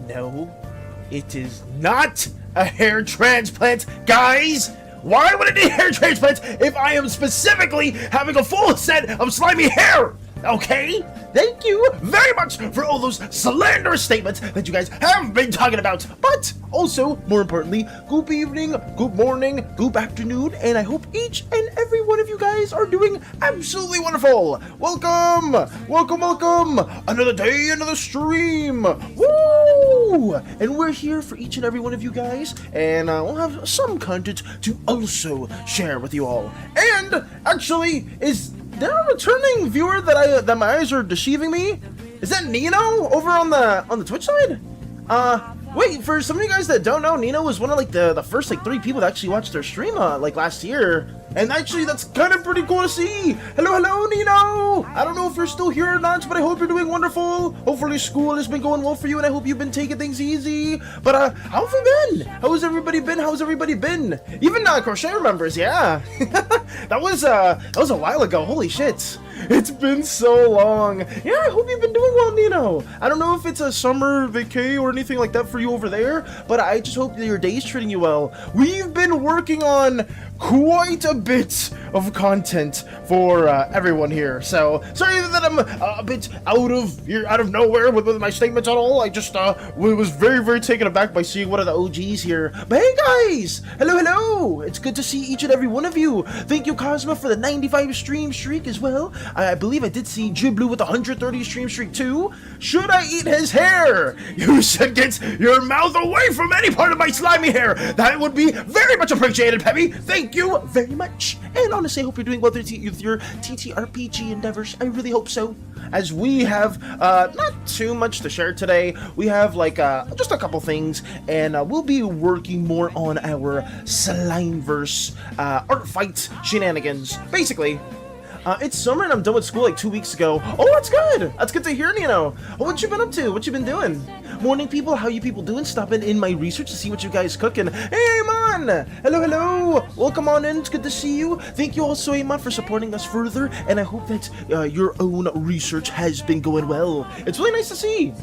No, it is not a hair transplant, guys! Why would it need hair transplant if I am specifically having a full set of slimy hair? Okay? Thank you very much for all those slanderous statements that you guys have been talking about. But also, more importantly, goop evening, goop morning, goop afternoon, and I hope each and every one of you guys are doing absolutely wonderful. Welcome! Welcome, welcome! Another day, another stream! Woo! Hello! And we're here for each and every one of you guys, and we'll have some content to also share with you all. And actually, is there a returning viewer that my eyes are deceiving me? Is that Nino over on the Twitch side? Wait, for some of you guys that don't know, Nino was one of like the first like 3 people that actually watched their stream like last year. And actually, that's kind of pretty cool to see. Hello, Nino! I don't know if you're still here or not, but I hope you're doing wonderful. Hopefully school has been going well for you, and I hope you've been taking things easy. But, how have you been? How's everybody been? Even, Crochet remembers, yeah. that was a while ago, holy shit. It's been so long. Yeah, I hope you've been doing well, Nino. I don't know if it's a summer vacay or anything like that for you over there, but I just hope that your day's treating you well. We've been working on quite a bit of content for everyone here, so sorry that I'm a bit out of nowhere with my statements at all. I just was very taken aback by seeing one of the OGs here. But hey guys, hello, it's good to see each and every one of you. Thank you, Cosmo, for the 95 stream streak as well. I believe I did see Jiblu with 130 stream streak too. Should I eat his hair? You should get your mouth away from any part of my slimy hair. That would be very much appreciated, Peppy. Thank you very much. And honestly, I hope you're doing well with your TTRPG endeavors. I really hope so. As we have not too much to share today, we have like just a couple things, and we'll be working more on our Slimeverse art fight shenanigans. Basically, it's summer and I'm done with school like 2 weeks ago. Oh, that's good. That's good to hear, Nino. Oh, what you been up to? What you been doing? Morning, people. How you people doing? Stopping in my research to see what you guys cooking. Hey, man. Hello. Welcome on in. It's good to see you. Thank you also, Amon, for supporting us further, and I hope that your own research has been going well. It's really nice to see.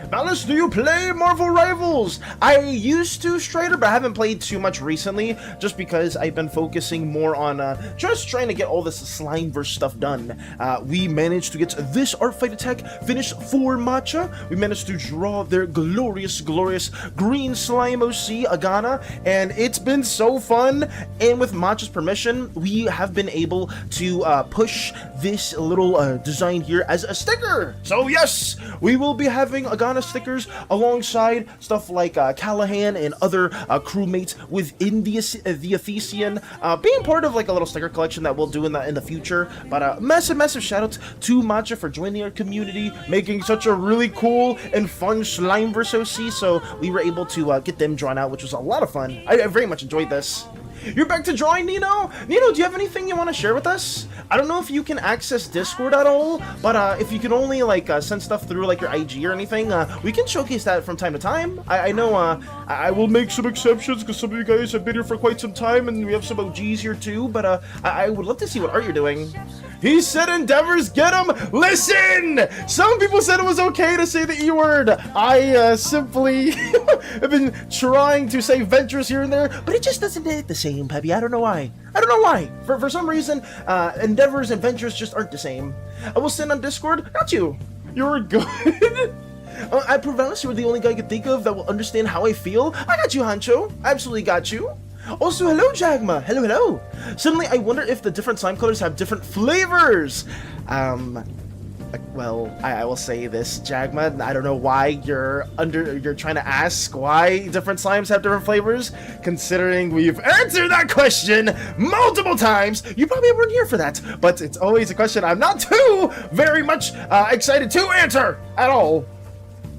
Balance, do you play Marvel Rivals? I used to, Strider, but I haven't played too much recently, just because I've been focusing more on just trying to get all this Slimeverse stuff done. We managed to get this art fight attack finished for Matcha. We managed to draw their glorious green slime OC, Agana, and it's been so fun. And with Matcha's permission, we have been able to push this little design here as a sticker. So yes, we will be having Agana stickers alongside stuff like Callahan and other crewmates within the Athesian, being part of like a little sticker collection that we'll do in the future. But massive shout out to Matcha for joining our community, making such a really cool and fun Slimeverse OC. So we were able to get them drawn out, which was a lot of fun. I very much enjoyed this. You're back to drawing, Nino? Nino, do you have anything you want to share with us? I don't know if you can access Discord at all, but if you can only like send stuff through like your IG or anything, we can showcase that from time to time. I know I will make some exceptions because some of you guys have been here for quite some time, and we have some OGs here too, but I would love to see what art you're doing. He said endeavors, get him! Listen! Some people said it was okay to say the E word. I simply have been trying to say ventures here and there, but it just doesn't hit the same, Peppy. I don't know why. For some reason, endeavors and ventures just aren't the same. I will send on Discord. Got you. You're good. I promise you were the only guy I could think of that will understand how I feel. I got you, Hancho. I absolutely got you. Also, hello, Jagma. Hello. Suddenly, I wonder if the different slime colors have different flavors. Well, I will say this, Jagma. I don't know why you're trying to ask why different slimes have different flavors. Considering we've answered that question multiple times, you probably weren't here for that. But it's always a question I'm not too very much excited to answer at all.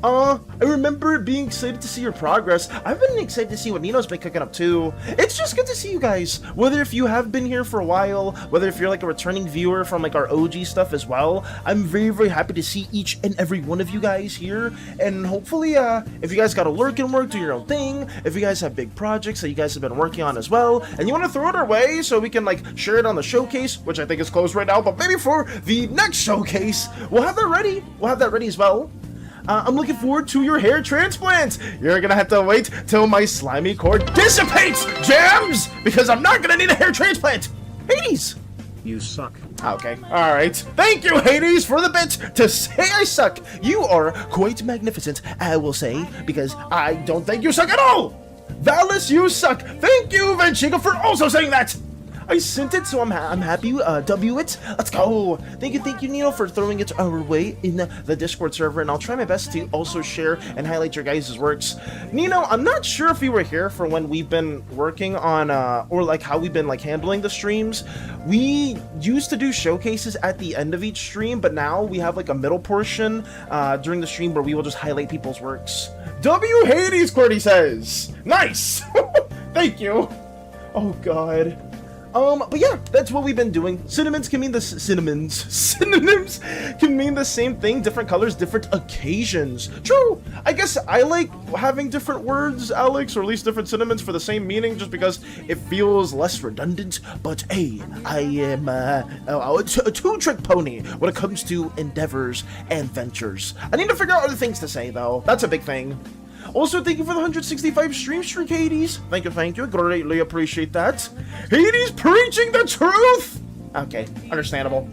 I remember being excited to see your progress. I've been excited to see what Nino's been cooking up too. It's just good to see you guys. Whether if you have been here for a while, whether if you're like a returning viewer from like our OG stuff as well, I'm very happy to see each and every one of you guys here. And hopefully, if you guys got to lurk and work, do your own thing, if you guys have big projects that you guys have been working on as well, and you want to throw it our way so we can like share it on the showcase, which I think is closed right now, but maybe for the next showcase, we'll have that ready. We'll have that ready as well. I'm looking forward to your hair transplant. You're gonna have to wait till my slimy core dissipates, Jams, because I'm not gonna need a hair transplant. Hades! You suck. Okay, alright. Thank you, Hades, for the bit to say I suck. You are quite magnificent, I will say, because I don't think you suck at all. Valis, you suck. Thank you, Venchiga, for also saying that. I sent it, so I'm happy. W it. Let's go. Thank you, Nino, for throwing it our way in the Discord server, and I'll try my best to also share and highlight your guys' works. Nino, I'm not sure if you were here for when we've been working on, or like how we've been like handling the streams. We used to do showcases at the end of each stream, but now we have like a middle portion during the stream where we will just highlight people's works. W Hades, Cordy says. Nice. Thank you. Oh God. But yeah, that's what we've been doing. Synonyms can mean synonyms can mean the same thing, different colors, different occasions. True. I guess I like having different words, Alex, or at least different synonyms for the same meaning, just because it feels less redundant. But hey, I am a two-trick pony when it comes to endeavors and ventures. I need to figure out other things to say though. That's a big thing. Also, thank you for the 165 stream streak, Hades. Thank you. Greatly appreciate that. Hades preaching the truth! Okay, understandable.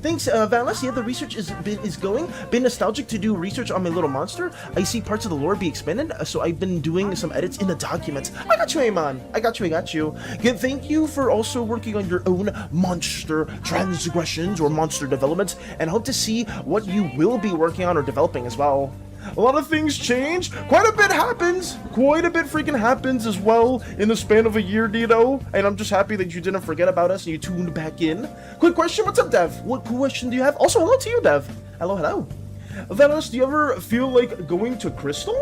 Thanks, Valis. Yeah, the research is going. Been nostalgic to do research on my little monster. I see parts of the lore be expanded, so I've been doing some edits in the documents. I got you, Amon. I got you. Good, thank you for also working on your own monster transgressions or monster development, and hope to see what you will be working on or developing as well. A lot of things change. Quite a bit happens. Quite a bit freaking happens as well in the span of a year, Dino. And I'm just happy that you didn't forget about us and you tuned back in. Quick question. What's up, Dev? What question do you have? Also, hello to you, Dev. Hello. Vanos, do you ever feel like going to Crystal?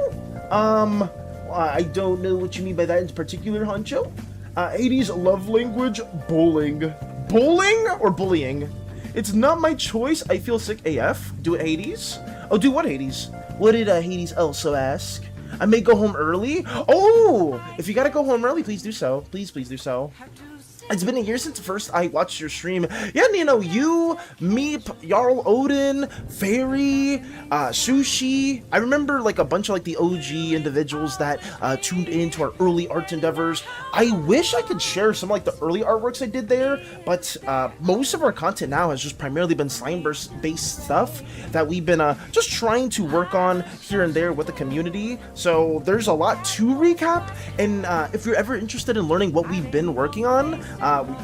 I don't know what you mean by that in particular, Honcho. Hades' love language, bowling. Bowling or bullying? It's not my choice. I feel sick AF. Do it, Hades. Oh, do what, Hades? What did Hades also ask? I may go home early? Oh! If you gotta go home early, please do so. Please do so. It's been a year since first I watched your stream. Yeah, you know, you, Meep, Jarl Odin, Fairy, Sushi. I remember like a bunch of like the OG individuals that tuned into our early art endeavors. I wish I could share some like the early artworks I did there, but most of our content now has just primarily been Slimeversed based stuff that we've been just trying to work on here and there with the community. So there's a lot to recap, and if you're ever interested in learning what we've been working on,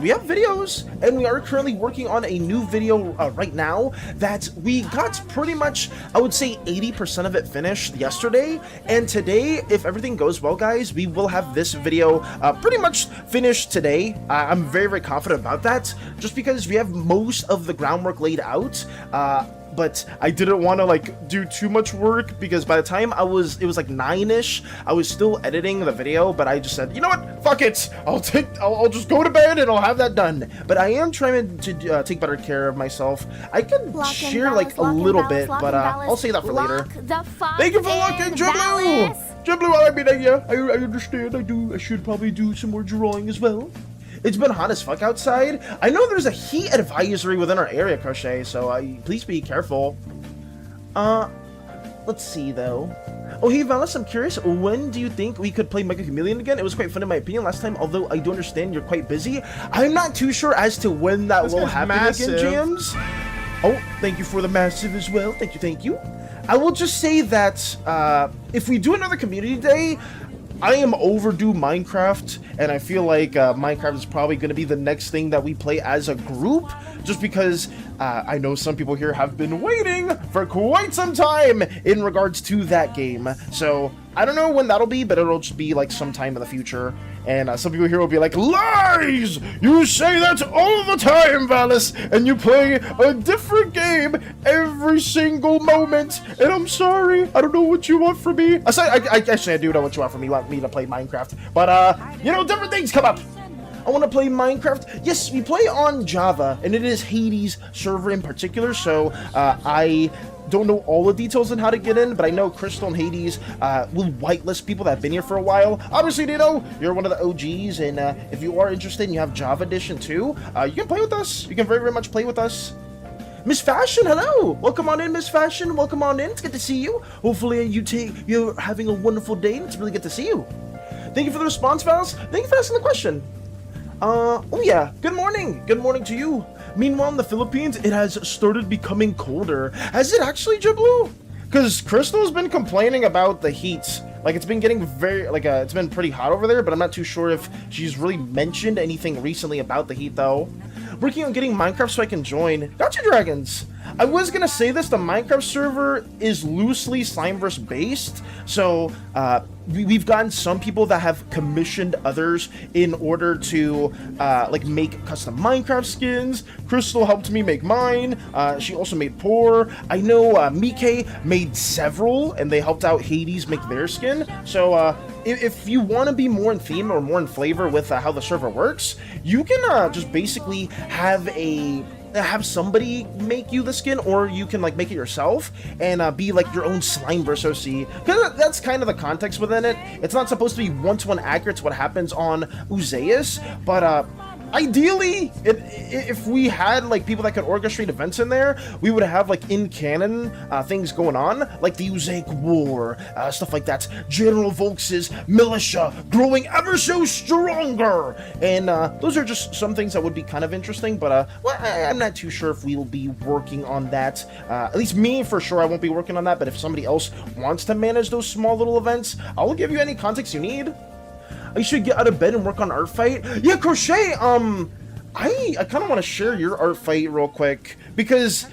we have videos, and we are currently working on a new video right now that we got pretty much, I would say 80% of it finished yesterday, and today, if everything goes well, guys, we will have this video pretty much finished today. I'm very confident about that, just because we have most of the groundwork laid out. But I didn't want to like do too much work, because by the time it was like 9-ish, I was still editing the video, but I just said, you know what, fuck it, I'll just go to bed and I'll have that done. But I am trying to take better care of myself. I can share like a little bit, but I'll say that for later. Thank you for looking, Jiblu, I mean, yeah, I understand, I should probably do some more drawing as well. It's been hot as fuck outside. I know there's a heat advisory within our area, Crochet, so please be careful. Let's see, though. Oh, hey, Valis, I'm curious, when do you think we could play Mega Chameleon again? It was quite fun in my opinion last time, although I do understand you're quite busy. I'm not too sure as to when that will happen again, Jams. Oh, thank you for the massive as well. Thank you. I will just say that if we do another community day, I am overdue Minecraft, and I feel like Minecraft is probably going to be the next thing that we play as a group, just because I know some people here have been waiting for quite some time in regards to that game. So I don't know when that'll be, but it'll just be like sometime in the future. And some people here will be like, lies! You say that all the time, Valis, and you play a different game every single moment. And I'm sorry, I don't know what you want from me. Actually, I do know what you want from me. You want me to play Minecraft. But, you know, different things come up. I want to play Minecraft. Yes, we play on Java, and it is Hades server in particular, so I don't know all the details on how to get in, but I know Crystal and Hades will whitelist people that have been here for a while. Obviously, Dino, you're one of the OGs, and if you are interested and you have Java Edition too, you can play with us. You can very much play with us. Miss Fashion, hello! Welcome on in, Miss Fashion. Welcome on in. It's good to see you. Hopefully you're having a wonderful day, and it's really good to see you. Thank you for the response, Valis. Thank you for asking the question. Oh yeah, good morning. Good morning to you. Meanwhile, in the Philippines, it has started becoming colder. Has it actually, Jiblu? Because Crystal's been complaining about the heat Like, it's been getting very, like, it's been pretty hot over there, but I'm not too sure if she's really mentioned anything recently about the heat, though. Working on getting Minecraft so I can join. Gotcha, Dragons! I was gonna say this, the Minecraft server is loosely Slimeversed based, so, we've gotten some people that have commissioned others in order to, like, make custom Minecraft skins. Crystal helped me make mine. She also made Poor. I know, Mike made several, and they helped out Hades make their skin. So, if you want to be more in theme or more in flavor with how the server works, you can just basically have somebody make you the skin, or you can like make it yourself and be like your own Slimeverse OC. Because that's kind of the context within it. It's not supposed to be one-to-one accurate to what happens on Uzeus, but ideally, if we had like people that could orchestrate events in there, we would have like in canon things going on, like the Uzaic War, stuff like that. General Volks's militia growing ever so stronger, and those are just some things that would be kind of interesting. But well, I'm not too sure if we'll be working on that. At least me, for sure, I won't be working on that. But if somebody else wants to manage those small little events, I'll give you any context you need. I should get out of bed and work on Artfight. Yeah, Crochet, I kind of want to share your Artfight real quick, because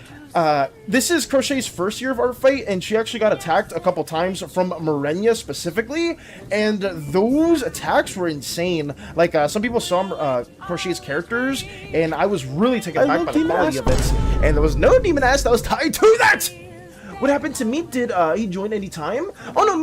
this is Crochet's first year of Artfight, and she actually got attacked a couple times from Morenya specifically, and those attacks were insane. Like, some people saw Crochet's characters, and I was really taken aback by the quality of it, and there was no demon ass that was tied to that! What happened to Meep? Did he join any time? Oh no,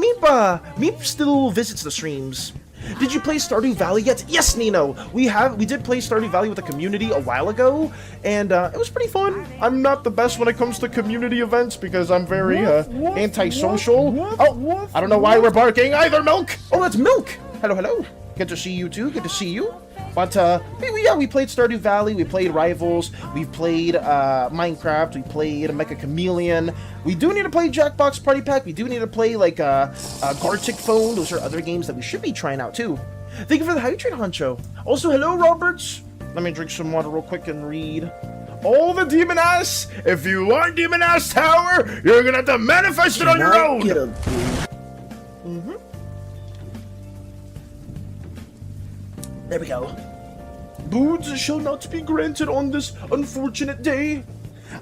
Meep still visits the streams. Did you play Stardew Valley yet? Yes, Nino! We did play Stardew Valley with the community a while ago, and it was pretty fun. I'm not the best when it comes to community events because I'm very antisocial. Oh, I don't know why we're barking either, Milk! Oh, that's Milk! Hello, hello. Good to see you too, good to see you. But, yeah, we played Stardew Valley, we played Rivals, we've played, Minecraft, we played Mecha Chameleon. We do need to play Jackbox Party Pack, we do need to play, like, Gartic Phone. Those are other games that we should be trying out, too. Thank you for the hydrate, Honcho. Also, hello, Roberts. Let me drink some water real quick and read. All the demon ass! If you want demon ass tower, you're gonna have to manifest it on your own! There we go. Boots shall not be granted on this unfortunate day.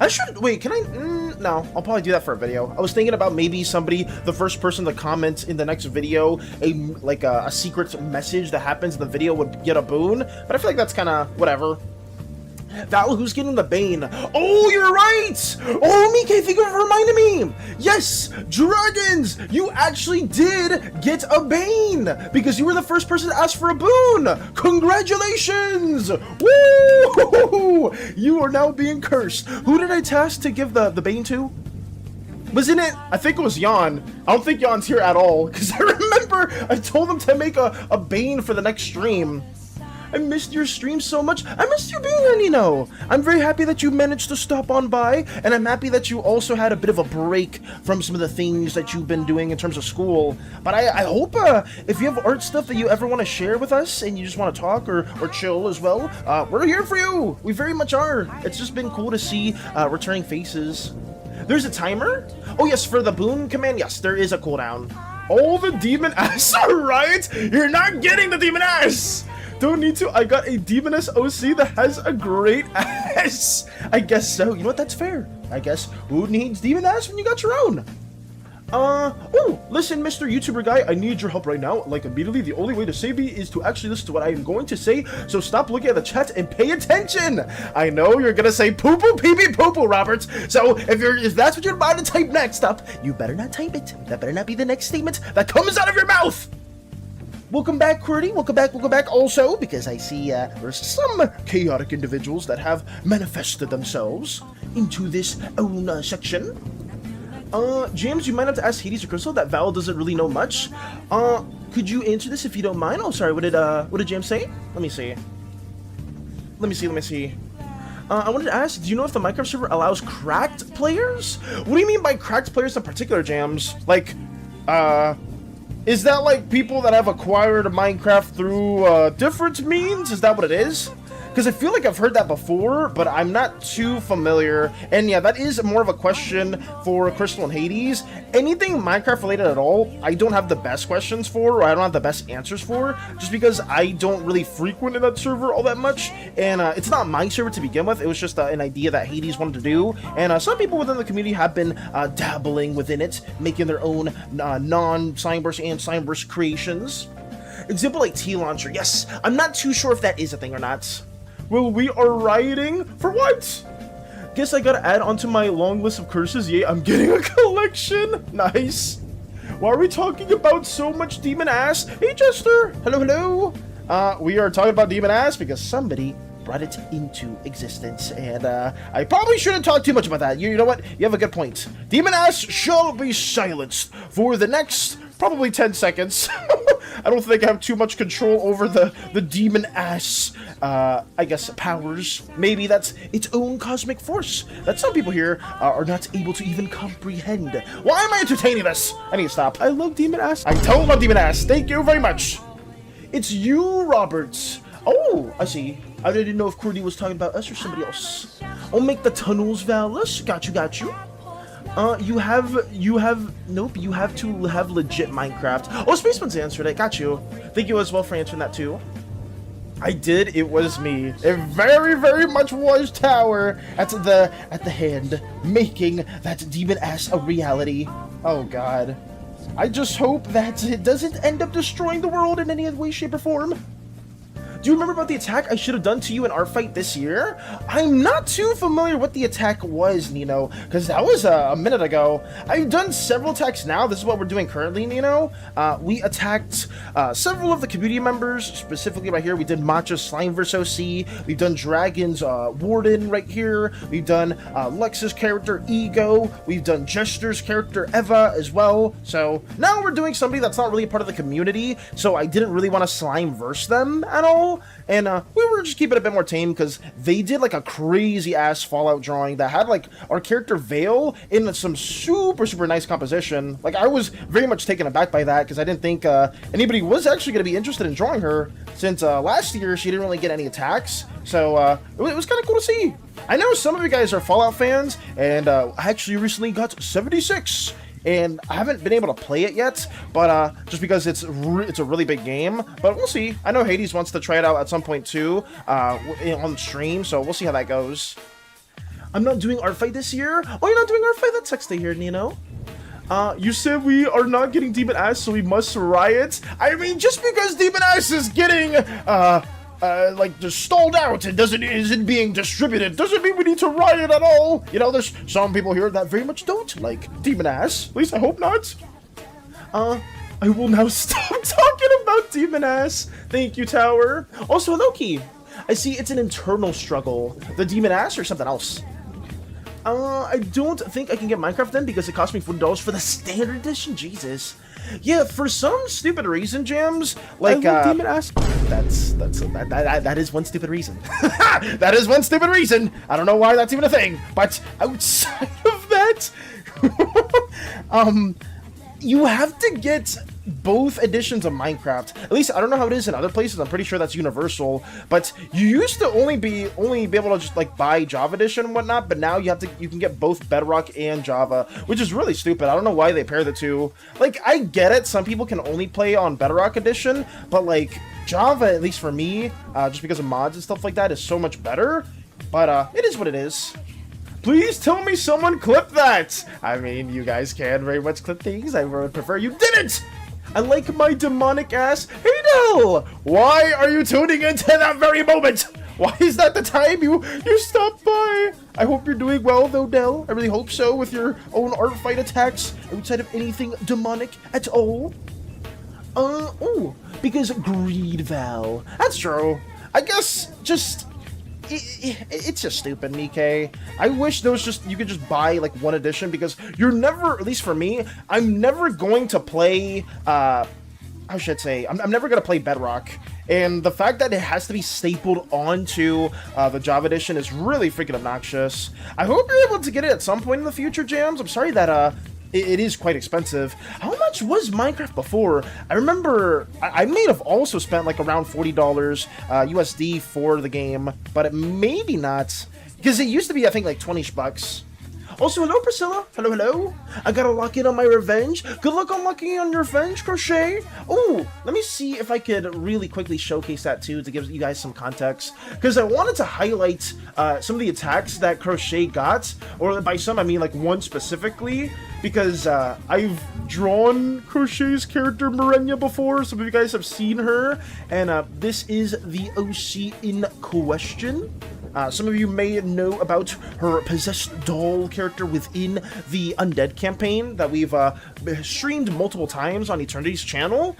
I should, wait, can I, no, I'll probably do that for a video. I was thinking about maybe somebody, the first person to comment in the next video, a secret message that happens in the video would get a boon, but I feel like that's kind of whatever. Val, who's getting the Bane? Oh, you're right! Oh, Mike, thank you for reminding me! Yes, Dragons! You actually did get a Bane! Because you were the first person to ask for a boon! Congratulations! Woo! You are now being cursed. Who did I task to give the Bane to? Wasn't it? I think it was Jan. I don't think Jan's here at all, because I remember I told him to make a Bane for the next stream. I missed your stream so much. I missed you being here, Nino. I'm very happy that you managed to stop on by, and I'm happy that you also had a bit of a break from some of the things that you've been doing in terms of school. But I hope if you have art stuff that you ever want to share with us and you just want to talk or chill as well, we're here for you. We very much are. It's just been cool to see returning faces. There's a timer? Oh yes, for the boon command, yes, there is a cooldown. All the demon ass, alright? You're not getting the demon ass! Don't need to. I got a Demoness OC that has a great ass. I guess so. You know what? That's fair. I guess who needs demon ass when you got your own? Oh, listen, Mr. YouTuber guy, I need your help right now. Like, immediately, the only way to save me is to actually listen to what I am going to say. So stop looking at the chat and pay attention. I know you're gonna say poo-poo, pee-pee, poo-poo, Roberts. So if that's what you're about to type next up, you better not type it. That better not be the next statement that comes out of your mouth. Welcome back, Qwerty. Welcome back also, because I see there's some chaotic individuals that have manifested themselves into this own section. James, you might have to ask Hades or Crystal. That Val doesn't really know much. Could you answer this if you don't mind? Oh, sorry, what did James say? Let me see. I wanted to ask, do you know if the Minecraft server allows cracked players? What do you mean by cracked players in particular, James? Like, is that like people that have acquired Minecraft through different means? Is that what it is? Because I feel like I've heard that before, but I'm not too familiar. And yeah, that is more of a question for Crystal and Hades. Anything Minecraft related at all, I don't have the best questions for, or I don't have the best answers for, just because I don't really frequent in that server all that much. And it's not my server to begin with. It was just an idea that Hades wanted to do. And some people within the community have been dabbling within it, making their own non-Slimeverse and Slimeverse creations. Example like T-Launcher. Yes, I'm not too sure if that is a thing or not. Well, we are rioting? For what? Guess I gotta add onto my long list of curses. Yay, I'm getting a collection. Nice. Why are we talking about so much demon ass? Hey, Chester. Hello, hello. We are talking about demon ass because somebody brought it into existence, and I probably shouldn't talk too much about that. You know what? You have a good point. Demon ass shall be silenced for the next probably 10 seconds. I don't think I have too much control over the demon ass, I guess, powers. Maybe that's its own cosmic force that some people here are not able to even comprehend. Why am I entertaining this? I need to stop. I love demon ass. I totally love demon ass. Thank you very much. It's you, Roberts. Oh, I see. I didn't know if Courtney was talking about us or somebody else. I'll make the tunnels valus. Got you, got you. Nope, you have to have legit Minecraft. Oh, Spaceman's answered it. Got you. Thank you as well for answering that too. I did. It was me. It very, very much was Tower at the hand, making that demon ass a reality. Oh God. I just hope that it doesn't end up destroying the world in any way, shape, or form. Do you remember about the attack I should have done to you in Artfight this year? I'm not too familiar what the attack was, Nino, because that was a minute ago. I've done several attacks now. This is what we're doing currently, Nino. We attacked several of the community members, specifically right here. We did Matcha's Slimeversed OC. We've done Dragon's Warden right here. We've done Lex's character, Ego. We've done Jester's character, Eva, as well. So now we're doing somebody that's not really a part of the community, so I didn't really want to Slimeverse them at all. And we were just keeping it a bit more tame because they did like a crazy ass Fallout drawing that had like our character Vale in some super nice composition. Like I was very much taken aback by that because I didn't think anybody was actually going to be interested in drawing her since last year she didn't really get any attacks. So it was kind of cool to see. I know some of you guys are Fallout fans, and I actually recently got 76. And I haven't been able to play it yet, but just because it's a really big game. But we'll see. I know Hades wants to try it out at some point too on stream, so we'll see how that goes. I'm not doing Artfight this year. Oh, you're not doing Artfight? That sucks to hear, Nino. You said we are not getting Demon Ass, so we must riot. I mean, just because Demon Ass is getting like just stalled out and isn't being distributed doesn't mean we need to riot at all. You know, there's some people here that very much don't like Demon Ass. At least I hope not. I will now stop talking about Demon Ass. Thank you, Tower. Also, Loki, I see it's an internal struggle. The Demon Ass or something else? I don't think I can get Minecraft then because it cost me $40 for the standard edition. Jesus. Yeah, for some stupid reason, Jams, like Demon Ass. That is one stupid reason. That is one stupid reason. I don't know why that's even a thing, but outside of that, you have to get both editions of Minecraft. At least I don't know how it is in other places. I'm pretty sure that's universal. But you used to only be able to just like buy Java edition and whatnot. But now you can get both Bedrock and Java, which is really stupid. I don't know why they pair the two. Like I get it. Some people can only play on Bedrock edition, but like Java, at least for me, just because of mods and stuff like that, is so much better. But it is what it is. Please tell me someone clipped that. I mean, you guys can very much clip things. I would prefer you didn't. I like my demonic ass. Hey, Del! Why are you tuning into that very moment? Why is that the time you stopped by? I hope you're doing well, though, Del. I really hope so, with your own Artfight attacks outside of anything demonic at all. Oh, because greed, Val. That's true. I guess just... It's just stupid, Nikkei. I wish you could just buy like one edition because you're never, at least for me, I'm never going to play, how should I say, I'm never going to play Bedrock. And the fact that it has to be stapled onto the Java edition is really freaking obnoxious. I hope you're able to get it at some point in the future, Jams. I'm sorry that it is quite expensive. How much was Minecraft before? I remember I may have also spent like around $40 USD for the game, but maybe not, because it used to be I think like 20 bucks. Also, hello Priscilla. Hello, hello. I gotta lock in on my revenge. Good luck on locking in on your revenge, Crochet. Oh, let me see if I could really quickly showcase that too to give you guys some context, because I wanted to highlight some of the attacks that Crochet got, or by some I mean like one specifically, because I've drawn Crochet's character Mirenya before. Some of you guys have seen her, and this is the OC in question. Some of you may know about her possessed doll character within the Undead campaign that we've streamed multiple times on Eternity's channel.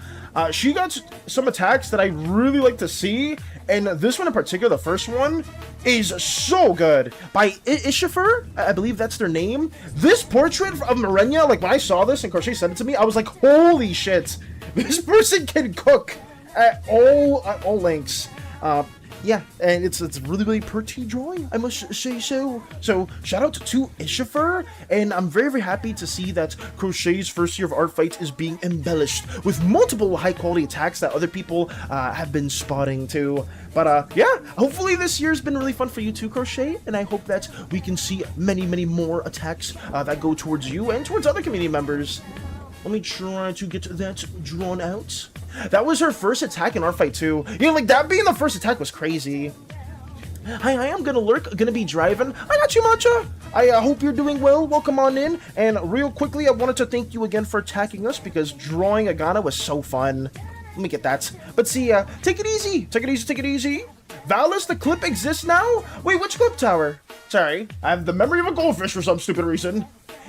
She got some attacks that I really like to see, and this one in particular, the first one, is so good. By Ishifer, I believe that's their name. This portrait of Mirenya, like when I saw this and Crochet sent it to me, I was like, holy shit, this person can cook at all lengths. Yeah, and it's really, really pretty drawing, I must say so. So, shout out to Ishifer, and I'm very, very happy to see that Crochet's first year of Artfight is being embellished with multiple high-quality attacks that other people have been spotting too. But, yeah, hopefully this year's been really fun for you too, Crochet, and I hope that we can see many, many more attacks that go towards you and towards other community members. Let me try to get that drawn out. That was her first attack in Artfight 2. You know, like, that being the first attack was crazy. Hi, I'm gonna lurk, gonna be driving. I got you, Matcha. I hope you're doing well. Welcome on in. And real quickly, I wanted to thank you again for attacking us, because drawing Agana was so fun. Let me get that. But see, take it easy. Take it easy, take it easy. Valis, the clip exists now? Wait, which clip tower? Sorry, I have the memory of a goldfish for some stupid reason.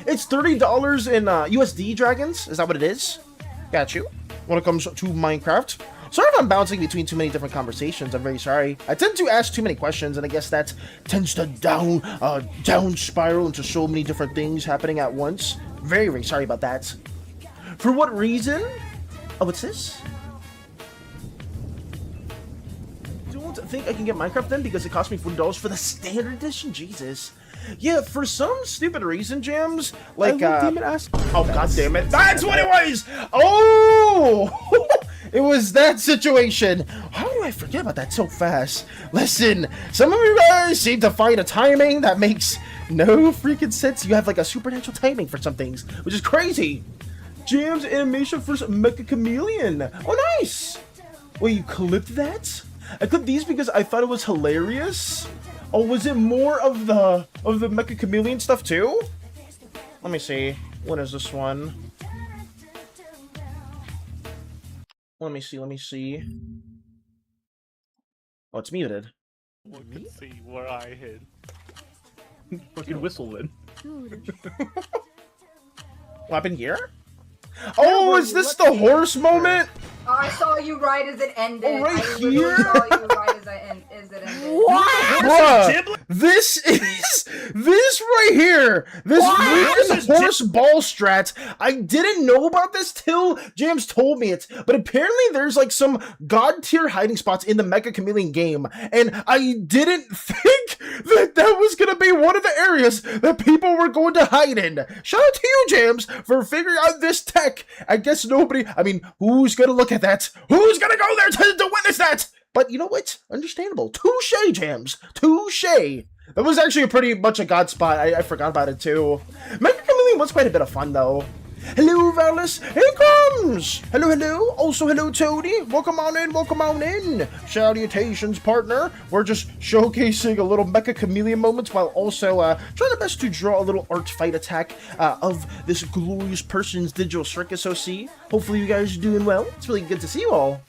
It's $30 in USD dragons. Is that what it is? Got you. When it comes to Minecraft. Sorry if I'm bouncing between too many different conversations. I'm very sorry. I tend to ask too many questions, and I guess that tends to down spiral into so many different things happening at once. Very, very sorry about that. For what reason? Oh, what's this? Don't think I can get Minecraft then because it cost me $40 for the standard edition. Jesus. Yeah, for some stupid reason, Jams, like, oh, god damn it. That's what it was! Oh! It was that situation. How do I forget about that so fast? Listen, some of you guys seem to find a timing that makes no freaking sense. You have, like, a supernatural timing for some things, which is crazy. Jams animation for Mecha Chameleon. Oh, nice! Wait, you clipped that? I clipped these because I thought it was hilarious. Oh, was it more of the Mecha Chameleon stuff too? Let me see. What is this one? Let me see. Oh, it's muted. One can see where I hid. Fucking whistle then. What happened here? Oh, is this the horse moment? I saw you right as it ended. Oh, right I here? saw you right as it ended. What? Bruh, this right here. This freaking horse ball strat. I didn't know about this till Jams told me it. But apparently there's like some god tier hiding spots in the Mecha Chameleon game. And I didn't think that was going to be one of the areas that people were going to hide in. Shout out to you, Jams, for figuring out this tech. I guess nobody, I mean, who's going to look at that? Who's going to go there to witness that? But you know what? Understandable. Touche, Jams. Touche. That was actually a pretty much a god spot. I forgot about it too. Mecha Chameleon was quite a bit of fun though. Hello, Valis. Here comes. Hello, hello. Also, hello, Toady. Welcome on in. Welcome on in. Salutations, partner. We're just showcasing a little Mecha Chameleon moments while also trying our best to draw a little art fight attack of this glorious person's digital circus OC. Hopefully, you guys are doing well. It's really good to see you all.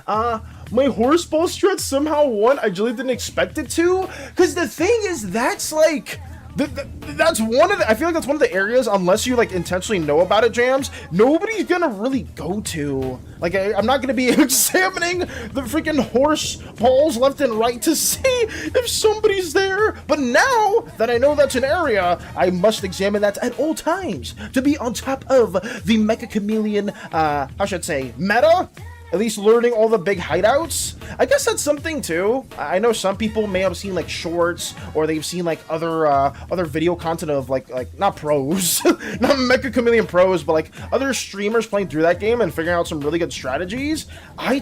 My horse ball stretch somehow won. I really didn't expect it to. Because the thing is, that's like... that's one of the, I feel like that's one of the areas, unless you like intentionally know about it, Jams, nobody's gonna really go to. Like, I'm not gonna be examining the freaking horse balls left and right to see if somebody's there. But now that I know that's an area, I must examine that at all times to be on top of the Mecha Chameleon, how should I say, meta? at least learning all the big hideouts. I guess that's something too. I know some people may have seen like shorts, or they've seen like other video content of like not pros, not Mecha Chameleon pros, but like other streamers playing through that game and figuring out some really good strategies. I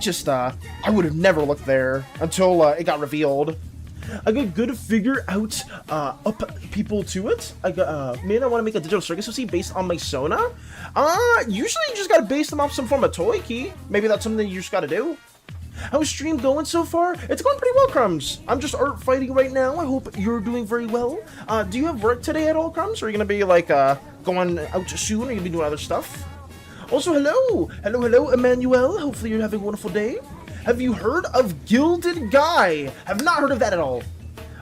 would have never looked there until it got revealed. I got good figure out up people to it. I got man, I want to make a digital circus OC based on my Sona. Usually you just gotta base them off some form of toy key. Maybe that's something you just gotta do. How's stream going so far? It's going pretty well, Crumbs. I'm just art fighting right now. I hope you're doing very well. Do you have work today at all, Crumbs? Or are you gonna be like going out soon? Or are you gonna be doing other stuff? Also, hello, Emmanuel. Hopefully you're having a wonderful day. Have you heard of Gilded Guy? Have not heard of that at all.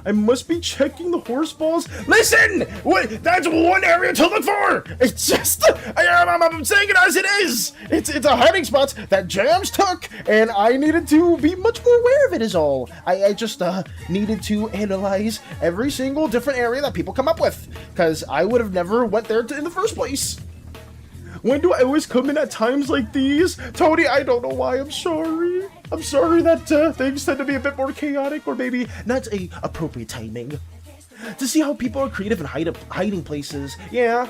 I must be checking the horse balls. Listen! What? That's one area to look for! It's just... I'm saying it as it is! It's a hiding spot that Jams took, and I needed to be much more aware of it is all. I just needed to analyze every single different area that people come up with, because I would have never went there in the first place. When do I always come in at times like these? Tony, I don't know why. I'm sorry. I'm sorry that things tend to be a bit more chaotic, or maybe not a appropriate timing. To see how people are creative in hiding places. Yeah.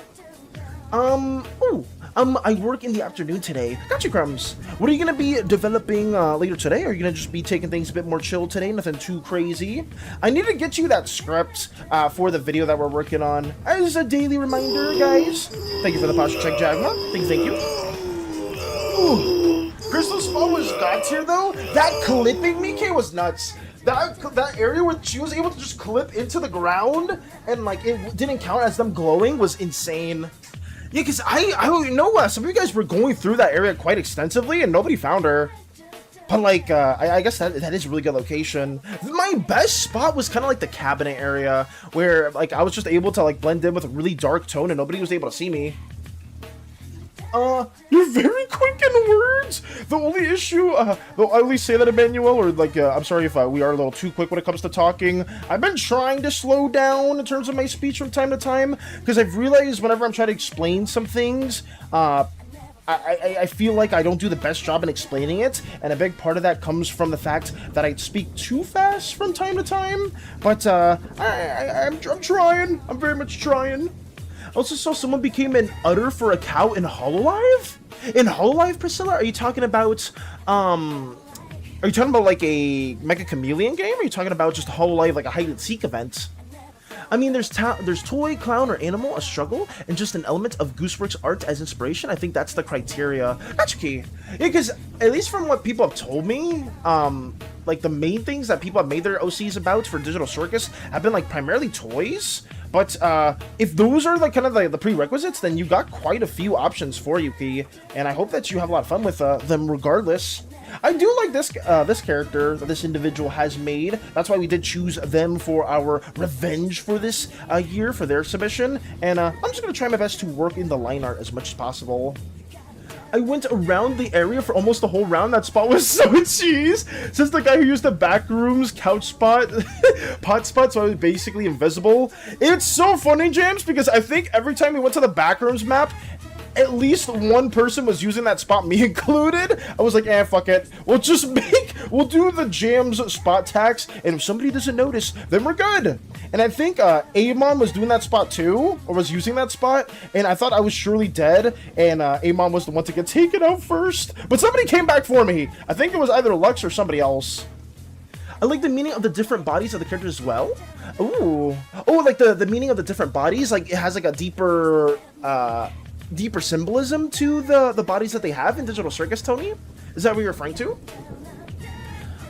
I work in the afternoon today. Gotcha, Crumbs. What are you gonna be developing later today? Are you gonna just be taking things a bit more chill today? Nothing too crazy. I need to get you that script for the video that we're working on as a daily reminder, guys. Thank you for the posture check, Jagma. Thank you. Ooh. Crystal Spawn was god tier though. That clipping Mike was nuts. That area where she was able to just clip into the ground and like it didn't count as them glowing was insane. Yeah, because I know some of you guys were going through that area quite extensively and nobody found her. But like, I guess that is a really good location. My best spot was kind of like the cabinet area where like I was just able to like blend in with a really dark tone and nobody was able to see me. You're very quick in words. The only issue, though I always say that, Emmanuel, or like, I'm sorry if we are a little too quick when it comes to talking. I've been trying to slow down in terms of my speech from time to time, because I've realized whenever I'm trying to explain some things, I feel like I don't do the best job in explaining it, and a big part of that comes from the fact that I speak too fast from time to time, but, I'm trying. I'm very much trying. I also saw someone became an udder for a cow in Hololive? In Hololive, Priscilla? Are you talking about, like a Mecha Chameleon game? Or are you talking about just Hololive, like a hide and seek event? I mean, there's toy, clown, or animal, a struggle, and just an element of Gooseworks art as inspiration. I think that's the criteria. That's key. Yeah, because at least from what people have told me, like the main things that people have made their OCs about for Digital Circus have been like primarily toys. But if those are like kind of the prerequisites, then you got quite a few options for you, P. And I hope that you have a lot of fun with them regardless. I do like this character that this individual has made. That's why we did choose them for our revenge for this year for their submission. And I'm just going to try my best to work in the line art as much as possible. I went around the area for almost the whole round. That spot was so cheese. Since the guy who used the back room's couch spot, pot spot, so I was basically invisible. It's so funny, James, because I think every time we went to the back rooms map, at least one person was using that spot, me included. I was like, fuck it. We'll do the Jams spot tax, and if somebody doesn't notice, then we're good. And I think Amon was doing that spot too, or was using that spot, and I thought I was surely dead, and Amon was the one to get taken out first. But somebody came back for me. I think it was either Lux or somebody else. I like the meaning of the different bodies of the characters as well. Ooh. Oh, like the meaning of the different bodies, like it has like a deeper symbolism to the bodies that they have in Digital Circus, Tony? Is that what you're referring to?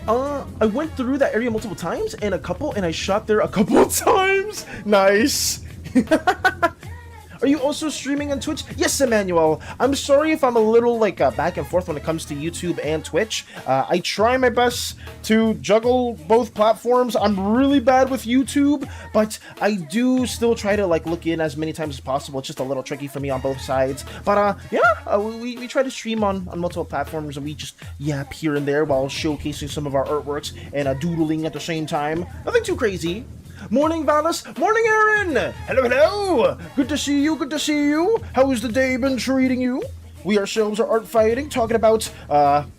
I went through that area multiple times, and I shot there a couple of times. Nice. Are you also streaming on Twitch? Yes, Emmanuel. I'm sorry if I'm a little like back and forth when it comes to YouTube and Twitch. I try my best to juggle both platforms. I'm really bad with YouTube, but I do still try to like look in as many times as possible. It's just a little tricky for me on both sides. But we try to stream on multiple platforms, and we just yap here and there while showcasing some of our artworks and doodling at the same time. Nothing too crazy. Morning, Valis. Morning, Aaron. Hello, hello. Good to see you. Good to see you. How has the day been treating you? We ourselves are art fighting, talking about,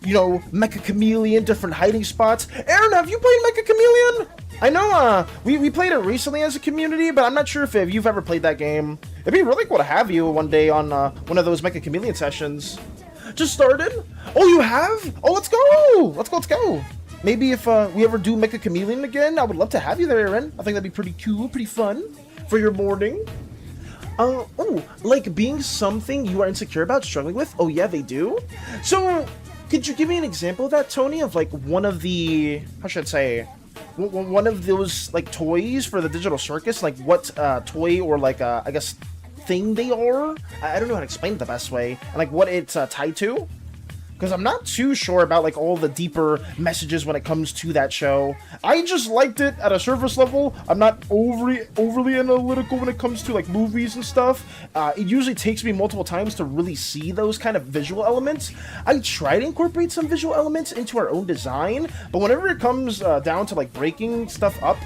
you know, Mecha Chameleon, different hiding spots. Aaron, have you played Mecha Chameleon? I know, we played it recently as a community, but I'm not sure if you've ever played that game. It'd be really cool to have you one day on, one of those Mecha Chameleon sessions. Just started? Oh, you have? Oh, let's go! Let's go. Maybe if, we ever do Mecha Chameleon again, I would love to have you there, Aaron. I think that'd be pretty cool, pretty fun for your morning. Oh, like being something you are insecure about, struggling with? Oh yeah, they do? So, could you give me an example of that, Tony, of like one of the, how should I say, one of those like toys for the digital circus? Like what toy or like, I guess, thing they are? I don't know how to explain it the best way. And like what it's tied to? Because I'm not too sure about like all the deeper messages when it comes to that show. I just liked it at a surface level. I'm not overly analytical when it comes to like movies and stuff. It usually takes me multiple times to really see those kind of visual elements. I try to incorporate some visual elements into our own design, but whenever it comes down to like breaking stuff up,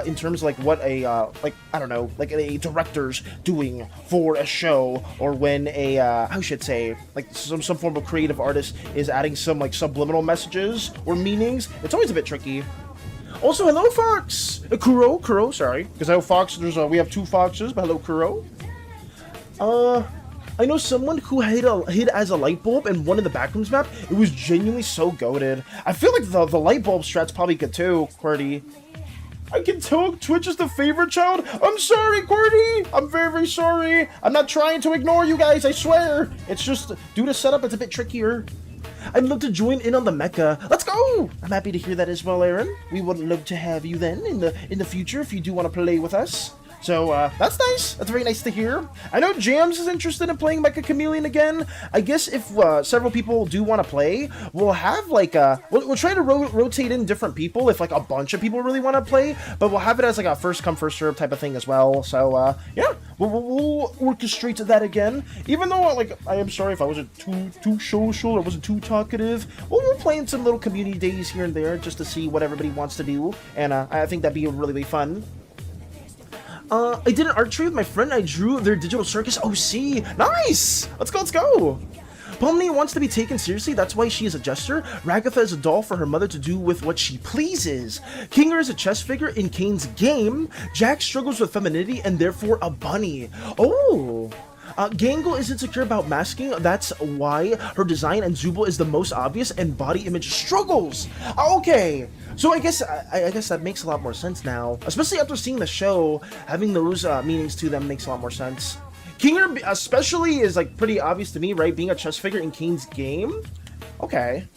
in terms of like what a like I don't know, like a director's doing for a show, or when a how should I say, like some form of creative artist is adding some like subliminal messages or meanings, it's always a bit tricky. Also, hello Fox, Kuro, sorry, because I know Fox. There's we have two Foxes, but hello Kuro. I know someone who hid as a light bulb in one of the backrooms map. It was genuinely so goated. I feel like the light bulb strat's probably good too, QWERTY. I can tell Twitch is the favorite child. I'm sorry, QWERTY. I'm very sorry. I'm not trying to ignore you guys, I swear. It's just, due to setup, it's a bit trickier. I'd love to join in on the mecha. Let's go! I'm happy to hear that as well, Aaron. We would love to have you then in the future if you do want to play with us. So, that's nice. That's very nice to hear. I know Jams is interested in playing Mecha Chameleon again. I guess if several people do want to play, we'll have, like, we'll try to rotate in different people if, like, a bunch of people really want to play, but we'll have it as, like, a first-come, first-served type of thing as well. So, yeah, we'll orchestrate that again. Even though, like, I am sorry if I wasn't too social or wasn't too talkative. Well, we're playing some little community days here and there just to see what everybody wants to do, and I think that'd be really fun. I did an art trade with my friend. I drew their digital circus OC. Nice! Let's go! Pomni wants to be taken seriously, that's why she is a jester. Ragatha is a doll for her mother to do with what she pleases. Kinger is a chess figure in Kane's game. Jack struggles with femininity and therefore a bunny. Oh! Gangle is insecure about masking, that's why her design, and Zubul is the most obvious, and body image struggles. Okay, so I guess that makes a lot more sense now, especially after seeing the show. Having those meanings to them makes a lot more sense. Kinger especially is like pretty obvious to me, right? Being a chess figure in Kane's game. Okay,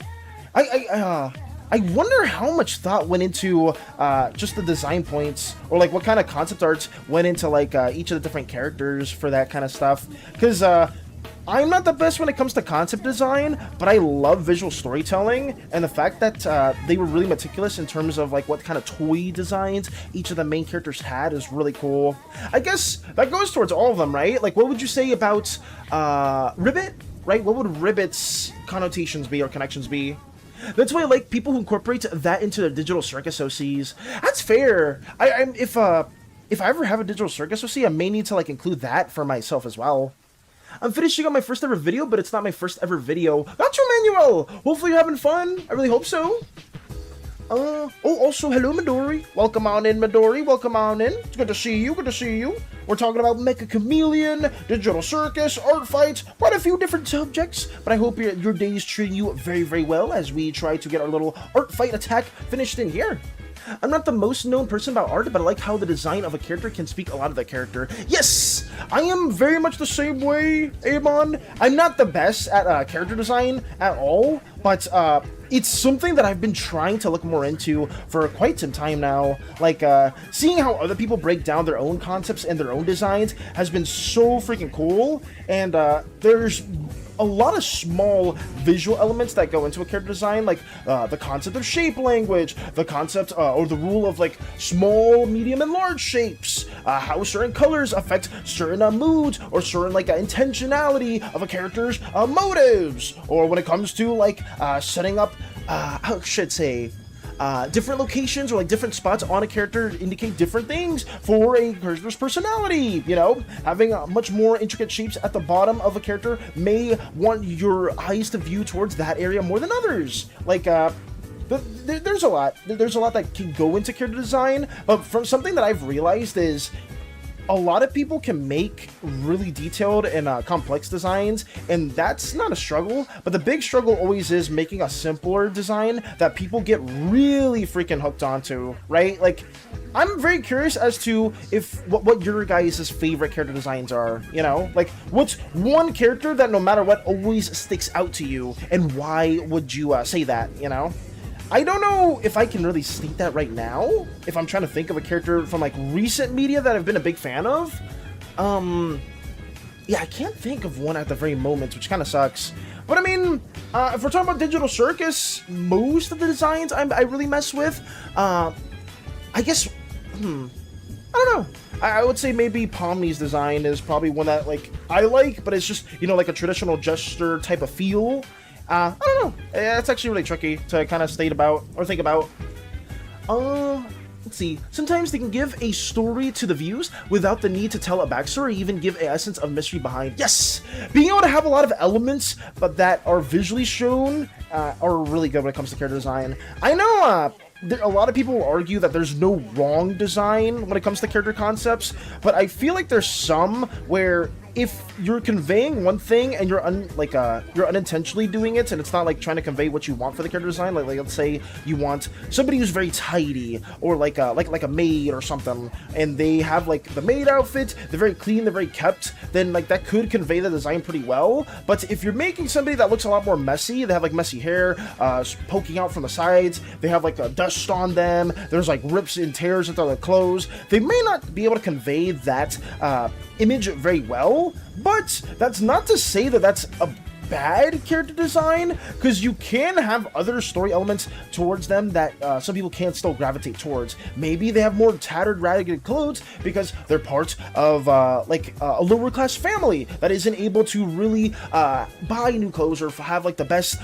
I wonder how much thought went into just the design points, or like what kind of concept art went into like each of the different characters for that kind of stuff. Because I'm not the best when it comes to concept design, but I love visual storytelling, and the fact that they were really meticulous in terms of like what kind of toy designs each of the main characters had is really cool. I guess that goes towards all of them, right? Like, what would you say about Ribbit, right? What would Ribbit's connotations be or connections be? That's why I like people who incorporate that into their digital circus OCs. That's fair. If I ever have a digital circus OC, I may need to like include that for myself as well. I'm finishing on my first ever video, but it's not my first ever video. Got you, Manuel! Hopefully you're having fun. I really hope so. Oh, also, hello, Midori. Welcome on in, Midori. Welcome on in. It's good to see you. We're talking about Mecha Chameleon, digital circus, art fights, quite a few different subjects. But I hope your day is treating you very well as we try to get our little art fight attack finished in here. I'm not the most known person about art, but I like how the design of a character can speak a lot of the character. Yes! I am very much the same way, Amon. I'm not the best at character design at all, but it's something that I've been trying to look more into for quite some time now. Like, seeing how other people break down their own concepts and their own designs has been so freaking cool, and there's a lot of small visual elements that go into a character design, like the concept of shape language, the concept or the rule of like small, medium, and large shapes, how certain colors affect certain moods or certain like intentionality of a character's motives, or when it comes to like setting up, how should I say, different locations or like different spots on a character indicate different things for a character's personality. You know, having much more intricate shapes at the bottom of a character may want your eyes to view towards that area more than others. Like, there's a lot that can go into character design, but from something that I've realized is a lot of people can make really detailed and complex designs, and that's not a struggle, but the big struggle always is making a simpler design that people get really freaking hooked onto, right? Like, I'm very curious as to if what your guys' favorite character designs are, you know? Like, what's one character that no matter what always sticks out to you, and why would you say that, you know? I don't know if I can really state that right now, if I'm trying to think of a character from, like, recent media that I've been a big fan of. Yeah, I can't think of one at the very moment, which kind of sucks. But, I mean, if we're talking about Digital Circus, most of the designs I really mess with. I guess, I don't know. I would say maybe Pomni's design is probably one that, like, I like, but it's just, you know, like a traditional gesture type of feel. I don't know. It's actually really tricky to kind of state about or think about. Let's see. Sometimes they can give a story to the views without the need to tell a backstory or even give an essence of mystery behind. Yes! Being able to have a lot of elements, but that are visually shown, are really good when it comes to character design. I know, a lot of people will argue that there's no wrong design when it comes to character concepts, but I feel like there's some where if you're conveying one thing and you're unintentionally doing it, and it's not like trying to convey what you want for the character design, like let's say you want somebody who's very tidy, or like a maid or something, and they have like the maid outfit, they're very clean, they're very kept, then like that could convey the design pretty well. But if you're making somebody that looks a lot more messy, they have like messy hair poking out from the sides, they have like a dust on them, there's like rips and tears into their clothes, they may not be able to convey that image very well. But that's not to say that that's a bad character design, because you can have other story elements towards them that some people can still gravitate towards. Maybe they have more tattered, ragged clothes because they're part of a lower class family that isn't able to really buy new clothes or have like the best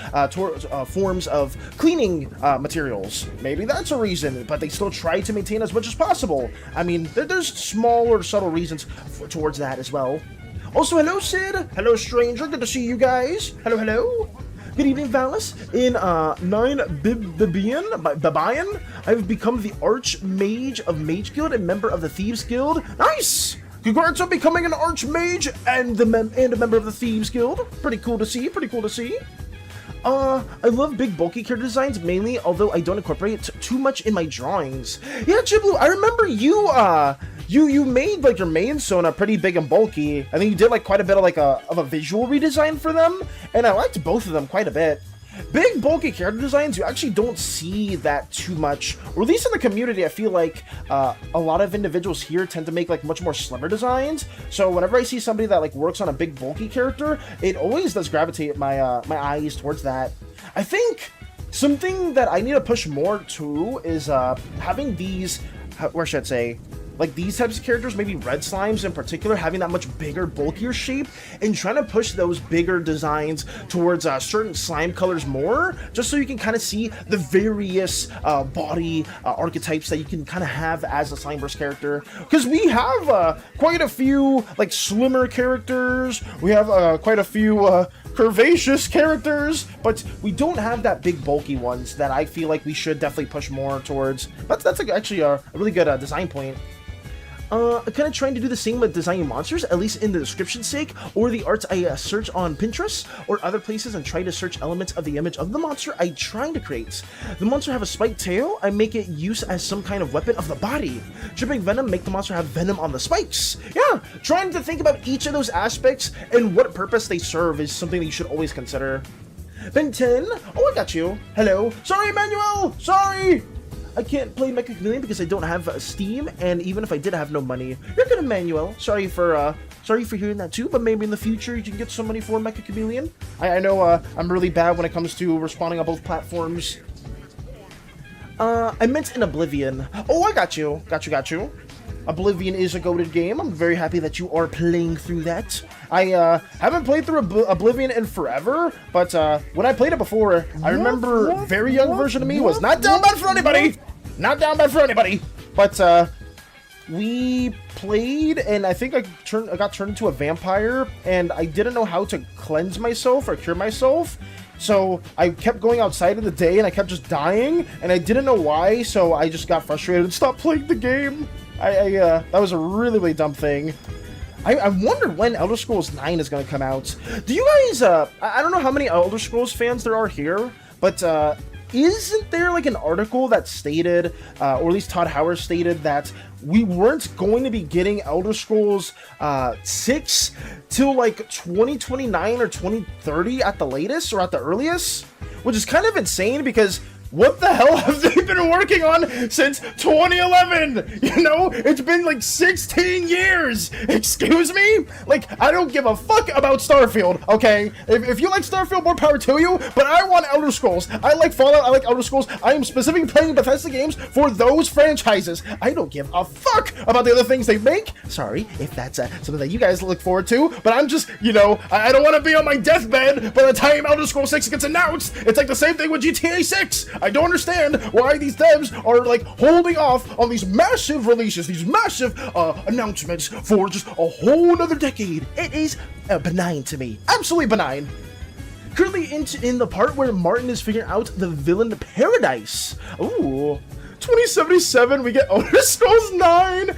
forms of cleaning materials. Maybe that's a reason, but they still try to maintain as much as possible. I mean, there's small or subtle reasons towards that as well. Also, hello, Sid. Hello, stranger. Good to see you guys. Hello, hello. Good evening, Valis. In 9 Bibian, I've become the Archmage of Mage Guild and member of the Thieves Guild. Nice! Congrats on becoming an Archmage and a member of the Thieves Guild. Pretty cool to see. Pretty cool to see. I love big bulky character designs mainly, although I don't incorporate it too much in my drawings. Yeah, Chiblu, I remember you, you made like your main Sona pretty big and bulky. I think you did like quite a bit of like of a visual redesign for them, and I liked both of them quite a bit. Big bulky character designs, you actually don't see that too much, or at least in the community. I feel like a lot of individuals here tend to make like much more slimmer designs. So whenever I see somebody that like works on a big bulky character, it always does gravitate my my eyes towards that. I think something that I need to push more to is having these, where should I say, like these types of characters, maybe red slimes in particular, having that much bigger, bulkier shape, and trying to push those bigger designs towards certain slime colors more, just so you can kind of see the various body archetypes that you can kind of have as a Slimeverse character. Because we have quite a few like slimmer characters, we have quite a few curvaceous characters, but we don't have that big bulky ones that I feel like we should definitely push more towards. That's like actually a really good design point. Kind of trying to do the same with designing monsters, at least in the description's sake, or the arts I search on Pinterest or other places and try to search elements of the image of the monster I trying to create. The monster have a spiked tail, I make it use as some kind of weapon of the body. Dripping venom, make the monster have venom on the spikes. Yeah, trying to think about each of those aspects and what purpose they serve is something that you should always consider. Ben 10, oh I got you. Hello. Sorry, Emmanuel, sorry! I can't play Mecha Chameleon because I don't have Steam, and even if I did, I have no money. You're good, Emmanuel. Sorry for hearing that too, but maybe in the future you can get some money for Mecha Chameleon. I know I'm really bad when it comes to responding on both platforms. I meant in Oblivion. Oh, I got you. Got you. Oblivion is a goated game. I'm very happy that you are playing through that. I haven't played through Oblivion in forever, but when I played it before, I remember very young version of me was not down bad for anybody. Not down bad for anybody. But we played, and I think I got turned into a vampire, and I didn't know how to cleanse myself or cure myself. So I kept going outside in the day, and I kept just dying, and I didn't know why. So I just got frustrated and stopped playing the game. That was a really, really dumb thing. I wonder when Elder Scrolls 9 is going to come out. Do you guys, I don't know how many Elder Scrolls fans there are here, but isn't there like an article that stated, or at least Todd Howard stated, that we weren't going to be getting Elder Scrolls 6 till like 2029 or 2030 at the latest, or at the earliest? Which is kind of insane, because what the hell have they been working on since 2011? You know, it's been like 16 years. Excuse me? Like, I don't give a fuck about Starfield, okay? If you like Starfield, more power to you, but I want Elder Scrolls. I like Fallout, I like Elder Scrolls. I am specifically playing Bethesda games for those franchises. I don't give a fuck about the other things they make. Sorry if that's something that you guys look forward to, but I'm just, you know, I don't want to be on my deathbed by the time Elder Scrolls 6 gets announced. It's like the same thing with GTA 6. I don't understand why these devs are like holding off on these massive releases, these massive announcements for just a whole nother decade. It is benign to me. Absolutely benign. Currently in the part where Martin is figuring out the villain paradise. Ooh. 2077, we get Elder Scrolls 9.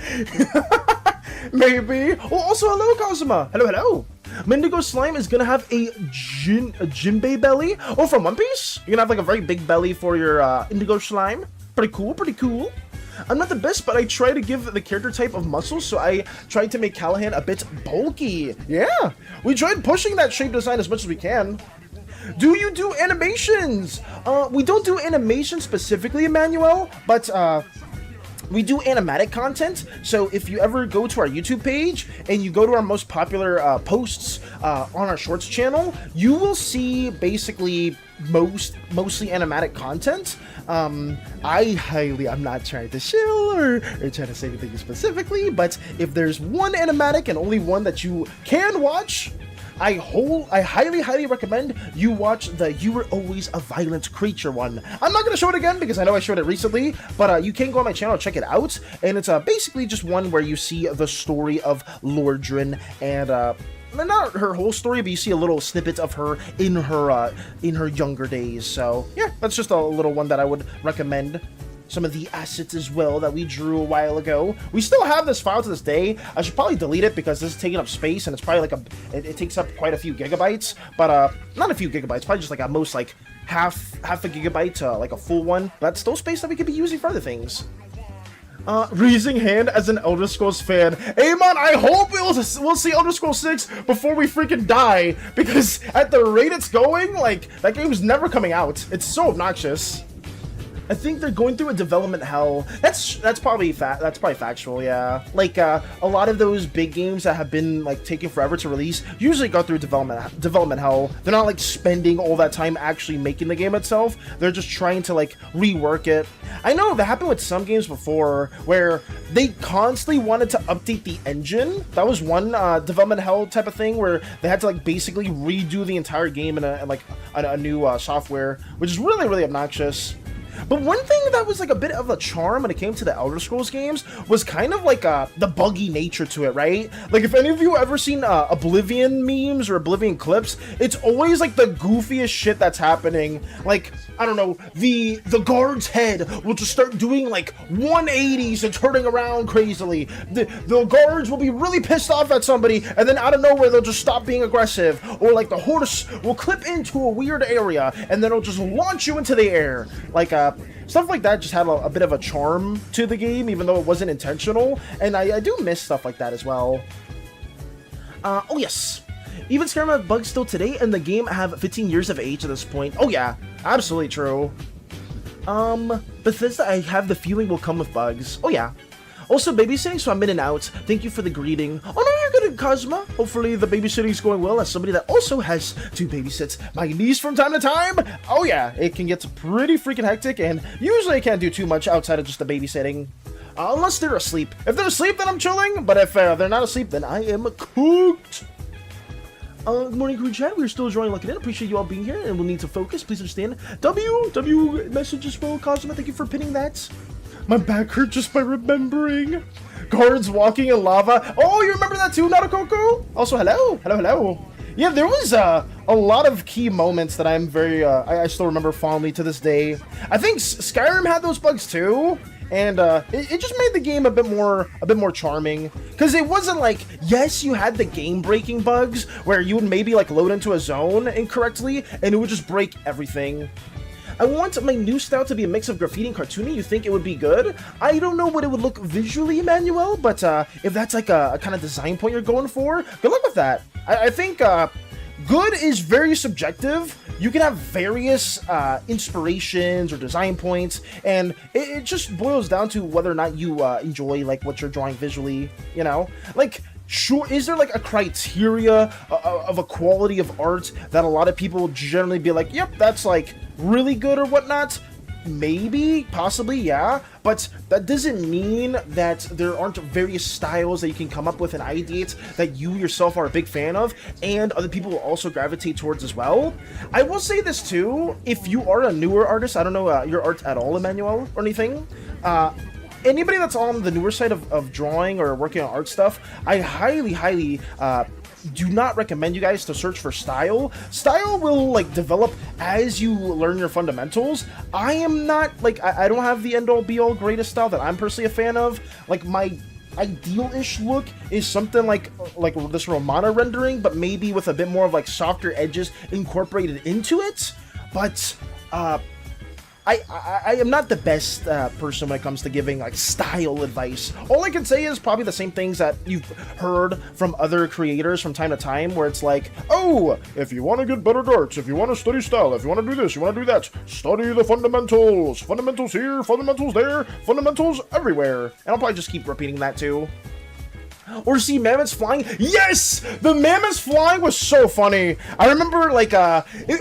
Maybe. Oh, also, hello, Kazuma. Hello, hello. Mendigo Slime is gonna have a Jinbei belly. Oh, from One Piece? You're gonna have like a very big belly for your Indigo Slime. Pretty cool, pretty cool. I'm not the best, but I try to give the character type of muscles, so I tried to make Callahan a bit bulky. Yeah, we tried pushing that shape design as much as we can. Do you do animations? We don't do animation specifically, Emmanuel, but we do animatic content. So if you ever go to our YouTube page and you go to our most popular posts on our Shorts channel, you will see basically mostly animatic content. I'm not trying to shill or trying to say anything specifically, but if there's one animatic and only one that you can watch, I highly recommend you watch the You Were Always a Violent Creature one. I'm not going to show it again because I know I showed it recently, but you can go on my channel and check it out. And it's basically just one where you see the story of Lordrin and not her whole story, but you see a little snippet of her in her younger days. So yeah, that's just a little one that I would recommend. Some of the assets as well that we drew a while ago. We still have this file to this day. I should probably delete it because this is taking up space and it's probably like it takes up quite a few gigabytes, but not a few gigabytes, probably just like at most like half a gigabyte, like a full one. But still space that we could be using for other things. Raising hand as an Elder Scrolls fan. Amon, I hope we'll see Elder Scrolls 6 before we freaking die, because at the rate it's going, like, that game's never coming out. It's so obnoxious. I think they're going through a development hell. That's probably factual, yeah. Like a lot of those big games that have been like taking forever to release usually go through development hell. They're not like spending all that time actually making the game itself. They're just trying to like rework it. I know that happened with some games before where they constantly wanted to update the engine. That was one development hell type of thing where they had to like basically redo the entire game in a new software, which is really, really obnoxious. But one thing that was like a bit of a charm when it came to the Elder Scrolls games was kind of like the buggy nature to it, right? Like if any of you ever seen Oblivion memes or Oblivion clips, it's always like the goofiest shit that's happening. Like, I don't know, the guard's head will just start doing like 180s and turning around crazily. The guards will be really pissed off at somebody, and then out of nowhere they'll just stop being aggressive. Or like the horse will clip into a weird area and then it'll just launch you into the air. Like stuff like that just had a bit of a charm to the game, even though it wasn't intentional, and I do miss stuff like that as well. Oh yes, even Skyrim have bugs still today, and the game have 15 years of age at this point. Oh yeah, absolutely true. Bethesda, I have the feeling, will come with bugs. Oh yeah. Also babysitting, so I'm in and out. Thank you for the greeting. Oh no, you're good at Cosma. Hopefully the babysitting's going well as somebody that also has to babysit my niece from time to time. Oh yeah, it can get pretty freaking hectic, and usually I can't do too much outside of just the babysitting. Unless they're asleep. If they're asleep, then I'm chilling. But if they're not asleep, then I am cooked. Good morning, crew chat. We're still enjoying looking in. Appreciate you all being here, and we'll need to focus. Please understand. W message as well. Cosmo, thank you for pinning that. My back hurt just by remembering. Guards walking in lava. Oh, you remember that too, Narukoku? Also, hello. Yeah, there was a lot of key moments that I'm very, I still remember fondly to this day. I think Skyrim had those bugs too, and it just made the game a bit more charming. Because it wasn't like, yes, you had the game-breaking bugs where you would maybe like load into a zone incorrectly, and it would just break everything. I want my new style to be a mix of graffiti and cartoony. You think it would be good? I don't know what it would look visually, Emmanuel, but if that's like a kind of design point you're going for, good luck with that. I think good is very subjective. You can have various inspirations or design points, and it just boils down to whether or not you enjoy like what you're drawing visually, you know? Like, sure, is there like a criteria of a quality of art that a lot of people generally be like, yep, that's like really good or whatnot? Maybe, possibly, yeah, but that doesn't mean that there aren't various styles that you can come up with and ideate that you yourself are a big fan of, and other people will also gravitate towards as well. I will say this too, if you are a newer artist, I don't know your art at all, Emmanuel, or anything, anybody that's on the newer side of drawing or working on art stuff, I highly do not recommend you guys to search for style. Style will like develop as you learn your fundamentals. I am not like, I don't have the end all be all greatest style that I'm personally a fan of. Like my ideal-ish look is something like this Romana rendering, but maybe with a bit more of like softer edges incorporated into it. But I am not the best person when it comes to giving like style advice. All I can say is probably the same things that you've heard from other creators from time to time, where it's like, oh, if you want to get better art, if you want to study style, if you want to do this, you want to do that, study the fundamentals. Fundamentals here, fundamentals there, fundamentals everywhere. And I'll probably just keep repeating that too. Or see mammoths flying. Yes! The mammoths flying was so funny. I remember, like,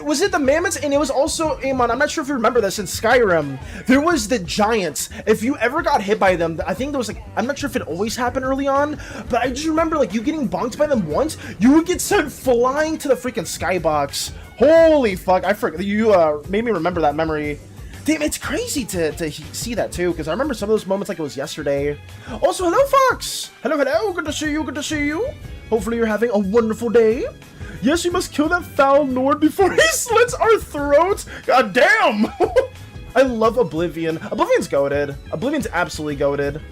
was it the mammoths? And it was also, Amon, I'm not sure if you remember this, in Skyrim, there was the giants. If you ever got hit by them, I think there was, like, I'm not sure if it always happened early on, but I just remember, like, you getting bonked by them once, you would get sent flying to the freaking skybox. Holy fuck, I forgot. You, made me remember that memory. Damn, it's crazy to see that too, because I remember some of those moments like it was yesterday. Also, hello, Fox! Hello, good to see you, Hopefully you're having a wonderful day. Yes, we must kill that foul Nord before he slits our throats! God damn! I love Oblivion. Oblivion's goated. Oblivion's absolutely goated.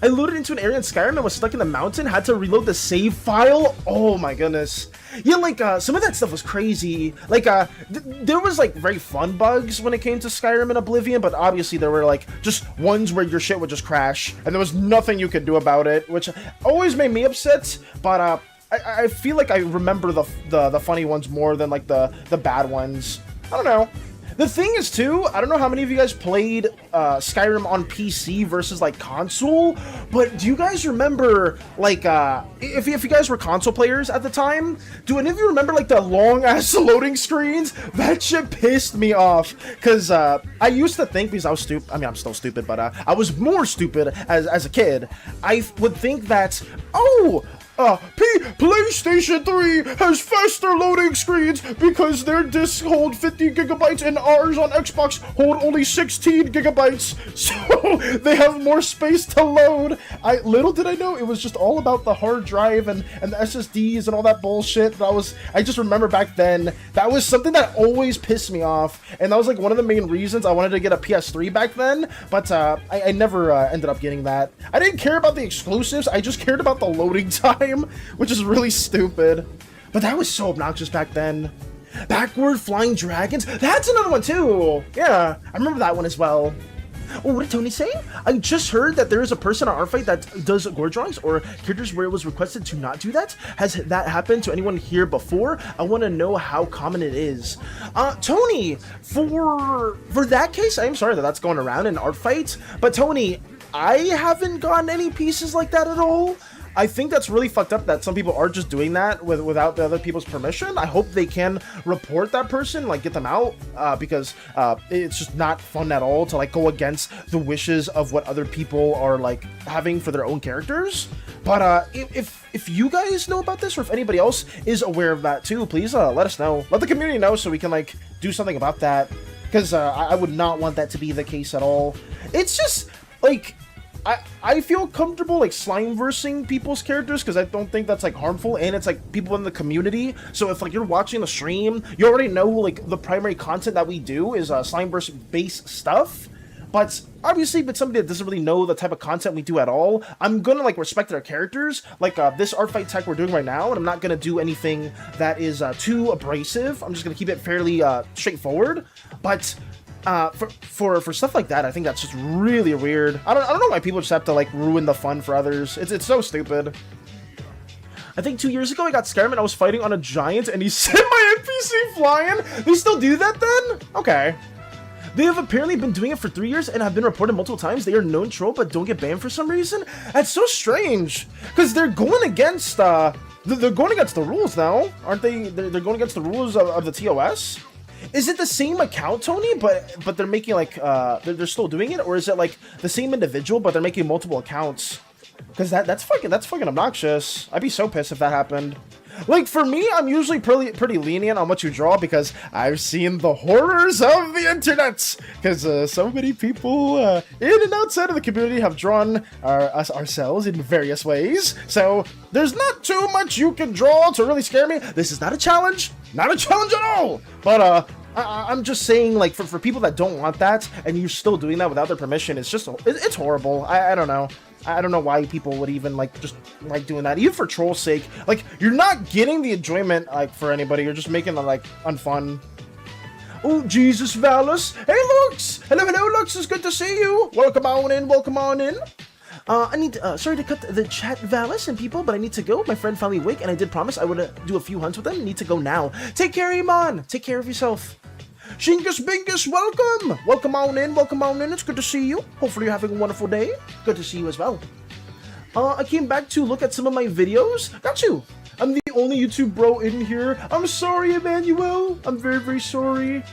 I loaded into an area in Skyrim and was stuck in the mountain, had to reload the save file. Oh my goodness. Yeah, like, some of that stuff was crazy. Like, there was, like, very fun bugs when it came to Skyrim and Oblivion, but obviously there were, like, just ones where your shit would just crash, and there was nothing you could do about it, which always made me upset, but, I feel like I remember the funny ones more than, like, the bad ones. I don't know. The thing is, too, I don't know how many of you guys played Skyrim on PC versus, like, console, but do you guys remember, like, if you guys were console players at the time, do any of you remember, like, the long-ass loading screens? That shit pissed me off, because I used to think, because I was stupid, I mean, I'm still stupid, but I was more stupid as a kid. I would think that, oh, PlayStation 3 has faster loading screens because their discs hold 50 gigabytes and ours on Xbox hold only 16 gigabytes, so they have more space to load. Little did I know it was just all about the hard drive and the SSDs and all that bullshit. I just remember back then, that was something that always pissed me off, and that was like one of the main reasons I wanted to get a PS3 back then, but I never ended up getting that. I didn't care about the exclusives, I just cared about the loading time, which is really stupid. But that was so obnoxious back then. Backward flying dragons? That's another one too! Yeah, I remember that one as well. Oh, what did Tony say? I just heard that there is a person on Artfight that does gore drawings or characters where it was requested to not do that. Has that happened to anyone here before? I want to know how common it is. Tony, for that case, I am sorry that that's going around in Artfight, but Tony, I haven't gotten any pieces like that at all. I think that's really fucked up that some people are just doing that without the other people's permission. I hope they can report that person, like get them out, because it's just not fun at all to like go against the wishes of what other people are like having for their own characters. But if you guys know about this, or if anybody else is aware of that too, please let us know. Let the community know so we can like do something about that, because I would not want that to be the case at all. It's just like I feel comfortable like Slimeversing people's characters because I don't think that's like harmful, and it's like people in the community. So if like you're watching the stream, you already know like the primary content that we do is Slimeverse based stuff. But obviously, with somebody that doesn't really know the type of content we do at all, I'm gonna like respect their characters. Like this art fight tech we're doing right now, and I'm not gonna do anything that is too abrasive. I'm just gonna keep it fairly straightforward. But for stuff like that, I think that's just really weird. I don't know why people just have to like ruin the fun for others. It's so stupid. I think 2 years ago I got scared and I was fighting on a giant and he sent my NPC flying. They still do that then? Okay. They have apparently been doing it for 3 years and have been reported multiple times. They are known troll but don't get banned for some reason. That's so strange because they're going against they're going against the rules now, aren't they? They're going against the rules of the TOS. Is it the same account, Tony, but they're making like they're still doing it, or is it like the same individual but they're making multiple accounts? Because that's fucking obnoxious. I'd be so pissed if that happened. Like for me, I'm usually pretty lenient on what you draw because I've seen the horrors of the internet. Because so many people in and outside of the community have drawn ourselves in various ways. So there's not too much you can draw to really scare me. This is not a challenge. Not a challenge at all. But I'm just saying, like, for people that don't want that and you're still doing that without their permission, it's just it's horrible. I don't know. I don't know why people would even like just like doing that, even for troll's sake. Like, you're not getting the enjoyment like for anybody. You're just making it like unfun. Oh Jesus, Valus! Hey Lux! Hello, Lux. It's good to see you. Welcome on in. Welcome on in. I need sorry to cut the chat, Valus and people, but I need to go. My friend found me awake, and I did promise I would do a few hunts with them. Need to go now. Take care, Iman. Take care of yourself. Shingus Bingus, welcome! Welcome on in, welcome on in. It's good to see you. Hopefully you're having a wonderful day. Good to see you as well. I came back to look at some of my videos. Got you! I'm the only YouTube bro in here. I'm sorry, Emmanuel. I'm very, very sorry.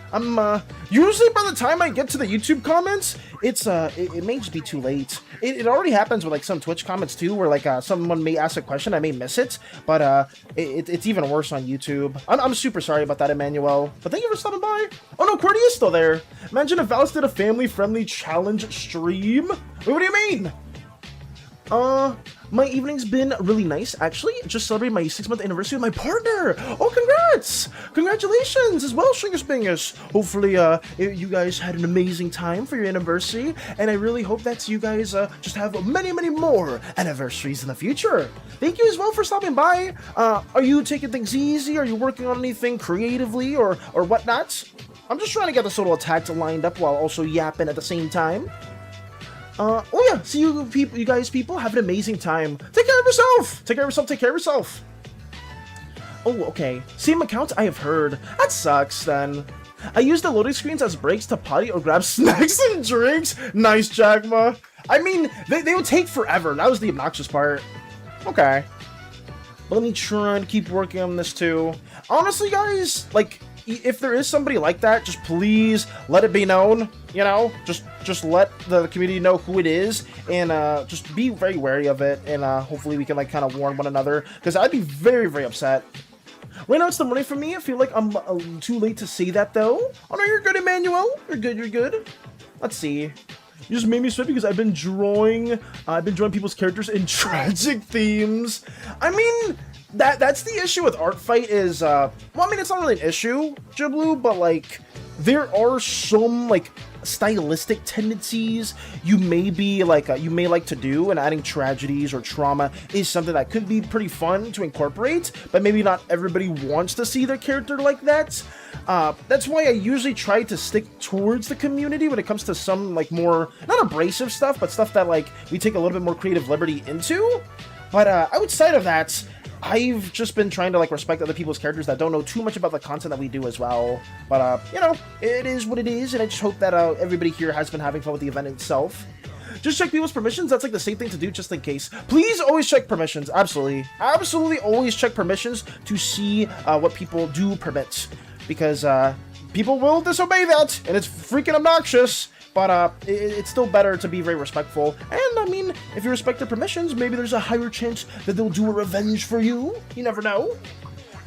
Usually by the time I get to the YouTube comments, it may just be too late. It already happens with like some Twitch comments too, where like someone may ask a question, I may miss it, but it's even worse on YouTube. I'm super sorry about that, Emmanuel. But thank you for stopping by. Oh no, Cordy is still there. Imagine if Valus did a family-friendly challenge stream. Wait, what do you mean? My evening's been really nice, actually. Just celebrated my 6-month anniversary with my partner. Oh, congrats! Congratulations as well, Shingus Bingus. Hopefully, you guys had an amazing time for your anniversary, and I really hope that you guys just have many, many more anniversaries in the future. Thank you as well for stopping by. Are you taking things easy? Are you working on anything creatively or whatnot? I'm just trying to get this little attack lined up while also yapping at the same time. Oh yeah, see you people, you guys people, have an amazing time. Take care of yourself! Take care of yourself, take care of yourself! Oh, okay. Same account I have heard. That sucks, then. I use the loading screens as breaks to potty or grab snacks and drinks. Nice, Jagma. I mean, they would take forever. That was the obnoxious part. Okay. Let me try and keep working on this, too. Honestly, guys, like, if there is somebody like that, just please let it be known, you know? Just let the community know who it is, and just be very wary of it, and hopefully we can, like, kind of warn one another, because I'd be very, very upset. Right now it's the morning for me. I feel like I'm too late to say that, though. Oh, no, you're good, Emmanuel. You're good, you're good. Let's see. You just made me sweat because I've been drawing people's characters in tragic themes. I mean, that's the issue with Artfight is, well, I mean, it's not really an issue, Jiblu, but, like, there are some, like, stylistic tendencies you may like to do, and adding tragedies or trauma is something that could be pretty fun to incorporate, but maybe not everybody wants to see their character like that. That's why I usually try to stick towards the community when it comes to some, like, more, not abrasive stuff, but stuff that, like, we take a little bit more creative liberty into. But outside of that, I've just been trying to, like, respect other people's characters that don't know too much about the content that we do as well. But, you know, it is what it is, and I just hope that everybody here has been having fun with the event itself. just check people's permissions. That's like the same thing to do just in case. Please always check permissions. Absolutely. Absolutely always check permissions to see what people do permit. Because people will disobey that, and it's freaking obnoxious. But it's still better to be very respectful. And I mean, if you respect their permissions, maybe there's a higher chance that they'll do a revenge for you. You never know.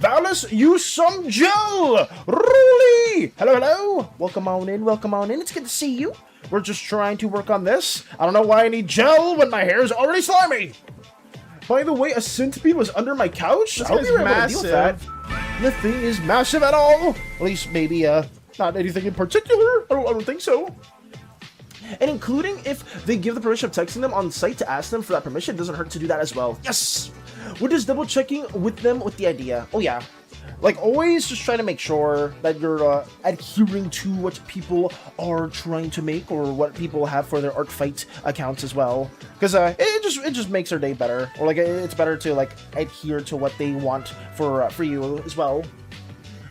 Valis, use some gel! Roly! Hello, hello! Welcome on in, welcome on in. It's good to see you. We're just trying to work on this. I don't know why I need gel when my hair is already slimy. By the way, a centipede was under my couch? I hope you were able to deal with that. Nothing is massive at all. At least maybe, not anything in particular. I don't think so. And including if they give the permission of texting them on site to ask them for that permission, it doesn't hurt to do that as well. Yes! We're just double checking with them with the idea. Oh yeah. Like always just try to make sure that you're adhering to what people are trying to make or what people have for their Artfight accounts as well. Because it just makes their day better. Or like it's better to like adhere to what they want for you as well.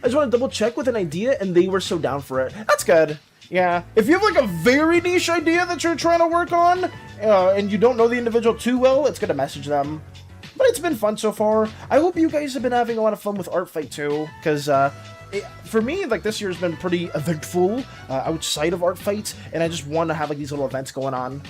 I just want to double check with an idea and they were so down for it. That's good. Yeah, if you have like a very niche idea that you're trying to work on, and you don't know the individual too well, it's good to message them. But it's been fun so far. I hope you guys have been having a lot of fun with Artfight too, because for me, like this year's been pretty eventful outside of Artfight, and I just want to have like these little events going on.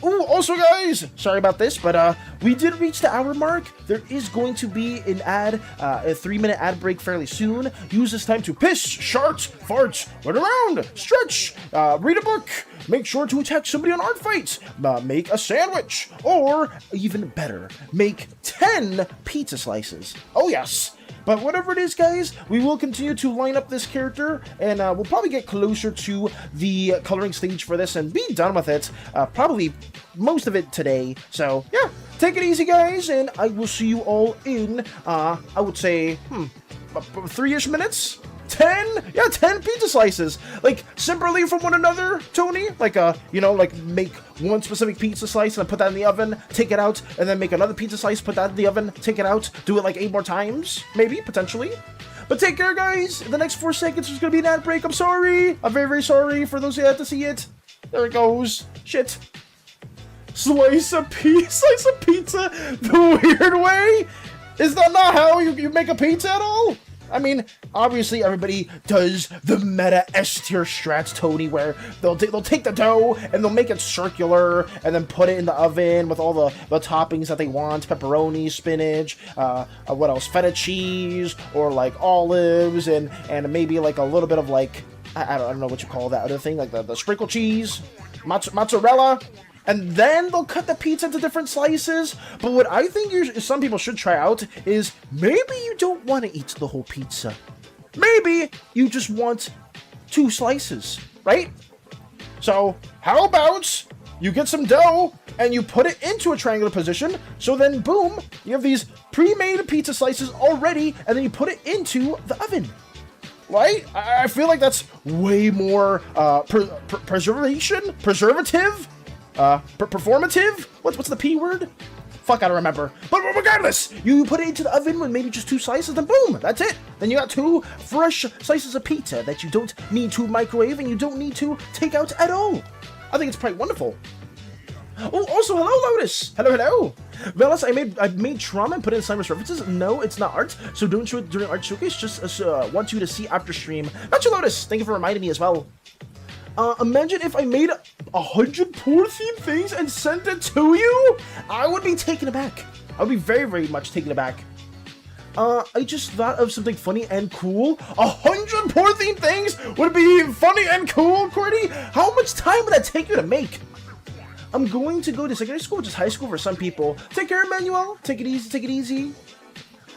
Ooh, also guys, sorry about this, but we did reach the hour mark. There is going to be an ad, a 3-minute ad break fairly soon. Use this time to piss, shart, fart, run around, stretch, read a book, make sure to attack somebody on Artfight, make a sandwich, or even better, make 10 pizza slices. Oh yes. But whatever it is, guys, we will continue to line up this character, and we'll probably get closer to the coloring stage for this and be done with it, probably most of it today. So, yeah, take it easy, guys, and I will see you all in, I would say, 3-ish minutes? 10? Yeah, 10 pizza slices. Like, separately from one another, Tony? Like, you know, like, make one specific pizza slice and put that in the oven, take it out, and then make another pizza slice, put that in the oven, take it out, do it like 8 more times, maybe, potentially. But take care, guys. In the next 4 seconds, there's gonna be an ad break. I'm sorry. I'm very, very sorry for those who had to see it. There it goes. Shit. Slice of pizza the weird way? Is that not how you make a pizza at all? I mean, obviously everybody does the meta S-tier strats, Tony, where they'll take the dough and they'll make it circular and then put it in the oven with all the toppings that they want, pepperoni, spinach, what else, feta cheese, or like olives, and maybe like a little bit of like, I don't know what you call that other thing, like the sprinkle cheese, mozzarella. And then they'll cut the pizza into different slices. But what I think some people should try out is maybe you don't want to eat the whole pizza. Maybe you just want 2 slices, right? So how about you get some dough and you put it into a triangular position. So then, boom, you have these pre-made pizza slices already, and then you put it into the oven. Right? I feel like that's way more preservative? Performative? What's the P word? Fuck, I don't remember. But regardless, you put it into the oven with maybe just 2 slices, then boom, that's it. Then you got 2 fresh slices of pizza that you don't need to microwave and you don't need to take out at all. I think it's quite wonderful. Oh, also, hello, Lotus. Hello, hello. Velas, I made trauma and put in Slimeversed references. No, it's not art, so don't show it during art showcase. Just want you to see after stream. Gotcha, Lotus. Thank you for reminding me as well. Imagine if I made 100 poor themed things and sent it to you? I would be taken aback. I would be very, very much taken aback. I just thought of something funny and cool. 100 poor themed things would be funny and cool, Courtney? How much time would that take you to make? I'm going to go to secondary school, which is high school for some people. Take care, Emmanuel. Take it easy, take it easy.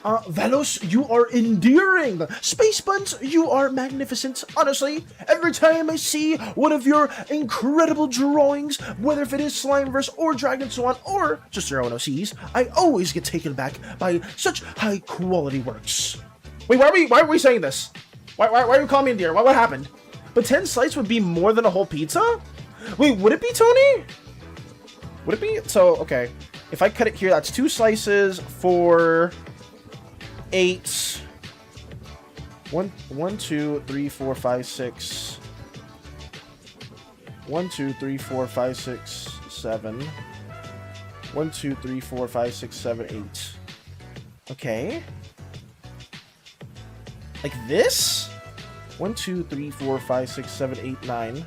Velos, you are endearing. Space Buns, you are magnificent. Honestly, every time I see one of your incredible drawings, whether if it is Slimeverse or Dragon Swan or just your own OCs, I always get taken back by such high quality works. Wait, why are we saying this? Why are you calling me endear? What happened? But 10 slices would be more than a whole pizza? Wait, would it be, Tony? Would it be? So, okay. If I cut it here, that's 2 slices for 8. 1, 2, 3, 4, 5, 6. 1, 2, 3, 4, 5, 6, 7. 1, 2, 3, 4, 5, 6, 7, 8. Okay. Like this? 1, 2, 3, 4, 5, 6, 7, 8, 9.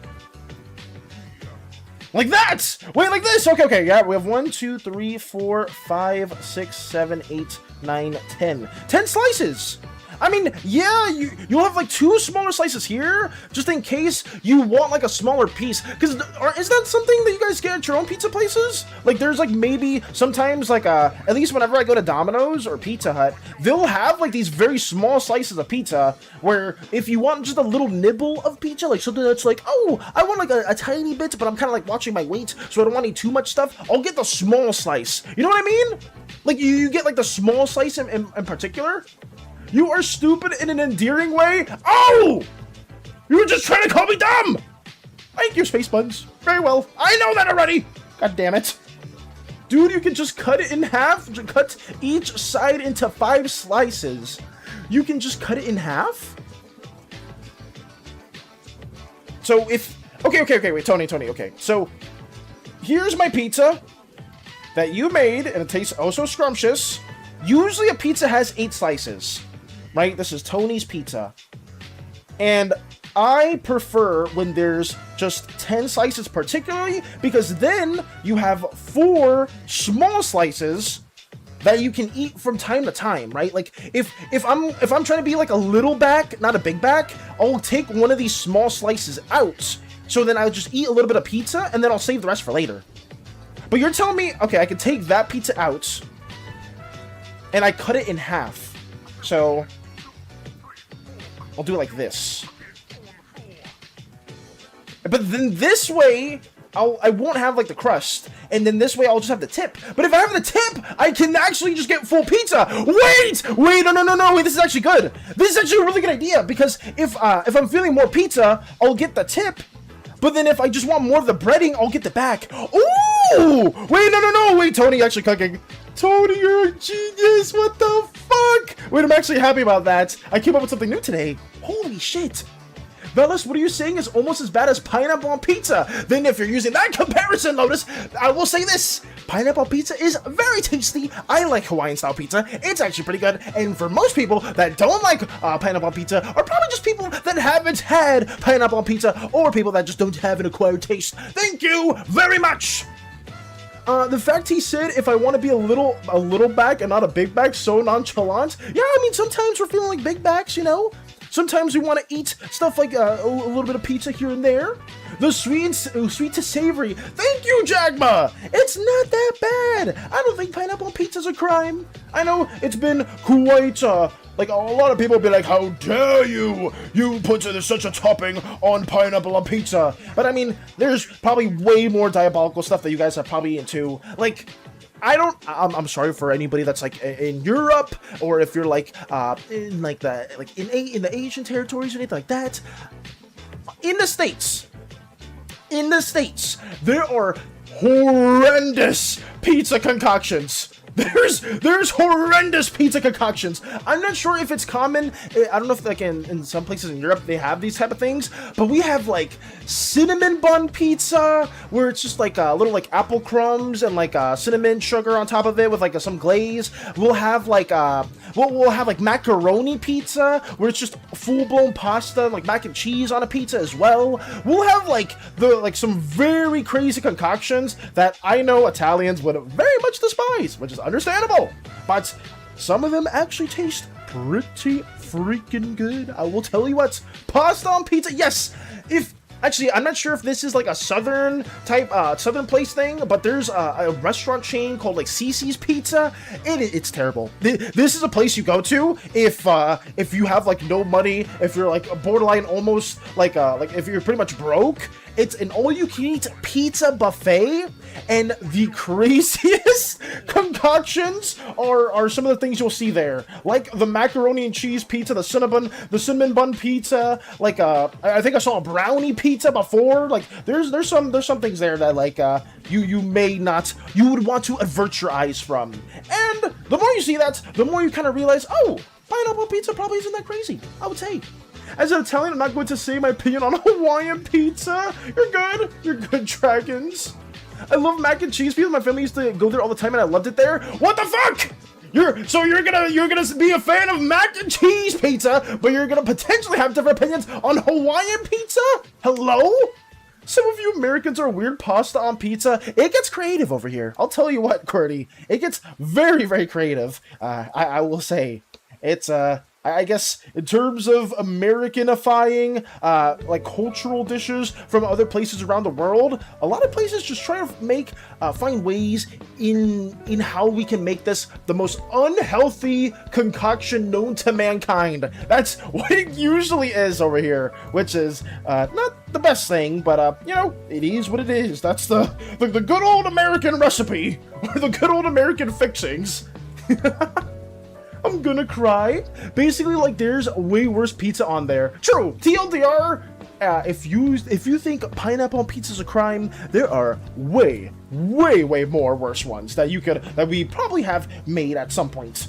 Like that! Wait, like this! Okay, okay, yeah, we have 1, 2, 3, 4, 5, 6, 7, 8, 9, 10. 10 slices! I mean, yeah, you'll have like 2 smaller slices here, just in case you want like a smaller piece. Because is that something that you guys get at your own pizza places? Like, there's like maybe sometimes like at least whenever I go to Domino's or Pizza Hut, they'll have like these very small slices of pizza where if you want just a little nibble of pizza, like something that's like, oh, I want like a tiny bit, but I'm kind of like watching my weight, so I don't want to eat too much stuff. I'll get the small slice. You know what I mean? Like you get like the small slice in particular. You are stupid in an endearing way. Oh! You were just trying to call me dumb! Thank you, Space Buns. Very well. I know that already! God damn it. Dude, you can just cut it in half. Cut each side into 5 slices. You can just cut it in half? So if... Okay, wait, Tony, okay. So, here's my pizza that you made, and it tastes oh so scrumptious. Usually a pizza has 8 slices. Right? This is Tony's pizza. And I prefer when there's just 10 slices particularly, because then you have 4 small slices that you can eat from time to time, right? Like if I'm trying to be like a little back, not a big back, I'll take one of these small slices out. So then I'll just eat a little bit of pizza and then I'll save the rest for later. But you're telling me, okay, I can take that pizza out and I cut it in half. So I'll do it like this. But then this way, I won't have like the crust. And then this way, I'll just have the tip. But if I have the tip, I can actually just get full pizza. Wait, no. Wait, this is actually good. This is actually a really good idea. Because if I'm feeling more pizza, I'll get the tip. But then if I just want more of the breading, I'll get the back. Ooh! Wait, no. Wait, Tony actually cooking. Tony, you're a genius. What the fuck? Wait, I'm actually happy about that. I came up with something new today. Holy shit. Velas, what are you saying is almost as bad as pineapple on pizza? Then if you're using that comparison, Lotus, I will say this. Pineapple pizza is very tasty. I like Hawaiian-style pizza. It's actually pretty good. And for most people that don't like pineapple pizza, are probably just people that haven't had pineapple pizza, or people that just don't have an acquired taste. Thank you very much. The fact he said if I want to be a little back and not a big back, so nonchalant. Yeah, I mean, sometimes we're feeling like big backs, you know? Sometimes we want to eat stuff like a little bit of pizza here and there. The sweet to savory. Thank you, Jagma! It's not that bad. I don't think pineapple pizza's a crime. I know it's been quite, like a lot of people be like, how dare you? You put such a topping on pineapple on pizza. But I mean, there's probably way more diabolical stuff that you guys are probably into. Like, I'm sorry for anybody that's like in Europe, or if you're like in like in the Asian territories or anything like that. In the States, there are horrendous pizza concoctions. There's horrendous pizza concoctions. I'm not sure if it's common. I don't know if like in some places in Europe they have these type of things, but we have like cinnamon bun pizza where it's just like little like apple crumbs and like cinnamon sugar on top of it with like some glaze. We'll have like we'll have like macaroni pizza where it's just full-blown pasta, like mac and cheese on a pizza as well. We'll have like some very crazy concoctions that I know Italians would very much despise, which is understandable, but some of them actually taste pretty freaking good. I will tell you what, pasta on pizza, yes. Actually, I'm not sure if this is like a southern type, southern place thing, but there's a restaurant chain called like Cece's Pizza. It's terrible. This is a place you go to if you have like no money, if you're like borderline almost like if you're pretty much broke. It's an all-you-can-eat pizza buffet, and the craziest concoctions are some of the things you'll see there, like the macaroni and cheese pizza, the cinnamon bun pizza. Like I think I saw a brownie pizza before. Like there's some things there that like you would want to avert your eyes from. And the more you see that, the more you kind of realize, oh, pineapple pizza probably isn't that crazy, I would say. As an Italian, I'm not going to say my opinion on Hawaiian pizza. You're good, dragons. I love mac and cheese pizza. My family used to go there all the time, and I loved it there. What the fuck? You're gonna be a fan of mac and cheese pizza, but you're gonna potentially have different opinions on Hawaiian pizza? Hello? Some of you Americans are weird pasta on pizza. It gets creative over here. I'll tell you what, Cordy. It gets very, very creative. I will say. It's, I guess, in terms of Americanifying, like, cultural dishes from other places around the world, a lot of places just try to find ways in how we can make this the most unhealthy concoction known to mankind. That's what it usually is over here, which is, not the best thing, but, you know, it is what it is. That's the good old American recipe, or the good old American fixings. I'm gonna cry. Basically, like, there's way worse pizza on there. True, TLDR, if you think pineapple on pizza is a crime, there are way more worse ones that we probably have made at some point.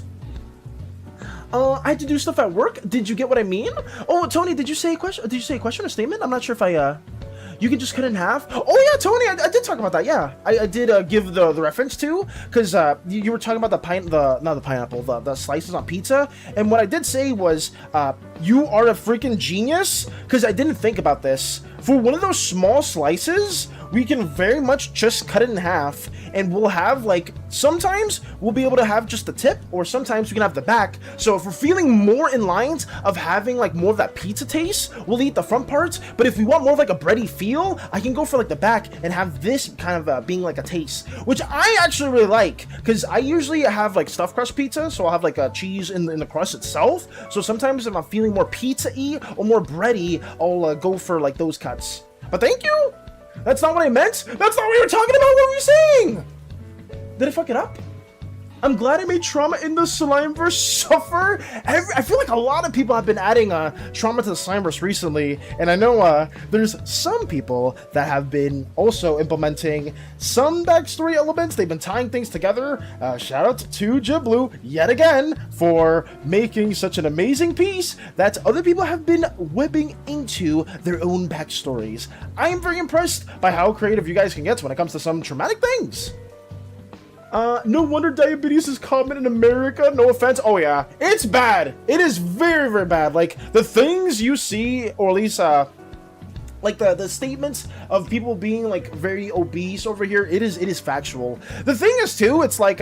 I had to do stuff at work. Did you get what I mean? Oh, Tony, did you say a question? Did you say a question or statement? I'm not sure if you can just cut it in half. Oh yeah, Tony, I did talk about that. Yeah, I did give the reference to, because you were talking about the slices on pizza, and what I did say was you are a freaking genius, because I didn't think about this. For one of those small slices, we can very much just cut it in half, and we'll have, like, sometimes we'll be able to have just the tip, or sometimes we can have the back. So if we're feeling more in lines of having, like, more of that pizza taste, we'll eat the front parts. But if we want more of, like, a bready feel, I can go for, like, the back and have this kind of being like a taste, which I actually really like, because I usually have, like, stuffed crust pizza, so I'll have, like, a cheese in the crust itself. So sometimes if I'm feeling more pizza-y or more bready, I'll go for, like, those cuts. But thank you! That's not what I meant! That's not what we were talking about! What were we saying? Did I fuck it up? I'm glad I made trauma in the Slimeverse suffer. I feel like a lot of people have been adding trauma to the Slimeverse recently, and I know there's some people that have been also implementing some backstory elements. They've been tying things together. Shout out to Jiblu yet again for making such an amazing piece that other people have been webbing into their own backstories. I am very impressed by how creative you guys can get when it comes to some traumatic things. No wonder diabetes is common in America. No offense. Oh yeah, it's bad. It is very, very bad. Like, the things you see, or at least, like the statements of people being, like, very obese over here, it is factual. The thing is too, it's like,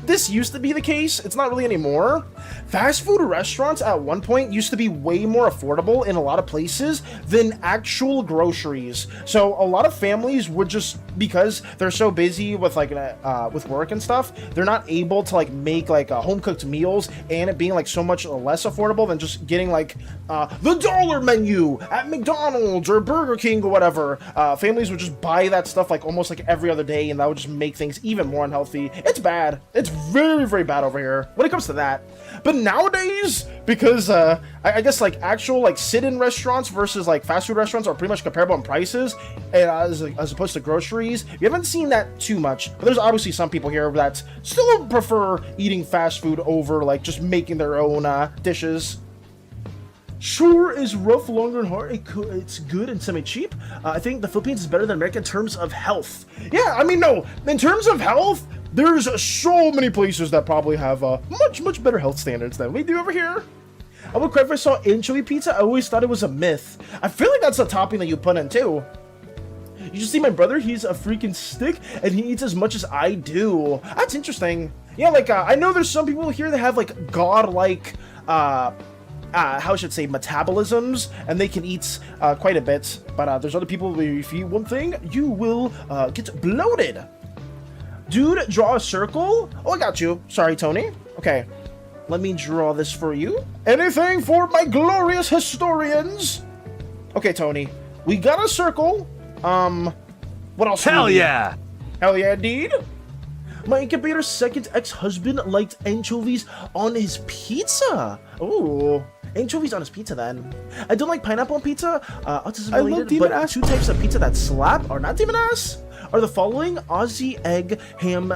this used to be the case. It's not really anymore. Fast food restaurants at one point used to be way more affordable in a lot of places than actual groceries. So a lot of families would just, because they're so busy with, like, with work and stuff, they're not able to, like, make, like, home cooked meals, and it being, like, so much less affordable than just getting, like, the dollar menu at McDonald's or Burger King or whatever. Families would just buy that stuff, like, almost like every other day, and that would just make things even more unhealthy. It's bad. It's very, very bad over here when it comes to that. But nowadays, because I guess, like, actual, like, sit-in restaurants versus, like, fast food restaurants are pretty much comparable in prices, as opposed to groceries. You haven't seen that too much, but there's obviously some people here that still prefer eating fast food over, like, just making their own dishes. Sure is rough, longer, and hard. It's good and semi-cheap. I think the Philippines is better than America in terms of health. Yeah, I mean, no, in terms of health, there's so many places that probably have much better health standards than we do over here. I would cry if I saw anchovy pizza. I always thought it was a myth. I feel like that's a topping that you put in too. You should see my brother. He's a freaking stick, and he eats as much as I do. That's interesting. Yeah, like, I know there's some people here that have, like, godlike, how should I say, metabolisms, and they can eat quite a bit. But there's other people where if you eat one thing, you will get bloated. Dude, draw a circle? Oh, I got you. Sorry, Tony. Okay, let me draw this for you. Anything for my glorious historians. Okay, Tony, we got a circle. What else? Hell yeah! Hell yeah, indeed. My incubator's second ex-husband liked anchovies on his pizza. Oh, anchovies on his pizza then. I don't like pineapple on pizza. Autism related, but two types of pizza that slap are not demon ass. are the following: Aussie egg, ham,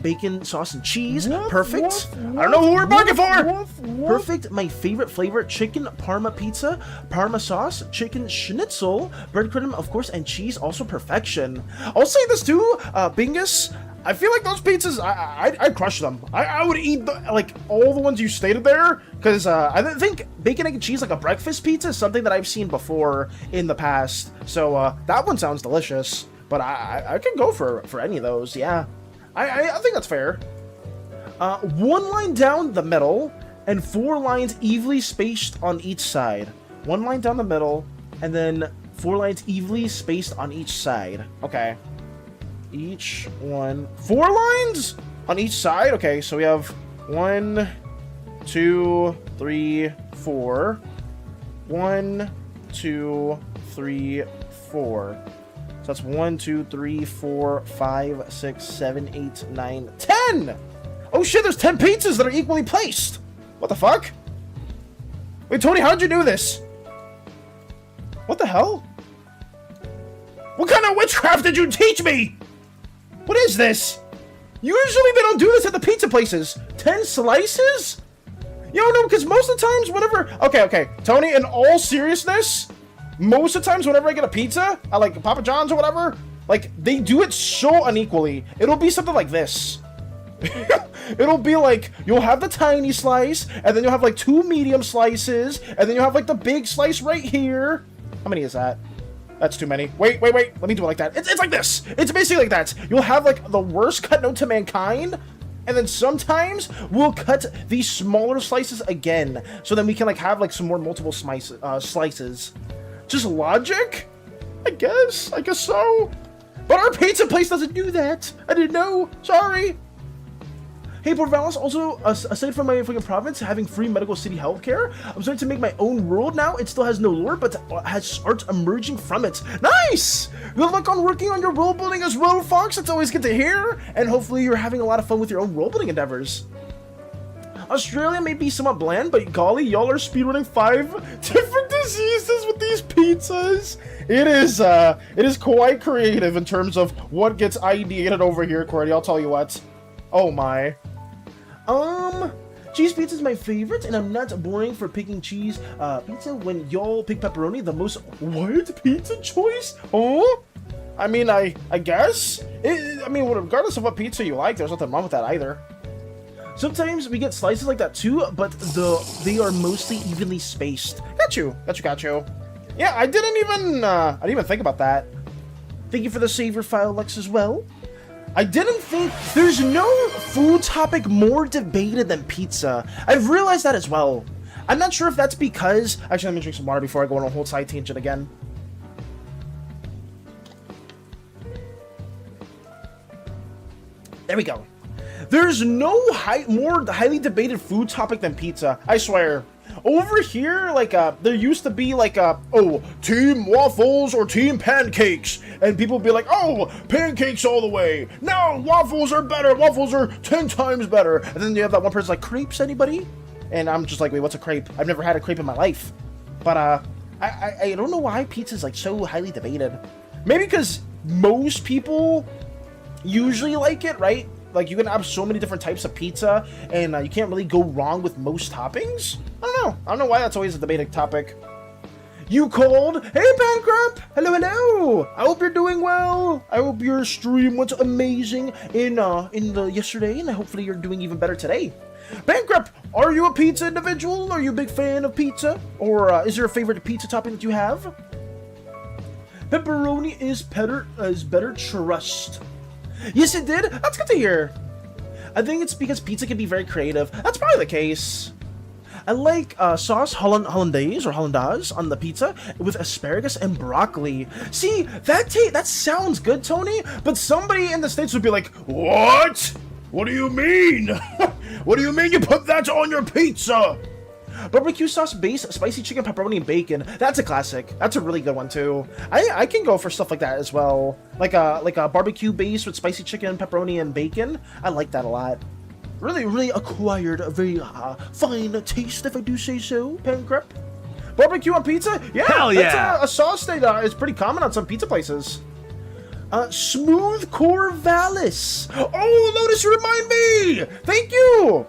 bacon, sauce, and cheese. Perfect. I don't know who we're barking for. Perfect. My favorite flavor: chicken parma pizza, parma sauce, chicken schnitzel, breadcrumb, of course, and cheese. Also perfection. I'll say this too, Bingus. I feel like those pizzas, I'd crush them. I would eat like all the ones you stated there, because I think bacon, egg, and cheese like a breakfast pizza is something that I've seen before in the past. So that one sounds delicious. But I can go for any of those. Yeah, I think that's fair. 1 line down the middle and 4 lines evenly spaced on each side. 1 line down the middle and then 4 lines evenly spaced on each side. Okay. Each one, 4 lines on each side. Okay, so we have 1, 2, 3, 4. 1, 2, 3, 4. So that's 1, 2, 3, 4, 5, 6, 7, 8, 9, 10. Oh shit! There's 10 pizzas that are equally placed. What the fuck? Wait, Tony, how'd you do this? What the hell? What kind of witchcraft did you teach me? What is this? Usually they don't do this at the pizza places. 10 slices? Yo, no, because most of the times, whenever... Okay, Tony, in all seriousness, most of the times whenever I get a pizza, at like Papa John's or whatever, like, they do it so unequally. It'll be something like this. It'll be like, you'll have the tiny slice, and then you'll have like 2 medium slices, and then you'll have like the big slice right here. How many is that? That's too many. Wait. Let me do it like that. It's like this. It's basically like that. You'll have like the worst cut known to mankind, and then sometimes we'll cut these smaller slices again, so then we can like have like some more multiple slices. Just logic? I guess so. But our pizza place doesn't do that. I didn't know. Sorry. Hey, Port Vallis, also, aside from my fucking province having free medical city healthcare, I'm starting to make my own world now. It still has no lore, but has art emerging from it. Nice! Good luck on working on your world building as well, Fox. It's always good to hear. And hopefully you're having a lot of fun with your own world building endeavors. Australia may be somewhat bland, but golly, y'all are speedrunning 5 different diseases with these pizzas. It is quite creative in terms of what gets ideated over here, Cordy. I'll tell you what. Oh my. Cheese pizza is my favorite, and I'm not boring for picking cheese pizza when y'all pick pepperoni, the most what pizza choice? Oh, I mean, I guess. I mean, regardless of what pizza you like, there's nothing wrong with that either. Sometimes we get slices like that too, but they are mostly evenly spaced. Got you. Yeah, I didn't even think about that. Thank you for the saver file, Lex, as well. I didn't think there's no food topic more debated than pizza. I've realized that as well. I'm not sure if that's because... Actually, let me drink some water before I go on a whole side tangent again. There we go. There's no more highly debated food topic than pizza. I swear. Over here, like, there used to be, like, oh, team waffles or team pancakes. And people would be like, oh, pancakes all the way. No, waffles are better. Waffles are 10 times better. And then you have that one person like, crepes, anybody? And I'm just like, wait, what's a crepe? I've never had a crepe in my life. But, I don't know why pizza's, like, so highly debated. Maybe because most people usually like it, right? Like, you can have so many different types of pizza, and you can't really go wrong with most toppings? I don't know why that's always a debated topic. You called? Hey, Bankrupt! Hello! I hope you're doing well. I hope your stream went amazing in the yesterday, and hopefully you're doing even better today. Bankrupt, are you a pizza individual? Are you a big fan of pizza? Or is there a favorite pizza topping that you have? Pepperoni is better trust. Yes, it did. That's good to hear. I think it's because pizza can be very creative. That's probably the case. I like sauce hollandaise or hollandaise on the pizza with asparagus and broccoli. See, that sounds good, Tony, but somebody in the States would be like, what? What do you mean? What do you mean you put that on your pizza? Barbecue sauce base, spicy chicken, pepperoni, and bacon. That's a classic. That's a really good one too. I can go for stuff like that as well. Like a barbecue base with spicy chicken, pepperoni, and bacon. I like that a lot. Really acquired a very fine taste, if I do say so, Pancrep. Barbecue on pizza? Yeah, hell yeah. That's a sauce that is pretty common on some pizza places. Smooth Core Valis. Oh, Lotus, you remind me. Thank you.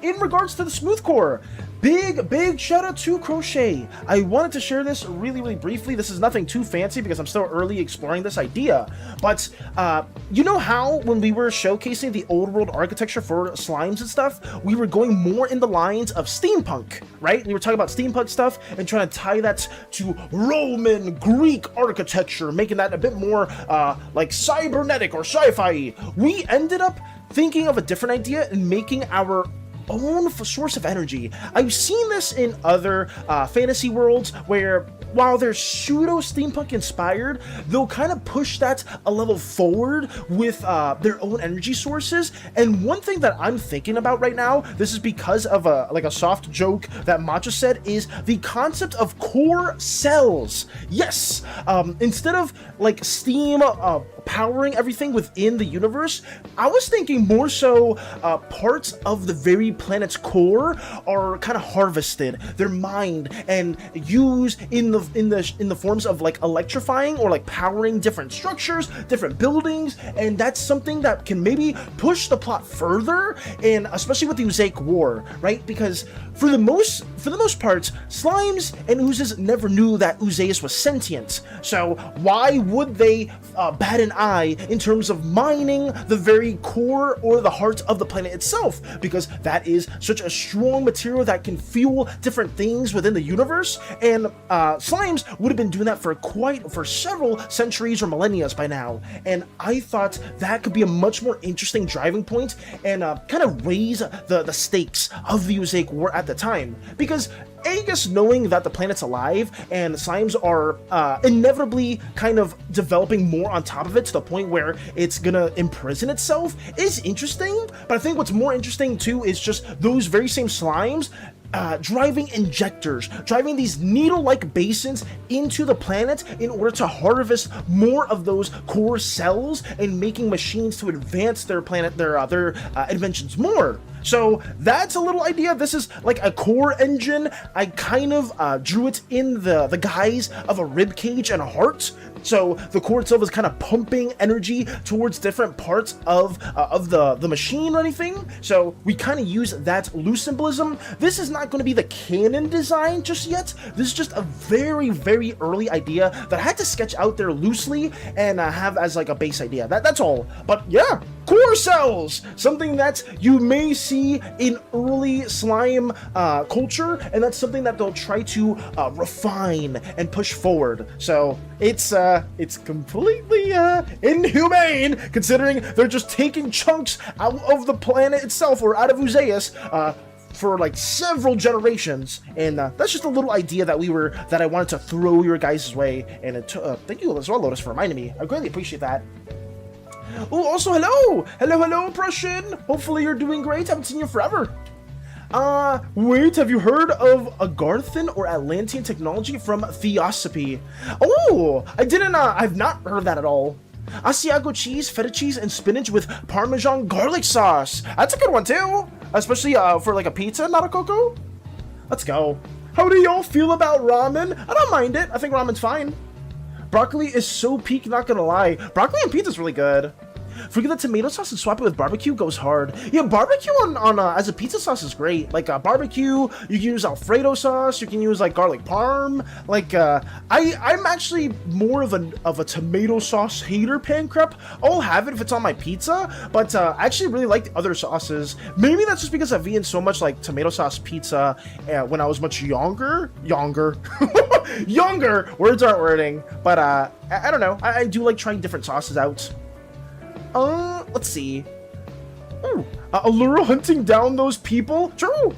In regards to the Smooth Core, big shout out to Crochet. I wanted to share this really briefly. This is nothing too fancy because I'm still early exploring this idea, but you know how when we were showcasing the old world architecture for slimes and stuff, we were going more in the lines of steampunk, right? We were talking about steampunk stuff and trying to tie that to Roman, Greek architecture, making that a bit more like cybernetic or sci-fi. We ended up thinking of a different idea and making our own source of energy. I've seen this in other fantasy worlds where while they're pseudo steampunk inspired, they'll kind of push that a level forward with their own energy sources. And one thing that I'm thinking about right now, this is because of a soft joke that Matcha said, is the concept of core cells. Yes, instead of like steam powering everything within the universe, I was thinking more so parts of the very planet's core are kind of harvested, they're mined and used in the forms of like electrifying or like powering different structures, different buildings, and that's something that can maybe push the plot further, and especially with the Uzaic War, right? Because for the most part, slimes and oozes never knew that Uzaius was sentient, so why would they bat an eye in terms of mining the very core or the heart of the planet itself? Because that is such a strong material that can fuel different things within the universe, and slimes would have been doing that for several centuries or millennia by now, and I thought that could be a much more interesting driving point and kind of raise the stakes of the Uzaic War at the time, because Aegis, knowing that the planet's alive and the slimes are inevitably kind of developing more on top of it to the point where it's gonna imprison itself, is interesting. But I think what's more interesting too is just those very same slimes driving injectors, driving these needle-like basins into the planet in order to harvest more of those core cells and making machines to advance their planet, their inventions more. So that's a little idea. This is like a core engine. I kind of drew it in the guise of a rib cage and a heart. So the core itself is kind of pumping energy towards different parts of the machine or anything. So we kind of use that loose symbolism. This is not going to be the canon design just yet. This is just a very early idea that I had to sketch out there loosely and have as like a base idea. That's all. But yeah, core cells, something that you may see in early slime culture, and that's something that they'll try to refine and push forward. So it's completely inhumane, considering they're just taking chunks out of the planet itself or out of Uzaius for like several generations, and that's just a little idea that I wanted to throw your guys' way. And thank you as well, Lotus, for reminding me. I greatly appreciate that. Oh, also hello, Prussian. Hopefully you're doing great. Haven't seen you forever. Wait, have you heard of Agarthan or Atlantean technology from Theosophy? Oh, I've not heard of that at all. Asiago cheese, feta cheese, and spinach with Parmesan garlic sauce. That's a good one too, especially for like a pizza, not a cocoa. Let's go. How do y'all feel about ramen? I don't mind it. I think ramen's fine. Broccoli is so peak, not gonna lie. Broccoli and pizza's really good. Forget the tomato sauce and swap it with barbecue, goes hard. Yeah, barbecue on as a pizza sauce is great. Like barbecue, you can use Alfredo sauce, you can use like garlic parm. Like I'm actually more of a tomato sauce hater, pan crep. I'll have it if it's on my pizza, but I actually really like the other sauces. Maybe that's just because I've eaten so much like tomato sauce pizza when I was much younger. Younger, words aren't wording, but I don't know. I do like trying different sauces out. Let's see. Ooh, Allura hunting down those people? True.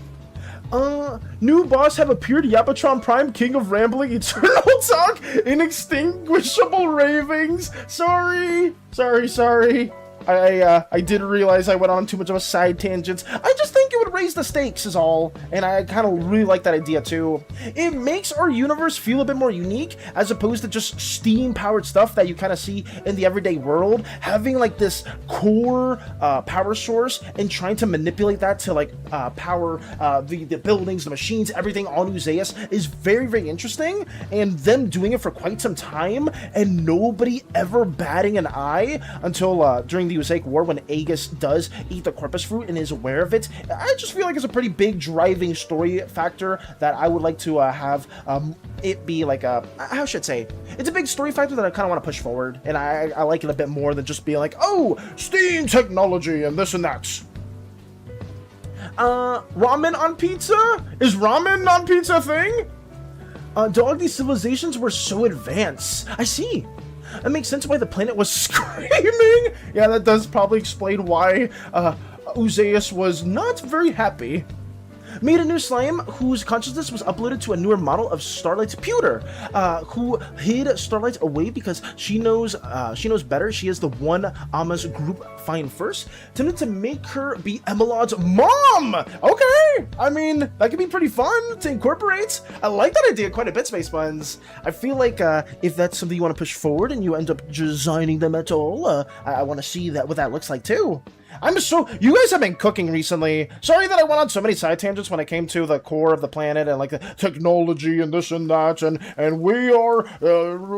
New boss have appeared. Yapatron Prime, King of Rambling, Eternal Talk, Inextinguishable Ravings. Sorry. I didn't realize I went on too much of a side tangent. I just think it would raise the stakes is all, and I kind of really like that idea too. It makes our universe feel a bit more unique as opposed to just steam-powered stuff that you kind of see in the everyday world. Having like this core power source and trying to manipulate that to like power the buildings, the machines, everything on Useus is very, very interesting, and them doing it for quite some time and nobody ever batting an eye until during the Usaic War when Aegis does eat the corpus fruit and is aware of it. I just feel like it's a pretty big driving story factor that I would like to have it be like a, how should I say, it's a big story factor that I kind of want to push forward, and I like it a bit more than just being like, oh, steam technology and this and that. Ramen on pizza? Is ramen on pizza a thing? Dog, these civilizations were so advanced. I see. That makes sense why the planet was screaming. Yeah, that does probably explain why Useus was not very happy. Made a new slime whose consciousness was uploaded to a newer model of Starlight's pewter, who hid Starlight away because she knows better. She is the one Amma's group find first. Tempted to make her be Emelod's mom. Okay, I mean that could be pretty fun to incorporate. I like that idea quite a bit, Space Buns. I feel like if that's something you want to push forward and you end up designing them at all, I want to see that what that looks like too. You guys have been cooking recently. Sorry that I went on so many side tangents when it came to the core of the planet and like the technology and this and that, and we are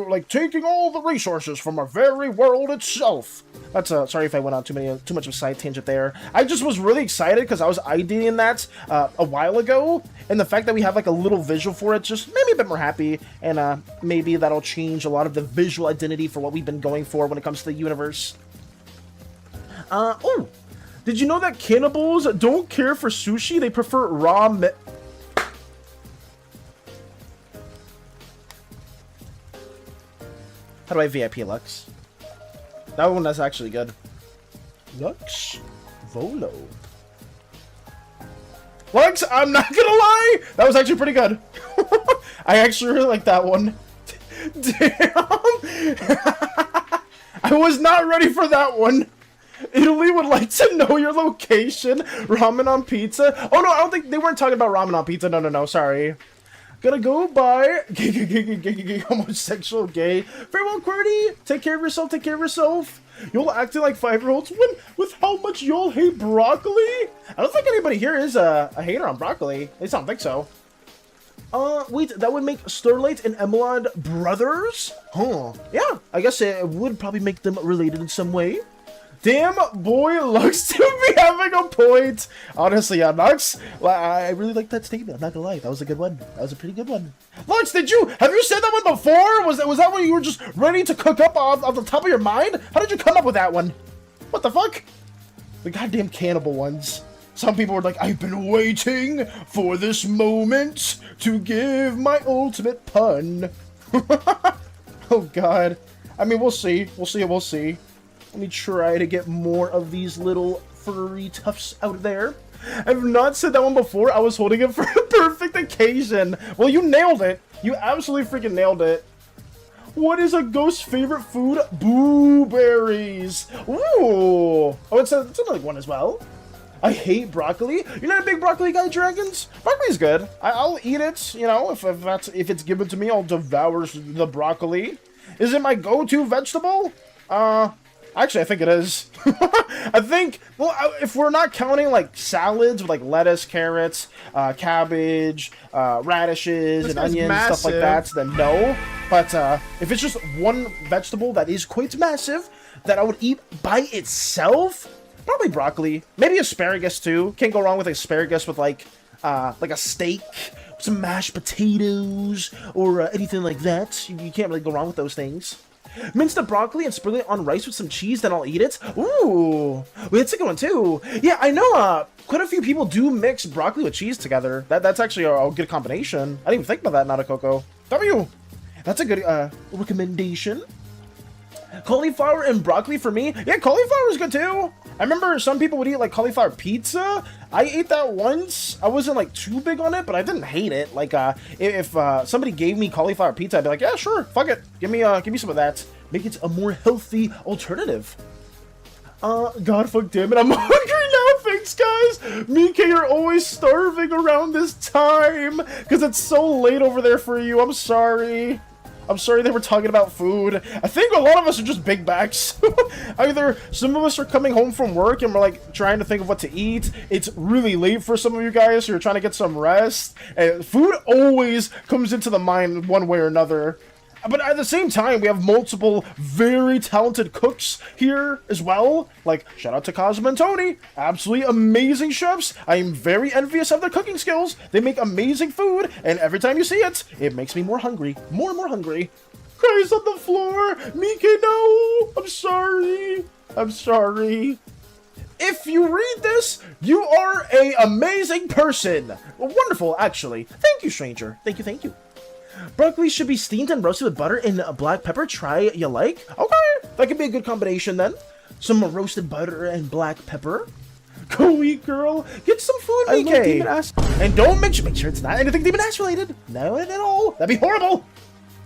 like taking all the resources from our very world itself. That's sorry if I went on too much of a side tangent there. I just was really excited because I was IDing that a while ago, and the fact that we have like a little visual for it just made me a bit more happy, and maybe that'll change a lot of the visual identity for what we've been going for when it comes to the universe. Oh, did you know that cannibals don't care for sushi? They prefer raw meat. How do I VIP Lux? That one is actually good. Lux Volo. Lux, I'm not gonna lie, that was actually pretty good. I actually really like that one. Damn. I was not ready for that one. Italy would like to know your location. Ramen on pizza. Oh no, I don't think they weren't talking about ramen on pizza. No, sorry. Gonna go by homosexual gay. Farewell, QWERTY. Take care of yourself. Y'all acting like 5-year-olds with how much y'all hate broccoli. I don't think anybody here is a hater on broccoli. At least I don't think so. Wait, that would make Starlight and Emelod brothers? Huh. Yeah, I guess it would probably make them related in some way. Damn, boy, Lux to be having a point. Honestly, yeah, Lux, I really like that statement. I'm not gonna lie, that was a good one. That was a pretty good one. Lux, have you said that one before? Was that when you were just ready to cook up off the top of your mind? How did you come up with that one? What the fuck? The goddamn cannibal ones. Some people were like, I've been waiting for this moment to give my ultimate pun. Oh god. I mean, we'll see. We'll see. Let me try to get more of these little furry tufts out there. I've not said that one before. I was holding it for a perfect occasion. Well, you nailed it. You absolutely freaking nailed it. What is a ghost's favorite food? Blueberries. Ooh. Oh, it's another one as well. I hate broccoli. You're not a big broccoli guy, Dragons? Broccoli's good. I'll eat it. You know, if it's given to me, I'll devour the broccoli. Is it my go-to vegetable? Actually, I think it is. I think, well, if we're not counting, like, salads with, like, lettuce, carrots, cabbage, radishes, and onions, stuff like that, then no. But if it's just one vegetable that is quite massive that I would eat by itself, probably broccoli. Maybe asparagus, too. Can't go wrong with asparagus with, like a steak, some mashed potatoes, or anything like that. You can't really go wrong with those things. Mince the broccoli and sprinkle it on rice with some cheese, then I'll eat it. Ooh, wait, that's a good one too. Yeah, I know quite a few people do mix broccoli with cheese together. That's actually a good combination. I didn't even think about that, Nada Coco. W! That's a good recommendation. Cauliflower and broccoli for me. Yeah, cauliflower is good too. I remember some people would eat like cauliflower pizza. I ate that once. I wasn't like too big on it, but I didn't hate it. Like if somebody gave me cauliflower pizza, I'd be like, yeah, sure, fuck it. Give me some of that. Make it a more healthy alternative. God fuck damn it, I'm hungry now. Thanks, guys. Me and Kay are always starving around this time because it's so late over there for you. I'm sorry. I'm sorry they were talking about food. I think a lot of us are just big bags. Either some of us are coming home from work and we're like trying to think of what to eat. It's really late for some of you guys who are trying to get some rest. And food always comes into the mind one way or another. But at the same time, we have multiple very talented cooks here as well. Like, shout out to Cosmo and Tony. Absolutely amazing chefs. I am very envious of their cooking skills. They make amazing food, and every time you see it, it makes me more hungry. More and more hungry. Guys on the floor. Mika, no. I'm sorry. I'm sorry. If you read this, you are an amazing person. Wonderful, actually. Thank you, stranger. Thank you, thank you. Broccoli should be steamed and roasted with butter and black pepper. Try you like? Okay, that could be a good combination then. Some roasted butter and black pepper. Go eat, girl. Get some food, BK. And don't make sure it's not anything Demon Ass related. No, not at all. That'd be horrible.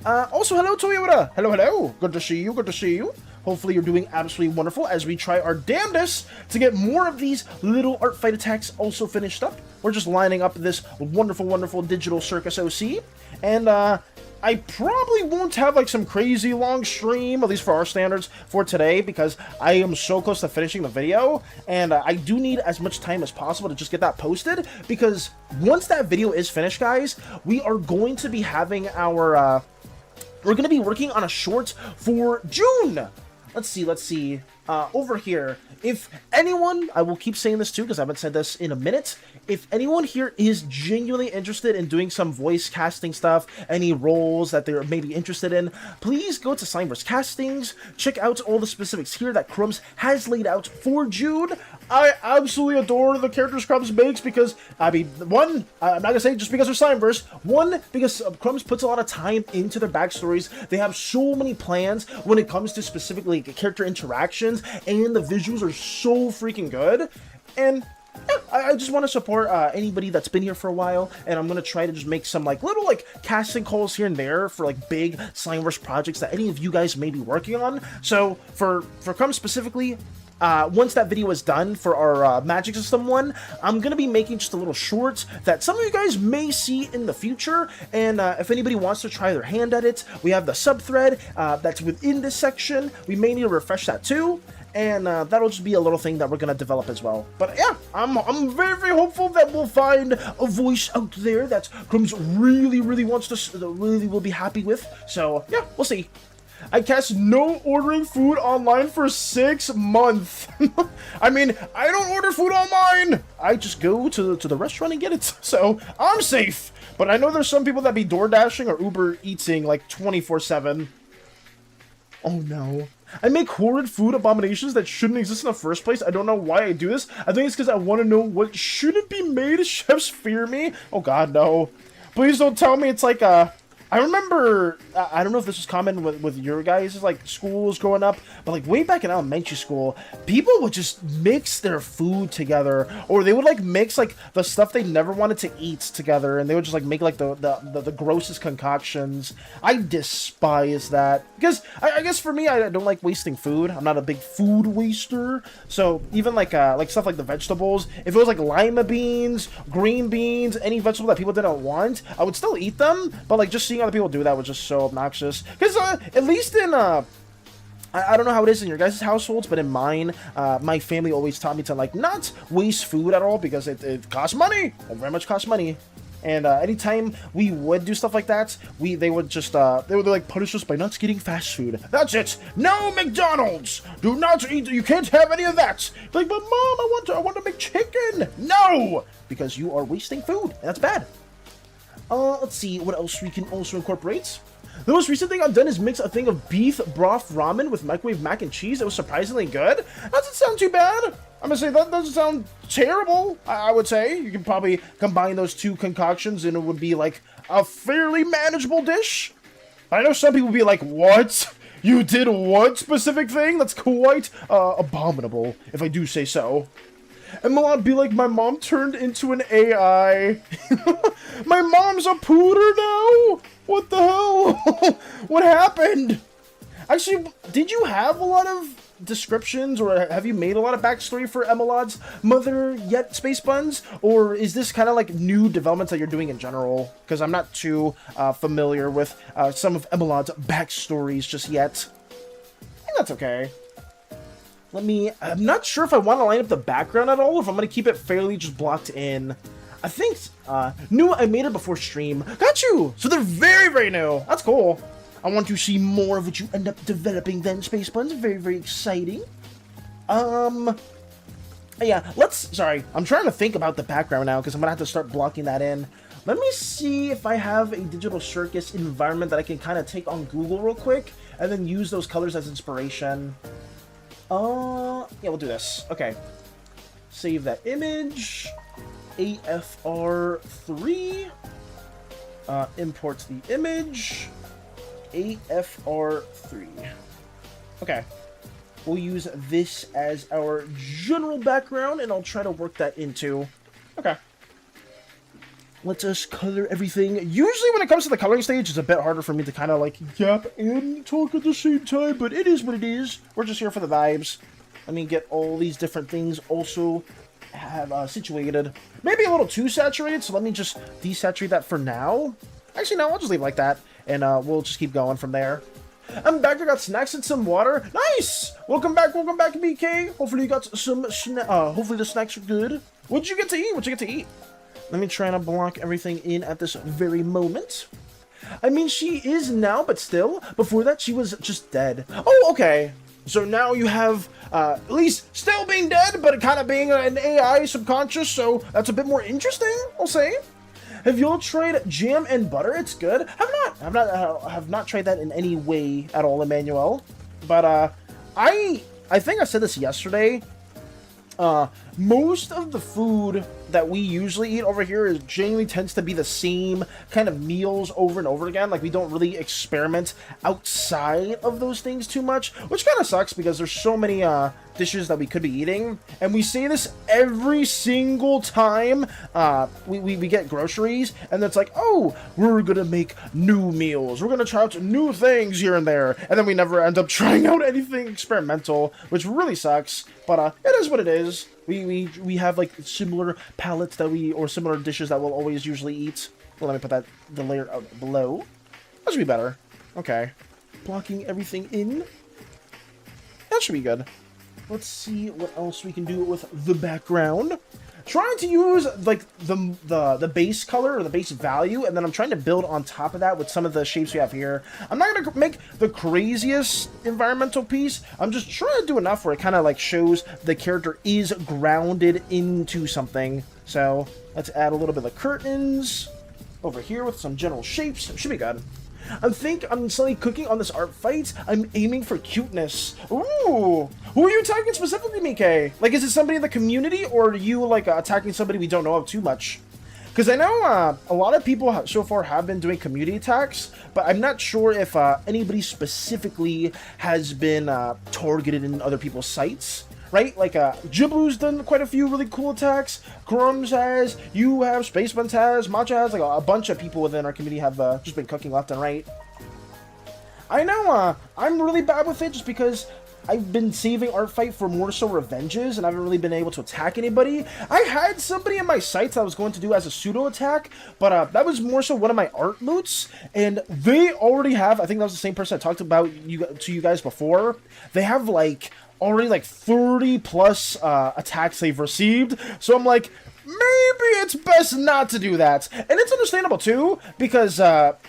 Also, hello, Toyota. Hello, hello. Good to see you. Good to see you. Hopefully you're doing absolutely wonderful as we try our damnedest to get more of these little art fight attacks also finished up. We're just lining up this wonderful, wonderful digital circus OC. And I probably won't have like some crazy long stream, at least for our standards, for today because I am so close to finishing the video. And I do need as much time as possible to just get that posted because once that video is finished, guys, we are going to be having our... we're going to be working on a short for June. Let's see, over here, if anyone, I will keep saying this too, because I haven't said this in a minute, if anyone here is genuinely interested in doing some voice casting stuff, any roles that they're maybe interested in, please go to Slimeversed Castings, check out all the specifics here that Crumbs has laid out for June. I absolutely adore the characters Crumbs makes because, I mean, one, I'm not gonna say just because they're Slimeversed, one, because Crumbs puts a lot of time into their backstories. They have so many plans when it comes to specifically character interactions, and the visuals are so freaking good. And yeah, I just want to support anybody that's been here for a while, and I'm going to try to just make some like little like casting calls here and there for like big Slimeverse projects that any of you guys may be working on. So for Crumbs specifically, once that video is done for our Magic System one, I'm going to be making just a little short that some of you guys may see in the future, and if anybody wants to try their hand at it, we have the sub-thread that's within this section. We may need to refresh that too, and that'll just be a little thing that we're going to develop as well. But yeah, I'm very, very hopeful that we'll find a voice out there that Crumbs really, really wants to, really will be happy with. So yeah, we'll see. I cast no ordering food online for 6 months. I mean, I don't order food online. I just go to the restaurant and get it. So I'm safe. But I know there's some people that be door dashing or Uber eating like 24/7. Oh no. I make horrid food abominations that shouldn't exist in the first place. I don't know why I do this. I think it's because I want to know what shouldn't be made. Chefs fear me. Oh god, no. Please don't tell me it's like a... I remember, I don't know if this was common with your guys' like schools growing up, but like way back in elementary school, people would just mix their food together, or they would like mix like the stuff they never wanted to eat together, and they would just like make like the grossest concoctions. I despise that because I guess for me, I don't like wasting food. I'm not a big food waster, so even like stuff like the vegetables, if it was like lima beans, green beans, any vegetable that people didn't want, I would still eat them, but like just seeing other people do that was just so obnoxious. Because at least in I don't know how it is in your guys' households, but in mine, my family always taught me to like not waste food at all because it costs money. It very much costs money. And anytime we would do stuff like that, they would just they would like punish us by not getting fast food. That's it. No McDonald's. Do not eat. You can't have any of that. Like, but mom, I want to make chicken. No, because you are wasting food. And that's bad. Let's see what else we can also incorporate. The most recent thing I've done is mix a thing of beef broth ramen with microwave mac and cheese. It was surprisingly good. That doesn't sound too bad. I'm gonna say that doesn't sound terrible. I would say you can probably combine those two concoctions and it would be like a fairly manageable dish. I know some people would be like, what? You did what specific thing? That's quite abominable, if I do say so. And Milan be like, my mom turned into an AI. My mom's a pooter now? What the hell? What happened? Actually, did you have a lot of descriptions, or have you made a lot of backstory for Emelod's mother yet, Space Buns? Or is this kind of like new developments that you're doing in general? Because I'm not too familiar with some of Emelod's backstories just yet. I think that's okay. I'm not sure if I want to line up the background at all, or if I'm going to keep it fairly just blocked in. I think, new, I made it before stream. Got you! So they're very, very new. That's cool. I want to see more of what you end up developing then, Space Buns. Very, very exciting. Yeah, sorry, I'm trying to think about the background now, because I'm going to have to start blocking that in. Let me see if I have a digital circus environment that I can kind of take on Google real quick, and then use those colors as inspiration. Yeah, we'll do this. Okay. Save that image. AFR3. Import the image. AFR3. Okay. We'll use this as our general background, and I'll try to work that into. Okay. Let us color everything. Usually when it comes to the coloring stage, it's a bit harder for me to kind of like yap and talk at the same time, but it is what it is. We're just here for the vibes. Let me get all these different things also have situated. Maybe a little too saturated, so let me just desaturate that for now. Actually, no, I'll just leave it like that, and we'll just keep going from there. I'm back. I got snacks and some water. Nice! Welcome back, BK. Hopefully you got some hopefully the snacks are good. What'd you get to eat? Let me try to block everything in at this very moment. I mean, she is now, but still, before that, she was just dead. Oh, okay. So now you have, at least still being dead, but kind of being an AI subconscious, so that's a bit more interesting, I'll say. Have y'all tried jam and butter? It's good. Have not tried that in any way at all, Emmanuel. But, I think I said this yesterday. Most of the food that we usually eat over here generally tends to be the same kind of meals over and over again. Like, we don't really experiment outside of those things too much, which kind of sucks because there's so many dishes that we could be eating, and we say this every single time we get groceries, and it's like, oh, we're gonna make new meals, we're gonna try out new things here and there, and then we never end up trying out anything experimental, which really sucks. But it is what it is. We have like similar palettes or similar dishes that we'll always usually eat. Well, let me put the layer out below. That should be better. Okay. Blocking everything in. That should be good. Let's see what else we can do with the background. Trying to use like the base color or the base value, and then I'm trying to build on top of that with some of the shapes we have here. I'm not gonna make the craziest environmental piece. I'm just trying to do enough where it kind of like shows the character is grounded into something. So let's add a little bit of curtains over here with some general shapes. It should be good. I think I'm slightly cooking on this art fight. I'm aiming for cuteness. Ooh! Who are you attacking specifically, Mike? Like, is it somebody in the community, or are you, like, attacking somebody we don't know of too much? Because I know a lot of people so far have been doing community attacks, but I'm not sure if anybody specifically has been targeted in other people's sites. Right? Like, Jiblu's done quite a few really cool attacks. Crumbs has, you have, Space Buns has, Matcha has, like a bunch of people within our community have just been cooking left and right. I know, I'm really bad with it just because I've been saving Art Fight for more so revenges, and I haven't really been able to attack anybody. I had somebody in my sights that I was going to do as a pseudo attack, but that was more so one of my art loots, and they already have, I think that was the same person I talked about to you guys before. They have like already like 30 plus attacks they've received, so I'm like, maybe it's best not to do that. And it's understandable too, because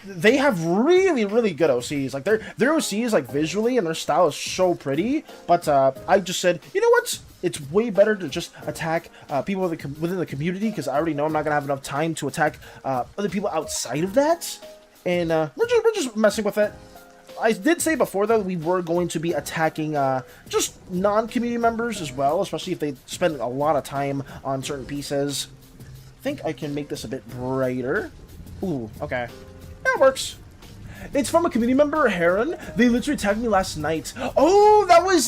they have really, really good OCs. Like their OCs, like visually, and their style is so pretty. But I just said, you know what? It's way better to just attack people within the community, because I already know I'm not gonna have enough time to attack other people outside of that. And we're just messing with it. I did say before, though, we were going to be attacking just non-community members as well, especially if they spend a lot of time on certain pieces. I think I can make this a bit brighter. Ooh, okay. Yeah, it works. It's from a community member, Heron. They literally tagged me last night. Oh, that was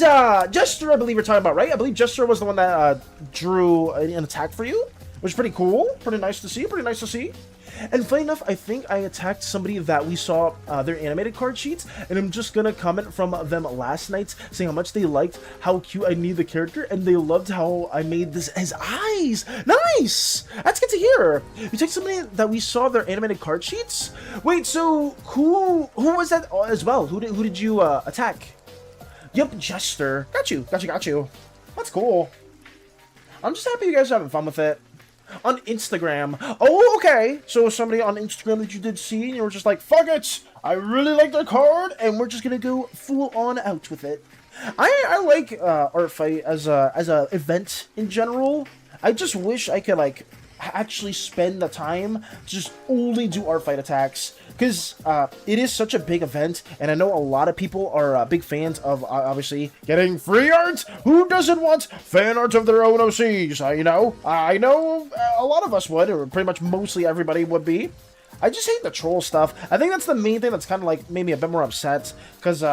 Jester, I believe you're talking about, right? I believe Jester was the one that drew an attack for you. which is pretty cool. Pretty nice to see. Pretty nice to see. And funny enough, I think I attacked somebody that we saw their animated card sheets, and I'm just gonna comment from them last night saying how much they liked how cute I made the character, and they loved how I made his eyes. Nice! That's good to hear. You attacked somebody that we saw their animated card sheets? Wait, so who was that as well? Who did you attack? Yep, Jester. Got you. That's cool. I'm just happy you guys are having fun with it. On Instagram. Oh, okay. So somebody on Instagram that you did see, and you were just like, fuck it! I really like their card, and we're just gonna go full on out with it. I like Artfight as a event in general. I just wish I could like actually spend the time to just only do Artfight attacks, because it is such a big event, and I know a lot of people are big fans of obviously getting free art. Who doesn't want fan art of their own OCs? I know a lot of us would, or pretty much mostly everybody would be. I just hate the troll stuff. I think that's the main thing that's kind of like made me a bit more upset, because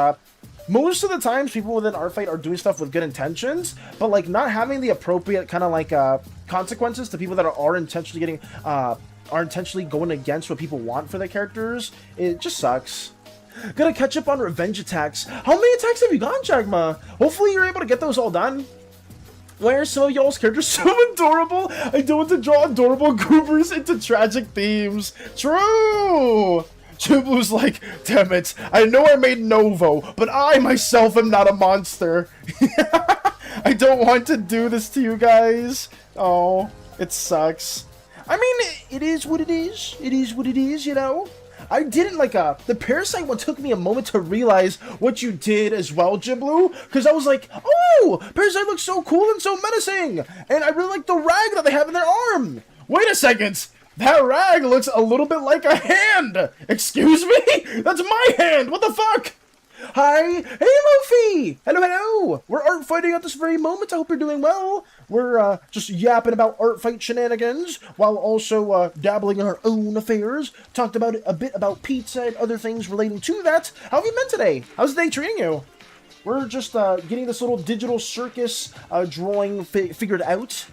most of the times people within Artfight are doing stuff with good intentions, but like not having the appropriate kind of like consequences to people that are intentionally getting are intentionally going against what people want for their characters. It just sucks. Gotta catch up on revenge attacks. How many attacks have you gone, Jagma? Hopefully you're able to get those all done. Why are some of y'all's characters so adorable? I don't want to draw adorable goobers into tragic themes. True! Chiblu's like, damn it, I know I made Novo, but I myself am not a monster. I don't want to do this to you guys. Oh, it sucks. I mean, it is what it is. It is what it is, you know? I didn't like, the Parasite one took me a moment to realize what you did as well, Jiblu, because I was like, oh, Parasite looks so cool and so menacing, and I really like the rag that they have in their arm. Wait a second. That rag looks a little bit like a hand! Excuse me? That's my hand! What the fuck? Hi! Hey, Luffy! Hello, hello! We're art fighting at this very moment. I hope you're doing well. We're just yapping about art fight shenanigans while also dabbling in our own affairs. Talked about a bit about pizza and other things relating to that. How have you been today? How's the day treating you? We're just getting this little digital circus drawing figured out.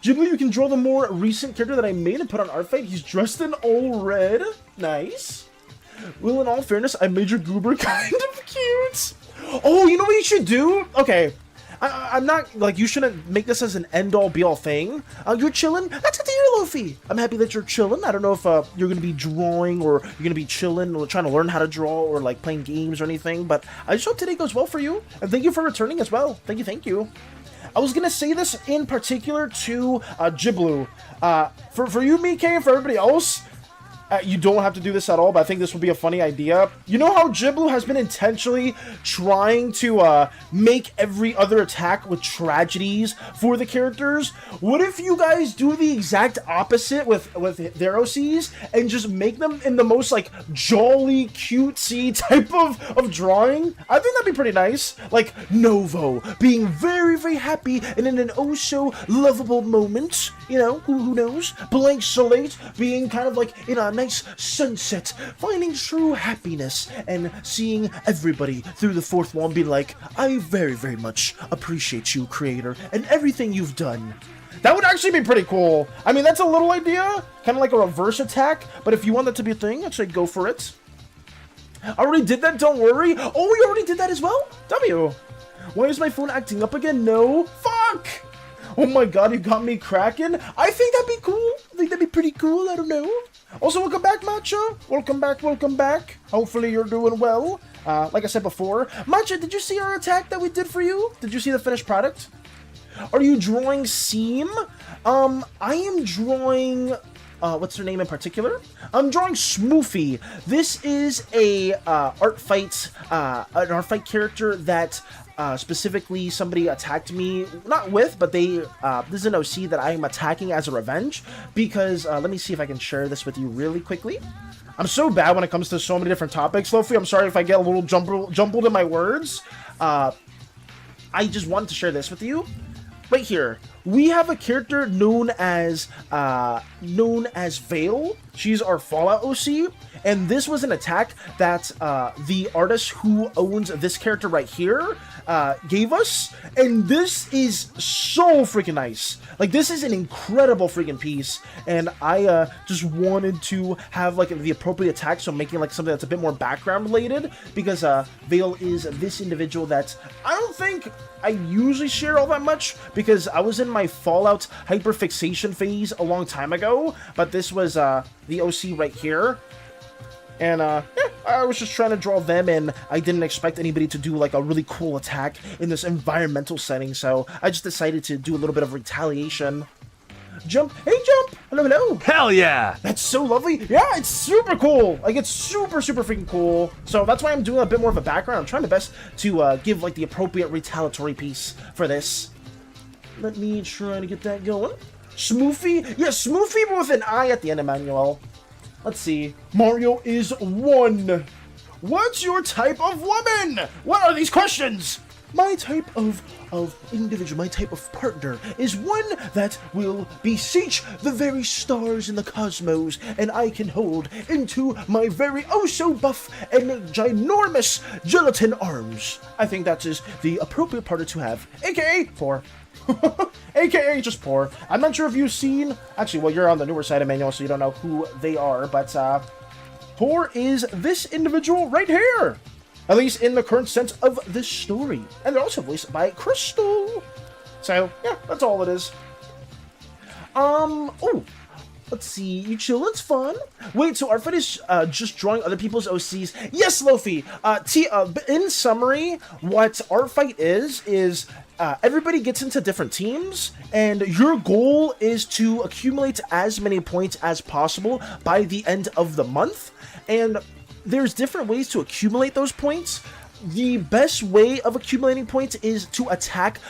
Ghibli, you can draw the more recent character that I made and put on Artfight. He's dressed in all red. Nice. Well, in all fairness, I made your goober kind of cute. Oh, you know what you should do? Okay. I'm not, like, you shouldn't make this as an end-all, be-all thing. You're chilling? That's good to hear, Luffy. I'm happy that you're chilling. I don't know if you're going to be drawing or you're going to be chilling or trying to learn how to draw or, like, playing games or anything. But I just hope today goes well for you. And thank you for returning as well. Thank you, thank you. I was gonna say this in particular to Jiblu. For you, Mike, and for everybody else, you don't have to do this at all, but I think this would be a funny idea. You know how Jiblu has been intentionally trying to make every other attack with tragedies for the characters? What if you guys do the exact opposite with their OCs and just make them in the most like jolly, cutesy type of drawing? I think that'd be pretty nice. Like Novo being very, very happy and in an oh so lovable moment. You know, who knows? Blank Slate being kind of like in a nice sunset, finding true happiness and seeing everybody through the fourth wall and be like, I very, very much appreciate you, creator, and everything you've done. That would actually be pretty cool. I mean, that's a little idea, kind of like a reverse attack, but if you want that to be a thing, I'd say go for it. I already did that, don't worry. Oh, you already did that as well? W. Why is my phone acting up again? No. Fuck! Oh my god, you got me cracking. I think that'd be cool. I think that'd be pretty cool. I don't know. Also, welcome back, Matcha. Welcome back, welcome back. Hopefully you're doing well. Like I said before. Matcha, did you see our attack that we did for you? Did you see the finished product? Are you drawing Seam? I am drawing... what's her name in particular? I'm drawing Smoofy. This is a an Artfight character that specifically somebody attacked me, not with, but they, this is an OC that I'm attacking as a revenge, because, let me see if I can share this with you really quickly. I'm so bad when it comes to so many different topics, Lofi. I'm sorry if I get a little jumbled in my words. I just wanted to share this with you. right here, we have a character known as Veil. She's our Fallout OC, and this was an attack that the artist who owns this character right here gave us, and this is so freaking nice. Like, this is an incredible freaking piece, and I just wanted to have like the appropriate attack, so making like something that's a bit more background related, because Veil is this individual that I don't think I usually share all that much, because I was in my Fallout hyperfixation phase a long time ago, but this was the OC right here. And, yeah, I was just trying to draw them, and I didn't expect anybody to do, like, a really cool attack in this environmental setting, so I just decided to do a little bit of retaliation. Jump. Hey, Jump! Hello, hello! Hell yeah! That's so lovely. Yeah, it's super cool. Like, it's super, super freaking cool. So that's why I'm doing a bit more of a background. I'm trying my best to give, like, the appropriate retaliatory piece for this. Let me try to get that going. Smoofy? Yeah, Smoofy, but with an I at the end, Emmanuel. Let's see. Mario is 1. What's your type of woman? What are these questions? My type of individual, my type of partner is one that will beseech the very stars in the cosmos, and I can hold into my very oh-so-buff and ginormous gelatin arms. I think that is the appropriate partner to have, aka 4. AKA just Poor. I'm not sure if you've seen... Actually, well, you're on the newer side of Manual, so you don't know who they are, but Poor is this individual right here. At least in the current sense of this story. And they're also voiced by Crystal. So, yeah, that's all it is. Oh, let's see. You chill, it's fun. Wait, so Artfightin is just drawing other people's OCs? Yes, Lofi. In summary, what Artfight is everybody gets into different teams, and your goal is to accumulate as many points as possible by the end of the month. And there's different ways to accumulate those points. The best way of accumulating points is to attack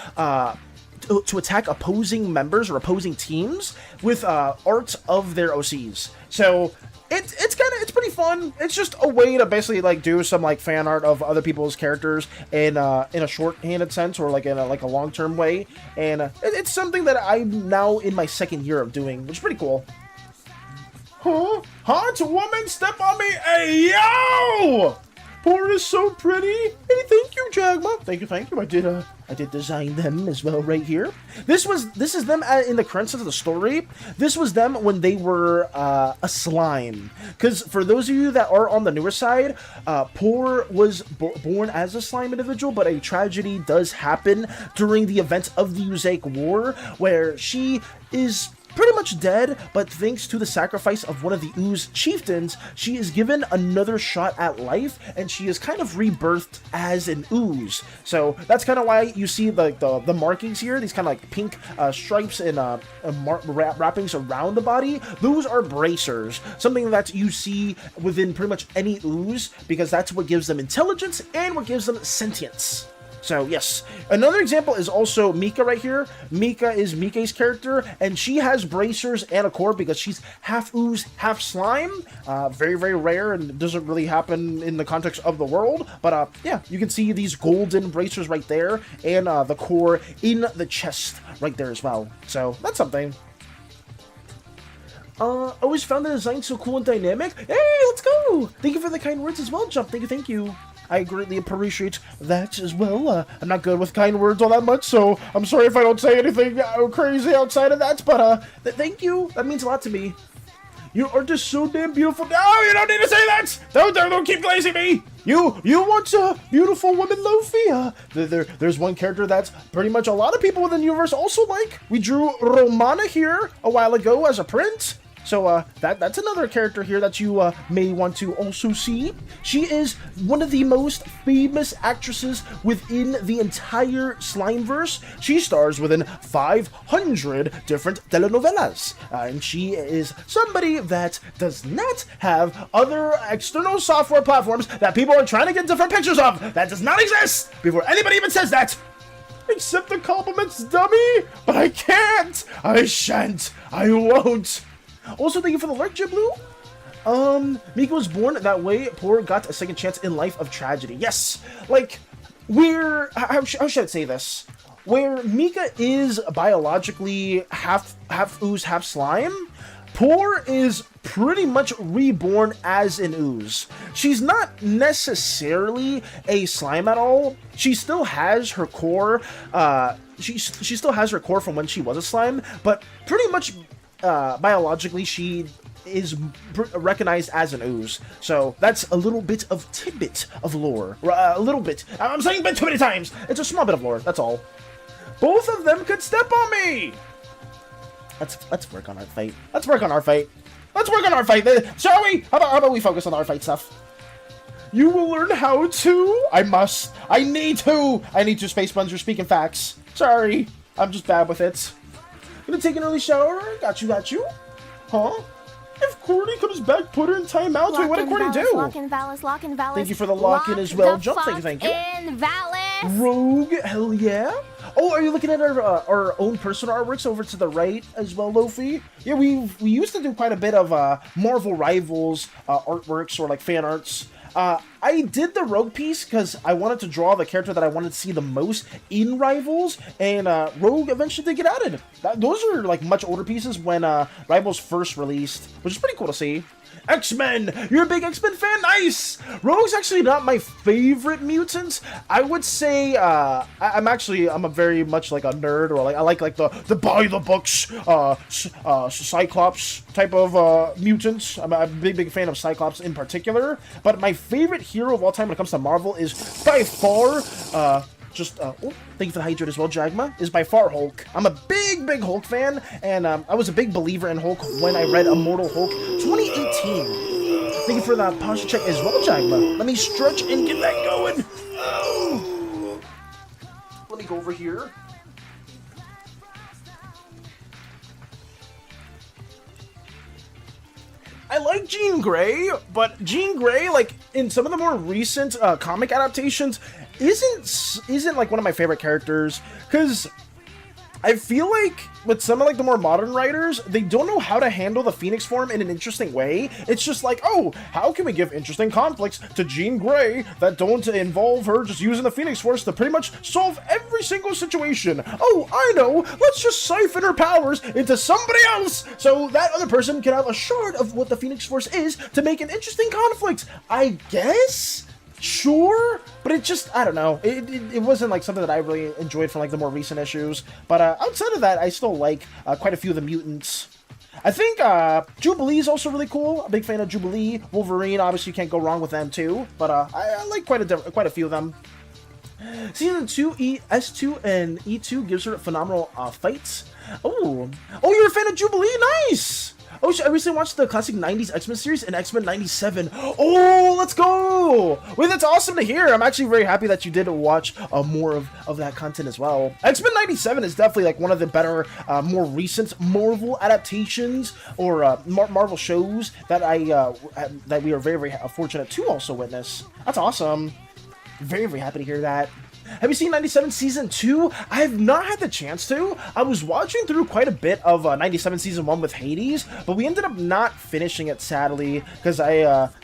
opposing members or opposing teams with art of their OCs. So it's pretty fun. It's just a way to basically like do some like fan art of other people's characters in a short-handed sense, or like in a long-term way. And it's something that I'm now in my second year of doing, which is pretty cool. Huh? Hot woman, step on me! Hey, yo! Poor is so pretty. Hey, thank you, Jagma. Thank you. I did design them as well right here. This is them in the current sense of the story. This was them when they were a slime. Because for those of you that are on the newer side, Poor was born as a slime individual, but a tragedy does happen during the events of the Uzaic War, where she is pretty much dead, but thanks to the sacrifice of one of the Ooze chieftains, she is given another shot at life, and she is kind of rebirthed as an Ooze. So that's kind of why you see the markings here, these kind of like pink stripes and wrappings around the body. Those are bracers, something that you see within pretty much any Ooze, because that's what gives them intelligence and what gives them sentience. So, yes. Another example is also Mika right here. Mika is Mike's character, and she has bracers and a core because she's half ooze, half slime. Very, very rare, and it doesn't really happen in the context of the world. But, yeah, you can see these golden bracers right there, and the core in the chest right there as well. So, that's something. Always found the design so cool and dynamic. Hey, let's go! Thank you for the kind words as well, Jump. Thank you. I greatly appreciate that as well. I'm not good with kind words all that much, so I'm sorry if I don't say anything crazy outside of that, but thank you. That means a lot to me. Your art is so damn beautiful. No, you don't need to say that! Don't keep glazing me! You want a beautiful woman, Lofi? There's one character that's pretty much a lot of people within the universe also like. We drew Romana here a while ago as a print. So, that's another character here that you may want to also see. She is one of the most famous actresses within the entire Slimeverse. She stars within 500 different telenovelas. And she is somebody that does not have other external software platforms that people are trying to get different pictures of. That does not exist before anybody even says that. Accept the compliments, dummy! But I can't! I shan't! I won't! Also, thank you for the lurk, Jiblu. Mika was born that way. Poor got a second chance in life of tragedy. Yes, like, how should I say this? where Mika is biologically half ooze, half slime, Poor is pretty much reborn as an ooze. She's not necessarily a slime at all. She still has her core. She still has her core from when she was a slime, but pretty much biologically she is recognized as an ooze. So that's a little bit of tidbit of lore. A little bit. I'm saying bit too many times. It's a small bit of lore. That's all. Both of them could step on me. Let's work on our fight. Let's work on our fight. Let's work on our fight. Shall we? How about we focus on our fight stuff? You will learn how to. I must. I need to. I need to. Space Sponge, you're speaking facts. Sorry. I'm just bad with it. Gonna take an early shower. Got you. Got you. Huh? If Courtney comes back, put her in timeout. Wait, what did Courtney do? Lock-in Valis, lock-in Valis. Thank you for the lock-in as well. Jump, thank you. In Valis. Rogue, hell yeah. Oh, are you looking at our own personal artworks over to the right as well, Lofi? Yeah, we used to do quite a bit of Marvel Rivals artworks or like fan arts. I did the Rogue piece because I wanted to draw the character that I wanted to see the most in Rivals, and Rogue eventually did get added. Those are like much older pieces when Rivals first released, which is pretty cool to see. X-Men! You're a big X-Men fan? Nice! Rogue's actually not my favorite mutant. I would say I'm a very much like a nerd, or like I like the buy the books Cyclops type of mutants. I'm a big fan of Cyclops in particular. But my favorite hero of all time when it comes to Marvel is by far thank you for the hydrate as well, Jagma, is by far Hulk. I'm a big Hulk fan, and I was a big believer in Hulk when I read Immortal Hulk 2018. Thank you for that posture check as well, Jagma. Let me stretch and get that going. Oh. Let me go over here. I like Jean Grey, but Jean Grey, like in some of the more recent comic adaptations, isn't like one of my favorite characters, because I feel like with some of like the more modern writers, they don't know how to handle the Phoenix form in an interesting way. It's just like, oh, how can we give interesting conflicts to Jean Grey that don't involve her just using the Phoenix Force to pretty much solve every single situation? Oh, I know, let's just siphon her powers into somebody else so that other person can have a shard of what the Phoenix Force is to make an interesting conflict. I guess? Sure, but it just, I don't know, it wasn't like something that I really enjoyed from like the more recent issues, but outside of that, I still like quite a few of the mutants. I think Jubilee is also really cool. A big fan of Jubilee. Wolverine, obviously you can't go wrong with them too, but I like quite a few of them. Season 2, S2 and E2 gives her phenomenal fights. Oh, you're a fan of Jubilee? Nice! Oh, I recently watched the classic 90s X-Men series and X-Men 97. Oh, let's go! Wait, that's awesome to hear. I'm actually very happy that you did watch more of that content as well. X-Men 97 is definitely like one of the better, more recent Marvel adaptations or Marvel shows that that we are very fortunate to also witness. That's awesome. Very happy to hear that. Have you seen 97 Season 2? I have not had the chance to. I was watching through quite a bit of 97 Season 1 with Hades, but we ended up not finishing it, sadly, because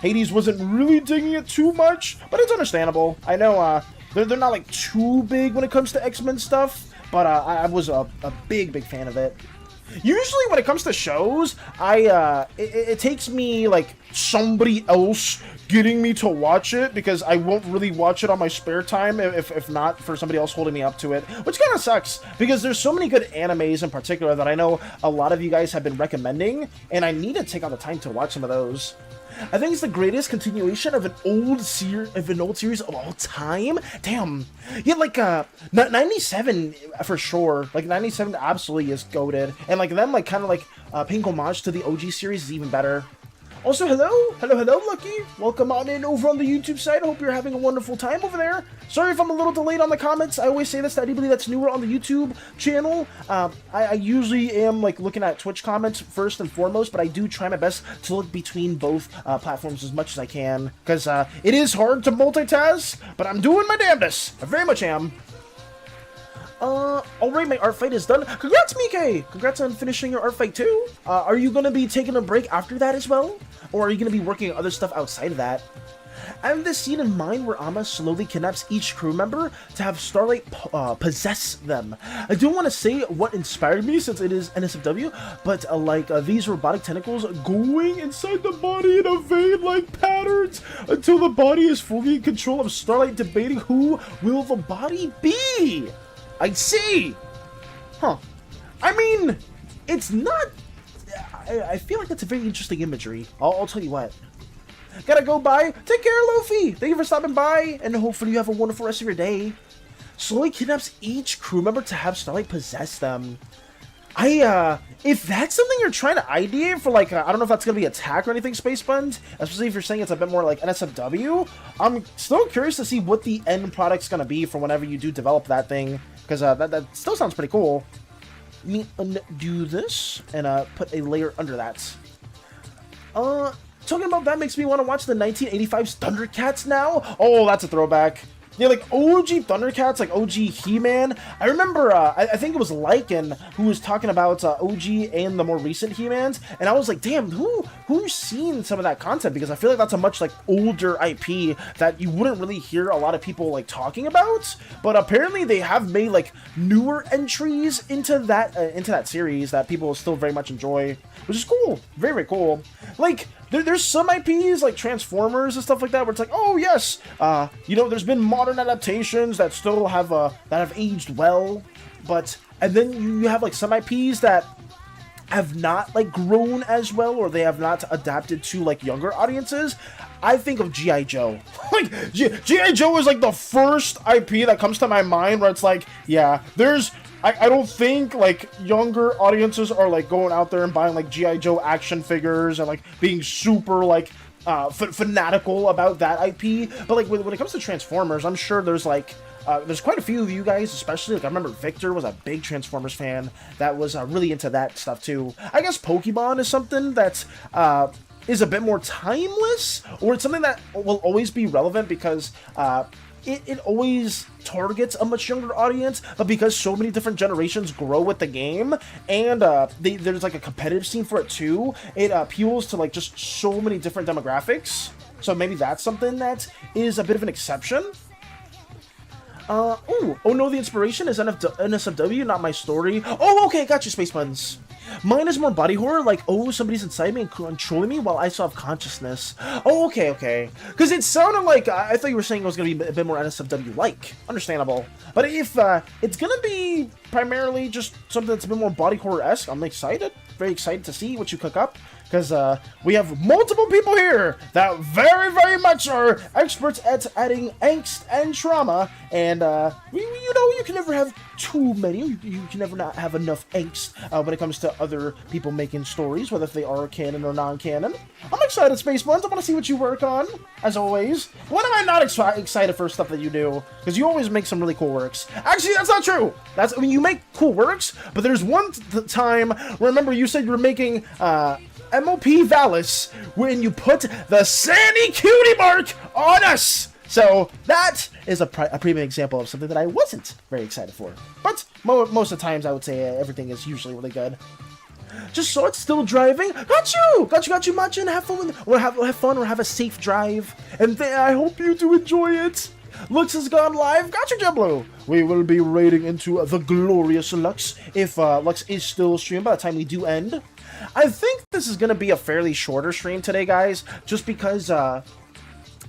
Hades wasn't really digging it too much, but it's understandable. I know they're not like too big when it comes to X-Men stuff, but I was a big fan of it. Usually when it comes to shows, it takes me like somebody else getting me to watch it, because I won't really watch it on my spare time if not for somebody else holding me up to it, which kind of sucks, because there's so many good animes in particular that I know a lot of you guys have been recommending, and I need to take out the time to watch some of those. I think it's the greatest continuation of an old series of all time. Damn. Yeah, like 97 for sure. Like 97 absolutely is goated, and like them like kind of like paying homage to the OG series is even better. Also, hello, Lucky. Welcome on in over on the YouTube side. I hope you're having a wonderful time over there. Sorry if I'm a little delayed on the comments. I always say this to anybody that's newer on the YouTube channel. I usually am like looking at Twitch comments first and foremost, but I do try my best to look between both platforms as much as I can, because it is hard to multitask, but I'm doing my damnedest. I very much am. Alright, my art fight is done. Congrats, Mike! Congrats on finishing your art fight too. Are you gonna be taking a break after that as well? Or are you gonna be working on other stuff outside of that? I have this scene in mind where Amma slowly kidnaps each crew member to have Starlight possess them. I don't want to say what inspired me since it is NSFW, but these robotic tentacles going inside the body in a vein-like patterns until the body is fully in control of Starlight, debating who will the body be. I see. Huh. I mean, it's not... I feel like that's a very interesting imagery. I'll tell you what. Gotta go, bye. Take care, Luffy. Thank you for stopping by, and hopefully you have a wonderful rest of your day. Slowly kidnaps each crew member to have Starlight possess them. If that's something you're trying to ideate for, like, I don't know if that's gonna be attack or anything, Space Buns, especially if you're saying it's a bit more like NSFW, I'm still curious to see what the end product's gonna be for whenever you do develop that thing, because that still sounds pretty cool. Let me undo this and put a layer under that. Talking about that makes me want to watch the 1985's Thundercats now. Oh, that's a throwback. Yeah, like OG Thundercats, like OG He-Man. I remember, I think it was Lycan who was talking about OG and the more recent He-Mans, and I was like, damn, who's seen some of that content? Because I feel like that's a much like older IP that you wouldn't really hear a lot of people like talking about. But apparently they have made like newer entries into that series that people still very much enjoy, which is cool, very very cool. Like, there's some IPs like Transformers and stuff like that where it's like, oh yes, you know, there's been modern adaptations that still have aged well, and then you have like some IPs that have not like grown as well, or they have not adapted to like younger audiences. I think of G.I. Joe. Like, G.I. Joe is like the first IP that comes to my mind where it's like, yeah, I don't think like younger audiences are like going out there and buying like G.I. Joe action figures and like being super like fanatical about that IP. But like when it comes to Transformers, I'm sure there's like there's quite a few of you guys, especially like I remember Victor was a big Transformers fan that was really into that stuff too. I guess Pokemon is something that's is a bit more timeless, or it's something that will always be relevant because it always targets a much younger audience, but because so many different generations grow with the game, and there's like a competitive scene for it too, it appeals to like just so many different demographics. So maybe that's something that is a bit of an exception. Oh no, the inspiration is NSFW, not my story. Oh, okay, got you, Space Buns. Mine is more body horror, like, oh, somebody's inside me and controlling me while I still have consciousness. Oh, okay. Because it sounded like, I thought you were saying it was going to be a bit more NSFW-like. Understandable. But if it's going to be primarily just something that's a bit more body horror-esque, I'm excited. Very excited to see what you cook up. Because we have multiple people here that very, very much are experts at adding angst and trauma. And, you know, you can never have too many. You can never not have enough angst when it comes to other people making stories, whether they are canon or non-canon. I'm excited, Space Buns. I want to see what you work on, as always. When am I not excited for stuff that you do? Because you always make some really cool works. Actually, that's not true. I mean, you make cool works, but there's one time, remember you said you were making, MOP Valis when you put the SANI cutie mark on us. So that is a premium example of something that I wasn't very excited for. But most of the times I would say everything is usually really good. Just saw it still driving. Got you, Machin. Have fun or have fun or have a safe drive. And I hope you do enjoy it. Lux has gone live. Got you, Jablo. We will be raiding into the glorious Lux if Lux is still streaming by the time we do end. I think this is going to be a fairly shorter stream today, guys, just because I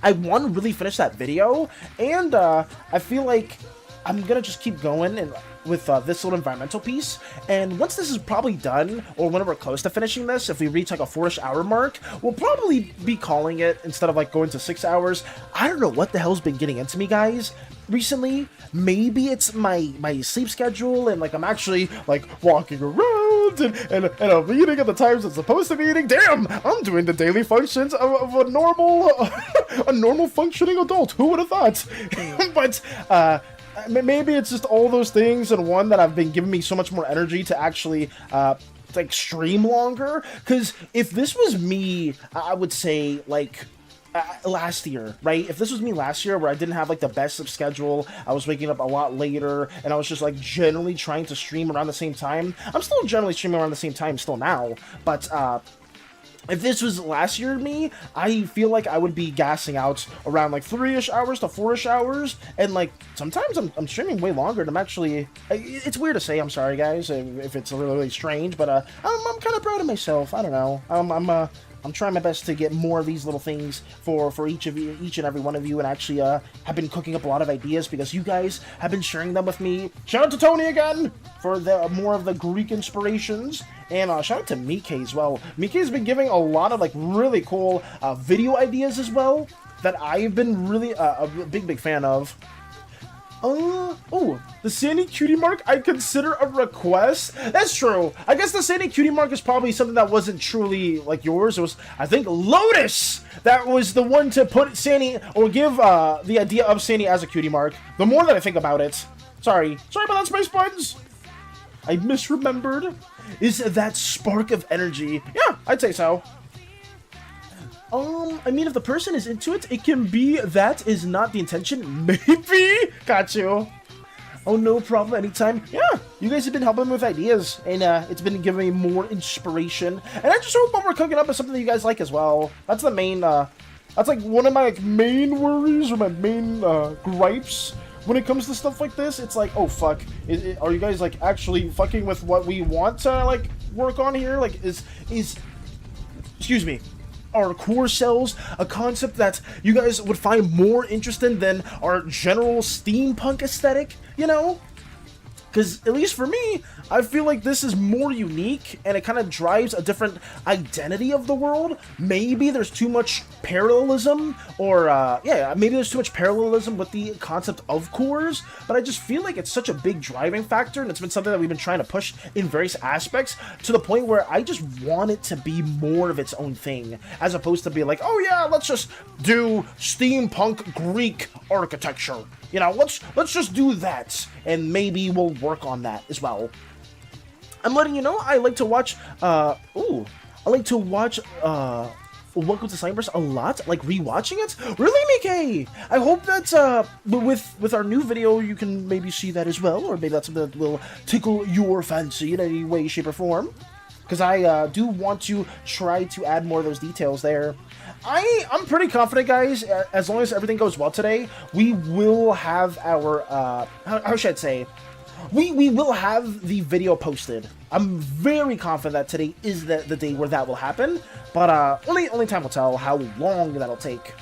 want to really finish that video, and I feel like I'm going to just keep going and with this little environmental piece, and once this is probably done, or whenever we're close to finishing this, if we reach like a 4-ish hour mark, we'll probably be calling it instead of like going to 6 hours. I don't know what the hell's been getting into me, guys, recently. Maybe it's my sleep schedule, and like I'm actually like walking around and I'm eating at the times I'm supposed to be eating. Damn, I'm doing the daily functions of a normal functioning adult. Who would have thought? But maybe it's just all those things in one that have been giving me so much more energy to actually like stream longer. Because if this was me, I would say like last year, right? If this was me last year where I didn't have like the best of schedule, I was waking up a lot later, and I was just like generally trying to stream around the same time. I'm still generally streaming around the same time still now, but if this was last year me, I feel like I would be gassing out around like 3-ish hours to 4-ish hours, and like sometimes I'm streaming way longer, and I'm actually, it's weird to say, I'm sorry guys if it's really, really strange, but I'm kind of proud of myself. I don't know, I'm trying my best to get more of these little things for each and every one of you, and actually have been cooking up a lot of ideas because you guys have been sharing them with me. Shout out to Tony again for the more of the Greek inspirations, and shout out to Mike as well. Mike has been giving a lot of like really cool video ideas as well that I've been really a big fan of. Oh, the SANI cutie mark I consider a request? That's true. I guess the SANI cutie mark is probably something that wasn't truly like yours. It was, I think, Lotus that was the one to put SANI, or give the idea of SANI as a cutie mark. The more that I think about it. Sorry about that, Space Buds. I misremembered. Is that spark of energy? Yeah, I'd say so. I mean, if the person is into it, it can be that is not the intention. Maybe? Got you. Oh, no problem. Anytime. Yeah, you guys have been helping me with ideas, and it's been giving me more inspiration. And I just hope what we're cooking up is something that you guys like as well. That's the main, that's like one of my like main worries, or my main gripes when it comes to stuff like this. It's like, oh fuck, are you guys like actually fucking with what we want to like work on here? Like, is excuse me, are core cells a concept that you guys would find more interesting than our general steampunk aesthetic, you know? Because, at least for me, I feel like this is more unique, and it kind of drives a different identity of the world. Maybe there's too much parallelism, or, yeah, maybe there's too much parallelism with the concept of cores, but I just feel like it's such a big driving factor, and it's been something that we've been trying to push in various aspects, to the point where I just want it to be more of its own thing, as opposed to be like, oh yeah, let's just do steampunk Greek architecture. You know, let's just do that, and maybe we'll work on that as well. I'm letting you know, I like to watch, Welcome to Slimeversed a lot, like rewatching it. Really, Mickey? I hope that, with our new video, you can maybe see that as well, or maybe that's something that will tickle your fancy in any way, shape, or form. Because I do want to try to add more of those details there. I'm pretty confident, guys, as long as everything goes well today, we will have our, how should I say, we will have the video posted. I'm very confident that today is the day where that will happen, but only time will tell how long that'll take.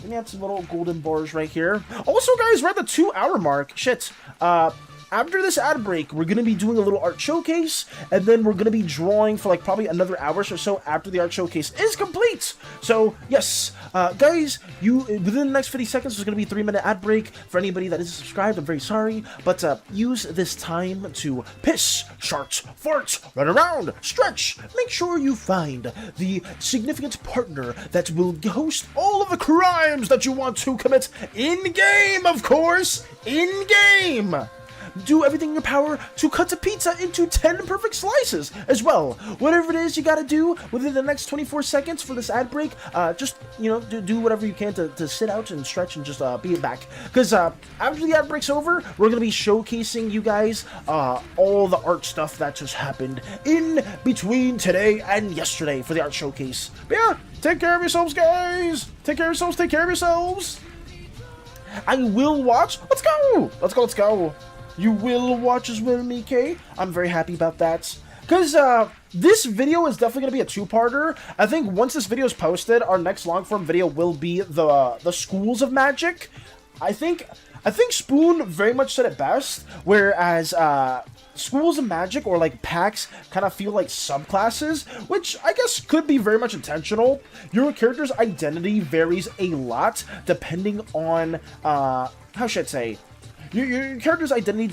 Let me add some little golden bars right here. Also, guys, we're at the 2-hour mark. Shit. After this ad break, we're going to be doing a little art showcase, and then we're going to be drawing for like probably another hour or so after the art showcase is complete. So, yes, guys, within the next 50 seconds, there's going to be a 3-minute ad break. For anybody that isn't subscribed, I'm very sorry, but use this time to piss, shart, fart, run around, stretch. Make sure you find the significant partner that will host all of the crimes that you want to commit in-game, of course, in-game. Do everything in your power to cut a pizza into 10 perfect slices as well. Whatever it is you gotta do within the next 24 seconds for this ad break, just, you know, do whatever you can to sit out and stretch and just be back. Because after the ad break's over, we're gonna be showcasing you guys all the art stuff that just happened in between today and yesterday for the art showcase. But yeah, take care of yourselves, guys. Take care of yourselves. Take care of yourselves. I will watch. Let's go. Let's go. Let's go. You will watch as well, Mickey. I'm very happy about that. Because this video is definitely going to be a two-parter. I think once this video is posted, our next long-form video will be the Schools of Magic. I think Spoon very much said it best, whereas Schools of Magic or like packs kind of feel like subclasses, which I guess could be very much intentional. Your character's identity varies a lot depending on, how should I say, your character's identity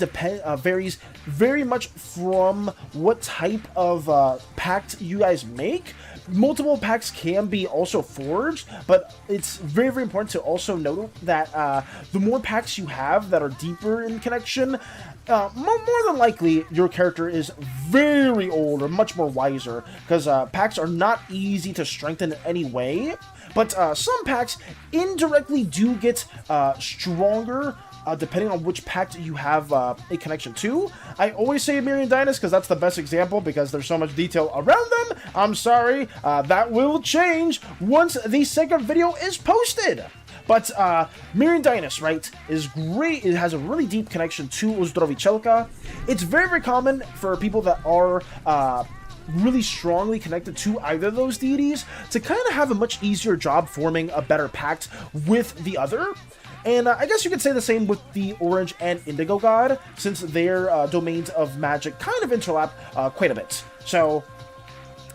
varies very much from what type of pact you guys make. Multiple packs can be also forged, but it's very, very important to also note that the more packs you have that are deeper in connection, more than likely your character is very old or much more wiser, because packs are not easy to strengthen in any way, but some packs indirectly do get stronger depending on which pact you have a connection to. I always say Miriam Dynast because that's the best example because there's so much detail around them. I'm sorry, that will change once the second video is posted. But Miriam Dynast, right, is great. It has a really deep connection to Uzdrovichelka. It's very, very common for people that are really strongly connected to either of those deities to kind of have a much easier job forming a better pact with the other. And I guess you could say the same with the Orange and Indigo God, since their domains of magic kind of interlap quite a bit. So,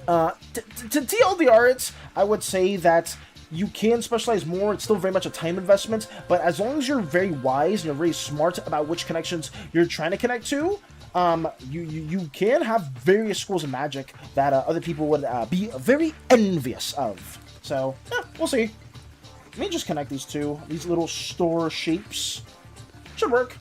to TLDR it, I would say that you can specialize more. It's still very much a time investment, but as long as you're very wise and you're very smart about which connections you're trying to connect to, you can have various schools of magic that other people would be very envious of. So, yeah, we'll see. Let me just connect these two. These little store shapes. Should work.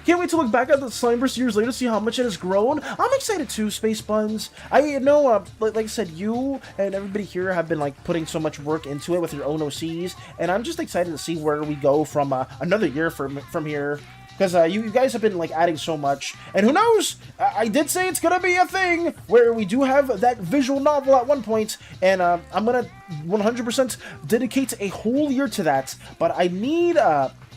Can't wait to look back at the Slimeversed years later to see how much it has grown. I'm excited too, Space Buns. I know, like I said, you and everybody here have been like putting so much work into it with your own OCs, and I'm just excited to see where we go from another year from here. Because you guys have been like adding so much, and who knows? I did say it's gonna be a thing where we do have that visual novel at one point, and I'm gonna 100% dedicate a whole year to that. But I need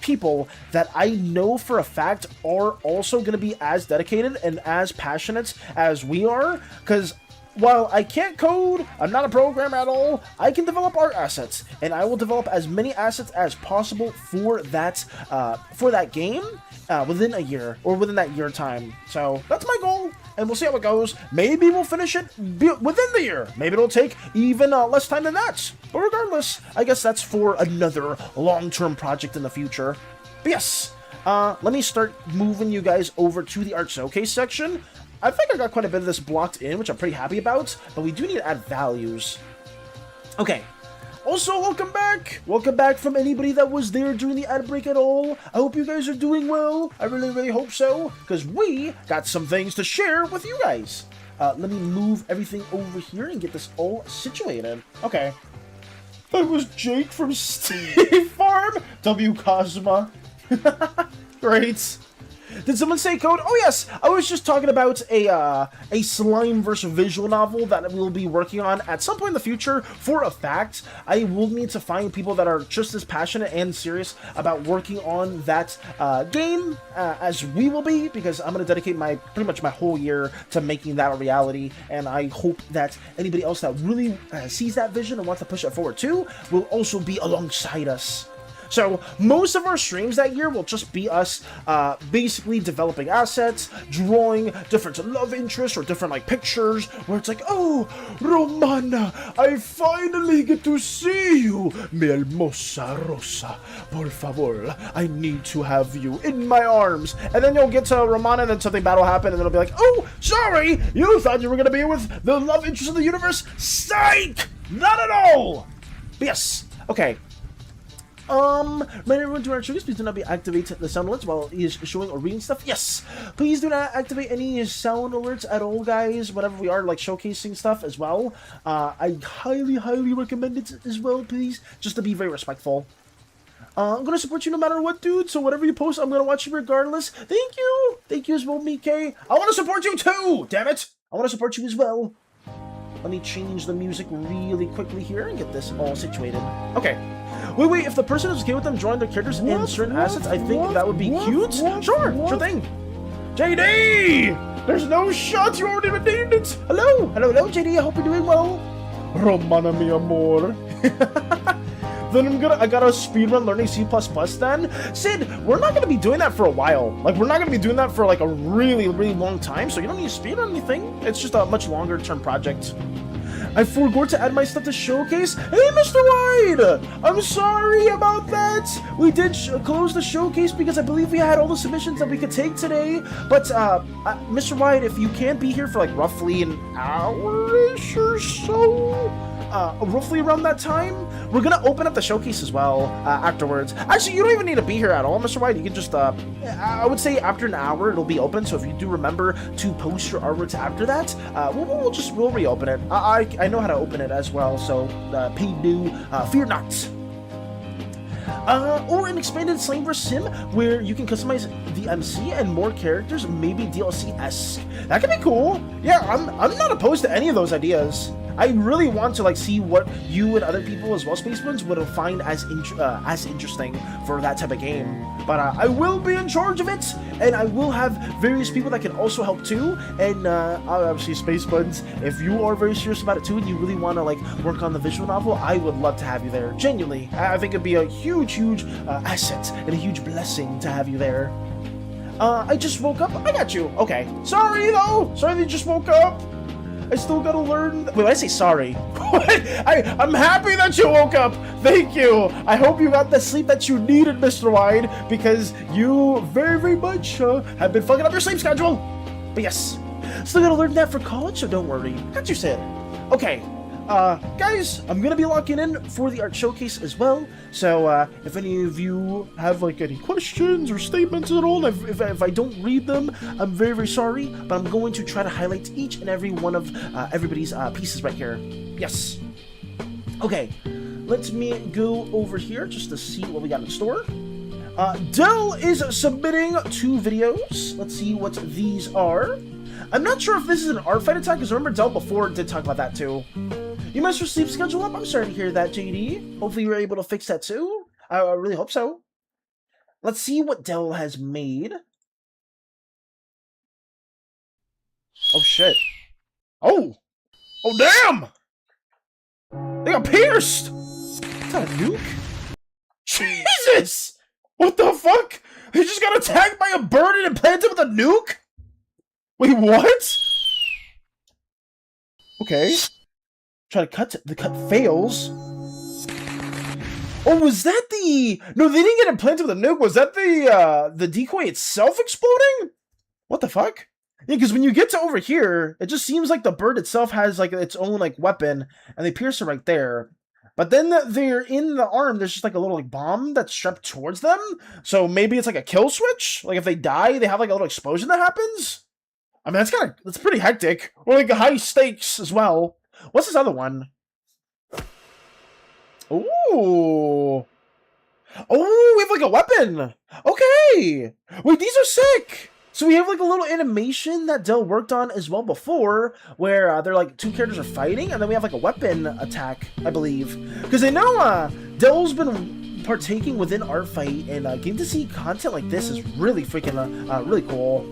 people that I know for a fact are also gonna be as dedicated and as passionate as we are. Because while I can't code, I'm not a programmer at all, I can develop art assets, and I will develop as many assets as possible for that game within a year, or within that year time. So that's my goal, and we'll see how it goes. Maybe we'll finish it within the year. Maybe it'll take even less time than that. But regardless, I guess that's for another long-term project in the future. But yes, let me start moving you guys over to the art showcase section. I think I got quite a bit of this blocked in, which I'm pretty happy about, but we do need to add values. Okay. Also, welcome back! Welcome back from anybody that was there during the ad break at all. I hope you guys are doing well. I really, really hope so, because we got some things to share with you guys. Let me move everything over here and get this all situated. Okay. That was Jake from State Farm. W. Cosma. Great. Did someone say code? Oh yes, I was just talking about a Slimeversed visual novel that we'll be working on at some point in the future. For a fact, I will need to find people that are just as passionate and serious about working on that game as we will be, because I'm going to dedicate pretty much my whole year to making that a reality, and I hope that anybody else that really sees that vision and wants to push it forward too will also be alongside us. So most of our streams that year will just be us basically developing assets, drawing different love interests or different like pictures where it's like, oh, Romana, I finally get to see you. Mi hermosa rosa, por favor, I need to have you in my arms. And then you'll get to Romana and then something bad will happen and then it'll be like, oh, sorry, you thought you were going to be with the love interest of the universe? Psych! Not at all! But yes, okay. May everyone do our showcase, please do not activate the sound alerts while he is showing or reading stuff. Yes, please do not activate any sound alerts at all, guys, whenever we are like showcasing stuff as well. I highly recommend it as well, please, just to be very respectful. I'm gonna support you no matter what, dude, so whatever you post, I'm gonna watch you regardless. Thank you as well, Mike. I want to support you too, damn it. I want to support you as well. Let me change the music really quickly here and get this all situated. Okay. Wait, if the person is okay with them drawing their characters in certain assets, I think that would be cute. Sure thing. JD! There's no shot, you already redeemed it! Hello, JD, I hope you're doing well. Romana mi amor. Then I gotta speedrun learning C++ then. Sid, we're not gonna be doing that for a while. Like, we're not gonna be doing that for like a really long time, so you don't need to speedrun anything. It's just a much longer term project. I forgot to add my stuff to showcase. Hey, Mr. Wide! I'm sorry about that. We did close the showcase because I believe we had all the submissions that we could take today. But, Mr. Wide, if you can't be here for like roughly an hour-ish or so, roughly around that time, we're gonna open up the showcase as well afterwards. Actually, you don't even need to be here at all, Mr. White. You can just, I would say after an hour it'll be open. So if you do remember to post your artworks after that, we'll reopen it. I know how to open it as well. So pay due, fear not. Or an expanded Slimeversed sim where you can customize the MC and more characters, maybe DLC-esque. That could be cool. Yeah, I'm not opposed to any of those ideas. I really want to like see what you and other people as well, Space Ones, would find as interesting for that type of game. But I will be in charge of it, and I will have various people that can also help too. And obviously, Space Buns, if you are very serious about it too, and you really want to like work on the visual novel, I would love to have you there. Genuinely, I think it'd be a huge asset and a huge blessing to have you there. I just woke up. I got you. Okay. Sorry though. Sorry that you just woke up. I still gotta learn. Wait, I say sorry. I'm happy that you woke up. Thank you. I hope you got the sleep that you needed, Mr. Wide, because you very much have been fucking up your sleep schedule. But yes, still gotta learn that for college, so don't worry. Got you, Sid. Okay. Guys, I'm gonna be locking in for the art showcase as well. So, if any of you have like any questions or statements at all, if I don't read them, I'm very sorry. But I'm going to try to highlight each and every one of everybody's pieces right here. Yes. Okay. Let me go over here just to see what we got in store. Dell is submitting 2 videos. Let's see what these are. I'm not sure if this is an Artfightin attack, because remember Dell before did talk about that too. You messed your sleep schedule up? I'm sorry to hear that, JD. Hopefully you're able to fix that too. I really hope so. Let's see what Dell has made. Oh shit. Oh! Oh damn! They got pierced! Is that a nuke? Jesus! What the fuck? They just got attacked by a bird and implanted with a nuke? Wait, what? Okay. Try to cut. The cut fails. Oh, was that the... No, they didn't get implanted with a nuke. Was that the decoy itself exploding? What the fuck? Yeah, because when you get to over here, it just seems like the bird itself has like its own like weapon, and they pierce it right there. But then they're in the arm, there's just like a little like bomb that's strapped towards them. So maybe it's like a kill switch. Like if they die, they have like a little explosion that happens. I mean, that's pretty hectic. Or like high stakes as well. What's this other one? Ooh. Oh, we have like a weapon. Okay. Wait, these are sick. So we have like a little animation that Dell worked on as well before, where they're like 2 characters are fighting, and then we have like a weapon attack, I believe. Because I know Dell's been partaking within Artfight, and getting to see content like this is really freaking really cool.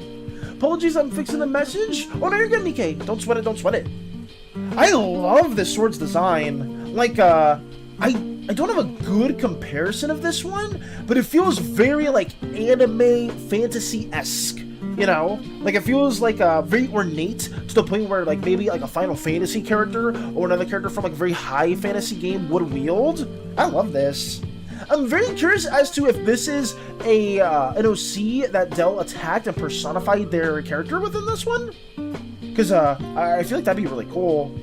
Apologies, I'm fixing the message. Oh no, you're good, Nikkei. Don't sweat it, don't sweat it. I love this sword's design. Like, I don't have a good comparison of this one, but it feels very, like, anime fantasy-esque, you know? Like, it feels, like, very ornate to the point where, like, maybe, like, a Final Fantasy character or another character from, like, a very high fantasy game would wield. I love this. I'm very curious as to if this is an OC that Dell attacked and personified their character within this one. Because I feel like that'd be really cool.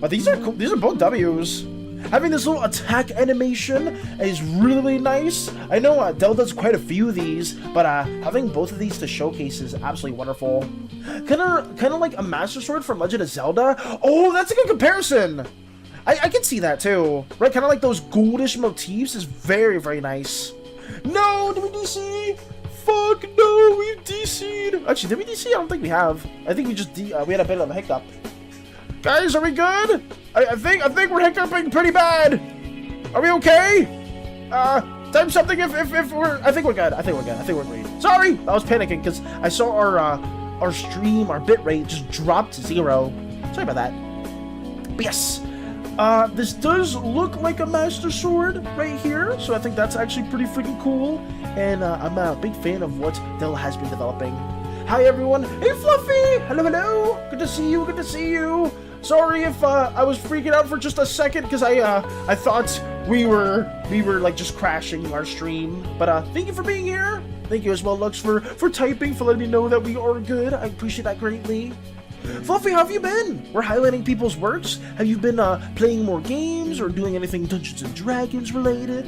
But these are cool. These are both W's. Having this little attack animation is really nice. I know Dell does quite a few of these, but having both of these to showcase is absolutely wonderful. Kind of like a Master Sword from Legend of Zelda. Oh, that's a good comparison. I can see that too. Right, kind of like those goldish motifs is very nice. No, did we DC? Fuck no, we DC'd. Actually, did we DC? I don't think we have. I think we just we had a bit of a hiccup. Guys, are we good? I think we're hiccuping pretty bad. Are we okay? Type something if we're. I think we're good. I think we're great. Sorry, I was panicking because I saw our stream, our bitrate just dropped to 0. Sorry about that. But yes. This does look like a Master Sword right here, so I think that's actually pretty freaking cool, and I'm a big fan of what Dell has been developing. Hi everyone! Hey Fluffy! Hello! Good to see you! Sorry if I was freaking out for just a second, because I thought we were like just crashing our stream, but thank you for being here! Thank you as well, Lux, for typing, for letting me know that we are good. I appreciate that greatly. Fluffy, how have you been? We're highlighting people's works. Have you been playing more games or doing anything Dungeons and Dragons related?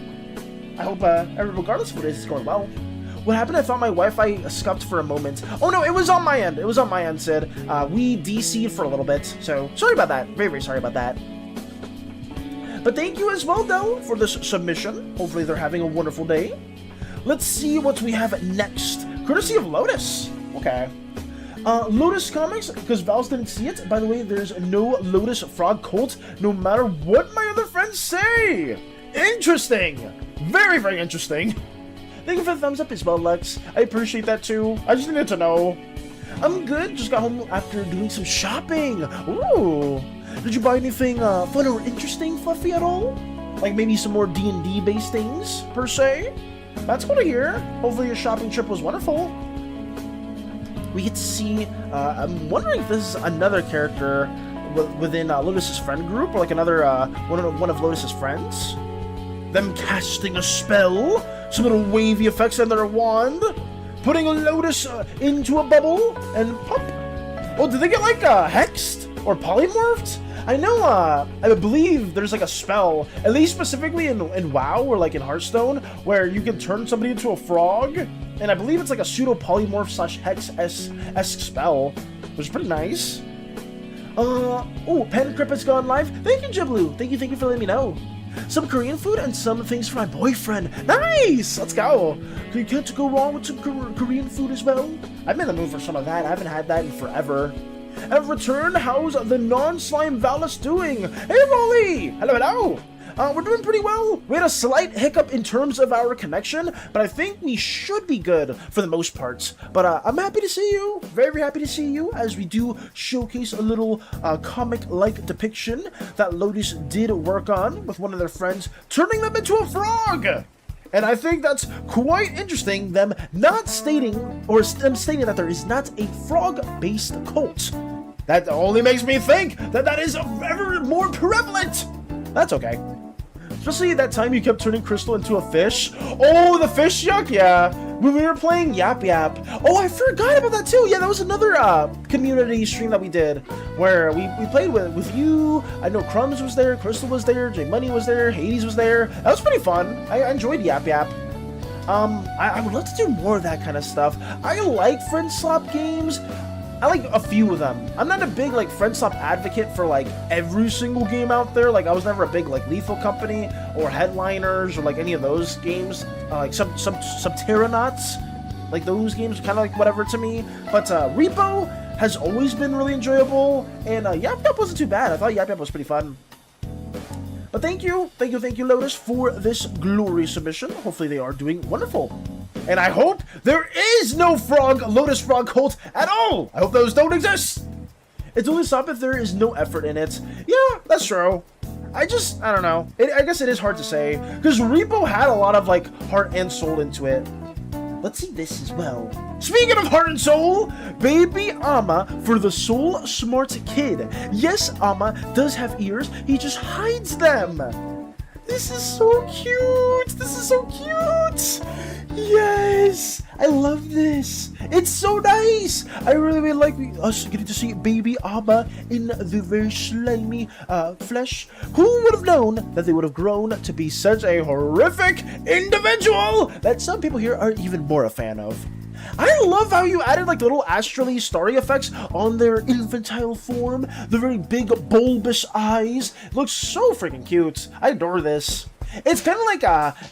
I hope regardless of what it is, it's going well. What happened? I thought my Wi-Fi scuffed for a moment. Oh no, it was on my end. It was on my end, Sid. We DC'd for a little bit, so sorry about that. Very sorry about that. But thank you as well, though, for this submission. Hopefully they're having a wonderful day. Let's see what we have next. Courtesy of Lotus. Okay. Lotus Comics, because Val's didn't see it. By the way, there's no Lotus Frog Cult, no matter what my other friends say. Interesting. Very, very interesting. Thank you for the thumbs up as well, Lex. I appreciate that too. I just needed to know. I'm good. Just got home after doing some shopping. Ooh. Did you buy anything fun or interesting, Fluffy, at all? Like maybe some more D&D based things, per se? That's cool to hear. Hopefully your shopping trip was wonderful. We get to see, I'm wondering if this is another character within Lotus's friend group, or like another, one of Lotus's friends. Them casting a spell, some little wavy effects on their wand, putting a Lotus into a bubble, and pop. Oh, did they get like hexed or polymorphed? I know, I believe there's like a spell, at least specifically in WoW or like in Hearthstone, where you can turn somebody into a frog, and I believe it's like a pseudo polymorph slash hex-esque spell, which is pretty nice. Oh, Pen Crip has gone live. Thank you, Jiblu. Thank you for letting me know. Some Korean food and some things for my boyfriend. Nice! Let's go. You can't go wrong with some Korean food as well. I'm in the mood for some of that. I haven't had that in forever. I've returned. How's the non-Slimeversed doing? Hey, Molly! Hello. We're doing pretty well. We had a slight hiccup in terms of our connection, but I think we should be good for the most part. But I'm happy to see you. Very happy to see you as we do showcase a little comic-like depiction that Lotus did work on with one of their friends, turning them into a frog. And I think that's quite interesting, them not stating, or them stating that there is not a frog-based cult. That only makes me think that that is ever more prevalent. That's okay. Especially that time you kept turning Crystal into a fish. Oh, the fish yuck, yeah. When we were playing Yap Yap. Oh, I forgot about that too. Yeah, that was another community stream that we did where we played with you. I know Crumbs was there, Crystal was there, J Money was there, Hades was there. That was pretty fun. I enjoyed Yap Yap. I would love to do more of that kind of stuff. I like friend swap games. I like a few of them. I'm not a big like friend swap advocate for like every single game out there. Like I was never a big like Lethal Company or Headliners or like any of those games. Like some Subterranauts. Like those games are kind of like whatever to me. But Repo has always been really enjoyable, and Yap Yap wasn't too bad. I thought Yap Yap was pretty fun. But thank you, Lotus, for this glorious submission. Hopefully they are doing wonderful. And I hope there is no Lotus Frog Cult at all! I hope those don't exist! It's only stop if there is no effort in it. Yeah, that's true. I don't know. I guess it is hard to say, because Repo had a lot of, like, heart and soul into it. Let's see this as well. Speaking of heart and soul, Baby Ama for the soul smart kid. Yes, Ama does have ears, he just hides them. This is so cute. This is so cute. Yes, I love this. It's so nice. I really like us getting to see Baby Ama in the very slimy flesh. Who would have known that they would have grown to be such a horrific individual that some people here are even more a fan of? I love how you added like little astrally starry effects on their infantile form, the very big bulbous eyes. It looks so freaking cute. I adore this. It's kind of like,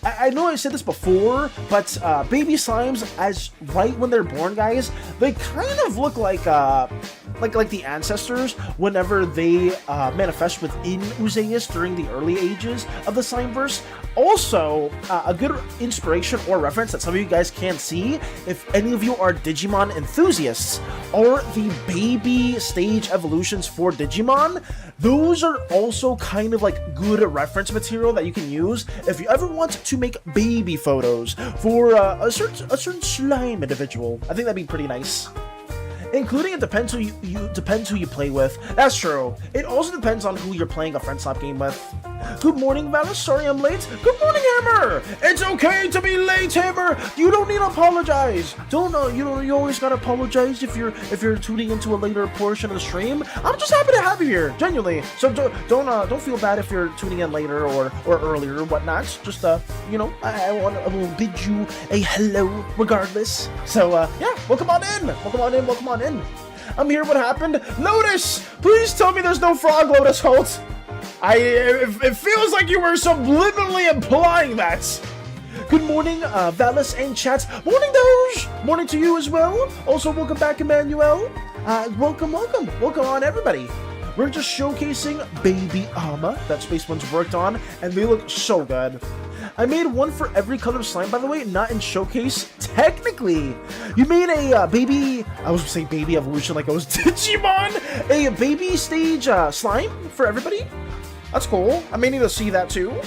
I know I said this before, but baby slimes, as right when they're born, guys, they kind of look like the ancestors whenever they manifest within Uzeus during the early ages of the Slimeverse. Also, a good inspiration or reference that some of you guys can't see, if any of you are Digimon enthusiasts, are the baby stage evolutions for Digimon. Those are also kind of like good reference material that you can use if you ever want to make baby photos for a certain slime individual. I think that'd be pretty nice. Including it depends who you play with. That's true. It also depends on who you're playing a friend swap game with. Good morning, Valus. Sorry I'm late. Good morning, Hammer. It's okay to be late, Hammer. You don't need to apologize. You always gotta apologize if you're tuning into a later portion of the stream. I'm just happy to have you here, genuinely. So don't feel bad if you're tuning in later or earlier or whatnot. Just I will bid you a hello regardless. So yeah, welcome on in. Welcome on in. I'm here. What happened? Lotus, please tell me there's no frog Lotus Holt. It feels like you were subliminally implying that. Good morning, Valis and chat. Morning, Doge. Morning to you as well. Also, welcome back, Emmanuel. Welcome on, everybody. We're just showcasing Baby Alma that Space One's worked on, and they look so good. I made one for every color of slime, by the way, not in showcase. Technically, you made a baby. I was gonna say baby evolution like I was Digimon. A baby stage slime for everybody. That's cool. I may need to see that too.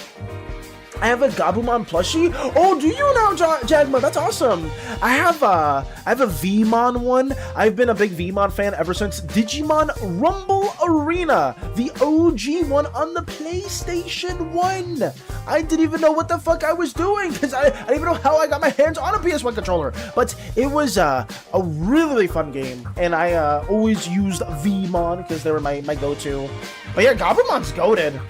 I have a Gabumon plushie. Oh, do you now, Jagma? That's awesome. I have a Vmon one. I've been a big Vmon fan ever since Digimon Rumble Arena, the OG one on the PlayStation 1. I didn't even know what the fuck I was doing because I didn't even know how I got my hands on a PS1 controller. But it was a really fun game, and I always used Vmon because they were my go-to. But yeah, Gabumon's goated.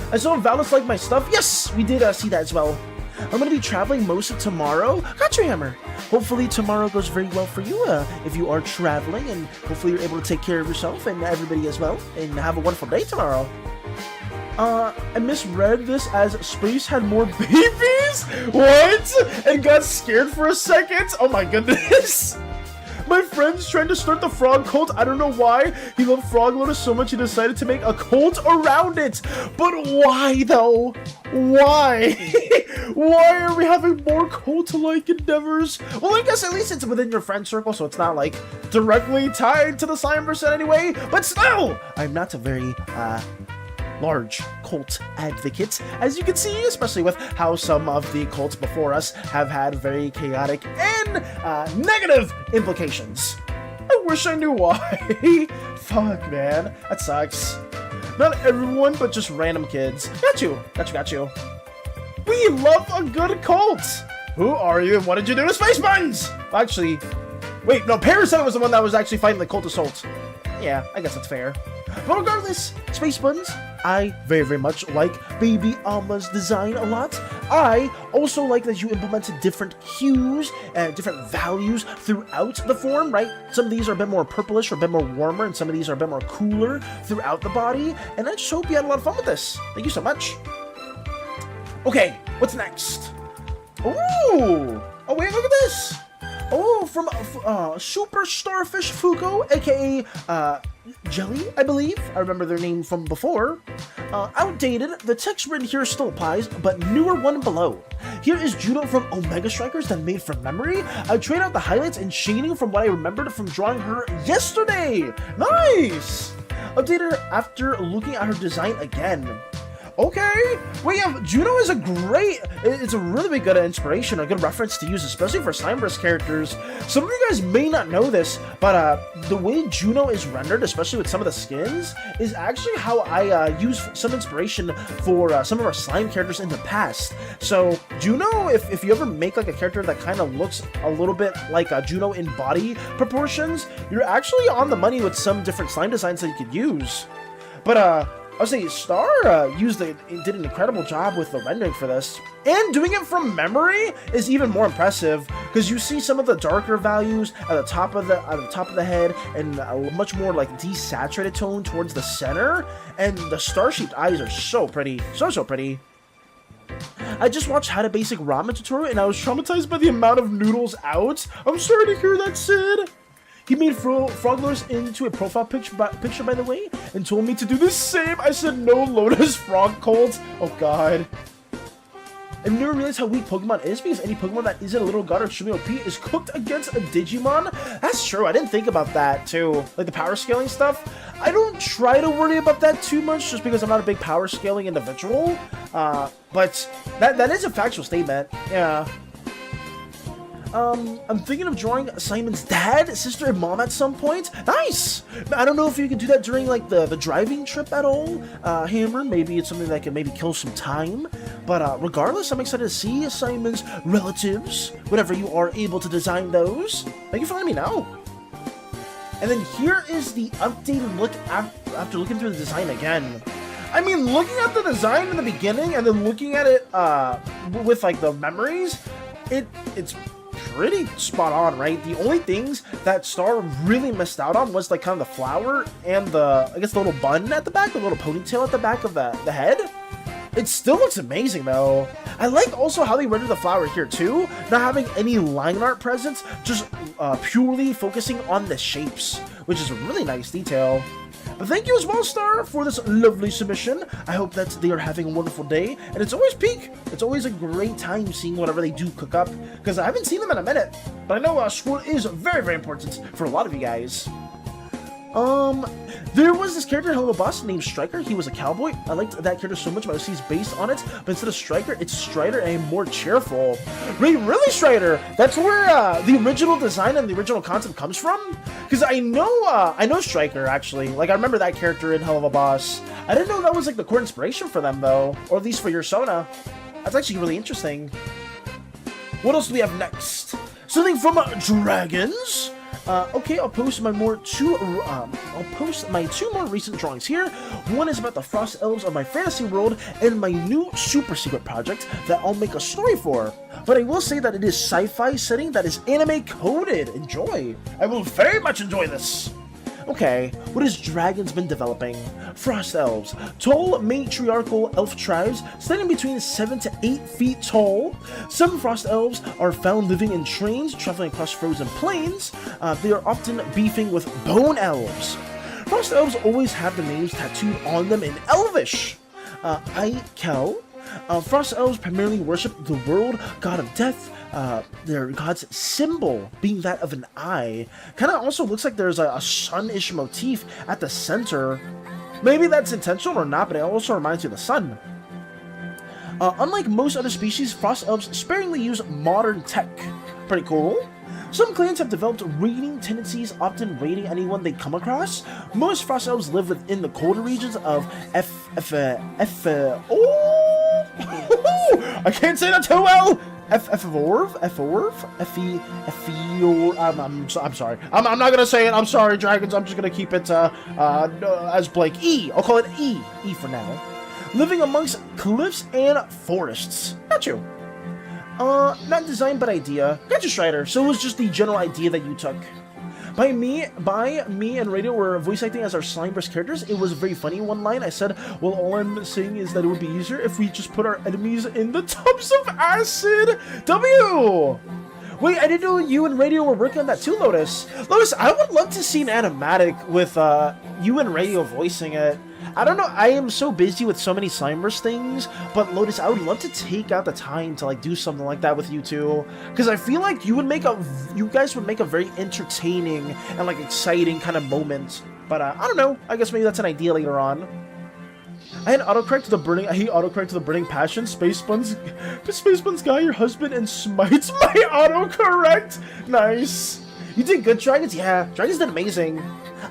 I saw Valis like my stuff. Yes, we did see that as well. I'm going to be traveling most of tomorrow. Got your hammer. Hopefully tomorrow goes very well for you if you are traveling, and hopefully you're able to take care of yourself and everybody as well, and have a wonderful day tomorrow. I misread this as Space had more babies? What? And got scared for a second? Oh my goodness. My friend's trying to start the frog cult. I don't know why. He loved Frog Lotus so much he decided to make a cult around it. But why though? Why? Why are we having more cult-like endeavors? Well, I guess at least it's within your friend circle, so it's not like directly tied to the Slimeversed anyway. But still, I'm not a very large cult advocate, as you can see, especially with how some of the cults before us have had very chaotic and negative implications. I wish I knew why. Fuck, man. That sucks. Not everyone, but just random kids. Got you. We love a good cult. Who are you and what did you do to Space Buns? Actually, wait, no, Parasite was the one that was actually fighting the cult assault. Yeah, I guess that's fair. But regardless, Space Buns, I very much like Baby Alma's design a lot. I also like that you implemented different hues and different values throughout the form, right? Some of these are a bit more purplish or a bit more warmer, and some of these are a bit more cooler throughout the body. And I just hope you had a lot of fun with this. Thank you so much. Okay, what's next? Ooh! Oh wait, look at this! Oh, from Super Starfish Fuko, aka Jelly, I believe. I remember their name from before. Outdated, the texture in here still applies, but newer one below. Here is Juno from Omega Strikers that made from memory. I trade out the highlights and shading from what I remembered from drawing her yesterday. Nice! Updated her after looking at her design again. Okay, wait, yeah, Juno is it's a really good inspiration, a good reference to use, especially for Slimeversed characters. Some of you guys may not know this, but the way Juno is rendered, especially with some of the skins, is actually how I use some inspiration for some of our slime characters in the past. So Juno, if you ever make like a character that kind of looks a little bit like Juno in body proportions, you're actually on the money with some different slime designs that you could use. But I would say Star did an incredible job with the rendering for this, and doing it from memory is even more impressive because you see some of the darker values at the top of the head and a much more like desaturated tone towards the center, and the star-shaped eyes are so pretty, so pretty. I just watched How to Basic Ramen tutorial and I was traumatized by the amount of noodles out. I'm sorry to hear that, Sid. He made Frog Lotus into a profile picture, by the way, and told me to do the same. I said no Lotus Frog Cult. Oh god. I never realized how weak Pokemon is because any Pokemon that isn't a little god or extremely OP is cooked against a Digimon. That's true. I didn't think about that too. Like the power scaling stuff. I don't try to worry about that too much just because I'm not a big power scaling individual. But that is a factual statement. Yeah. I'm thinking of drawing Simon's dad, sister, and mom at some point. Nice! I don't know if you can do that during, like, the driving trip at all. Hammer, maybe it's something that can maybe kill some time. But, regardless, I'm excited to see Simon's relatives whenever you are able to design those. Thank you for letting me know. And then here is the updated look after looking through the design again. I mean, looking at the design in the beginning and then looking at it, with, like, the memories, it's pretty spot on, right? The only things that Star really missed out on was like kind of the flower and the, I guess, the little bun at the back, the little ponytail at the back of the head. It still looks amazing though. I like also how they rendered the flower here too, not having any line art presence, just purely focusing on the shapes, which is a really nice detail. But thank you as well, Star, for this lovely submission. I hope that they are having a wonderful day, and it's always peak. It's always a great time seeing whatever they do cook up, because I haven't seen them in a minute. But I know school is very, very important for a lot of you guys. There was this character in Hello Boss named Striker. He was a cowboy. I liked that character so much, my OC is based on it, but instead of Striker, it's Strider and more cheerful. Really, Strider? That's where the original design and the original concept comes from? Because I know Striker, actually. Like, I remember that character in Hell of a Boss. I didn't know that was, like, the core inspiration for them, though. Or at least for your Sona. That's actually really interesting. What else do we have next? Something from Dragons? Okay, I'll post my two more recent drawings here. One is about the Frost Elves of my fantasy world and my new super secret project that I'll make a story for. But I will say that it is sci-fi setting that is anime coded. Enjoy. I will very much enjoy this. Okay, what has Dragons been developing? Frost Elves, tall matriarchal elf tribes standing between 7 to 8 feet tall. Some Frost Elves are found living in trains traveling across frozen plains. They are often beefing with Bone Elves. Frost Elves always have the names tattooed on them in Elvish. Aikel. Frost Elves primarily worship the world god of death. Their god's symbol being that of an eye. Kind of also looks like there's a sun-ish motif at the center. Maybe that's intentional or not, but it also reminds you of the sun. Unlike most other species, Frost Elves sparingly use modern tech. Pretty cool. Some clans have developed raiding tendencies, often raiding anyone they come across. Most Frost Elves live within the colder regions of I can't say that too well! I'm sorry. I'm not gonna say it. I'm sorry, Dragons. I'm just gonna keep it as blank. E. I'll call it E. E for now. Living amongst cliffs and forests. Got you. Not design, but idea. Got you, Strider. So it was just the general idea that you took. By me and Radio were voice acting as our Slimeversed characters. It was a very funny one line. I said, well, all I'm saying is that it would be easier if we just put our enemies in the tubs of acid. W! Wait, I didn't know you and Radio were working on that too, Lotus. Lotus, I would love to see an animatic with you and Radio voicing it. I don't know, I am so busy with so many Slimeverse things, but Lotus, I would love to take out the time to like do something like that with you two, because I feel like you guys would make a very entertaining and like exciting kind of moment. But I don't know, I guess maybe that's an idea later on. I hate autocorrect to the burning passion. Spacebuns guy, your husband, and smites my autocorrect. Nice. You did good, Dragons. Yeah, Dragons did amazing.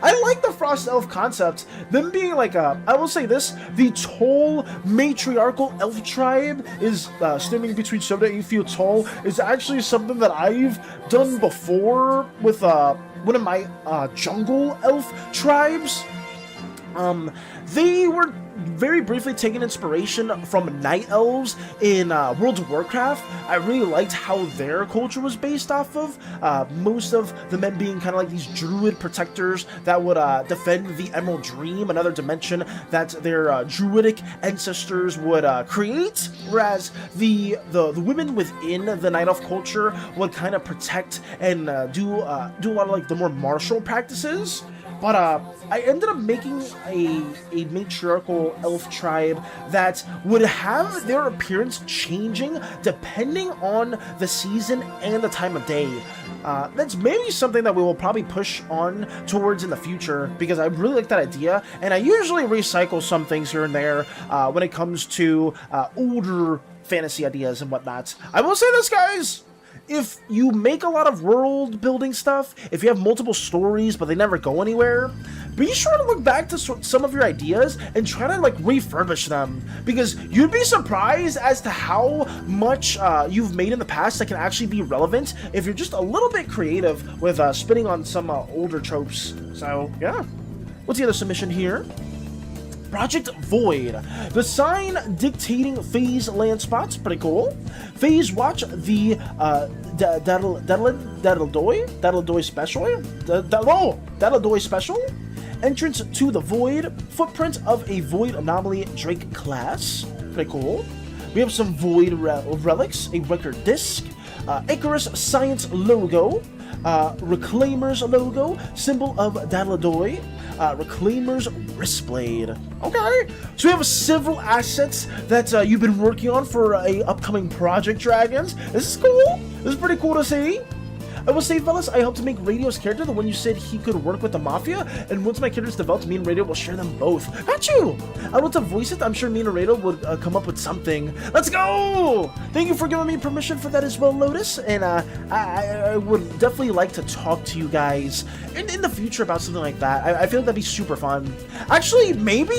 I like the Frost Elf concept. Them being like I will say this, the tall matriarchal elf tribe is standing between 7 to 8 feet tall is actually something that I've done before with one of my jungle elf tribes. They were very briefly taking inspiration from night elves in World of Warcraft. I really liked how their culture was based off of. Most of the men being kind of like these druid protectors that would defend the Emerald Dream, another dimension that their druidic ancestors would create. Whereas the women within the night elf culture would kind of protect and do a lot of like the more martial practices. But I ended up making a matriarchal elf tribe that would have their appearance changing depending on the season and the time of day. That's maybe something that we will probably push on towards in the future, because I really like that idea, and I usually recycle some things here and there when it comes to older fantasy ideas and whatnot. I will say this, guys! If you make a lot of world building stuff, if you have multiple stories but they never go anywhere, be sure to look back to some of your ideas and try to like refurbish them, because you'd be surprised as to how much you've made in the past that can actually be relevant if you're just a little bit creative with spinning on some older tropes. So yeah. What's the other submission here? Project Void. The sign dictating phase land spots, pretty cool. Phase watch the Daddledoi special. Entrance to the Void. Footprint of a Void Anomaly Drake class, pretty cool. We have some Void relics, a record disc, Icarus Science logo, Reclaimer's logo, symbol of Daddledoi, Reclaimer's wristblade. Okay, so we have several assets that you've been working on for a upcoming Project Dragons. This is cool. This is pretty cool to see. I will say, fellas, I helped to make Radio's character, the one you said he could work with the Mafia, and once my character's developed, me and Radio will share them both. Got you! I want to voice it. I'm sure me and Radio would come up with something. Let's go! Thank you for giving me permission for that as well, Lotus, and I would definitely like to talk to you guys in the future about something like that. I feel like that'd be super fun. Actually, maybe,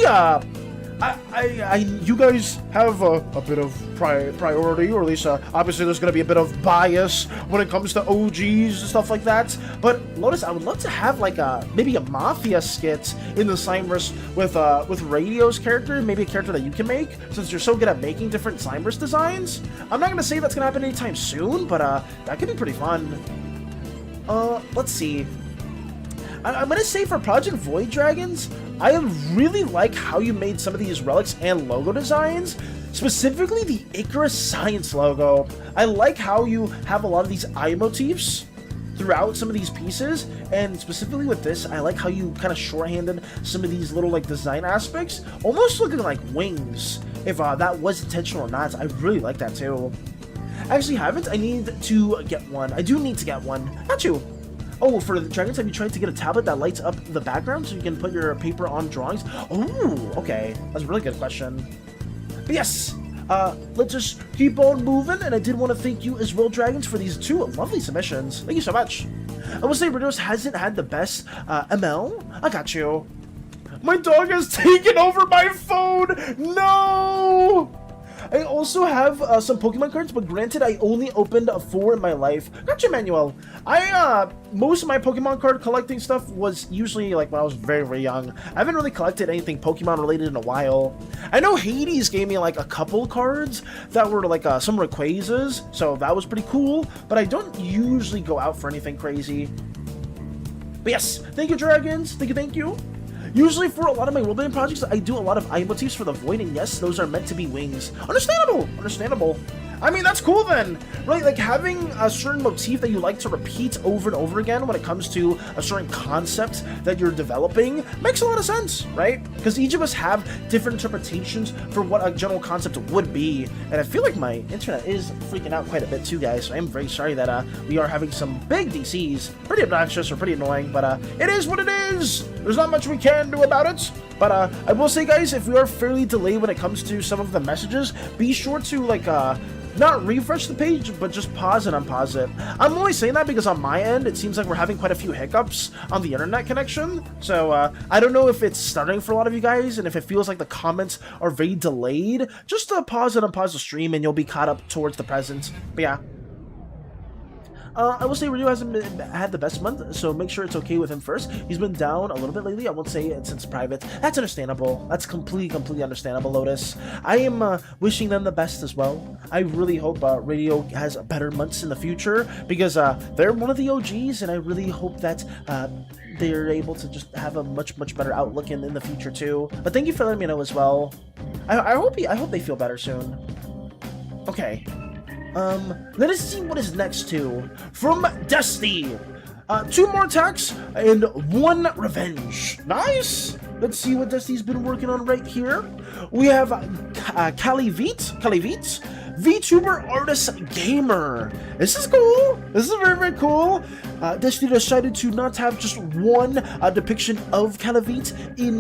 you guys have a bit of priority, or at least obviously there's going to be a bit of bias when it comes to OGs and stuff like that. But Lotus, I would love to have like maybe a Mafia skit in the Slimeverse with Radio's character, maybe a character that you can make, since you're so good at making different Slimeverse designs. I'm not going to say that's going to happen anytime soon, but that could be pretty fun. Let's see. I'm going to say for Project Void Dragons, I really like how you made some of these relics and logo designs, specifically the Icarus Science logo. I like how you have a lot of these eye motifs throughout some of these pieces, and specifically with this, I like how you kind of shorthanded some of these little like design aspects, almost looking like wings. If that was intentional or not, I really like that too. I actually haven't. I need to get one. I do need to get one. Got you. Oh, for the dragons, have you tried to get a tablet that lights up the background so you can put your paper on drawings? Oh, okay. That's a really good question. But yes, let's just keep on moving, and I did want to thank you as well, Dragons, for these 2 lovely submissions. Thank you so much. I will say Riddles hasn't had the best ML. I got you. My dog has taken over my phone! No! I also have some Pokemon cards, but granted, I only opened 4 in my life. Gotcha, Manuel. Most of my Pokemon card collecting stuff was usually like when I was very, very young. I haven't really collected anything Pokemon related in a while. I know Hades gave me like a couple cards that were like some Rayquazas, so that was pretty cool, but I don't usually go out for anything crazy. But yes, thank you, Dragons. Thank you. Usually for a lot of my world-building projects, I do a lot of eye motifs for the Void, and yes, those are meant to be wings. Understandable. I mean, that's cool then, right? Like having a certain motif that you like to repeat over and over again when it comes to a certain concept that you're developing makes a lot of sense, right? Because each of us have different interpretations for what a general concept would be, and I feel like my internet is freaking out quite a bit too, guys, so I'm very sorry that we are having some big DCs. Pretty obnoxious or pretty annoying, but it is what it is! There's not much we can do about it. But I will say, guys, if we are fairly delayed when it comes to some of the messages, be sure to like not refresh the page, but just pause and unpause it. I'm only saying that because on my end, it seems like we're having quite a few hiccups on the internet connection. So I don't know if it's starting for a lot of you guys, and if it feels like the comments are very delayed, just pause and unpause the stream and you'll be caught up towards the present. But yeah. I will say Ryu hasn't had the best month, so make sure it's okay with him first. He's been down a little bit lately. I won't say it since private. That's understandable. That's completely understandable, Lotus. I am wishing them the best as well. I really hope Radio has better months in the future, because they're one of the OGs, and I really hope that they're able to just have a much better outlook in the future too. But thank you for letting me know as well. I hope they feel better soon. Okay. Let us see what is next too. From Dusty. 2 more attacks and 1 revenge. Nice! Let's see what Dusty's been working on right here. We have Calivite, VTuber Artist Gamer. This is cool. This is very cool. Destiny decided to not have just one depiction of Calivite in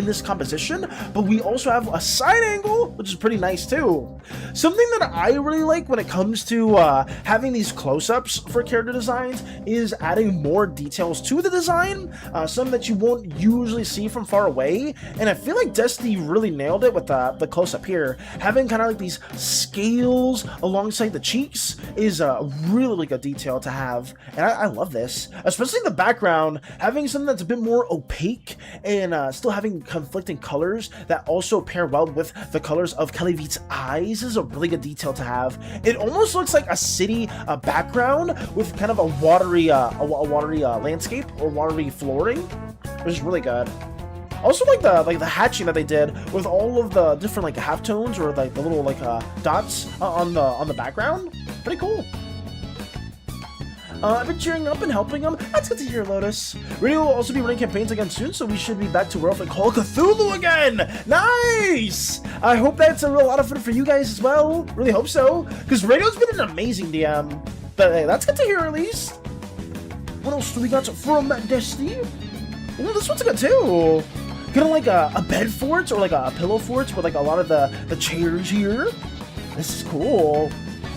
this composition, but we also have a side angle, which is pretty nice too. Something that I really like when it comes to having these close-ups for character designs is adding more details to the design, some that you won't usually see from far away, and I feel like Destiny really nailed it with the close-up here. Having kind of like these scales alongside the cheeks is a really good detail to have, And I love this, especially the background, having something that's a bit more opaque and still having conflicting colors that also pair well with the colors of Kelly's eyes is a really good detail to have. It almost looks like a city background with kind of a watery landscape or watery flooring, which is really good. Also like the hatching that they did with all of the different like halftones or like the little like dots on the background. Pretty cool. I've been cheering up and helping them. That's good to hear, Lotus. Radio will also be running campaigns again soon, so we should be back to World of Call of Cthulhu again! Nice! I hope that's a real lot of fun for you guys as well. Really hope so, because Radio's been an amazing DM. But hey, that's good to hear at least. What else do we got from Destiny? Ooh, this one's good too. Kind of like a bed fort or like a pillow fort with like a lot of the chairs here. This is cool.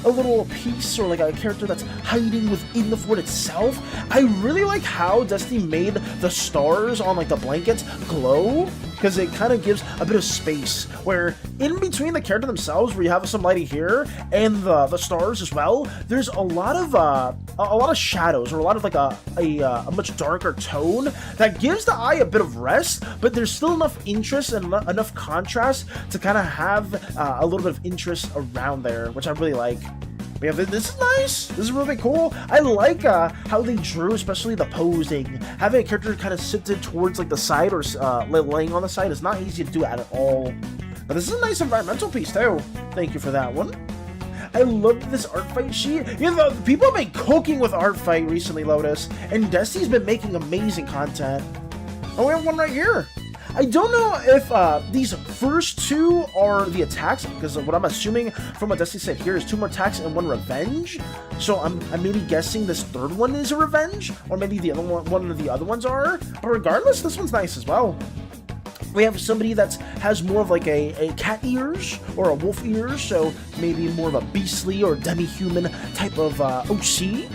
A little piece or like a character that's hiding within the fort itself. I really like how Destiny made the stars on like the blankets glow, because it kind of gives a bit of space where in between the character themselves, where you have some lighting here and the stars as well, there's a lot of shadows or a lot of like a much darker tone that gives the eye a bit of rest, but there's still enough interest and enough contrast to kind of have a little bit of interest around there, which I really like. But yeah, this is nice. This is really cool. I like how they drew, especially the posing. Having a character kind of shifted towards like the side or laying on the side is not easy to do at all. But this is a nice environmental piece too. Thank you for that one. I love this art fight sheet. You know, people have been cooking with art fight recently, Lotus, and Destiny's been making amazing content. Oh, we have one right here. I don't know if these first two are the attacks, because what I'm assuming from what Destiny said here is 2 more attacks and 1 revenge. So I'm maybe guessing this third one is a revenge, or maybe the other one of the other ones are. But regardless, this one's nice as well. We have somebody that has more of like a cat ears or a wolf ears, so maybe more of a beastly or demi-human type of OC.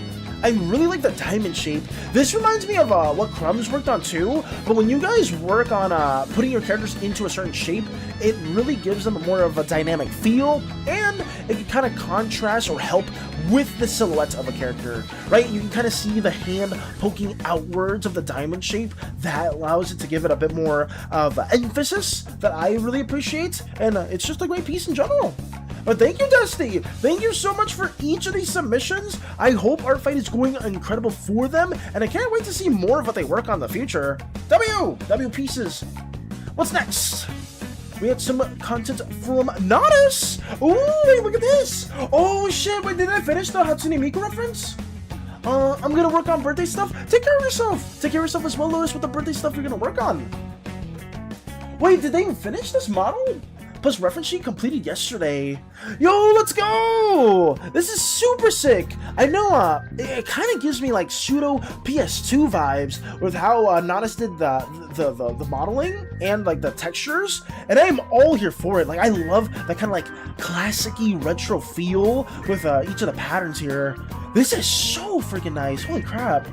I really like the diamond shape. This reminds me of what Crumbs worked on too, but when you guys work on putting your characters into a certain shape, it really gives them more of a dynamic feel, and it can kind of contrast or help with the silhouette of a character, right? You can kind of see the hand poking outwards of the diamond shape. That allows it to give it a bit more of emphasis that I really appreciate, and it's just a great piece in general. But thank you, Dusty! Thank you so much for each of these submissions. I hope Artfight is going incredible for them, and I can't wait to see more of what they work on in the future. W pieces. What's next? We had some content from Novice. Ooh, wait, look at this. Oh shit, wait, did I finish the Hatsune Miku reference? I'm gonna work on birthday stuff. Take care of yourself. Take care of yourself as well, Lois, with the birthday stuff you're gonna work on. Wait, did they even finish this model? Plus reference sheet completed yesterday. Yo, let's go! This is super sick. I know it kind of gives me like pseudo PS2 vibes with how Nodus did the modeling and like the textures, and I am all here for it. Like I love that kind of like classic-y retro feel with each of the patterns here. This is so freaking nice. Holy crap.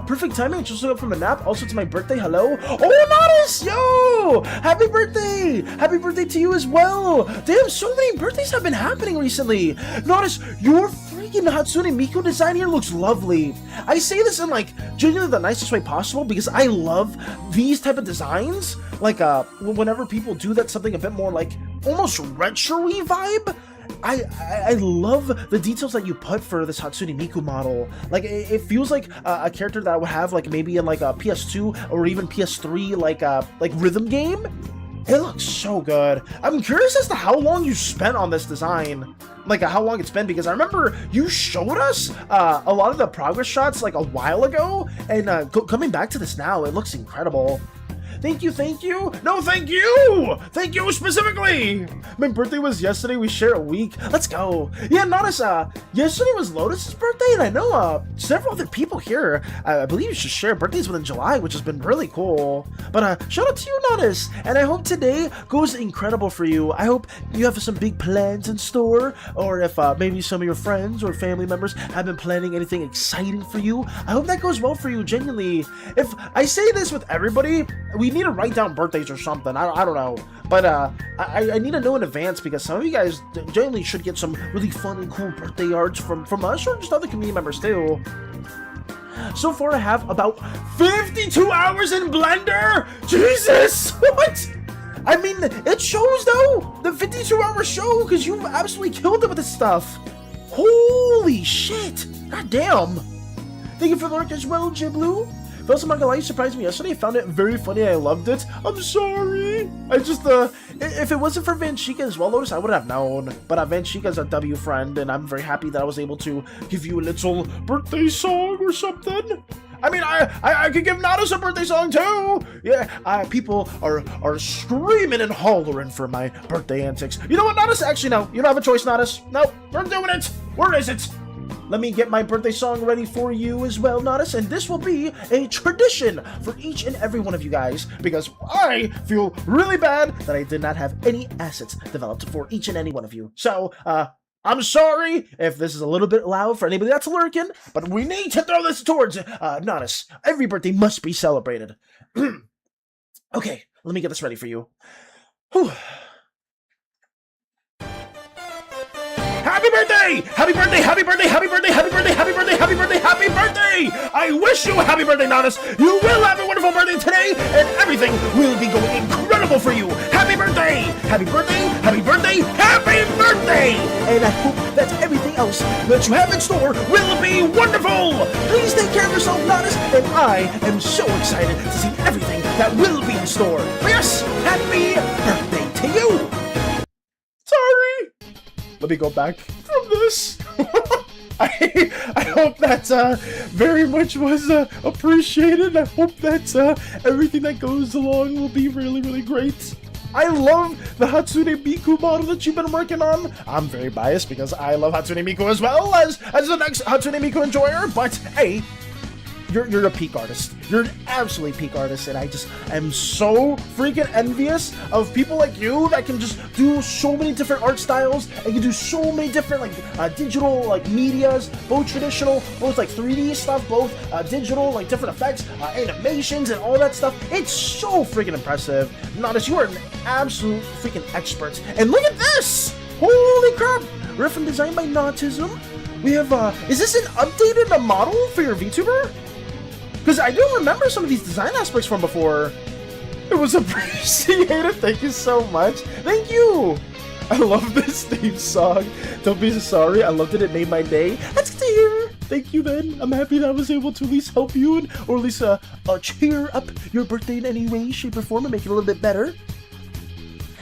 Perfect timing, just woke up from a nap. Also, it's my birthday. Hello. Oh, Nodus! Yo! Happy birthday! Happy birthday to you as well! Damn, so many birthdays have been happening recently. Nodus, your freaking Hatsune Miku design here looks lovely. I say this in, like, genuinely the nicest way possible because I love these type of designs. Like, whenever people do that, something a bit more, like, almost retro-y vibe. I love the details that you put for this Hatsune Miku model. Like it feels like a character that I would have like maybe in like a PS2 or even PS3 like rhythm game. It looks so good. I'm curious as to how long you spent on this design. Like how long it's been, because I remember you showed us a lot of the progress shots like a while ago, and coming back to this now, it looks incredible. Thank you, thank you. No, thank you. Thank you specifically. My birthday was yesterday. We share a week. Let's go. Yeah, notice, yesterday was Lotus's birthday, and I know, several other people here, I believe you should share birthdays within July, which has been really cool. But, shout out to you, Notice. And I hope today goes incredible for you. I hope you have some big plans in store, or if, maybe some of your friends or family members have been planning anything exciting for you. I hope that goes well for you, genuinely. If I say this with everybody, we need to write down birthdays or something. I don't know, but I need to know in advance, because some of you guys generally should get some really fun and cool birthday arts from us or just other community members too. So far I have about 52 hours in Blender. Jesus, what? I mean, it shows though, the 52-hour show, because you've absolutely killed it with this stuff. Holy shit, god damn. Thank you for the lurk as well, Jiblu. Fellas, I'm not gonna lie, you surprised me yesterday. I found it very funny, I loved it. I'm sorry. I just, if it wasn't for Vanchika as well, Lotus, I would have known. But Vanchika's a W friend, and I'm very happy that I was able to give you a little birthday song or something. I mean, I could give Nadas a birthday song too. Yeah, people are screaming and hollering for my birthday antics. You know what, Nadas? Actually, no. You don't have a choice, Nadas. No, we're doing it. Where is it? Let me get my birthday song ready for you as well, Nadas, and this will be a tradition for each and every one of you guys, because I feel really bad that I did not have any assets developed for each and any one of you. So, I'm sorry if this is a little bit loud for anybody that's lurking, but we need to throw this towards Nadas. Every birthday must be celebrated. Okay, let me get this ready for you. Whew. Happy birthday! Happy birthday! Happy birthday! Happy birthday! Happy birthday! Happy birthday! Happy birthday! Happy birthday! I wish you a happy birthday, Nadas! You will have a wonderful birthday today, and everything will be going incredible for you! Happy birthday! Happy birthday! Happy birthday! Happy birthday! And I hope that everything else that you have in store will be wonderful! Please take care of yourself, Nadas, and I am so excited to see everything that will be in store. Yes! Happy birthday to you! Sorry! Let me go back from this. I hope that very much was appreciated. I hope that everything that goes along will be really, really great. I love the Hatsune Miku model that you've been working on. I'm very biased because I love Hatsune Miku as well as the next Hatsune Miku enjoyer, but hey, you're a peak artist. You're an absolutely peak artist, and I just am so freaking envious of people like you that can just do so many different art styles and can do so many different like digital like medias, both traditional, both like 3D stuff, both digital like different effects, animations, and all that stuff. It's so freaking impressive. Nadas, you are an absolute freaking expert. And look at this! Holy crap! Riff and designed by Nautism. We have is this an updated model for your VTuber? Because I do remember some of these design aspects from before. It was appreciated. Thank you so much. Thank you. I love this theme song. Don't be sorry. I loved it. It made my day. That's good to hear. Thank you, then. I'm happy that I was able to at least help you, or at least cheer up your birthday in any way, shape, or form, and make it a little bit better.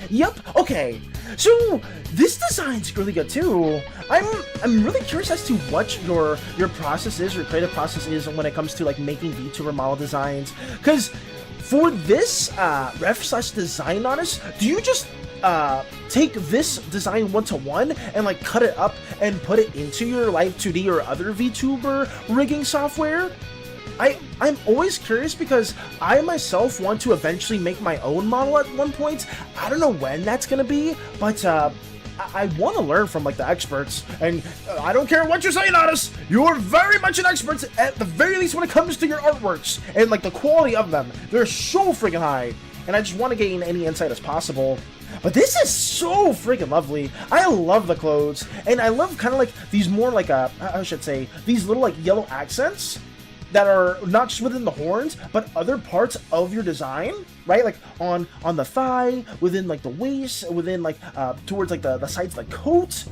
Yep. Okay. So this design's really good too. I'm really curious as to what your process is, your creative process is when it comes to like making VTuber model designs. Because for this ref/design honest, do you just take this design one-to-one and like cut it up and put it into your Live 2D or other VTuber rigging software? I'm always curious because I myself want to eventually make my own model at one point. I don't know when that's gonna be, but I want to learn from like the experts, and I don't care what you're saying, Nadas. You're very much an expert at the very least when it comes to your artworks and like the quality of them. They're so freaking high, and I just want to gain any insight as possible. But this is so freaking lovely. I love the clothes, and I love kind of like these more like I should say these little like yellow accents that are not just within the horns, but other parts of your design, right? Like on the thigh, within like the waist, within like towards like the sides of the coat.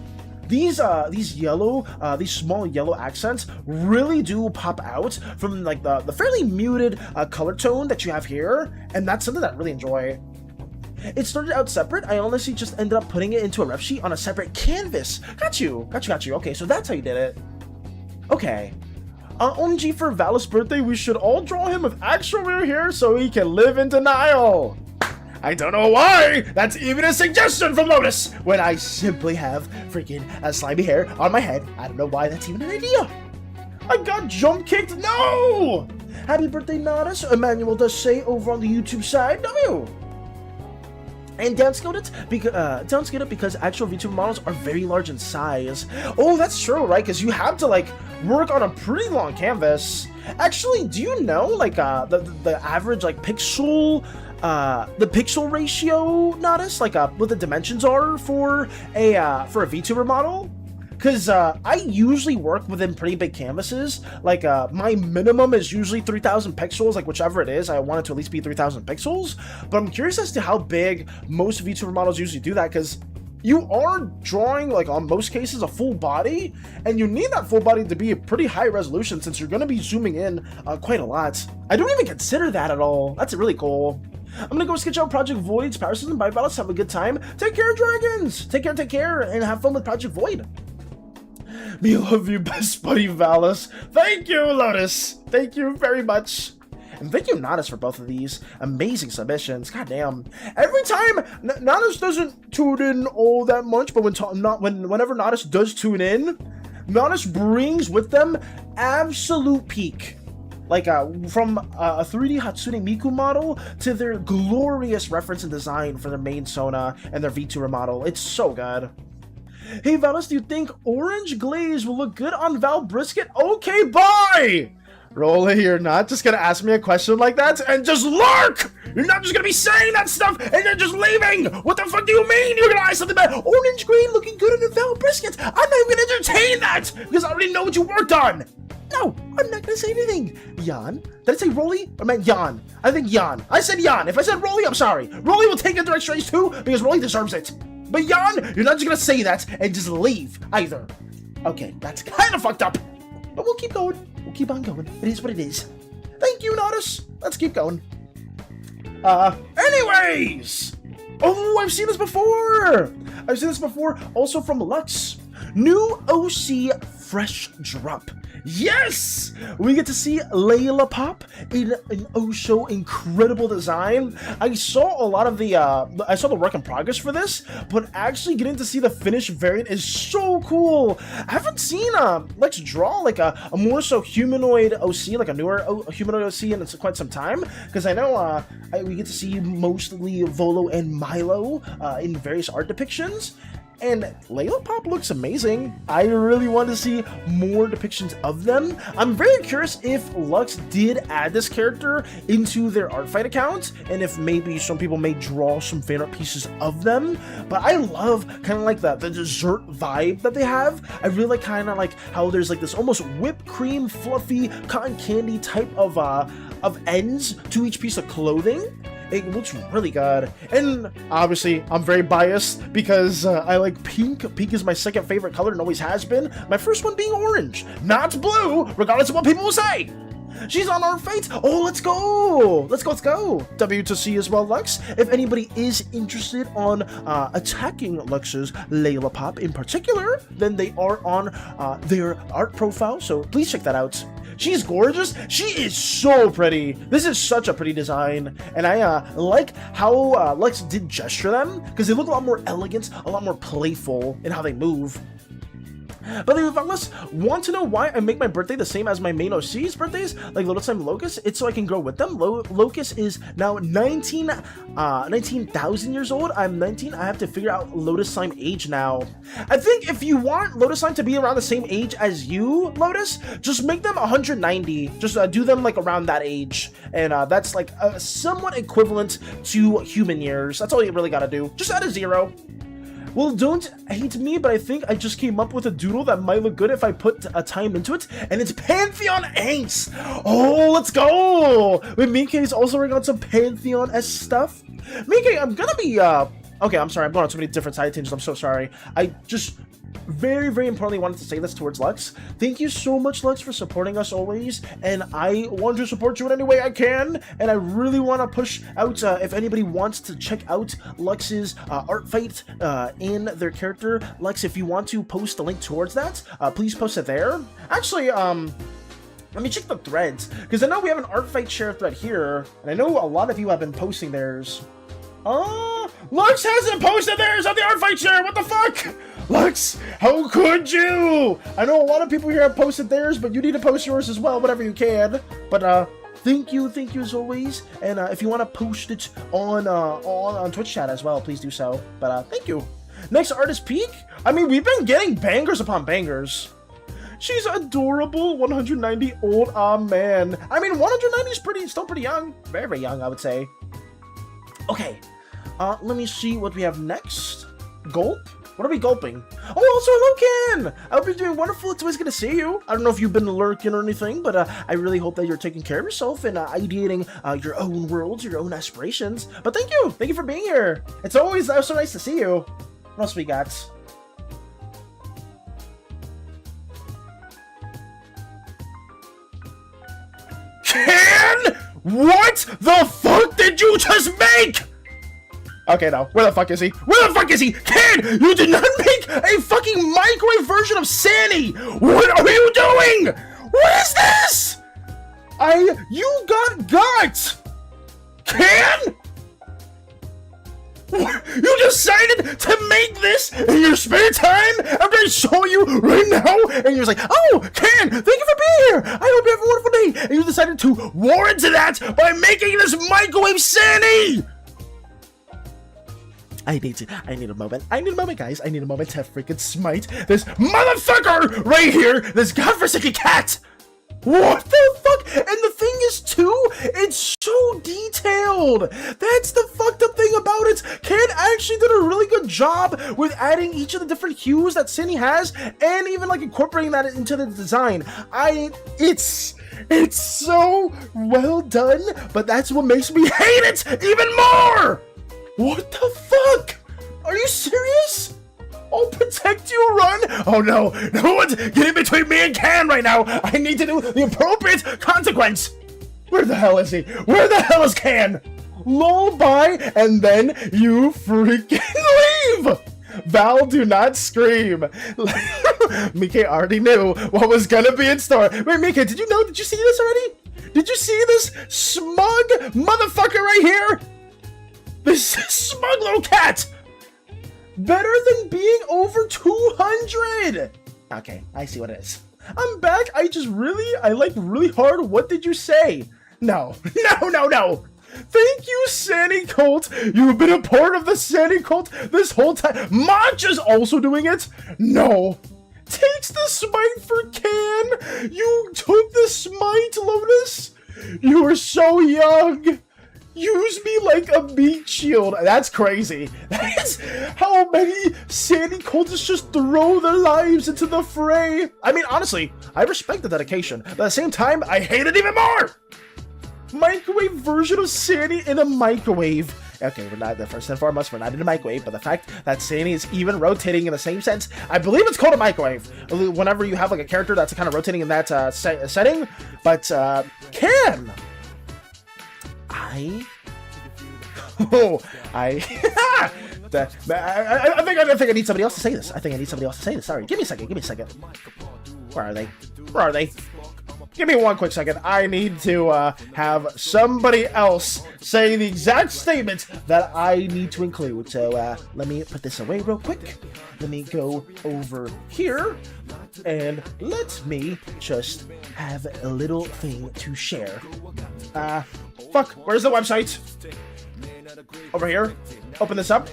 These small yellow accents really do pop out from like the fairly muted color tone that you have here, and that's something that I really enjoy. It started out separate. I honestly just ended up putting it into a ref sheet on a separate canvas. Got you. Okay, so that's how you did it. Okay. OMG, for Val's birthday, we should all draw him with actual real hair so he can live in denial. I don't know why that's even a suggestion from Lotus when I simply have freaking slimy hair on my head. I don't know why that's even an idea. I got jump kicked. No! Happy birthday, Nadas. Emmanuel does say over on the YouTube side. W. And downscaled it because actual VTuber models are very large in size. Oh, that's true, right? Because you have to like work on a pretty long canvas. Actually, do you know like the average like pixel ratio, Nadas? Like what the dimensions are for a VTuber model? because I usually work within pretty big canvases. Like, my minimum is usually 3,000 pixels, like whichever it is. I want it to at least be 3,000 pixels. But I'm curious as to how big most VTuber models usually do that, because you are drawing, like on most cases, a full body, and you need that full body to be a pretty high resolution since you're going to be zooming in quite a lot. I don't even consider that at all. That's really cool. I'm gonna go sketch out Project Void's power system. Bye, Valis. Have a good time. Take care, dragons. Take care, and have fun with Project Void. Me love you, best buddy, Valis. Thank you, Lotus. Thank you very much. And thank you, Nodis, for both of these amazing submissions. God damn. Every time, Nodis doesn't tune in all that much, but whenever Nodis does tune in, Nodis brings with them absolute peak. Like, from a 3D Hatsune Miku model to their glorious reference and design for their main Sona and their VTuber model. It's so good. Hey, Valis, do you think orange glaze will look good on Val Brisket? Okay, bye! Rolly, you're not just gonna ask me a question like that and just lurk! You're not just gonna be saying that stuff and then just leaving! What the fuck do you mean you're gonna ask something about orange green looking good on a Val Brisket? I'm not even gonna entertain that! Because I already know what you worked on! No, I'm not gonna say anything. Jan? Did I say Rolly? I meant Jan. I think Jan. I said Jan. If I said Rolly, I'm sorry. Rolly will take indirect strays too, because Rolly deserves it. But Jan, you're not just gonna say that and just leave, either. Okay, that's kind of fucked up. But we'll keep going. We'll keep on going. It is what it is. Thank you, Nodis. Let's keep going. Anyways! Oh, I've seen this before! I've seen this before, also from Lux. New OC Fresh Drop. Yes! We get to see Layla Pop in an oh-so incredible design. I saw a lot of the, I saw the work in progress for this, but actually getting to see the finished variant is so cool. I haven't seen, let's draw like a more so humanoid OC, like a newer humanoid OC in quite some time, because I know, we get to see mostly Volo and Milo, in various art depictions. And Layla Pop looks amazing. I really want to see more depictions of them. I'm very curious if Lux did add this character into their Artfight account, and if maybe some people may draw some fan art pieces of them. But I love kind of like the dessert vibe that they have. I really like kind of like how there's like this almost whipped cream, fluffy, cotton candy type of ends to each piece of clothing. It looks really good. And obviously, I'm very biased because I like pink. Pink is my second favorite color and always has been. My first one being orange, not blue, regardless of what people will say. She's on Artfight. Oh, let's go. Let's go. W to C as well, Lux. If anybody is interested on attacking Lux's Layla Pop in particular, then they are on their art profile. So please check that out. She's gorgeous. She is so pretty. This is such a pretty design. And I like how Lux did gesture them, because they look a lot more elegant, a lot more playful in how they move. But if Valis want to know why I make my birthday the same as my main OC's birthdays, like Lotus Slime Locust, it's so I can grow with them. Locust is now 19,000 years old. I'm 19. I have to figure out Lotus Slime age now. I think if you want Lotus Slime to be around the same age as you, Lotus, just make them 190. Just do them like around that age. And that's like somewhat equivalent to human years. That's all you really gotta do. Just add a 0. Well, don't hate me, but I think I just came up with a doodle that might look good if I put a time into it, and it's Pantheon Angst! Oh, let's go! Wait, Mike also working on some Pantheon-esque stuff? Mike, I'm gonna be, okay, I'm sorry, I'm going on so many different side tangents, I'm so sorry. I just very, very importantly wanted to say this towards Lux. Thank you so much, Lux, for supporting us always, and I want to support you in any way I can, and I really want to push out, if anybody wants to check out Lux's Artfight and their character. Lux, if you want to post the link towards that, please post it there. Actually, let me check the threads, because I know we have an Artfight share thread here, and I know a lot of you have been posting theirs. Lux hasn't posted theirs on the Artfight share, what the fuck? Lux, how could you? I know a lot of people here have posted theirs, but you need to post yours as well, whatever you can. But, thank you as always. And, if you want to post it on Twitch chat as well, please do so. But, thank you. Next artist peak? I mean, we've been getting bangers upon bangers. She's adorable, 190 old, aw man. I mean, 190 is still pretty young. Very, very young, I would say. Okay, let me see what we have next. Gulp? What are we gulping? Oh, also, hello, Ken! I hope you're doing wonderful. It's always good to see you. I don't know if you've been lurking or anything, but I really hope that you're taking care of yourself and ideating your own worlds, your own aspirations. But thank you! Thank you for being here. It's always so nice to see you. What else we got? Ken! What the fuck did you just make? Okay, no. Where the fuck is he? Where the fuck is he? Ken! You did not make a fucking microwave version of SANI! What are you doing? What is this? You got guts! Ken? You decided to make this in your spare time after I saw you right now? And you're just like, oh, Ken, thank you for being here. I hope you have a wonderful day. And you decided to warrant that by making this microwave SANI. I need a moment. I need a moment, guys. I need a moment to freaking smite this motherfucker right here. This godforsaken cat. What the fuck? And the thing is, too, it's so detailed. That's the fucked up thing about it. Ken actually did a really good job with adding each of the different hues that SANI has, and even like incorporating that into the design. It's so well done, but that's what makes me hate it even more. What the fuck? Are you serious? I'll protect you, run! Oh no, no one's getting between me and Ken right now! I need to do the appropriate consequence! Where the hell is he? Where the hell is Ken? Lullaby, and then you freaking leave! Val, do not scream. Mike already knew what was gonna be in store. Wait, Mike, did you know? Did you see this already? Did you see this smug motherfucker right here? This smug little cat! Better than being over 200! Okay, I see what it is. I'm back. I like really hard. What did you say? No. Thank you, SANI cult. You've been a part of the SANI cult this whole time. Mach is also doing it? No. Takes the smite for Ken. You took the smite, Lotus. You are so young. Use me like a meat shield. That's crazy. That is how many SANI cultists just throw their lives into the fray. I mean, honestly, I respect the dedication, but at the same time, I hate it even more. Microwave version of SANI in a microwave. Okay, we're not, first and foremost, we're not in a microwave, but the fact that SANI is even rotating in the same sense, I believe it's called a microwave. Whenever you have like a character that's kind of rotating in that setting, but Ken. I think I need somebody else to say this. Sorry, give me a second. Where are they? Give me one quick second. I need to have somebody else say the exact statement that I need to include. So let me put this away real quick. Let me go over here. And let me just have a little thing to share. Fuck, where's the website? Over here. Open this up.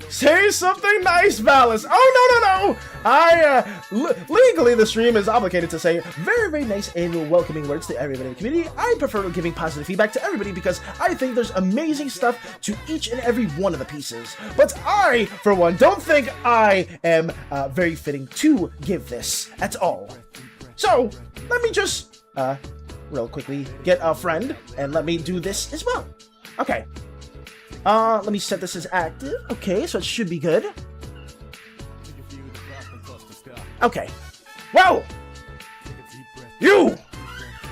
Say something nice, Valis. Oh, no. Legally, the stream is obligated to say very, very nice and welcoming words to everybody in the community. I prefer giving positive feedback to everybody because I think there's amazing stuff to each and every one of the pieces. But I, for one, don't think I am very fitting to give this at all. So, let me just, real quickly, get a friend and let me do this as well. Okay. Let me set this as active. Okay, so it should be good. Okay. Well, you,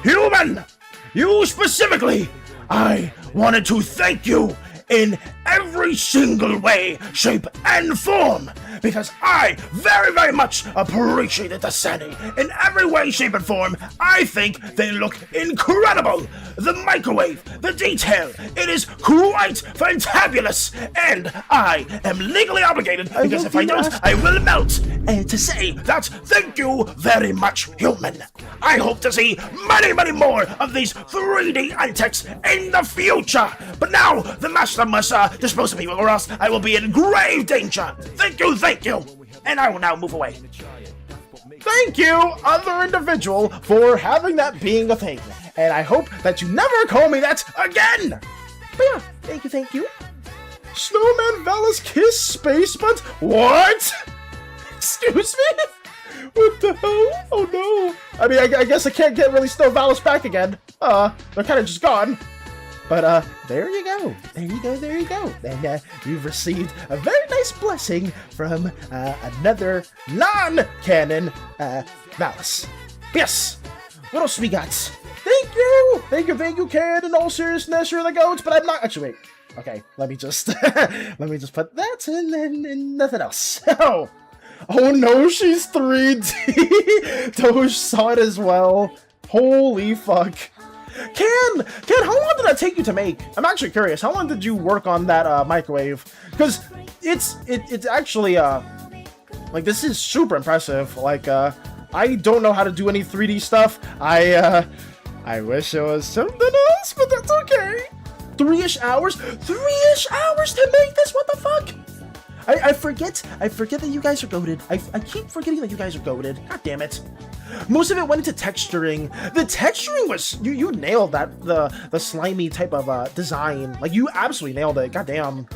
human, you specifically, I wanted to thank you in every single way, shape, and form, because I very, very much appreciated the SANI in every way, shape, and form. I think they look incredible. The microwave, the detail, it is quite fantabulous, and I am legally obligated, because if I don't, I will melt, and to say that thank you very much, human. I hope to see many, many more of these 3D antics in the future, but now the master must dispose of me, or else I will be in grave danger. Thank you, and I will now move away. Thank you, other individual, for having that being a thing, and I hope that you never call me that again. But yeah, thank you. Snowman Valis kiss space butt? What? Excuse me? What the hell? Oh no. I mean, I guess I can't get really Snow Valis back again. They're kind of just gone. But, there you go. There you go, there you go. And, you've received a very nice blessing from, another non-canon, Valis. Yes! What else we got? Thank you! Thank you, Kid, in all seriousness, you're the goats, but I'm not- Actually, wait. Okay, let me just, let me just put that in and nothing else. Oh no, she's 3D! Doge saw it as well. Holy fuck. Ken, how long did that take you to make? I'm actually curious. How long did you work on that microwave? Because it's actually like, this is super impressive. Like, I don't know how to do any 3D stuff. I wish it was something else, but that's okay. 3-ish hours? 3-ish hours to make this? What the fuck? I forget that you guys are goated. I keep forgetting that you guys are goated. God damn it. Most of it went into texturing. The texturing was, you nailed that, the slimy type of design. Like, you absolutely nailed it. God damn.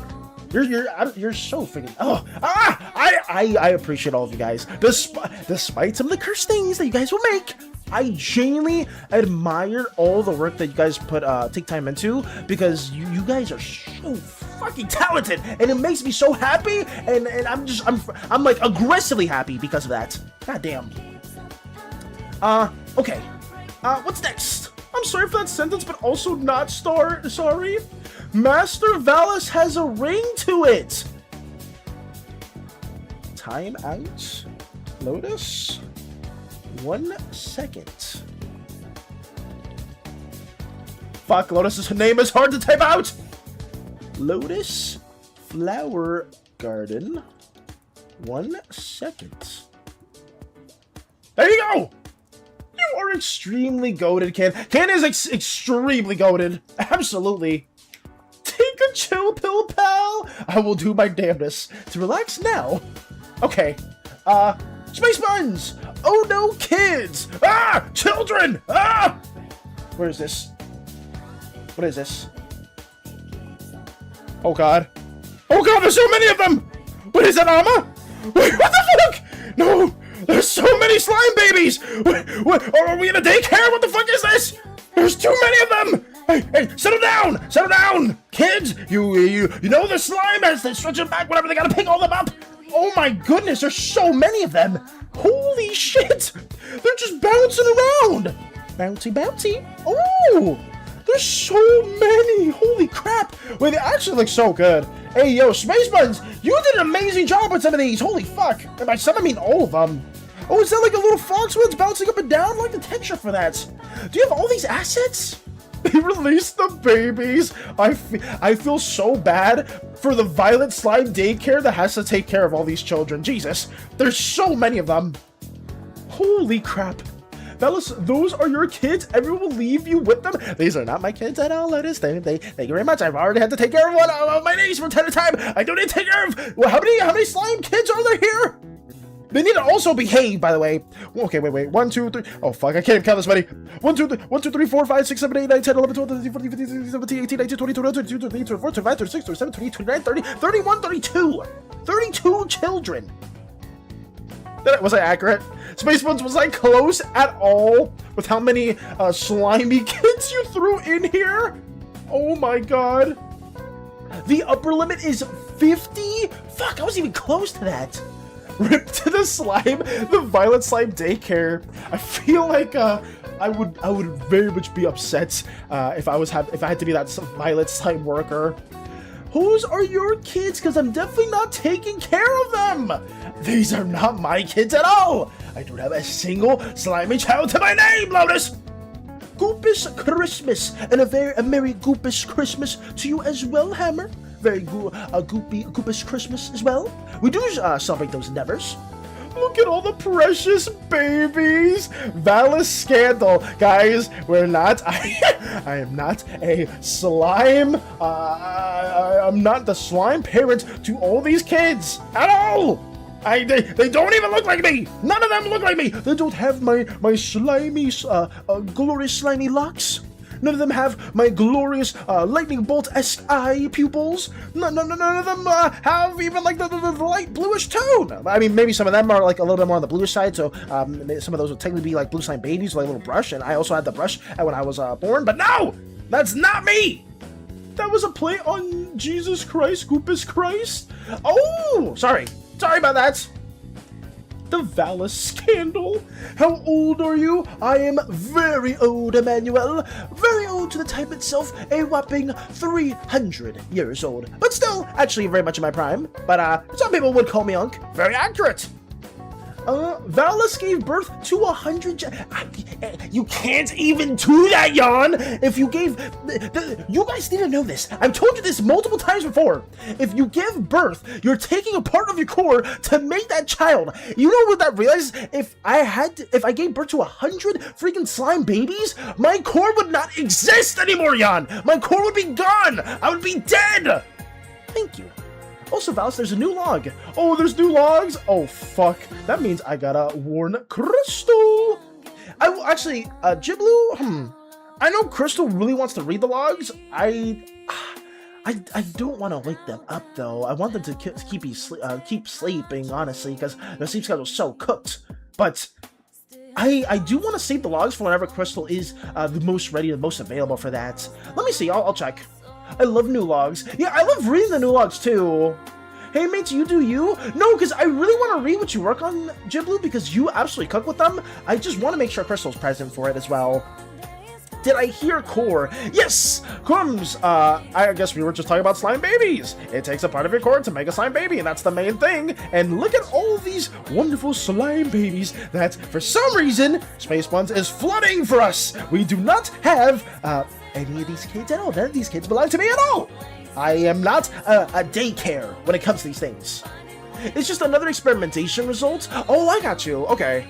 You're so freaking, I appreciate all of you guys. Despite some of the cursed things that you guys will make, I genuinely admire all the work that you guys take time into, because you guys are so fucking talented, and it makes me so happy, and I'm like aggressively happy because of that. God damn. Okay. What's next? I'm sorry for that sentence, but also not sorry. Master Valis has a ring to it. Time out. Lotus. 1 second. Fuck, Lotus's name is hard to type out. Lotus Flower Garden. 1 second. There you go. You are extremely goated, Ken. Ken is extremely goated. Absolutely. Take a chill pill, pal. I will do my damnedest to relax now. Okay. Space buns. Oh no, kids. Children. Where is this? What is this? Oh god. Oh god, there's so many of them. What is that, Amma? Wait, what the fuck? No. There's so many slime babies! What, are we in a daycare? What the fuck is this? There's too many of them! Hey, settle down! Settle down! Kids, you know the slime as they stretch it back whenever they gotta pick all them up! Oh my goodness, there's so many of them! Holy shit! They're just bouncing around! Bouncy, bouncy! Oh! There's so many! Holy crap! Wait, they actually look so good. Hey, yo, Space Buns, you did an amazing job with some of these! Holy fuck! And by some, I mean all of them. Oh, is that like a little fox that's bouncing up and down? I like the texture for that. Do you have all these assets? They released the babies! I feel so bad for the Violet Slime daycare that has to take care of all these children. Jesus, there's so many of them. Holy crap. Fellas, those are your kids. Everyone will leave you with them. These are not my kids at all, Lotus. Thank you very much. I've already had to take care of one of my niece from time to time. I don't need to take care of. Well, how many slime kids are there here? They need to also behave, by the way. Okay, wait. 1, 2, 3. Oh, fuck. I can't even count this many. 1, 2, 3, 4, 5, 6, 7, 8, 9, 10, 11, 12, 13, 14, 15, 16, 17, 18, 19, 20, 21, 22, 23, 24, 25, 26, 27, 28, 29, 30, 31, 32. 32 children. Was I accurate? Space Buns, was I close at all with how many slimy kids you threw in here? Oh my god. The upper limit is 50? Fuck, I wasn't even close to that. Rip to the slime, the Violet Slime daycare. I feel like I would very much be upset if I had to be that Violet Slime worker. Whose are your kids? Because I'm definitely not taking care of them. These are not my kids at all. I don't have a single slimy child to my name, Lotus. Goopish Christmas, and a merry Goopish Christmas to you as well, Hammer. Very goopish Christmas as well. We do celebrate those endeavors. Look at all the precious babies. Valis scandal. Guys, we're not, I am not a slime, I'm not the slime parent to all these kids at all. They don't even look like me. None of them look like me. They don't have my slimy, glorious slimy locks. None of them have my glorious lightning bolt-esque eye pupils. None of them have even like the light bluish tone. I mean, maybe some of them are like a little bit more on the bluish side, so some of those would technically be like blue slime babies with like a little brush, and I also had the brush when I was born, but no! That's not me! That was a play on Jesus Christ, Goopus Christ. Oh, sorry about that. The Valis scandal. How old are you? I am very old, Emmanuel. Very old to the time itself, a whopping 300 years old. But still, actually very much in my prime. But some people would call me Unc. Very accurate. Valis gave birth to 100. You can't even do that, Jan. If you gave, you guys need to know this. I've told you this multiple times before. If you give birth, you're taking a part of your core to make that child. You know what that realizes? If I gave birth to 100 freaking slime babies, my core would not exist anymore, Jan. My core would be gone. I would be dead. Thank you. Also, Valis, there's a new log. Oh, there's new logs? Oh, fuck. That means I gotta warn Crystal. Actually, Jiblu, I know Crystal really wants to read the logs. I don't want to wake them up, though. I want them to keep sleeping, honestly, because their sleep schedule's so cooked. But I do want to save the logs for whenever Crystal is the most ready, the most available for that. Let me see. I'll check. I love new logs. Yeah, I love reading the new logs too. Hey mates, you do you? No, because I really want to read what you work on, Jiblu, because you absolutely cook with them. I just want to make sure Crystal's present for it as well. Did I hear core? Yes! Crumbs! I guess we were just talking about slime babies. It takes a part of your core to make a slime baby, and that's the main thing. And look at all these wonderful slime babies that, for some reason, Space Buns is flooding for us. We do not have, any of these kids at all. None of these kids belong to me at all. I am not a daycare when it comes to these things. It's just another experimentation result. Oh, I got you. Okay.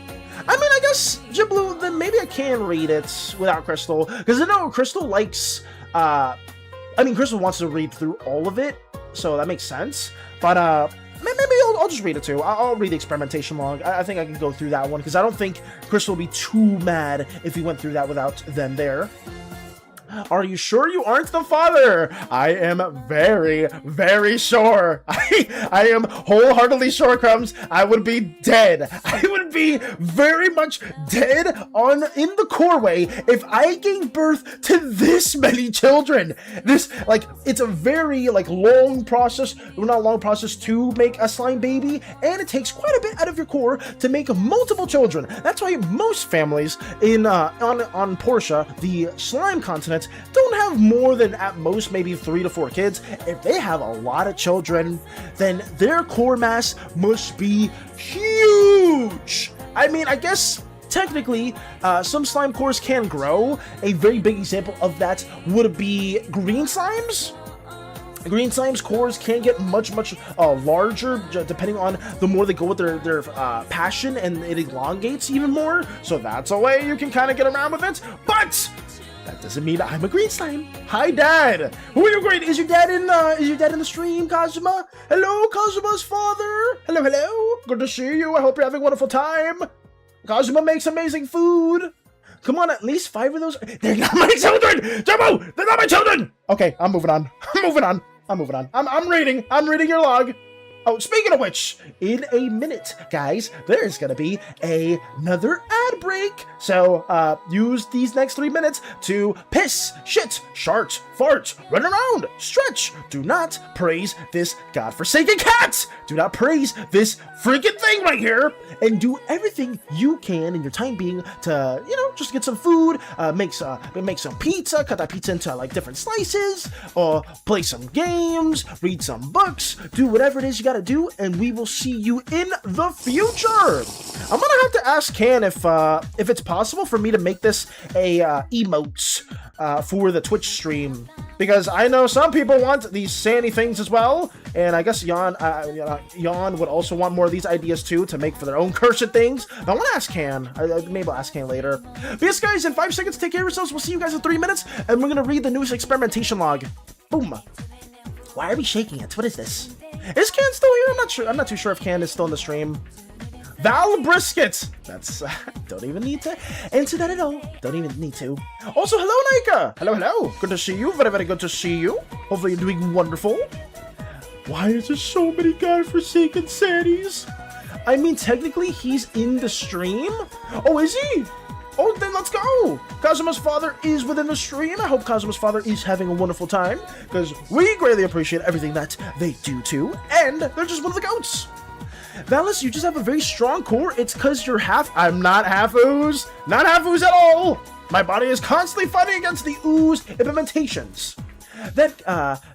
I mean, I guess, Jiblu, then maybe I can read it without Crystal. Because I know Crystal likes, Crystal wants to read through all of it. So that makes sense. But, maybe I'll just read it too. I'll read the experimentation log. I think I can go through that one. Because I don't think Crystal will be too mad if we went through that without them there. Are you sure you aren't the father? I am very, very sure. I am wholeheartedly sure, Crumbs. I would be dead. I would be very much dead in the coreway if I gave birth to this many children. It's a very, long process, well, not long process to make a slime baby, and it takes quite a bit out of your core to make multiple children. That's why most families on Portia, the slime continent, don't have more than at most maybe 3 to 4 kids. If they have a lot of children, then their core mass must be huge. I mean, I guess technically some slime cores can grow. A very big example of that would be green slimes. Green slimes cores can get much larger depending on the more they go with their passion, and it elongates even more. So that's a way you can kind of get around with it. But that doesn't mean I'm a green slime. Hi, Dad. Who are you, great? Is your dad in the stream, Kazuma? Hello, Kazuma's father. Hello. Good to see you. I hope you're having a wonderful time. Kazuma makes amazing food. Come on, at least 5 of those. They're not my children. Jumbo, they're not my children. Okay, I'm moving on. I'm reading your log. Oh, speaking of which, in a minute, guys, there's gonna be another ad break. So, use these next 3 minutes to piss, shit, shart, fart, run around, stretch. Do not praise this godforsaken cat. Do not praise this freaking thing right here. And do everything you can in your time being to, just get some food, make some pizza, cut that pizza into, different slices, or play some games, read some books, do whatever it is you gotta do, and we will see you in the future. I'm gonna have to ask Can if it's possible for me to make this a emotes for the Twitch stream, because I know some people want these SANI things as well, and I guess Jan would also want more of these ideas too to make for their own cursed things. But I want to ask Can. Maybe I'll ask Can later. But yes, guys, in 5 seconds, take care of yourselves. We'll see you guys in 3 minutes, and we're gonna read the newest experimentation log. Boom. Why are we shaking it? What is this? Is Can still here? I'm not sure. I'm not too sure if Can is still in the stream. Val Brisket. That's, don't even need to answer that at all. Don't even need to. Also, hello, Nika. Hello, hello. Good to see you. Very, very good to see you. Hopefully you're doing wonderful. Why is there so many godforsaken Sanis? I mean, technically, he's in the stream. Oh, is he? Oh, then let's go! Kazuma's father is within the stream. I hope Kazuma's father is having a wonderful time, because we greatly appreciate everything that they do too, and they're just one of the goats. Valis, you just have a very strong core. It's because you're half... I'm not half ooze. Not half ooze at all! My body is constantly fighting against the ooze implementations. That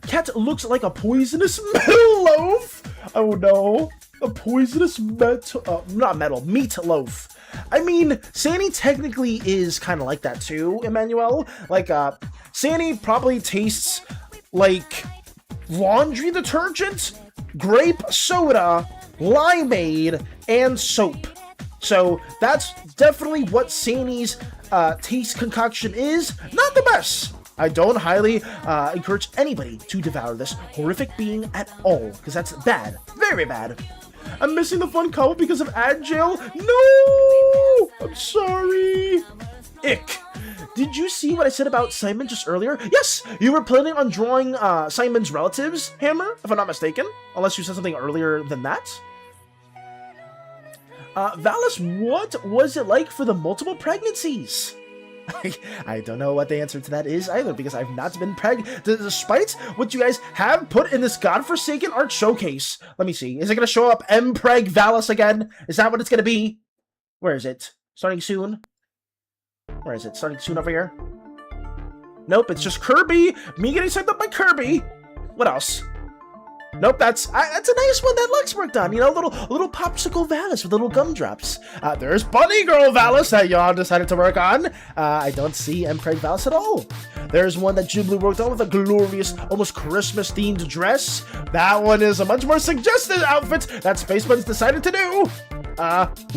cat looks like a poisonous metal loaf. Oh no. A poisonous meat loaf. I mean, SANI technically is kind of like that too, Emmanuel. Like, SANI probably tastes like laundry detergent, grape soda, limeade, and soap. So that's definitely what SANI's taste concoction is. Not the best. I don't highly encourage anybody to devour this horrific being at all, because that's bad. Very bad. I'm missing the fun couple because of ad jail. No! I'm sorry. Ick. Did you see what I said about Simon just earlier? Yes! You were planning on drawing Simon's relatives, Hammer, if I'm not mistaken. Unless you said something earlier than that. Valis, what was it like for the multiple pregnancies? I don't know what the answer to that is either, because I've not been pregnant, despite what you guys have put in this godforsaken art showcase. Let me see. Is it going to show up Mpreg Valis again? Is that what it's going to be? Where is it? Starting soon? Where is it? Starting soon over here? Nope, it's just Kirby. Me getting sent up by Kirby. What else? Nope, that's a nice one that Lux worked on. You know, little popsicle Valis with little gumdrops. There's Bunny Girl Valis that y'all decided to work on. I don't see Mpreg Valis at all. There's one that Ghibli worked on with a glorious, almost Christmas-themed dress. That one is a much more suggestive outfit that Spaceman's decided to do.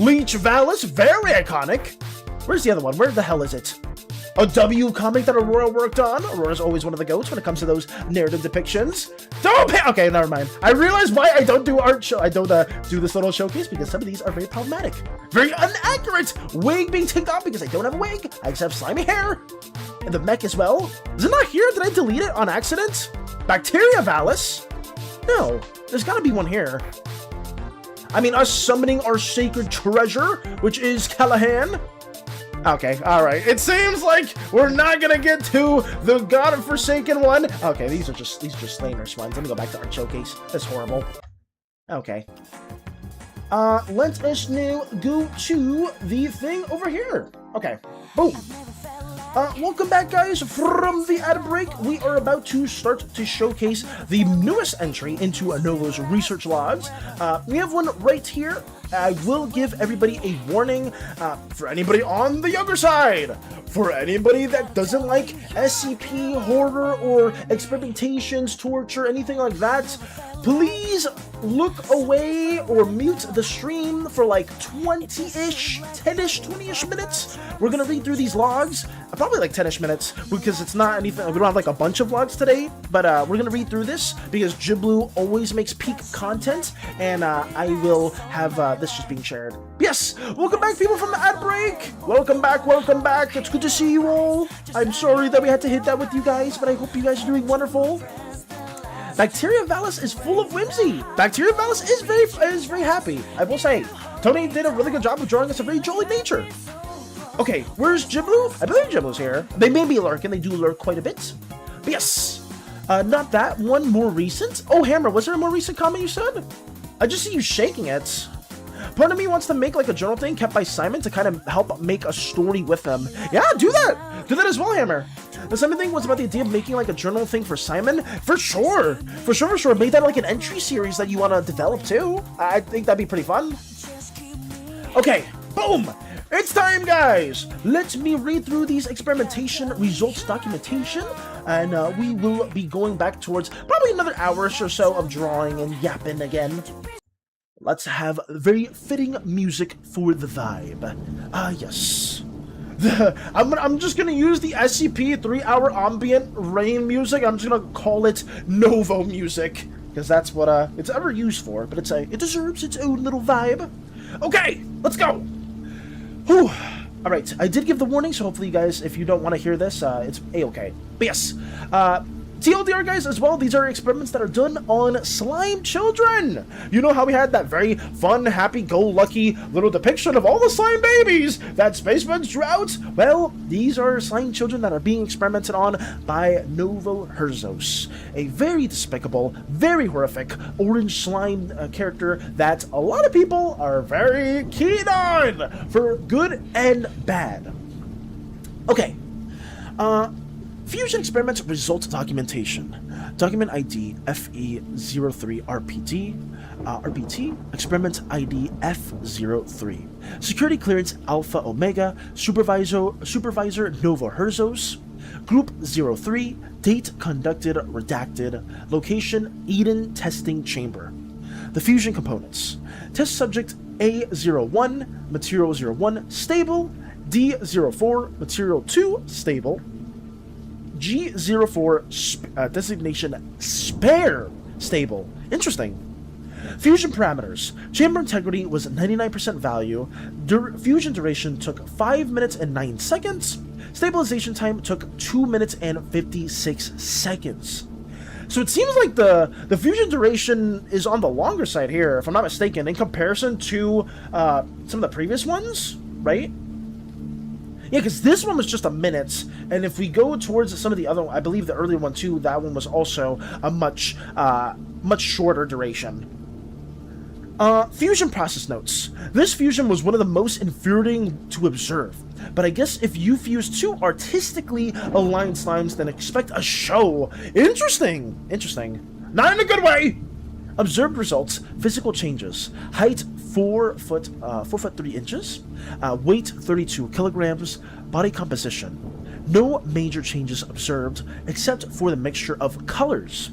Leech Valis, very iconic. Where's the other one? Where the hell is it? A W comic that Aurora worked on. Aurora's always one of the goats when it comes to those narrative depictions. Don't pay. Okay, never mind. I realize why I don't do art show. I don't do this little showcase, because some of these are very problematic, very inaccurate. Wig being taken off because I don't have a wig. I just have slimy hair, and the mech as well. Is it not here? Did I delete it on accident? Bacteria Valis. No, there's got to be one here. I mean, us summoning our sacred treasure, which is Callahan. Okay, alright. It seems like we're not gonna get to the godforsaken one. Okay, these are just slain nurse ones. Let me go back to art showcase. That's horrible. Okay. Let us now go to the thing over here. Okay. Boom. Welcome back, guys, from the ad break. We are about to start to showcase the newest entry into Novo's research logs. We have one right here. I will give everybody a warning for anybody on the younger side. For anybody that doesn't like SCP, horror, or experimentations, torture, anything like that, please look away or mute the stream for like 20-ish, 10-ish, 20-ish minutes. We're gonna read through these logs, probably like 10-ish minutes, because it's not anything, we don't have like a bunch of logs today, but we're gonna read through this because Ghibli always makes peak content, and I will have this just being shared. Yes, welcome back, people from the ad break. Welcome back, welcome back. It's good to see you all. I'm sorry that we had to hit that with you guys, but I hope you guys are doing wonderful. Bacteria Valis is full of whimsy. Bacteria Valis is very happy. I will say, Tony did a really good job of drawing us a very jolly nature. Okay, where's Ghibli? I believe Ghibli's here. They may be lurking. They do lurk quite a bit. But yes, not that. One more recent. Oh, Hammer, was there a more recent comment you said? I just see you shaking it. Part of me wants to make like a journal thing kept by Simon to kind of help make a story with them. Yeah, do that. Do that as well, Hammer. The Simon thing was about the idea of making like a journal thing for Simon. For sure. For sure, for sure. Make that like an entry series that you want to develop too. I think that'd be pretty fun. Okay, boom. It's time, guys. Let me read through these experimentation results documentation, and we will be going back towards probably another hour or so of drawing and yapping again. Let's have very fitting music for the vibe. Yes. I'm just gonna use the SCP 3-hour ambient rain music. I'm just gonna call it Novo music. because that's what it's ever used for. But it deserves its own little vibe. Okay, let's go. Whew. All right, I did give the warning, so hopefully you guys, if you don't want to hear this, it's a-okay. But yes, TLDR, guys, as well, these are experiments that are done on slime children. You know how we had that very fun, happy-go-lucky little depiction of all the slime babies that Spaceman's drew out? Well, these are slime children that are being experimented on by Novice, a very despicable, very horrific orange slime character that a lot of people are very keen on, for good and bad. Okay, Fusion Experiment Result Documentation. Document ID FE03RPT. RPT. Experiment ID F03. Security Clearance Alpha Omega. Supervisor Nova Herzos. Group 03. Date conducted redacted. Location Eden Testing Chamber. The fusion components. Test subject A01, material 01, stable. D04, material 2, stable. G04, designation spare, stable. Interesting. Fusion parameters. Chamber integrity was 99% value. Fusion duration took 5 minutes and 9 seconds. Stabilization time took 2 minutes and 56 seconds. So it seems like the fusion duration is on the longer side here, if I'm not mistaken, in comparison to some of the previous ones, right? Yeah, because this one was just a minute, and if we go towards some of the other, I believe the earlier one too, that one was also a much shorter duration. Fusion process notes. This fusion was one of the most infuriating to observe, but I guess if you fuse two artistically aligned slimes, then expect a show. Interesting. Not in a good way. Observed results, physical changes. Height 4 foot 3 inches. Weight 32 kilograms. Body composition. No major changes observed except for the mixture of colors.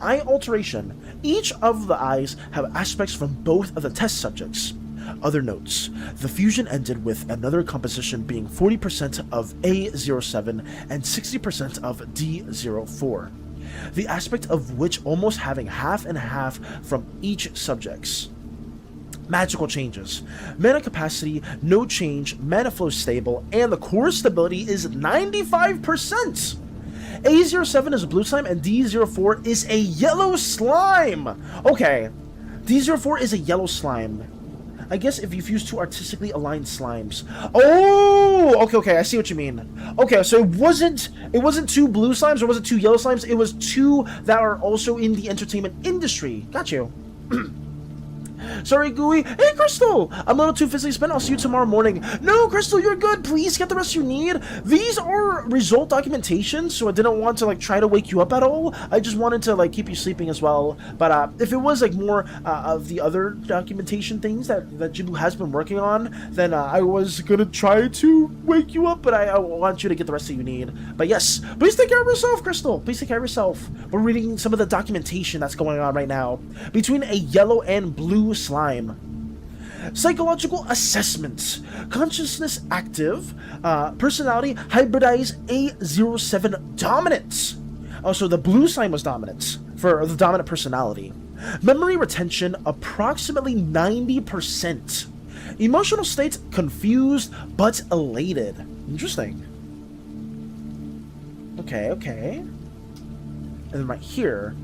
Eye alteration. Each of the eyes have aspects from both of the test subjects. Other notes. The fusion ended with another composition being 40% of A07 and 60% of D04. The aspect of which almost having half and half from each subjects. Magical changes. Mana capacity, no change, mana flow stable, and the core stability is 95%! A07 is a blue slime and D04 is a yellow slime! Okay, D04 is a yellow slime. I guess if you fuse two artistically aligned slimes. Oh, okay, I see what you mean. Okay, so it wasn't two blue slimes or was it two yellow slimes? It was two that are also in the entertainment industry. Got you. Sorry, Gooey. Hey, Crystal! I'm a little too physically spent. I'll see you tomorrow morning. No, Crystal, you're good. Please get the rest you need. These are result documentation, so I didn't want to, try to wake you up at all. I just wanted to, keep you sleeping as well. But, if it was, more of the other documentation things that Jibu has been working on, then I was gonna try to wake you up, but I want you to get the rest that you need. But yes, please take care of yourself, Crystal. Please take care of yourself. We're reading some of the documentation that's going on right now. Between a yellow and blue slime. Psychological assessments. Consciousness active. Personality hybridize A07 dominance. Also, the blue slime was dominance for the dominant personality. Memory retention approximately 90%. Emotional state confused but elated. Interesting. Okay. And then right here,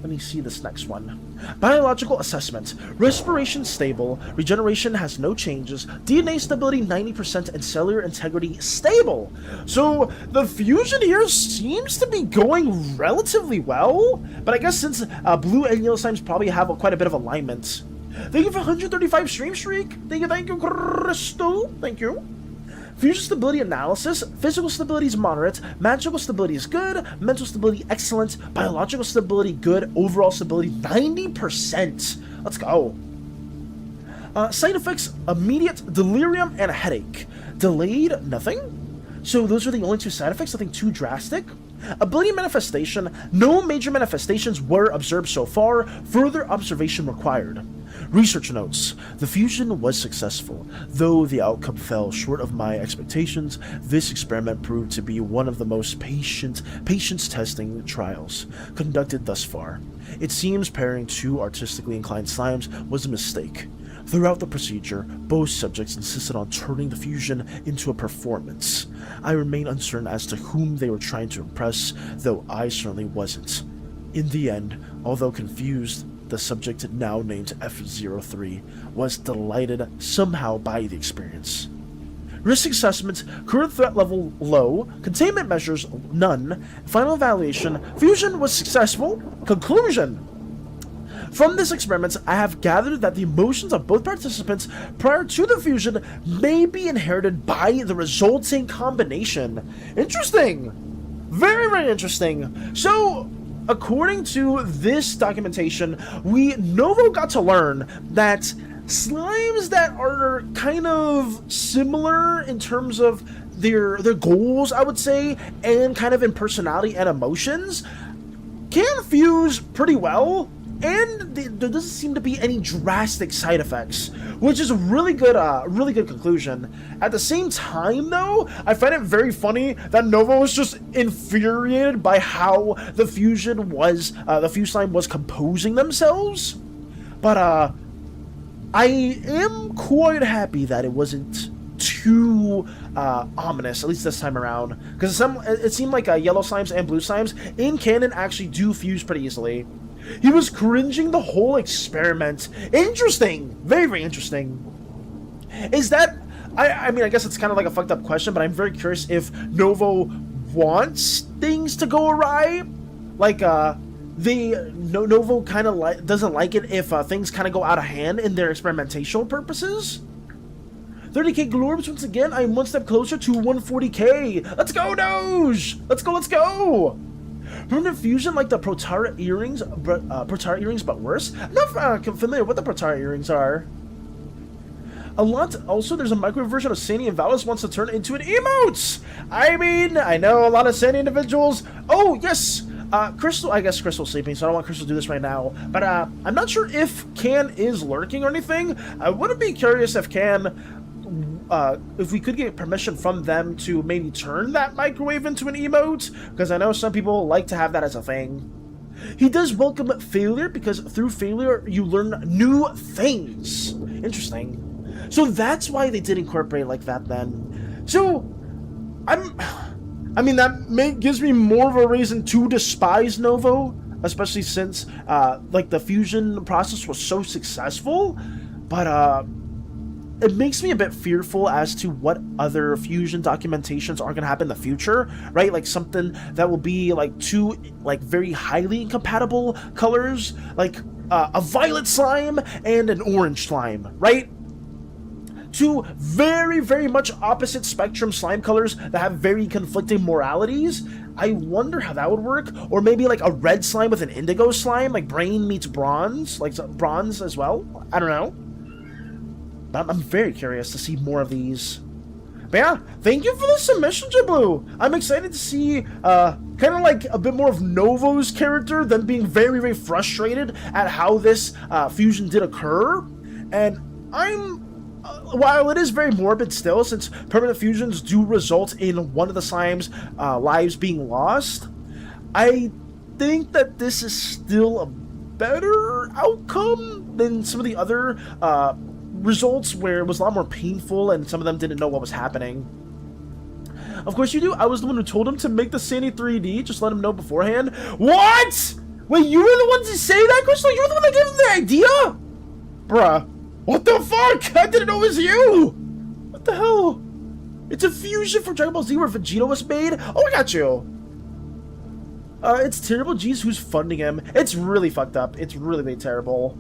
let me see this next one. Biological assessment. Respiration stable. Regeneration has no changes. DNA stability 90% and cellular integrity stable. So the fusion here seems to be going relatively well. But I guess since blue and yellow slimes probably have quite a bit of alignment. Thank you for 135 stream streak. Thank you, Crystal. Thank you. Fusion stability analysis. Physical stability is moderate. Magical stability is good. Mental stability excellent. Biological stability good. Overall stability 90%. Let's go. Side effects: immediate delirium and a headache. Delayed, nothing. So those are the only two side effects. Nothing too drastic. Ability manifestation. No major manifestations were observed so far. Further observation required. Research notes, the fusion was successful. Though the outcome fell short of my expectations, this experiment proved to be one of the most patience testing trials conducted thus far. It seems pairing two artistically inclined slimes was a mistake. Throughout the procedure, both subjects insisted on turning the fusion into a performance. I remain uncertain as to whom they were trying to impress, though I certainly wasn't. In the end, although confused, the subject, now named F03, was delighted somehow by the experience. Risk assessment, current threat level low, containment measures none, final evaluation, fusion was successful, conclusion. From this experiment, I have gathered that the emotions of both participants prior to the fusion may be inherited by the resulting combination. Interesting! Very, very interesting. So, according to this documentation, Novo got to learn that slimes that are kind of similar in terms of their goals, I would say, and kind of in personality and emotions, can fuse pretty well, and there doesn't seem to be any drastic side effects, which is a really good conclusion. At the same time, though, I find it very funny that Novo was just infuriated by how the fused slime was composing themselves. But I am quite happy that it wasn't too ominous, at least this time around, because it seemed like yellow slimes and blue slimes in canon actually do fuse pretty easily. He was cringing the whole experiment. Interesting. Very, very interesting. Is that... I mean, I guess it's kind of like a fucked up question, but I'm very curious if Novo wants things to go awry. Like, Novo kind of doesn't like it if things kind of go out of hand in their experimental purposes. 30k glorbs once again. I'm one step closer to 140k. Let's go, Doge! Let's go, let's go! Permanent fusion like the Protara earrings, but worse? I'm not familiar what the Protara earrings are. A lot. Also, there's a microwave version of SANI and Valis wants to turn into an emote! I mean, I know a lot of SANI individuals. Oh, yes! Crystal, I guess Crystal's sleeping, so I don't want Crystal to do this right now. But I'm not sure if Can is lurking or anything. I wouldn't be curious if if we could get permission from them to maybe turn that microwave into an emote, because I know some people like to have that as a thing. He does welcome failure, because through failure you learn new things. Interesting. So that's why they did incorporate like that then. So, I mean, that gives me more of a reason to despise Novo, especially since, like, the fusion process was so successful, but, it makes me a bit fearful as to what other fusion documentations are going to happen in the future, right? Like something that will be like two, like, very highly incompatible colors, like a violet slime and an orange slime, right? Two very, very much opposite spectrum slime colors that have very conflicting moralities. I wonder how that would work. Or maybe like a red slime with an indigo slime, like brain meets bronze, like bronze as well. I don't know. I'm very curious to see more of these. But yeah, thank you for the submission, Jablu. I'm excited to see kind of like a bit more of Novo's character, them being very, very frustrated at how this fusion did occur. And while it is very morbid still, since permanent fusions do result in one of the slime's lives being lost, I think that this is still a better outcome than some of the other results where it was a lot more painful and some of them didn't know what was happening. Of course you do. I was the one who told him to make the SANI 3D. Just let him know beforehand. What? Wait, you were the one to say that, Crystal? You were the one that gave him the idea? Bruh. What the fuck? I didn't know it was you! What the hell? It's a fusion for Dragon Ball Z where Vegeta was made? Oh, I got you. It's terrible. Geez, who's funding him? It's really fucked up. It's really, really terrible.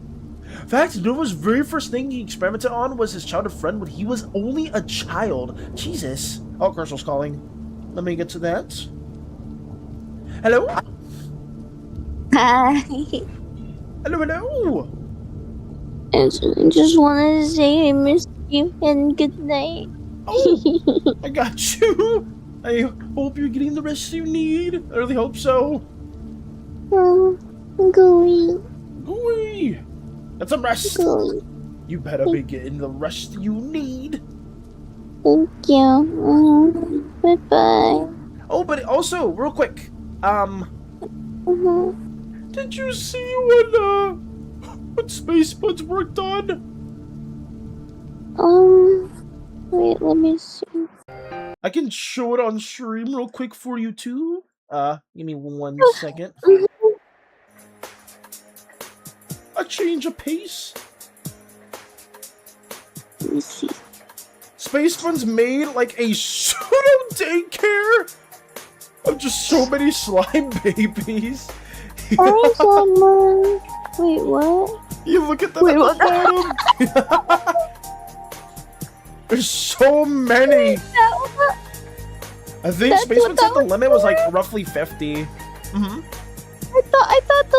In fact, Novo's very first thing he experimented on was his childhood friend when he was only a child. Jesus. Oh, Crystal's calling. Let me get to that. Hello? Hi. Hello, hello. I just wanted to say I missed you and good night. Oh, I got you. I hope you're getting the rest you need. I really hope so. Gooey. Gooey. Get some rest. Good. You better be getting the rest you need. Thank you. Bye-bye. Oh, but also, real quick, Mm-hmm. did you see what Space Buds worked on? Wait, let me see. I can show it on stream real quick for you too. Give me 1 second. A change of pace. Let me see. Space Buns made like a pseudo daycare of just so many slime babies. Orange lemon. Wait, what? You look at them Wait, at what? the bottom. There's so many. I think That's Space what Buns said that the was limit was like for? roughly 50. Mm-hmm. I thought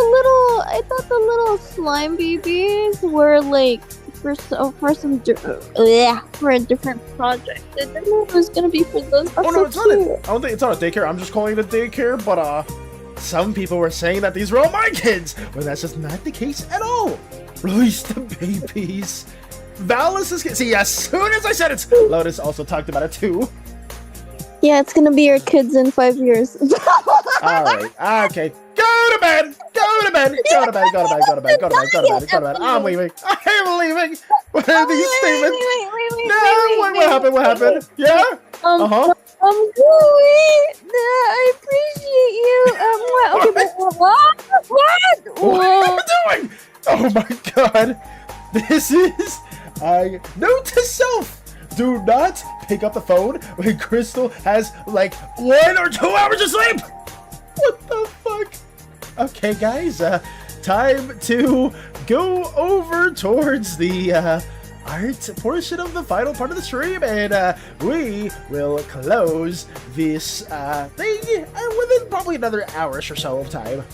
the little slime babies were like for a different project. I didn't know it was gonna be for those. Oh no, So it's not. I cute. don't think it's not a daycare. I'm just calling it a daycare. But some people were saying that these were all my kids, but that's just not the case at all. Release the babies. Valis is see. As soon as I said it, Lotus also talked about it too. Yeah, it's gonna be your kids in 5 years. All right. Okay. Go to bed. Go to bed. Go to bed. Go to bed. Go to bed. Go to bed. Go to bed. Go to bed. I'm leaving. I'm leaving. What are these statements? No. What happened? What happened? Yeah. Chloe, I appreciate you. What? What am I doing? Oh my god. This is note to self. Do not pick up the phone when Crystal has like 1 or 2 hours of sleep. What the fuck? Okay, guys, time to go over towards the art portion of the final part of the stream, and we will close this thing within probably another hour-ish or so of time.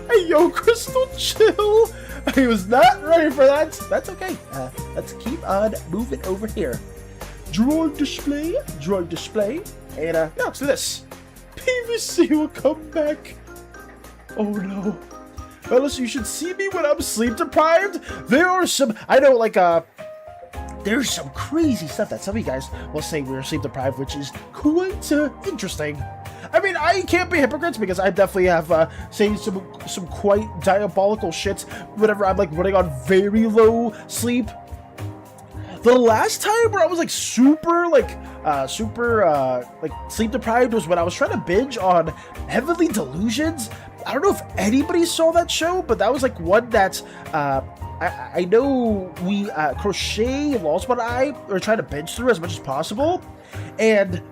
Hey, yo, Crystal, chill. I was not ready for that. That's okay. Let's keep on moving over here. Drug display, and yeah, let's do this. PVC will come back. Oh no. Fellas, you should see me when I'm sleep deprived. There are some, I know, like, there's some crazy stuff that some of you guys will say we're sleep deprived, which is quite interesting. I mean, I can't be hypocrites because I definitely have saying some quite diabolical shit whenever I'm like running on very low sleep. The last time where I was like super sleep deprived was when I was trying to binge on Heavenly Delusions. I don't know if anybody saw that show, but that was like one that I know we Crochet, Lawsman, and I were trying to binge through as much as possible, and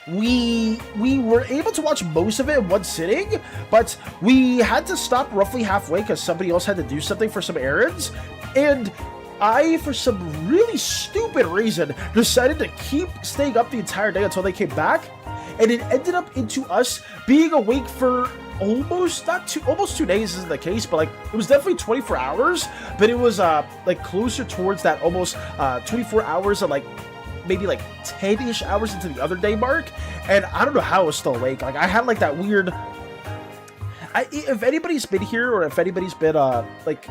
we were able to watch most of it in one sitting, but we had to stop roughly halfway because somebody else had to do something for some errands, and I, for some really stupid reason, decided to keep staying up the entire day until they came back, and it ended up into us being awake for almost 2 days isn't the case, but like it was definitely 24 hours, but it was like closer towards that almost 24 hours and like maybe like 10-ish hours into the other day mark, and I don't know how I was still awake. Like I had like that weird. If anybody's been here or if anybody's been like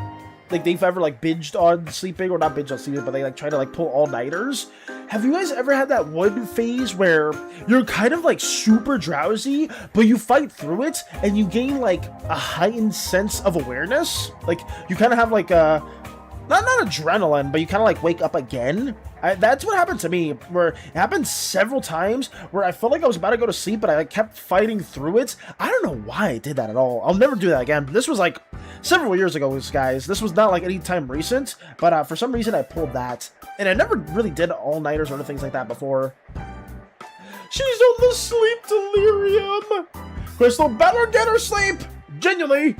they've ever like binged on sleeping, or not binged on sleeping, but they like try to like pull all-nighters. Have you guys ever had that one phase where you're kind of like super drowsy, but you fight through it and you gain like a heightened sense of awareness? Like you kind of have like a not adrenaline, but you kind of like wake up again. That's what happened to me, where it happened several times where I felt like I was about to go to sleep, but I like kept fighting through it. I don't know why I did that at all. I'll never do that again. But this was like several years ago, guys. This was not like any time recent, but for some reason I pulled that. And I never really did all-nighters or things like that before. She's on the sleep delirium. Crystal better get her sleep. Genuinely.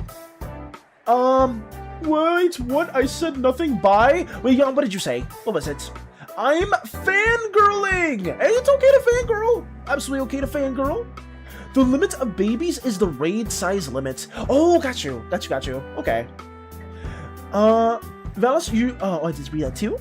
Wait, what? I said nothing. Bye. Wait, what did you say? What was it? I'm fangirling! And it's okay to fangirl! Absolutely okay to fangirl. The limit of babies is the raid size limit. Oh, got you. Okay. Valis, I did read that too?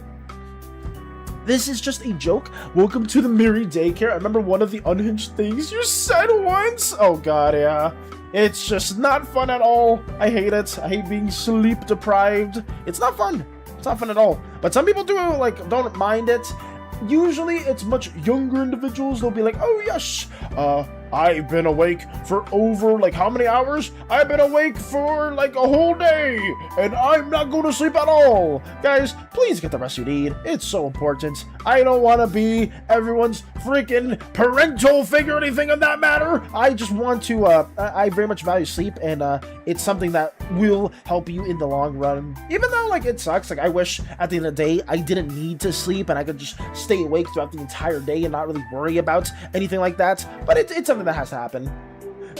This is just a joke. Welcome to the Miri daycare. I remember one of the unhinged things you said once. Oh god, yeah. It's just not fun at all. I hate it. I hate being sleep deprived. It's not fun. It's not fun at all. But some people do, like, don't mind it. Usually it's much younger individuals. They'll be like, oh yes, I've been awake for over, like, how many hours? I've been awake for, like, a whole day, and I'm not going to sleep at all. Guys, please get the rest you need. It's so important. I don't want to be everyone's freaking parental figure or anything of that matter. I just want to, I very much value sleep, and it's something that will help you in the long run. Even though, like, it sucks. Like, I wish at the end of the day I didn't need to sleep and I could just stay awake throughout the entire day and not really worry about anything like that. But it's something that has to happen.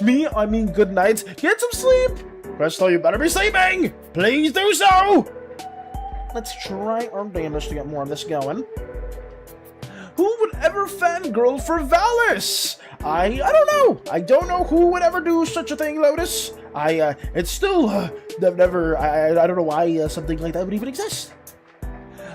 I mean good night. Get some sleep. Crystal, you better be sleeping. Please do so. Let's try our damage to get more of this going. Who would ever fangirl for Valis? I don't know. I don't know who would ever do such a thing, Lotus. It's still never. I don't know why something like that would even exist.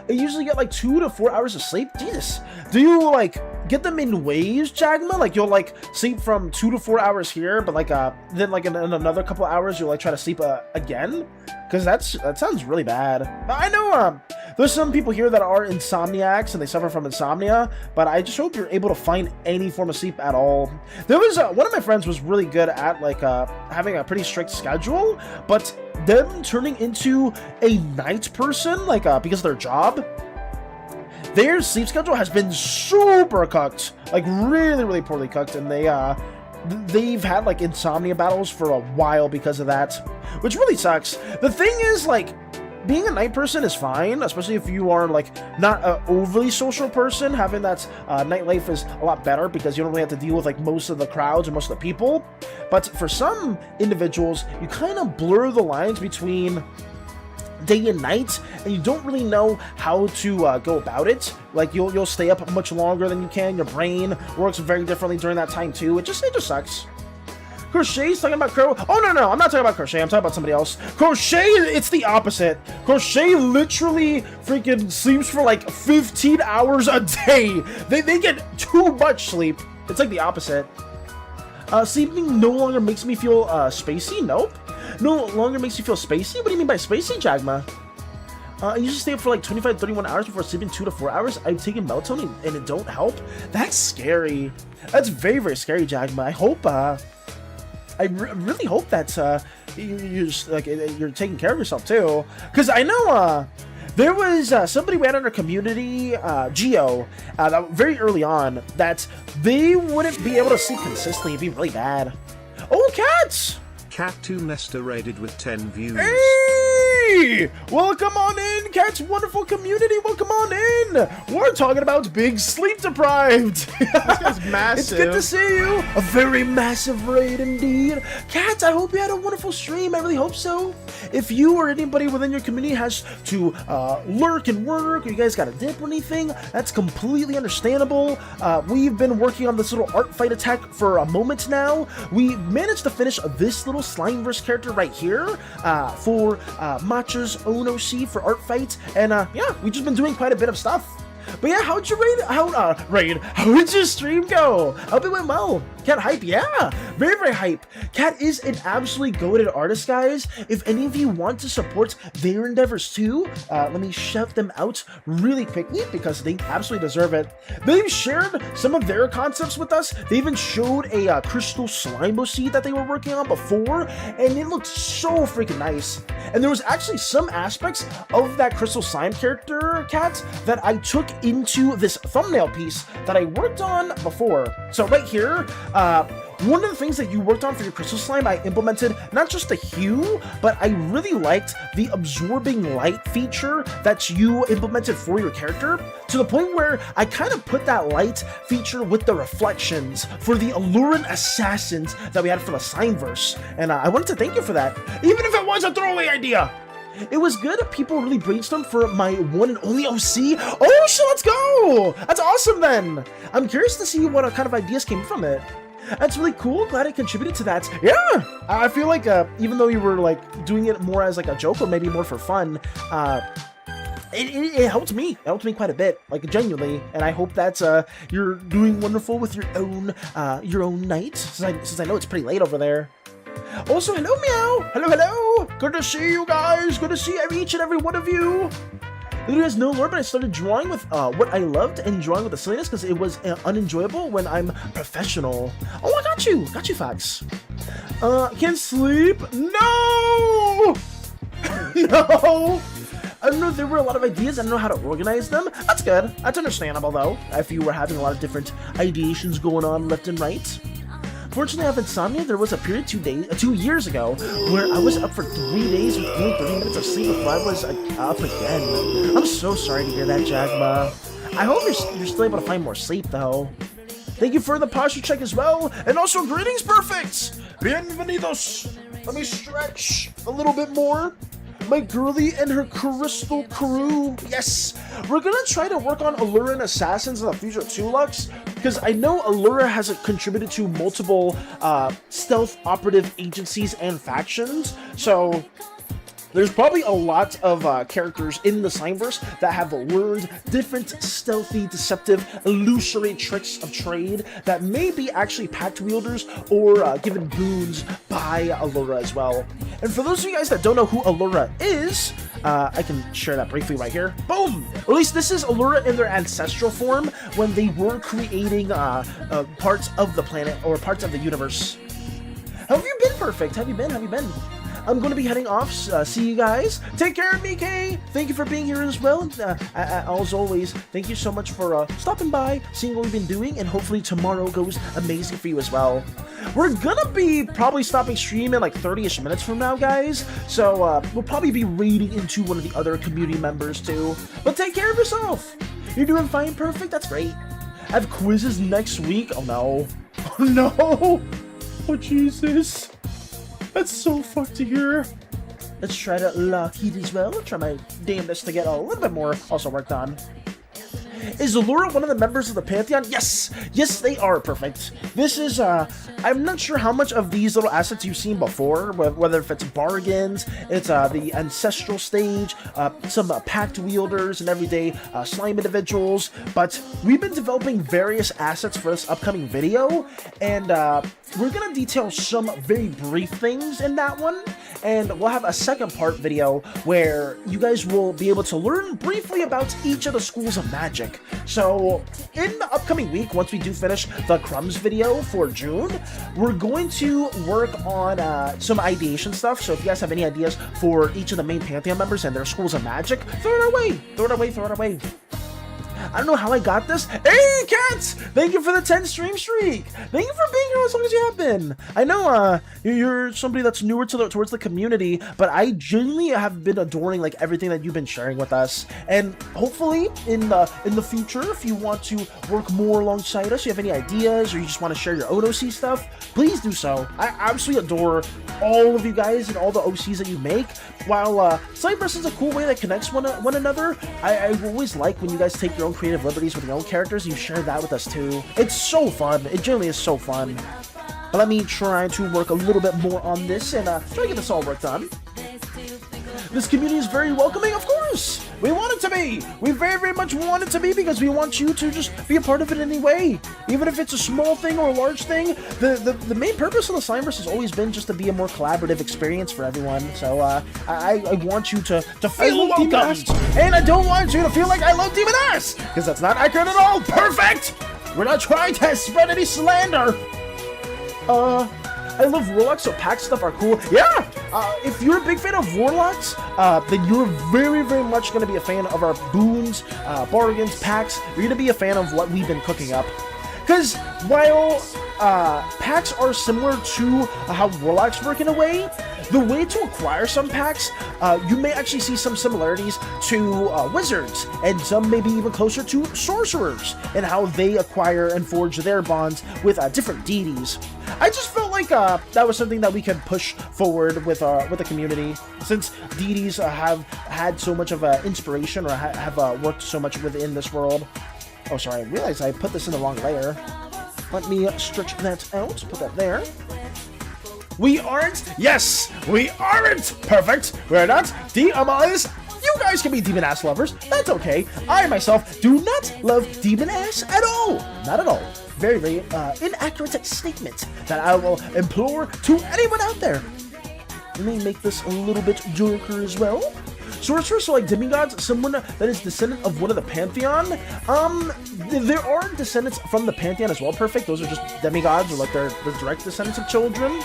I usually get like 2 to 4 hours of sleep. Jesus. Do you like get them in waves, Jagma? Like you'll like sleep from 2 to 4 hours here, but like then like in another couple hours you'll like try to sleep again? Because that sounds really bad. I know there's some people here that are insomniacs and they suffer from insomnia, but I just hope you're able to find any form of sleep at all. There was one of my friends was really good at like having a pretty strict schedule, but them turning into a night person, like because of their job, their sleep schedule has been super cooked, like really poorly cooked, and they've had like insomnia battles for a while because of that, which really sucks. The thing is, like, being a night person is fine, especially if you are like not an overly social person. Having that nightlife is a lot better because you don't really have to deal with like most of the crowds or most of the people. But for some individuals, you kind of blur the lines between day and night, and you don't really know how to go about it. Like you'll stay up much longer than you can. Your brain works very differently during that time too. It just sucks. Crochet's talking about Crow. Oh no, I'm not talking about Crochet. I'm talking about somebody else. Crochet, it's the opposite. Crochet literally freaking sleeps for like 15 hours a day. They get too much sleep. It's like the opposite. Sleeping no longer makes me feel spacey. Nope. No longer makes you feel spacey? What do you mean by spacey, Jagma? I usually stay up for like 25 to 31 hours before sleeping 2 to 4 hours. I've taken melatonin and it don't help. That's scary. That's very scary, Jagma. I hope, I really hope that you're taking care of yourself too. Because I know there was somebody we had in our community, Geo, that very early on, that they wouldn't be able to sleep consistently. It'd be really bad. Oh, cats! Cat2 Nesta raided with 10 views. Hey! Welcome on in, Cat's wonderful community. Welcome on in. We're talking about being sleep deprived. This guy's massive. It's good to see you. A very massive raid indeed. Cat, I hope you had a wonderful stream. I really hope so. If you or anybody within your community has to lurk and work, or you guys got a dip or anything, that's completely understandable. We've been working on this little art fight attack for a moment now. We managed to finish this little Slimeversed character right here for Matcha's own OC for art fight, and yeah, we've just been doing quite a bit of stuff. But yeah, how'd your how did your stream go? I hope it went well. Cat hype, yeah, very hype. Cat is an absolutely goated artist, guys. If any of you want to support their endeavors too, let me shout them out really quickly because they absolutely deserve it. They've shared some of their concepts with us. They even showed a crystal slime seed that they were working on before, and it looked so freaking nice. And there was actually some aspects of that crystal slime character, Cat, that I took into this thumbnail piece that I worked on before. So right here, one of the things that you worked on for your crystal slime, I implemented not just the hue, but I really liked the absorbing light feature that you implemented for your character, to the point where I kind of put that light feature with the reflections for the Alluring Assassins that we had for the Slimeverse, and I wanted to thank you for that, even if it was a throwaway idea. It was good. People really brainstormed for my one and only OC. Oh shit, let's go! That's awesome then! I'm curious to see what kind of ideas came from it. That's really cool. Glad I contributed to that. Yeah! I feel like even though you were like doing it more as like a joke or maybe more for fun, it helped me. It helped me quite a bit, like genuinely. And I hope that you're doing wonderful with your own night, since I know it's pretty late over there. Also, hello, Meow. Hello. Good to see you guys. Good to see each and every one of you. You guys know Lord, but I started drawing with what I loved and drawing with the silliness because it was unenjoyable when I'm professional. Oh, I got you, Fax. Can't sleep? No! No! I don't know if there were a lot of ideas. I don't know how to organize them. That's good. That's understandable, though, if you were having a lot of different ideations going on left and right. Fortunately, I have insomnia. There was a period 2 years ago where I was up for 3 days with only 30 minutes of sleep before I was up again. I'm so sorry to hear that, Jagma. I hope you're still able to find more sleep, though. Thank you for the posture check as well, and also greetings, perfect. Bienvenidos. Let me stretch a little bit more. My girly and her crystal crew. Yes, we're gonna try to work on Alluring Assassins in the future too, Lux, because I know Allura has contributed to multiple stealth operative agencies and factions, so there's probably a lot of characters in the Slimeverse that have learned different stealthy, deceptive, illusory tricks of trade that may be actually pact wielders or given boons by Allura as well. And for those of you guys that don't know who Allura is, I can share that briefly right here. Boom! At least this is Allura in their ancestral form when they were creating parts of the planet or parts of the universe. How have you been, Perfect? How have you been? I'm going to be heading off. See you guys. Take care, Mike. Thank you for being here as well. As always, thank you so much for stopping by, seeing what we've been doing, and hopefully tomorrow goes amazing for you as well. We're going to be probably stopping stream in like 30-ish minutes from now, guys. So we'll probably be raiding into one of the other community members too. But take care of yourself. You're doing fine, Perfect. That's great. I have quizzes next week. Oh, no. Oh, no. Oh, Jesus. That's so fucked to hear. Let's try to lock it as well. Try my damnedest to get a little bit more also worked on. Is Allura one of the members of the Pantheon? Yes! Yes, they are. Perfect. This is, I'm not sure how much of these little assets you've seen before, whether if it's bargains, it's the ancestral stage, some pact wielders and everyday slime individuals, but we've been developing various assets for this upcoming video, and we're gonna detail some very brief things in that one, and we'll have a second part video where you guys will be able to learn briefly about each of the schools of magic. So in the upcoming week, once we do finish the Crumbs video for June, we're going to work on some ideation stuff. So if you guys have any ideas for each of the main Pantheon members and their schools of magic, throw it away. I don't know how I got this. Hey, Cats! Thank you for the 10 stream streak. Thank you for being here as long as you have been. I know you're somebody that's newer towards the community, but I genuinely have been adoring like everything that you've been sharing with us. And hopefully in the future, if you want to work more alongside us, you have any ideas, or you just want to share your own OC stuff, please do so. I absolutely adore all of you guys and all the OCs that you make. While Slimeversed is a cool way that connects one another, I always like when you guys take your own creative liberties with your own characters and you share that with us too. It's so fun. It generally is so fun. But let me try to work a little bit more on this and try to get this all worked on. This community is very welcoming, of course! We want it to be! We very, very much want it to be because we want you to just be a part of it anyway. Even if it's a small thing or a large thing, the main purpose of the Slimeverse has always been just to be a more collaborative experience for everyone. So I want you to feel welcomed! And I don't want you to feel like I love Demon Ass! Because that's not accurate at all! Perfect! We're not trying to spread any slander! I love warlocks, so pack stuff are cool. Yeah! If you're a big fan of warlocks, then you're very, very much going to be a fan of our boons, bargains, packs. You're going to be a fan of what we've been cooking up. Because while packs are similar to how warlocks work in a way, the way to acquire some packs, you may actually see some similarities to wizards, and some may be even closer to sorcerers, and how they acquire and forge their bonds with different deities. I just felt like that was something that we could push forward with the community, since deities have had so much of inspiration, or have worked so much within this world. Oh, sorry, I realized I put this in the wrong layer. Let me stretch that out, put that there. We aren't, yes, we aren't perfect. We're not DMIs. You guys can be demon ass lovers. That's okay. I myself do not love demon ass at all. Not at all. Very, very inaccurate statement that I will implore to anyone out there. Let me make this a little bit darker as well. Sorcerers, so like demigods, someone that is descendant of one of the pantheon. There are descendants from the pantheon as well. Perfect. Those are just demigods, or like they're direct descendants of children.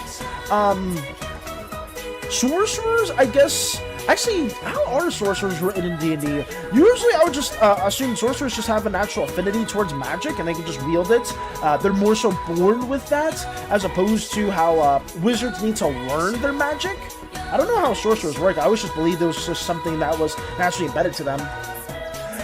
Sorcerers, I guess. Actually, how are sorcerers written in D&D? Usually, I would just assume sorcerers just have a natural affinity towards magic, and they can just wield it. They're more so born with that, as opposed to how wizards need to learn their magic. I don't know how sorcerers work. I always just believed it was just something that was naturally embedded to them.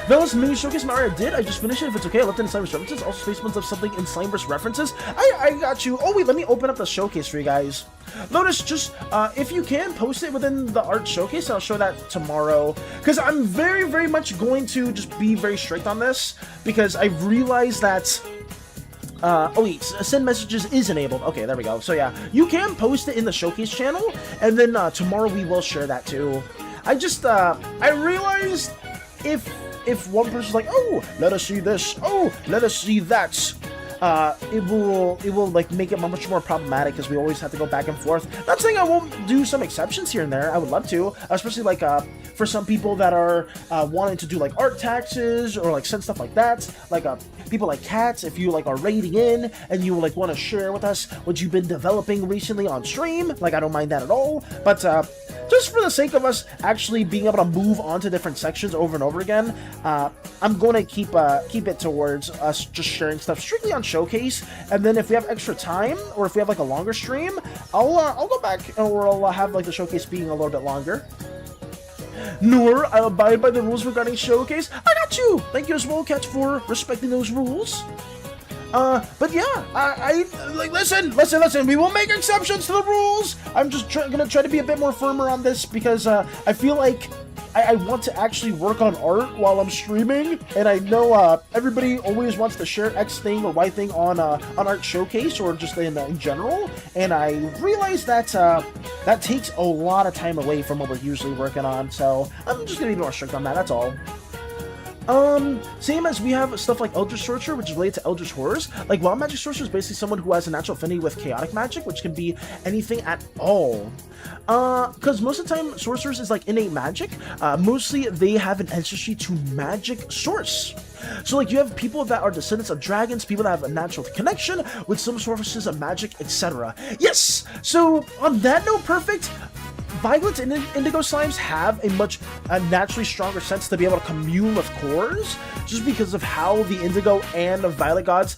That was mini showcase Mario did. I just finished it. If it's okay, I left it in Slimeverse references. Also, statements of something in Slimeverse references. I got you. Oh wait, let me open up the showcase for you guys. Notice, just if you can, post it within the art showcase. I'll show that tomorrow, because I'm very, very much going to just be very strict on this, because I've realized that. Oh wait, send messages is enabled. Okay, there we go. So yeah, you can post it in the showcase channel, and then tomorrow we will share that too. I just I realized if one person's like, oh, let us see this, oh, let us see that, it will like make it much more problematic, because we always have to go back and forth. Not saying I won't do some exceptions here and there. I would love to, especially like for some people that are wanting to do like art taxes or like send stuff like that, like people like Cats, if you like are raiding in and you like want to share with us what you've been developing recently on stream, like I don't mind that at all. But just for the sake of us actually being able to move on to different sections over and over again, I'm going to keep it towards us just sharing stuff strictly on showcase. And then if we have extra time, or if we have like a longer stream, I'll go back, or I'll have like the showcase being a little bit longer. Nor I'll abide by the rules regarding showcase. I got you. Thank you as well, Catch, for respecting those rules. But yeah, I like, listen, we will make exceptions to the rules. I'm just gonna try to be a bit more firmer on this, because I feel like I want to actually work on art while I'm streaming, and I know everybody always wants to share X thing or Y thing on art showcase, or just in general, and I realize that that takes a lot of time away from what we're usually working on, so I'm just gonna be more strict on that, that's all. Same as we have stuff like Eldritch Sorcerer, which is related to Eldritch Horrors. Like, Wild Magic Sorcerer is basically someone who has a natural affinity with chaotic magic, which can be anything at all. Because most of the time, sorcerers is like innate magic. Mostly they have an ancestry to magic source. So like you have people that are descendants of dragons, people that have a natural connection with some sources of magic, etc. Yes! So on that note, perfect. Violet and Indigo Slimes have a naturally stronger sense to be able to commune with cores, just because of how the Indigo and the Violet gods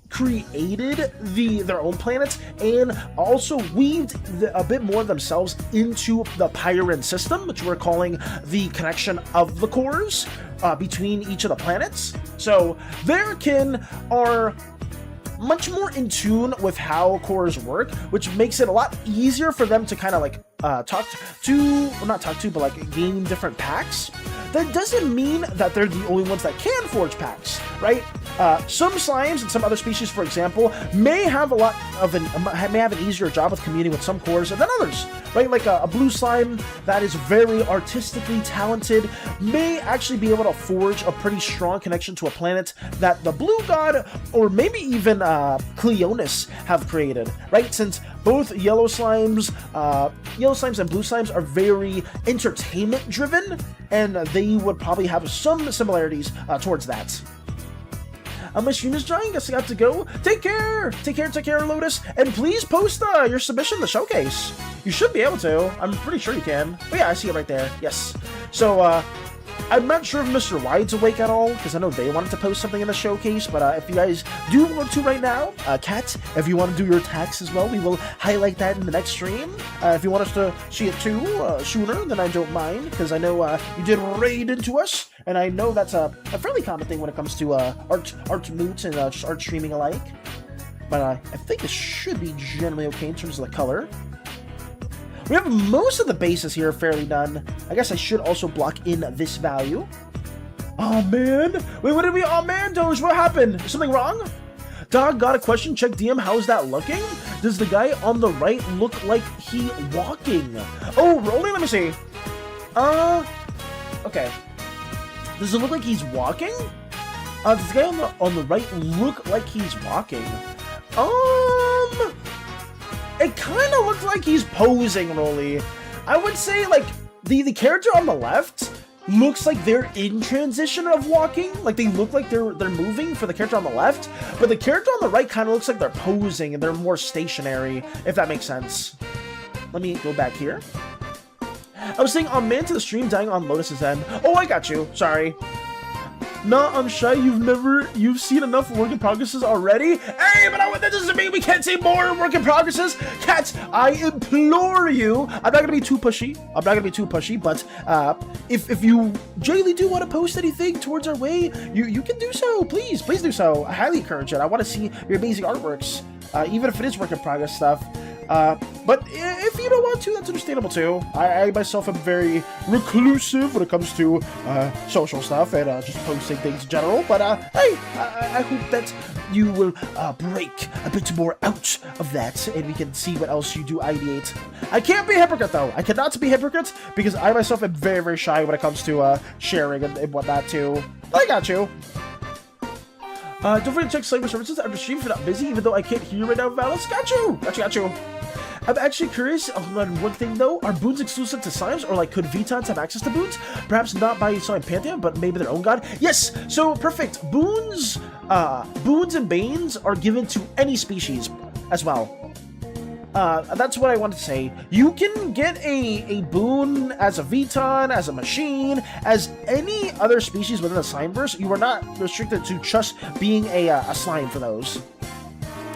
created their own planets, and also weaved a bit more of themselves into the Pyran system, which we're calling the connection of the cores between each of the planets. So their kin are much more in tune with how cores work, which makes it a lot easier for them to kind of like gain different packs. That doesn't mean that they're the only ones that can forge packs, right? Some slimes and some other species, for example, may have an easier job of communing with some cores than others, right? Like a blue slime that is very artistically talented may actually be able to forge a pretty strong connection to a planet that the blue god, or maybe even Cleonis, have created, right? Since both yellow slimes and blue slimes are very entertainment driven, and they would probably have some similarities towards that. My stream is drying, guess I have to go. Take care, Lotus, and please post your submission in the showcase. You should be able to. I'm pretty sure you can. Oh yeah, I see it right there. Yes. So I'm not sure if Mr. Wide's awake at all, because I know they wanted to post something in the showcase, but if you guys do want to right now, Kat, if you want to do your tax as well, we will highlight that in the next stream. If you want us to see it too sooner, then I don't mind, because I know you did raid into us, and I know that's a fairly common thing when it comes to art moots and art streaming alike. But I think it should be generally okay in terms of the color. We have most of the bases here fairly done. I guess I should also block in this value. Oh man! Wait, what did we? Oh man, Doge, what happened? Is something wrong? Dog, got a question. Check DM. How's that looking? Does the guy on the right look like he walking? Oh, rolling. Let me see. Okay. Does it look like he's walking? Does the guy on the right look like he's walking? It kind of looks like he's posing, Rolly. I would say, like, the character on the left looks like they're in transition of walking. Like, they look like they're moving for the character on the left, but the character on the right kind of looks like they're posing and they're more stationary, if that makes sense. Let me go back here. I was saying, man to the stream dying on Lotus's end. Oh, I got you. Sorry. No, I'm shy. You've seen enough work in progresses already. Hey, but that doesn't mean we can't see more work in progresses. Cats, I implore you. I'm not gonna be too pushy. But if you genuinely do want to post anything towards our way, you can do so. Please do so. I highly encourage it. I want to see your amazing artworks, even if it is work in progress stuff. But if you don't want to, that's understandable too. I myself am very reclusive when it comes to social stuff and just posting things in general. But hey, I hope that you will break a bit more out of that, and we can see what else you do ideate. I can't be a hypocrite though. I cannot be a hypocrite because I myself am very, very shy when it comes to sharing and whatnot too. I got you. Don't forget to check Slimeversed services after stream if you're not busy, even though I can't hear you right now, Valis. Got you. I'm actually curious on one thing though. Are boons exclusive to Slimes, or like could Vitons have access to boons? Perhaps not by Slime Pantheon, but maybe their own god? Yes! So, perfect. Boons and Banes are given to any species as well. That's what I wanted to say. You can get a boon as a Viton, as a machine, as any other species within the Slimeverse. You are not restricted to just being a slime for those.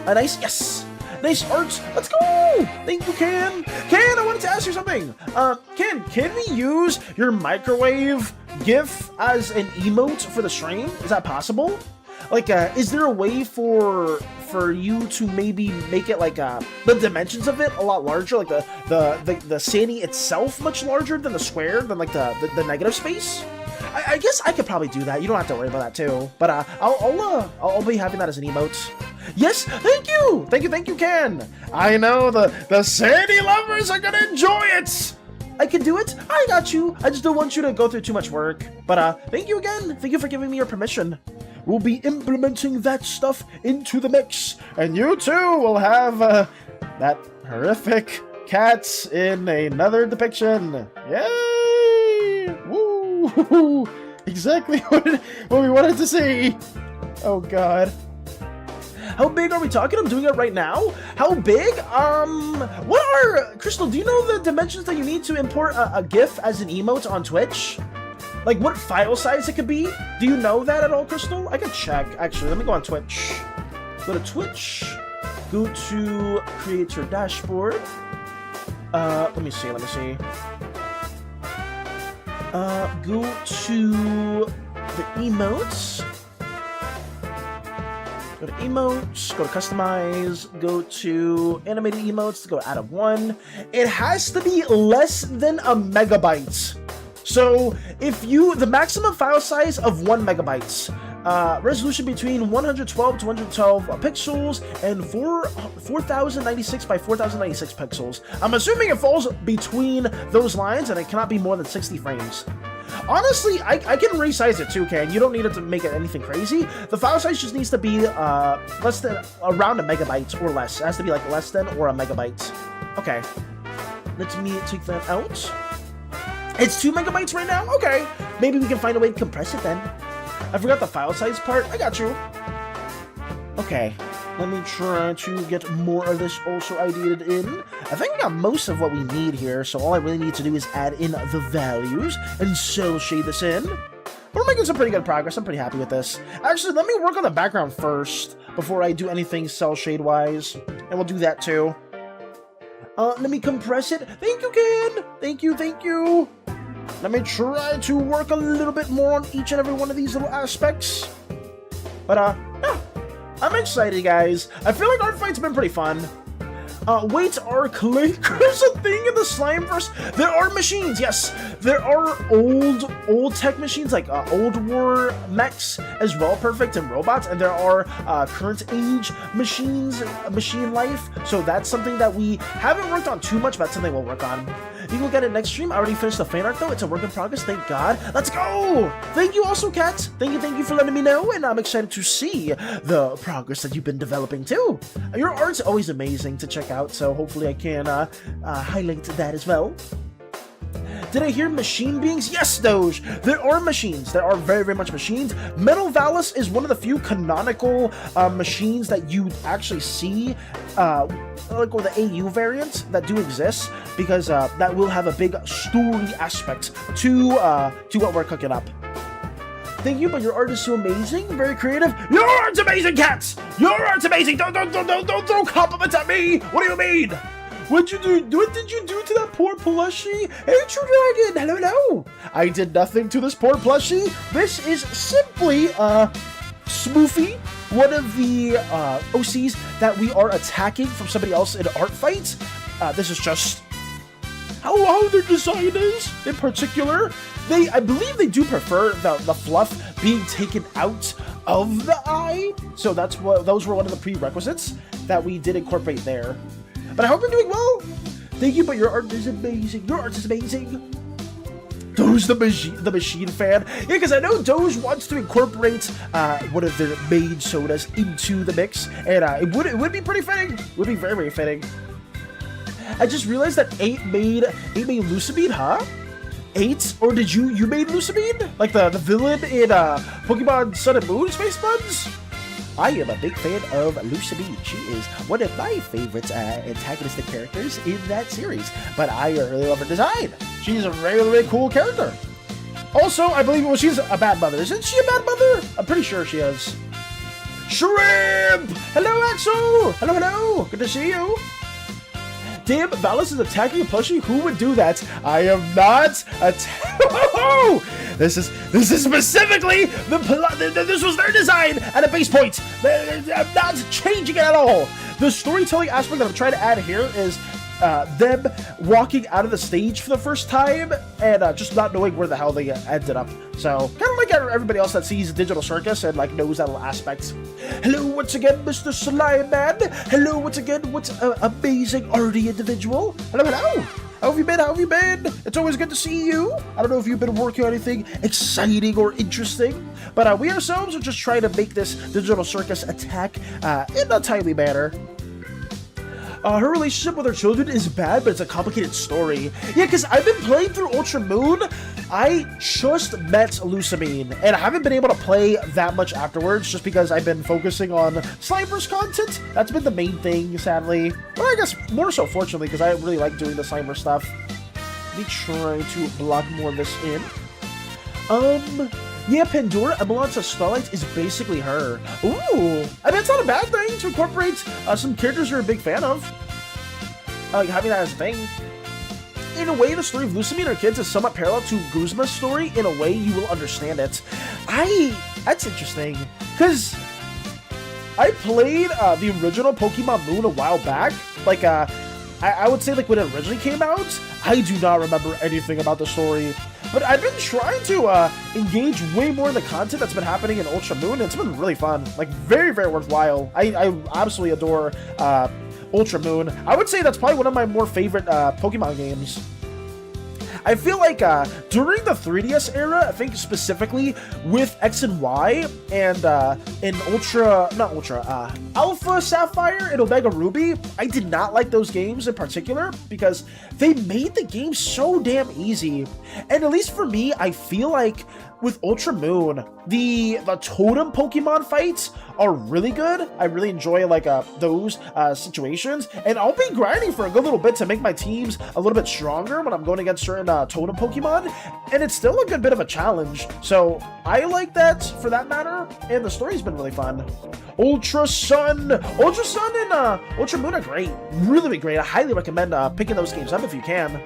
Yes! Nice art! Let's go! Thank you, Ken! Ken, I wanted to ask you something! Ken, can we use your microwave GIF as an emote for the stream? Is that possible? Like, is there a way for you to maybe make it like the dimensions of it a lot larger, like the SANI itself much larger than the square, than like the negative space? I guess I could probably do that. You don't have to worry about that too. But I'll be having that as an emote. Yes, thank you, Ken. I know the SANI lovers are gonna enjoy it. I can do it. I got you. I just don't want you to go through too much work. But thank you again. Thank you for giving me your permission. We'll be implementing that stuff into the mix, and you too will have that horrific cats in another depiction. Yay! Woo! Exactly what we wanted to see. Oh God. How big are we talking? I'm doing it right now. How big? Crystal, do you know the dimensions that you need to import a GIF as an emote on Twitch? Like what file size it could be? Do you know that at all, Crystal? I can check. Actually, let me go on Twitch. Go to Twitch. Go to creator dashboard. Let me see. Go to the emotes. Go to emotes, go to customize, go to animated emotes, go to add of one. It has to be less than a megabyte. So if the maximum file size of 1 megabyte, resolution between 112 to 112 pixels and 4096 by 4096 pixels. I'm assuming it falls between those lines and it cannot be more than 60 frames. Honestly, I can resize it too, Ken. You don't need it to make it anything crazy. The file size just needs to be less than around a megabyte or less. It has to be like less than or a megabyte. Okay. Let me take that out. It's 2 megabytes right now? Okay. Maybe we can find a way to compress it then. I forgot the file size part. I got you. Okay. Let me try to get more of this also ideated in. I think we got most of what we need here, so all I really need to do is add in the values and cell shade this in. We're making some pretty good progress. I'm pretty happy with this. Actually, let me work on the background first before I do anything cell shade wise, and we'll do that too. Let me compress it. Thank you, Ken. Thank you. Let me try to work a little bit more on each and every one of these little aspects. But yeah, I'm excited, guys. I feel like Artfight's been pretty fun. Wait, are clinkers a thing in the Slimeverse? There are machines, yes. There are old tech machines, like old war mechs as well, perfect, and robots. And there are current age machines, machine life. So that's something that we haven't worked on too much, but that's something we'll work on. You can look at it next stream. I already finished the fan art though. It's a work in progress, thank God. Let's go! Thank you also, Kat. Thank you for letting me know, and I'm excited to see the progress that you've been developing too. Your art's always amazing to check out, so hopefully I can highlight that as well. Did I hear machine beings? Yes, Doge! There are machines. There are very, very much machines. Metal Valis is one of the few canonical machines that you actually see, like with the AU variant that do exist, because that will have a big story aspect to what we're cooking up. Thank you, but your art is so amazing, very creative. Your art's amazing, Cats! Your art's amazing! Don't throw compliments at me! What do you mean? What did you do to that poor plushie? Hey, True Dragon! Hello! I did nothing to this poor plushie. This is simply, Spoofy, one of the, OCs that we are attacking from somebody else in Artfight. This is just how their design is, in particular. I believe they do prefer the fluff being taken out of the eye. So those were one of the prerequisites that we did incorporate there. But I hope you're doing well. Thank you, but your art is amazing. Your art is amazing. Doge the machine fan. Yeah, because I know Doge wants to incorporate one of their made sodas into the mix, and it would be pretty fitting. It would be very, very fitting. I just realized that 8 made Lucamine, huh? 8? Or did you made Lucamine? Like the villain in Pokemon Sun and Moon Space Buds? I am a big fan of Lucamine. She is one of my favorite antagonistic characters in that series, but I really love her design. She's a really, really cool character. Also, I believe, she's a bad mother. Isn't she a bad mother? I'm pretty sure she is. Shrimp! Hello, Axel! Hello! Good to see you. Damn, Valis is attacking a plushie? Who would do that? I am not attacking. This is specifically this was their design at a base point. I'm not changing it at all. The storytelling aspect that I'm trying to add here is them walking out of the stage for the first time and just not knowing where the hell they ended up. So kind of like everybody else that sees Digital Circus and like knows that little aspect. Hello once again, Mr. Slime Man. Hello once again, what's an amazing arty individual. Hello. How have you been? It's always good to see you. I don't know if you've been working on anything exciting or interesting, but we ourselves are just trying to make this Digital Circus attack in a timely manner. Her relationship with her children is bad, but it's a complicated story. Yeah, because I've been playing through Ultra Moon. I just met Lucamine, and I haven't been able to play that much afterwards just because I've been focusing on Slimeversed content. That's been the main thing, sadly. Well, I guess more so, fortunately, because I really like doing the Slimeverse stuff. Let me try to block more of this in. Yeah, Pandora Emelance Starlight is basically her. Ooh! I mean, it's not a bad thing to incorporate some characters you're a big fan of. Having that as a thing. In a way, the story of Lucamine and her kids is somewhat parallel to Guzma's story. In a way, you will understand it. That's interesting. Because I played the original Pokemon Moon a while back. Like, I would say, like, when it originally came out, I do not remember anything about the story. But I've been trying to engage way more in the content that's been happening in Ultra Moon, and it's been really fun. Like, very, very worthwhile. I absolutely adore Ultra Moon. I would say that's probably one of my more favorite Pokemon games. I feel like during the 3DS era, I think specifically with X and Y and in Alpha Sapphire and Omega Ruby, I did not like those games in particular because they made the game so damn easy. And at least for me, I feel like with Ultra Moon, the totem Pokemon fights are really good. I really enjoy like those situations, and I'll be grinding for a good little bit to make my teams a little bit stronger when I'm going against certain totem Pokemon, and it's still a good bit of a challenge. So I like that for that matter, and the story's been really fun. Ultra Sun and Ultra Moon are great, really great. I highly recommend picking those games up if you can.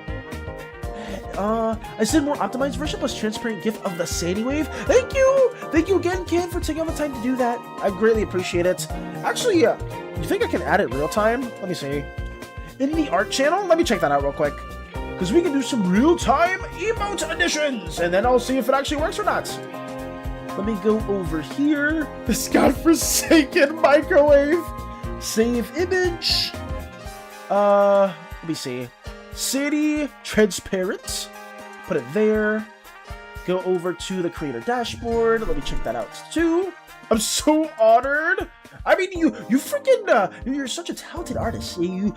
I said more optimized version plus transparent GIF of the SANI wave. Thank you again, kid, for taking all the time to do that. I greatly appreciate it. Actually, you think I can add it real time? Let me see. In the art channel, let me check that out real quick, because we can do some real time emote additions, and then I'll see if it actually works or not. Let me go over here. This godforsaken microwave. Save image. Let me see. SANI transparent. Put it there. Go over to the creator dashboard. Let me check that out too. I'm so honored. I mean, you freaking, you're such a talented artist. You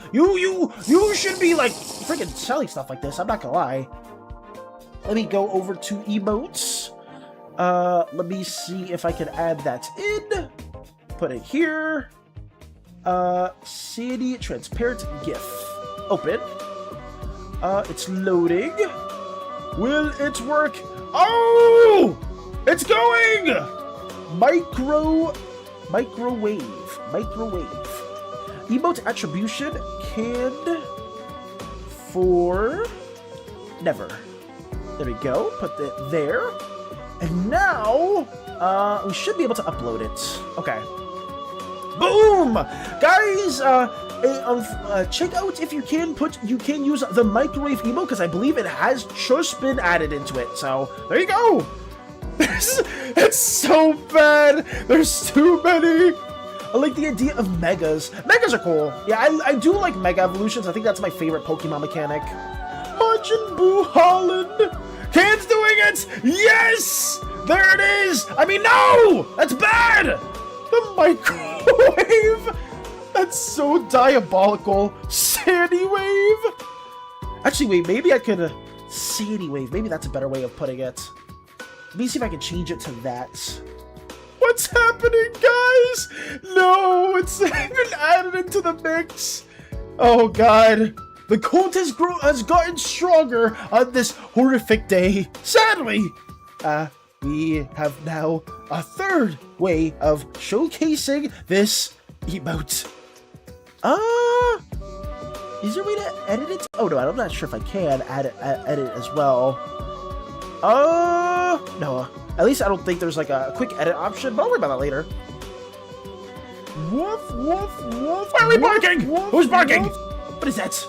should be like freaking selling stuff like this. I'm not gonna lie. Let me go over to emotes. Let me see if I can add that in. Put it here. SANI transparent GIF. Open. It's loading. Will it work? Oh! It's going! Microwave. Emote attribution canned for never. There we go. Put it there. And now, we should be able to upload it. Okay. Boom! Guys, check out if you can use the microwave emote, because I believe it has just been added into it. So, there you go! It's so bad! There's too many! I like the idea of megas. Megas are cool. Yeah, I do like mega evolutions. I think that's my favorite Pokemon mechanic. Majin Buu Holland! Can's doing it! Yes! There it is! I mean, no! That's bad! The microwave! That's so diabolical. SANI wave? Actually, wait, maybe I could... SANI wave. Maybe that's a better way of putting it. Let me see if I can change it to that. What's happening, guys? No, it's been added into the mix. Oh, God. The cult has gotten stronger on this horrific day. Sadly, we have now a third way of showcasing this emote. Is there a way to edit it? Oh, no, I'm not sure if I can edit as well. No. At least I don't think there's like a quick edit option, but I'll worry about that later. Woof, woof, woof. Why are we barking? Who's barking? What is that?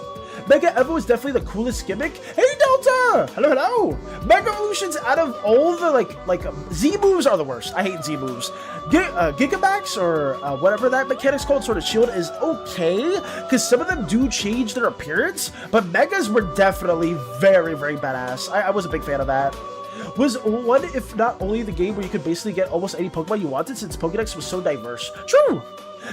Mega Evo is definitely the coolest gimmick. Hey, Delta! Hello, hello! Mega Evolutions, out of all the, like Z moves are the worst. I hate Z moves. Gigamax, or whatever that mechanic's called, sort of shield, is okay, because some of them do change their appearance, but Megas were definitely very, very badass. I was a big fan of that. Was one, if not only the game where you could basically get almost any Pokemon you wanted, since Pokedex was so diverse. True!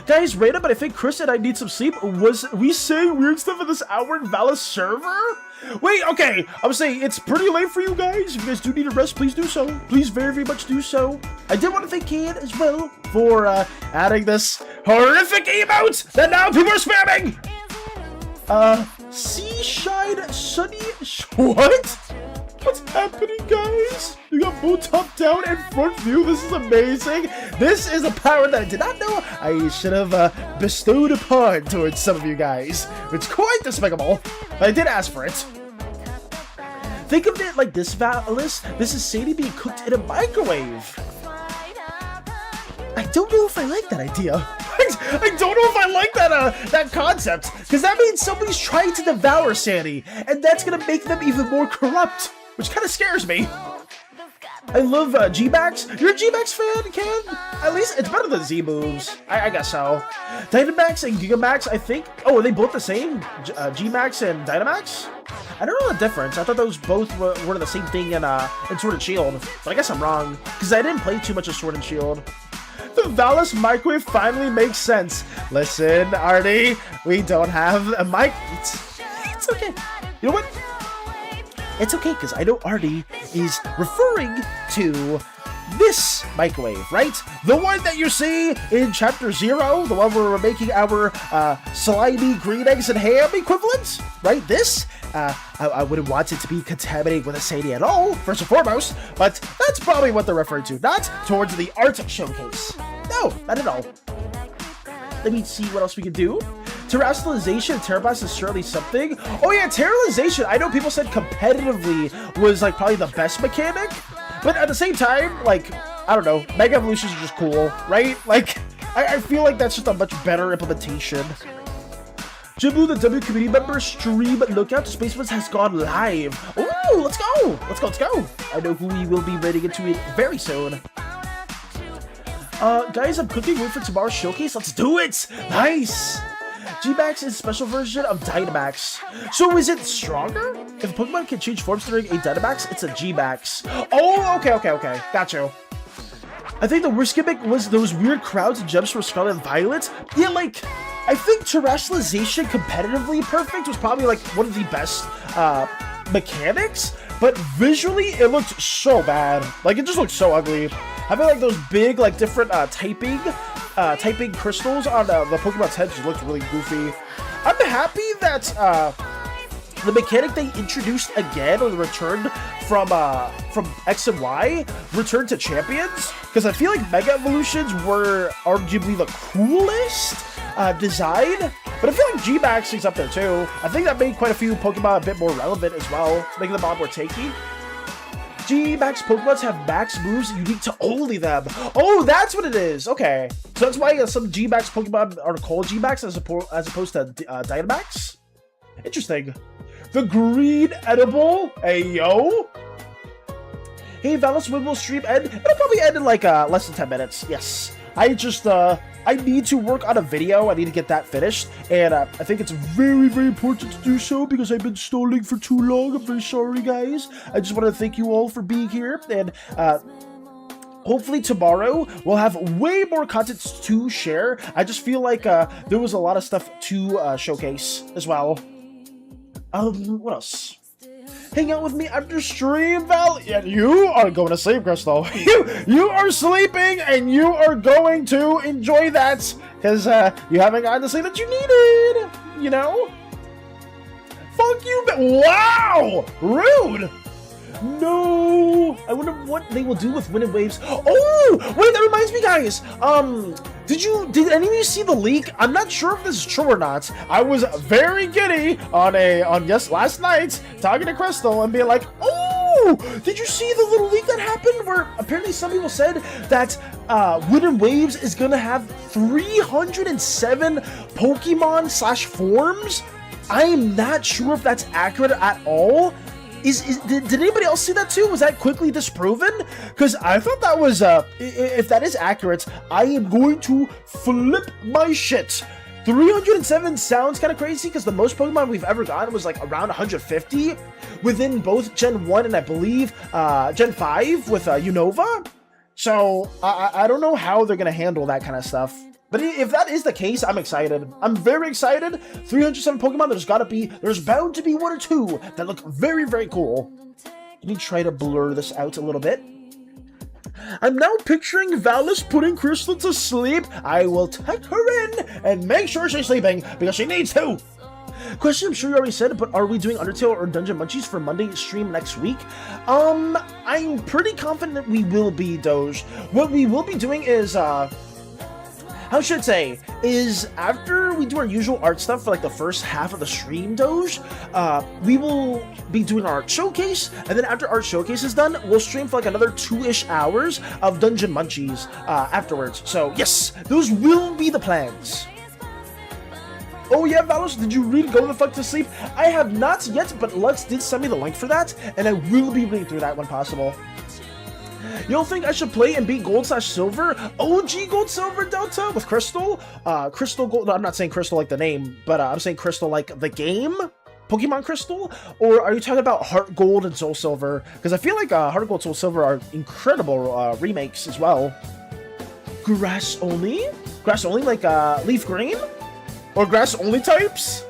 Guys, random, but I think Chris and I need some sleep. Was we saying weird stuff in this Outward Valor server? Wait, okay. I was saying it's pretty late for you guys. If you guys do need a rest, please do so. Please very, very much do so. I did want to thank Can as well for adding this horrific emote that now people are spamming. Seashine Sunny. What? What's happening, guys? You got both top down and front view. This is amazing. This is a power that I did not know I should have bestowed upon towards some of you guys. It's quite despicable, but I did ask for it. Think of it like this, Valis. This is SANI being cooked in a microwave. I don't know if I like that idea. I don't know if I like that concept, because that means somebody's trying to devour SANI, and that's gonna make them even more corrupt, which kind of scares me. I love G-Max. You're a G-Max fan, Ken? At least it's better than Z-moves. I guess so. Dynamax and Gigamax, I think. Oh, are they both the same? G-Max and Dynamax? I don't know the difference. I thought those both were the same thing in Sword and Shield, but I guess I'm wrong, because I didn't play too much of Sword and Shield. The Valis microwave finally makes sense. Listen, Artie, we don't have a mic. It's okay. You know what? It's okay, because I know Artie is referring to this microwave, right? The one that you see in Chapter 0, the one where we're making our slimy green eggs and ham equivalent, right? This, I wouldn't want it to be contaminated with a SANI at all, first and foremost, but that's probably what they're referring to, not towards the art showcase. No, not at all. Let me see what else we can do. Terrestrialization, Terrablast is surely something. Oh yeah, Terrestrialization, I know people said competitively was like probably the best mechanic, but at the same time, like, I don't know, Mega Evolutions are just cool, right? Like, I feel like that's just a much better implementation. Jimbo, the W community member stream lookout to Spaceman's has gone live. Ooh, let's go! Let's go, let's go! I know who we will be running into it very soon. Guys, I'm cooking wood for tomorrow's showcase. Let's do it! Nice! G-Max is a special version of Dynamax. So is it stronger? If a Pokemon can change forms during a Dynamax, it's a G-Max. Oh, okay. Got you. I think the worst gimmick was those weird crowds and jumps for Scarlet and Violet. Yeah, like, I think terrestrialization competitively perfect was probably like one of the best mechanics, but visually it looked so bad. Like, it just looked so ugly. I feel like those big, like, different typing crystals on the Pokemon's head just looked really goofy. I'm happy that the mechanic they introduced again, or returned from X and Y, returned to Champions, because I feel like Mega Evolutions were arguably the coolest design, but I feel like G-Max is up there too. I think that made quite a few Pokemon a bit more relevant as well, making them a lot more tanky. G-Max Pokemons have max moves unique to only them. Oh, that's what it is. Okay, so that's why some G-Max Pokemon are called G-Max as opposed to Dynamax. Interesting. The green edible. Hey, yo. Hey, Valos, when will stream end? It'll probably end in like less than 10 minutes. Yes. I need to work on a video. I need to get that finished. And I think it's very, very important to do so because I've been stalling for too long. I'm very sorry, guys. I just want to thank you all for being here. And hopefully tomorrow we'll have way more content to share. I just feel like there was a lot of stuff to showcase as well. What else? Hang out with me after stream, Val. Yeah, you are going to sleep, Crystal. you are sleeping, and you are going to enjoy that because you haven't gotten the sleep that you needed. You know? Fuck you, wow, rude. No, I wonder what they will do with Wind and Waves. Oh, wait, that reminds me, guys. Did any of you see the leak? I'm not sure if this is true or not. I was very giddy on last night talking to Crystal and being like, oh, did you see the little leak that happened where apparently some people said that Wind and Waves is gonna have 307 Pokemon / forms? I am not sure if that's accurate at all. Did anybody else see that too? Was that quickly disproven? Because I thought that was, if that is accurate, I am going to flip my shit. 307 sounds kind of crazy because the most Pokemon we've ever gotten was like around 150 within both Gen 1 and I believe Gen 5 with Unova. So I don't know how they're going to handle that kind of stuff. But if that is the case, I'm excited. I'm very excited. 307 Pokemon, there's bound to be one or two that look very, very cool. Let me try to blur this out a little bit. I'm now picturing Valis putting Crystal to sleep. I will tuck her in and make sure she's sleeping because she needs to. Question, I'm sure you already said, but are we doing Undertale or Dungeon Munchies for Monday stream next week? I'm pretty confident that we will be, Doge. What we will be doing is, how should I say, is after we do our usual art stuff for like the first half of the stream, Doge, we will be doing our art showcase, and then after art showcase is done, we'll stream for like another 2-ish hours of Dungeon Munchies afterwards. So yes, those will be the plans. Oh yeah, Valos, did you read Go the Fuck to Sleep? I have not yet, but Lux did send me the link for that, and I will be reading through that when possible. You don't think I should play and beat Gold / Silver? OG Gold Silver Delta with Crystal? Crystal Gold, I'm not saying Crystal like the name, but I'm saying Crystal like the game? Pokemon Crystal? Or are you talking about Heart Gold and Soul Silver? Because I feel like Heart Gold, Soul Silver are incredible remakes as well. Grass only? Grass only like Leaf Green? Or grass only types?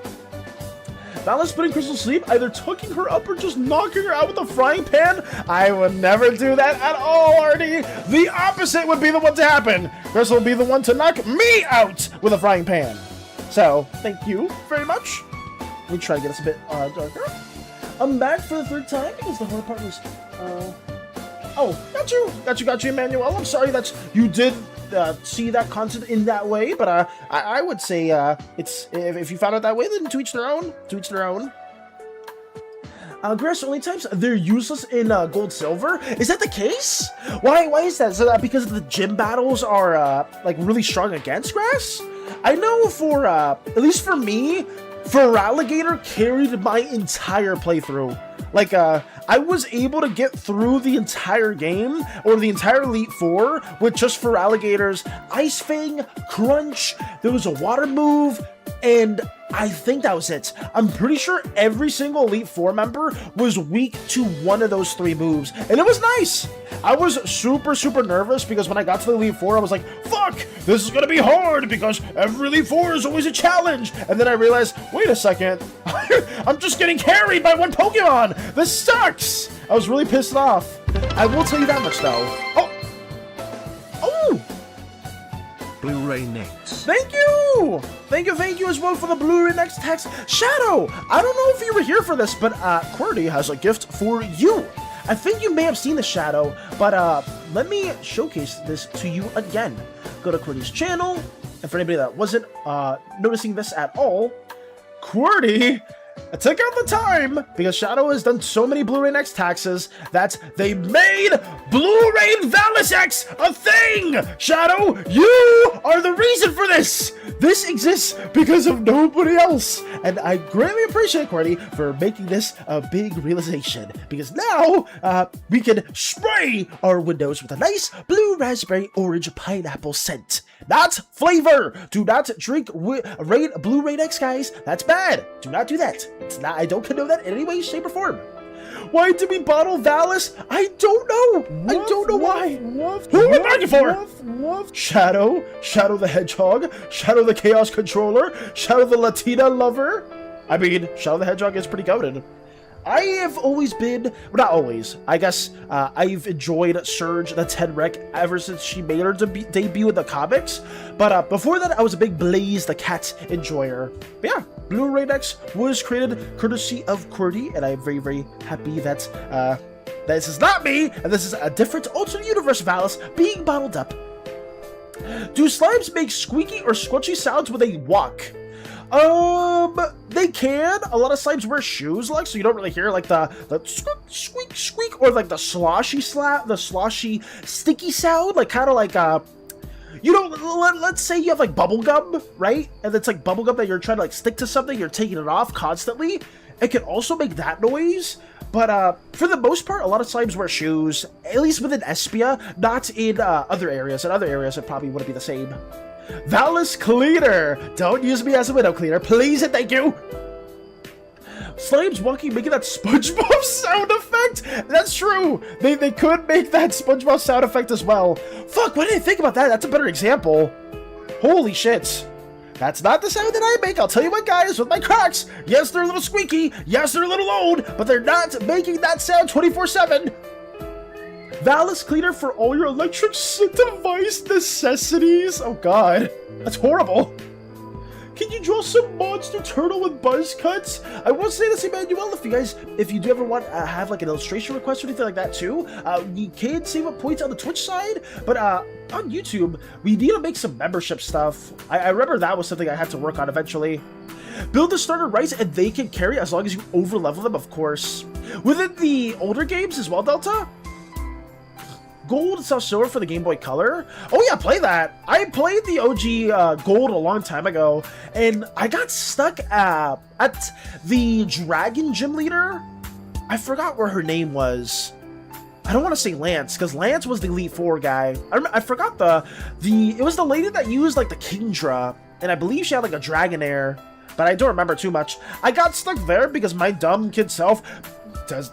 Valis putting Crystal to sleep, either tucking her up or just knocking her out with a frying pan? I would never do that at all, Artie. The opposite would be the one to happen. Crystal would be the one to knock me out with a frying pan. So, thank you very much. Let me try to get us a bit darker. I'm back for the third time because the hard part was, oh, got you, Emmanuel. I'm sorry that you did see that content in that way, but I would say it's if you found it that way, then to each their own. To each their own. Grass only types, they're useless in Gold Silver. Is that the case? Why is that? Is that because the gym battles are like really strong against grass? I know for at least for me, Feraligatr carried my entire playthrough. Like, I was able to get through the entire game, or the entire Elite Four, with just Feraligatr's Ice Fang, Crunch, there was a water move, and I think that was it. I'm pretty sure every single Elite Four member was weak to one of those 3 moves, and it was nice. I was super nervous because when I got to the Elite Four, I was like, fuck, this is gonna be hard because every Elite Four is always a challenge. And then I realized, wait a second, I'm just getting carried by 1 Pokemon. This sucks. I was really pissed off. I will tell you that much though. Oh! Blu-ray Next. Thank you! Thank you as well for the Blu-ray Next text. Shadow, I don't know if you were here for this, but QWERTY has a gift for you. I think you may have seen the Shadow, but let me showcase this to you again. Go to QWERTY's channel, and for anybody that wasn't noticing this at all, QWERTY took out the time, because Shadow has done so many Blu-ray Next taxes, that they made Blu-ray Valis X a thing! Shadow, you are the reason for this! This exists because of nobody else, and I greatly appreciate QWERTY for making this a big realization, because now, we can spray our windows with a nice blue raspberry orange pineapple scent. Not flavor! Do not drink Blu-ray Next, guys. That's bad. Do not do that. It's not. I don't condone that in any way, shape, or form. Why did we bottle Valis? I don't know. I don't know why. Who are we bargaining for? Shadow the Hedgehog, Shadow the Chaos Controller, Shadow the Latina Lover. I mean, Shadow the Hedgehog is pretty goated. I have always been, well, not always, I guess I've enjoyed Surge the Tenrec ever since she made her debut in the comics, but before that I was a big Blaze the Cat enjoyer. But yeah, Blu-ray Next was created courtesy of QWERTY, and I'm very happy that this is not me, and this is a different alternate universe Valis being bottled up. Do slimes make squeaky or squelchy sounds when they walk? They can. A lot of slimes wear shoes, like, so you don't really hear like the squeak, or like the sloshy sticky sound, like kind of like you know, let's say you have like bubble gum, right? And it's like bubble gum that you're trying to like stick to something, you're taking it off constantly. It can also make that noise. But for the most part, a lot of slimes wear shoes, at least within Espia, not in other areas. In other areas, it probably wouldn't be the same. Valis Cleaner! Don't use me as a window cleaner, please and thank you! Slimes walking, making that SpongeBob sound effect? That's true! They could make that SpongeBob sound effect as well. Fuck, why didn't I think about that? That's a better example. Holy shit. That's not the sound that I make, I'll tell you what, guys, with my Crocs. Yes, they're a little squeaky, yes, they're a little old, but they're not making that sound 24/7. Valis Cleaner for all your electric device necessities. Oh god, that's horrible. Can you draw some monster turtle with buzz cuts? I will say this, Emmanuel, if you do ever want to have like an illustration request or anything like that too, you can save up points on the Twitch side, but on YouTube, we need to make some membership stuff. I remember that was something I had to work on eventually. Build the starter right and they can carry as long as you over level them, of course. Within the older games as well, Delta? Gold and Silver for the Game Boy Color. Oh yeah, play that. I played the OG Gold a long time ago, and I got stuck at the Dragon Gym Leader. I forgot where her name was. I don't want to say Lance, because Lance was the Elite Four guy. I forgot it was the lady that used like the Kingdra, and I believe she had like a Dragonair, but I don't remember too much. I got stuck there because my dumb kid self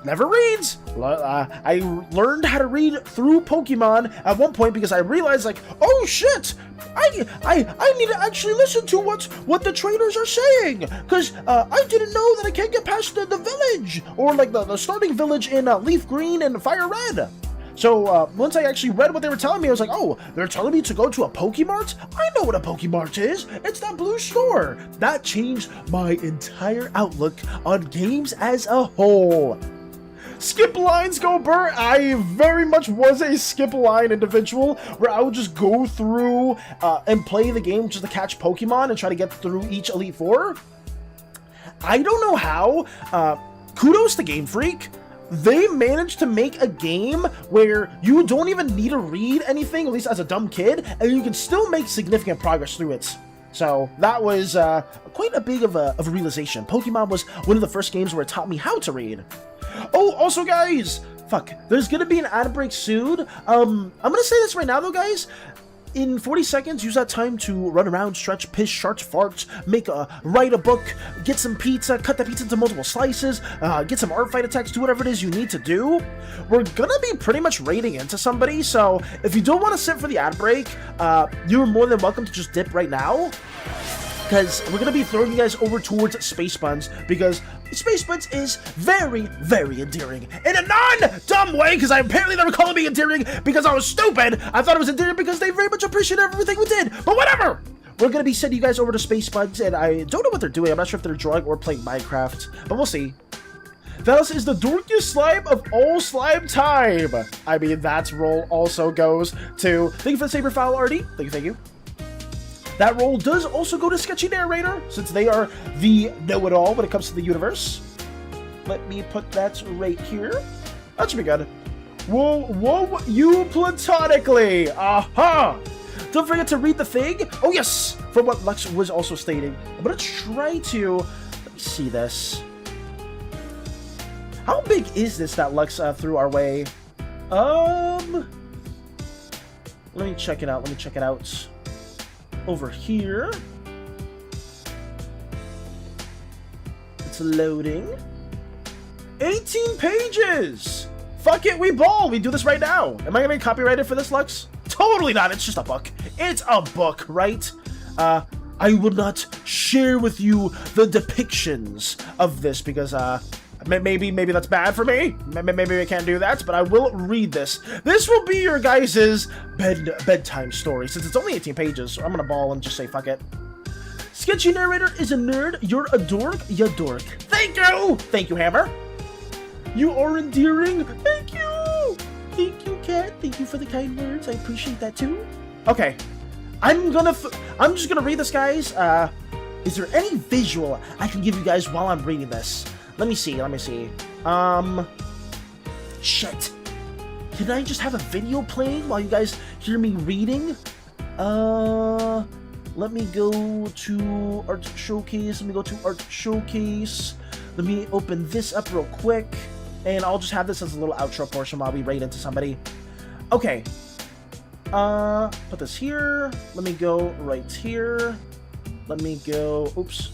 never reads. I learned how to read through Pokemon at one point because I realized, like, oh shit, I need to actually listen to what the trainers are saying, because I didn't know that I can't get past the village, or like the starting village in Leaf Green and Fire Red. So once I actually read what they were telling me, I was like, oh, they're telling me to go to a Pokemart? I know what a Pokemart is. It's that blue store. That changed my entire outlook on games as a whole. Skip lines go Burr. I very much was a skip line individual where I would just go through and play the game just to catch Pokemon and try to get through each Elite Four. I don't know how. Kudos to Game Freak. They managed to make a game where you don't even need to read anything, at least as a dumb kid, and you can still make significant progress through it. So that was quite a big of a realization. Pokemon was one of the first games where it taught me how to read. Oh, also guys, fuck, there's gonna be an ad break soon. I'm gonna say this right now though, guys. in 40 seconds, use that time to run around, stretch, piss, shart, fart, write a book, get some pizza, cut the pizza into multiple slices, get some art fight attacks, do whatever it is you need to do. We're gonna be pretty much raiding into somebody, so if you don't want to sit for the ad break, you're more than welcome to just dip right now. Because we're going to be throwing you guys over towards Space Buns, because Space Buns is very, very endearing. In a non-dumb way, because apparently they were calling me endearing because I was stupid. I thought it was endearing because they very much appreciate everything we did. But whatever! We're going to be sending you guys over to Space Buns, and I don't know what they're doing. I'm not sure if they're drawing or playing Minecraft, but we'll see. Thus is the dorkiest slime of all slime time. I mean, that roll also goes to... Thank you for the Saber Foul, Artie. Thank you. That role does also go to Sketchy Narrator, since they are the know-it-all when it comes to the universe. Let me put that right here. That should be good. Whoa, you platonically! Aha! Don't forget to read the thing. Oh, yes! From what Lux was also stating. I'm gonna try to... Let me see this. How big is this that Lux threw our way? Let me check it out. Over here. It's loading. 18 pages! Fuck it, we ball! We do this right now. Am I gonna get copyrighted for this, Lux? Totally not, it's just a book. It's a book, right? I will not share with you the depictions of this because, maybe that's bad for me. Maybe I can't do that, but I will read this. This will be your guys' bedtime story, since it's only 18 pages, so I'm gonna ball and just say fuck it. Sketchy Narrator is a nerd. You're a dork. You dork. Thank you! Thank you, Hammer. You are endearing. Thank you! Thank you, Cat. Thank you for the kind words. I appreciate that, too. Okay. I'm just gonna read this, guys. Is there any visual I can give you guys while I'm reading this? Let me see. Shit. Can I just have a video playing while you guys hear me reading? Let me go to Art Showcase. Let me open this up real quick. And I'll just have this as a little outro portion while we raid into somebody. Okay. Put this here. Let me go right here. Let me go... Oops.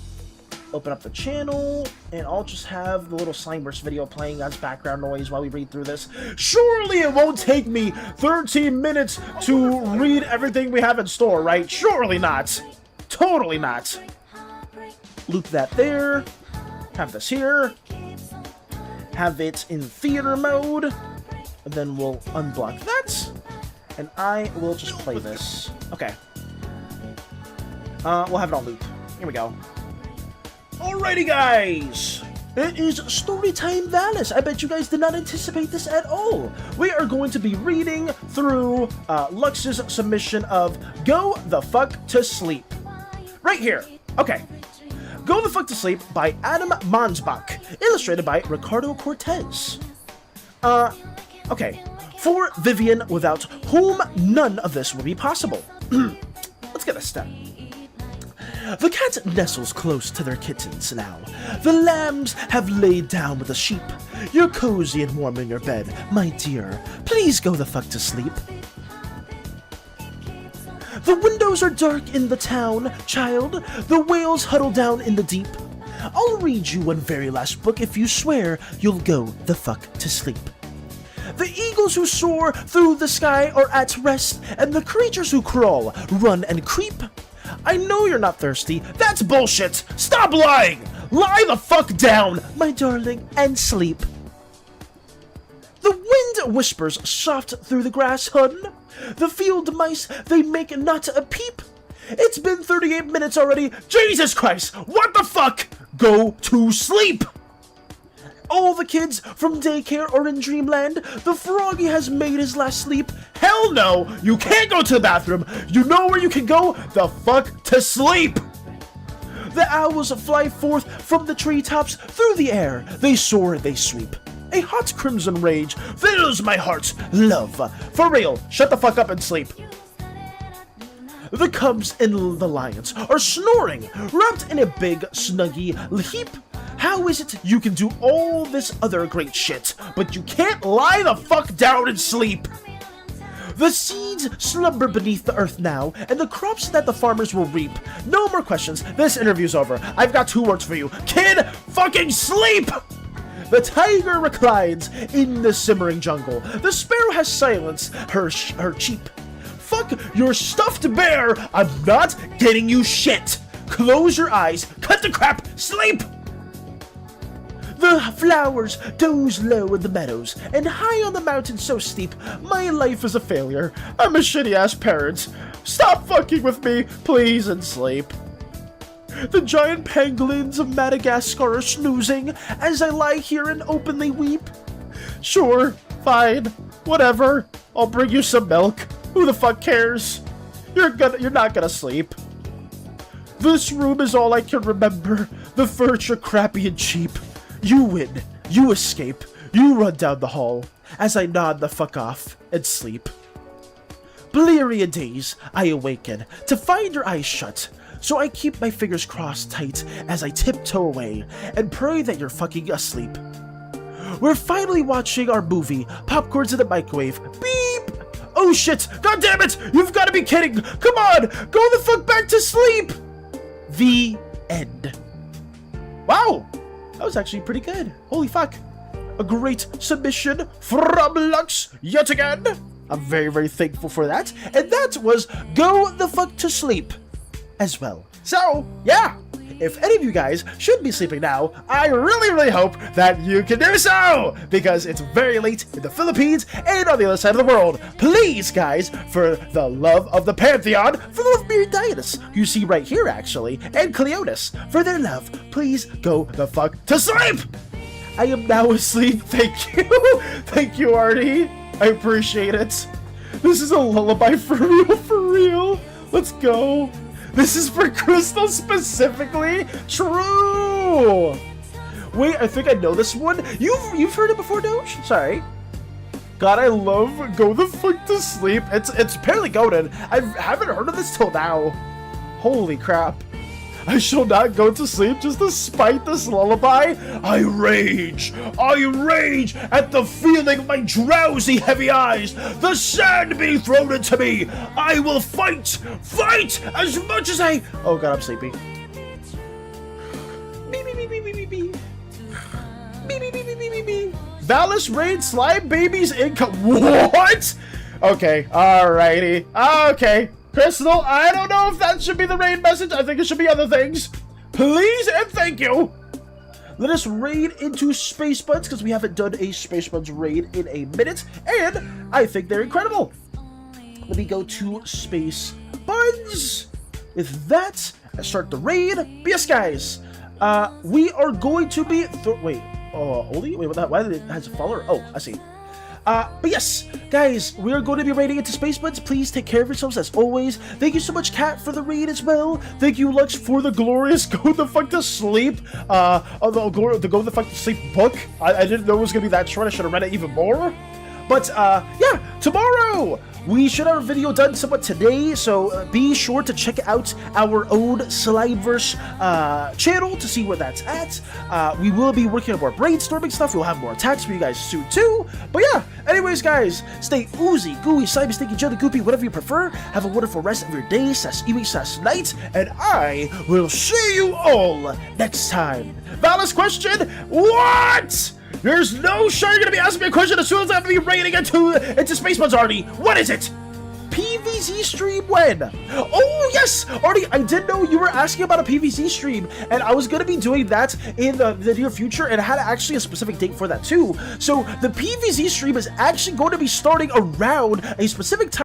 Open up the channel, and I'll just have the little Slimeversed video playing as background noise while we read through this. Surely it won't take me 13 minutes to read everything we have in store, right? Surely not. Totally not. Loop that there. Have this here. Have it in theater mode. And then we'll unblock that. And I will just play this. Okay. We'll have it on loop. Here we go. Alrighty, guys! It is Storytime Valis. I bet you guys did not anticipate this at all. We are going to be reading through Lux's submission of Go the Fuck to Sleep. Right here. Okay. Go the Fuck to Sleep by Adam Mansbach. Illustrated by Ricardo Cortez. Okay. For Vivian, without whom none of this would be possible. Let's get a step. The cat nestles close to their kittens now. The lambs have laid down with the sheep. You're cozy and warm in your bed, my dear. Please go the fuck to sleep. The windows are dark in the town, child. The whales huddle down in the deep. I'll read you one very last book if you swear you'll go the fuck to sleep. The eagles who soar through the sky are at rest, and the creatures who crawl, run, and creep. I know you're not thirsty. That's bullshit. Stop lying. Lie the fuck down, my darling, and sleep. The wind whispers soft through the grass, hun. The field mice, they make not a peep. It's been 38 minutes already. Jesus Christ, what the fuck? Go to sleep. All the kids from daycare are in dreamland. The froggy has made his last sleep. Hell no, you can't go to the bathroom. You know where you can go? The fuck to sleep. The owls fly forth from the treetops through the air. They soar, they sweep. A hot crimson rage fills my heart. Love. For real, shut the fuck up and sleep. The cubs and the lions are snoring, wrapped in a big snuggy heap. How is it you can do all this other great shit, but you can't lie the fuck down and sleep? The seeds slumber beneath the earth now, and the crops that the farmers will reap. No more questions. This interview's over. I've got 2 words for you. Kid, fucking sleep! The tiger reclines in the simmering jungle. The sparrow has silenced her cheep. Fuck your stuffed bear. I'm not getting you shit. Close your eyes. Cut the crap. Sleep. The flowers doze low in the meadows, and high on the mountain so steep, my life is a failure. I'm a shitty-ass parent. Stop fucking with me, please, and sleep. The giant pangolins of Madagascar are snoozing as I lie here and openly weep. Sure, fine, whatever. I'll bring you some milk. Who the fuck cares? You're not gonna sleep. This room is all I can remember. The furniture crappy and cheap. You win. You escape. You run down the hall as I nod the fuck off and sleep. Bleary a daze, I awaken to find your eyes shut. So I keep my fingers crossed tight as I tiptoe away and pray that you're fucking asleep. We're finally watching our movie. Popcorn's in the microwave. Beep! Oh shit! God damn it! You've got to be kidding! Come on! Go the fuck back to sleep! The end. Wow! That was actually pretty good. Holy fuck. A great submission from Lux yet again. I'm very, very thankful for that. And that was Go the Fuck to Sleep as well. So, yeah. If any of you guys should be sleeping now, I really, really hope that you can do so! Because it's very late in the Philippines and on the other side of the world. Please, guys, for the love of the Pantheon, for the love of Miridianus, who you see right here, actually, and Cleonis, for their love, please go the fuck to sleep! I am now asleep, thank you! Thank you, Artie. I appreciate it. This is a lullaby for real. Let's go. This is for Crystal specifically? True! Wait, I think I know this one. You've heard it before, Doge? Sorry. God, I love Go the Fuck to Sleep. It's apparently golden. I haven't heard of this till now. Holy crap. I shall not go to sleep just despite this lullaby. I rage at the feeling of my drowsy heavy eyes. The sand being thrown into me. I will fight as much as I... Oh god, I'm sleepy. Valis raid slime babies income. What? Okay, alrighty. Okay. Crystal, I don't know if that should be the raid message. I think it should be other things. Please and thank you. Let us raid into Space Buds because we haven't done a Space Buds raid in a minute. And I think they're incredible. Let me go to Space Buds. With that, I start the raid. But yes, guys. We are going to be... Wait, what the hell? Why did it have a follower? Oh, I see. But yes, guys, we are going to be raiding into Space Buds. Please take care of yourselves as always. Thank you so much, Kat, for the raid as well. Thank you, Lux, for the glorious Go the Fuck to Sleep. The Go the Fuck to Sleep book. I didn't know it was going to be that short. I should have read it even more. But, yeah, tomorrow we should have a video done somewhat today, so be sure to check out our own Slimeverse channel to see where that's at. We will be working on more brainstorming stuff. We'll have more attacks for you guys soon, too. But yeah, anyways, guys, stay oozy, gooey, slimy, stinky, jelly, goopy, whatever you prefer. Have a wonderful rest of your day, / night, and I will see you all next time. Valis question, what? There's no sure you're gonna be asking me a question as soon as I have to be raiding into Space Buds, Artie. What is it? PVZ stream when? Oh, yes! Artie, I did know you were asking about a PVZ stream, and I was gonna be doing that in the near future, and I had actually a specific date for that too. So the PVZ stream is actually going to be starting around a specific time.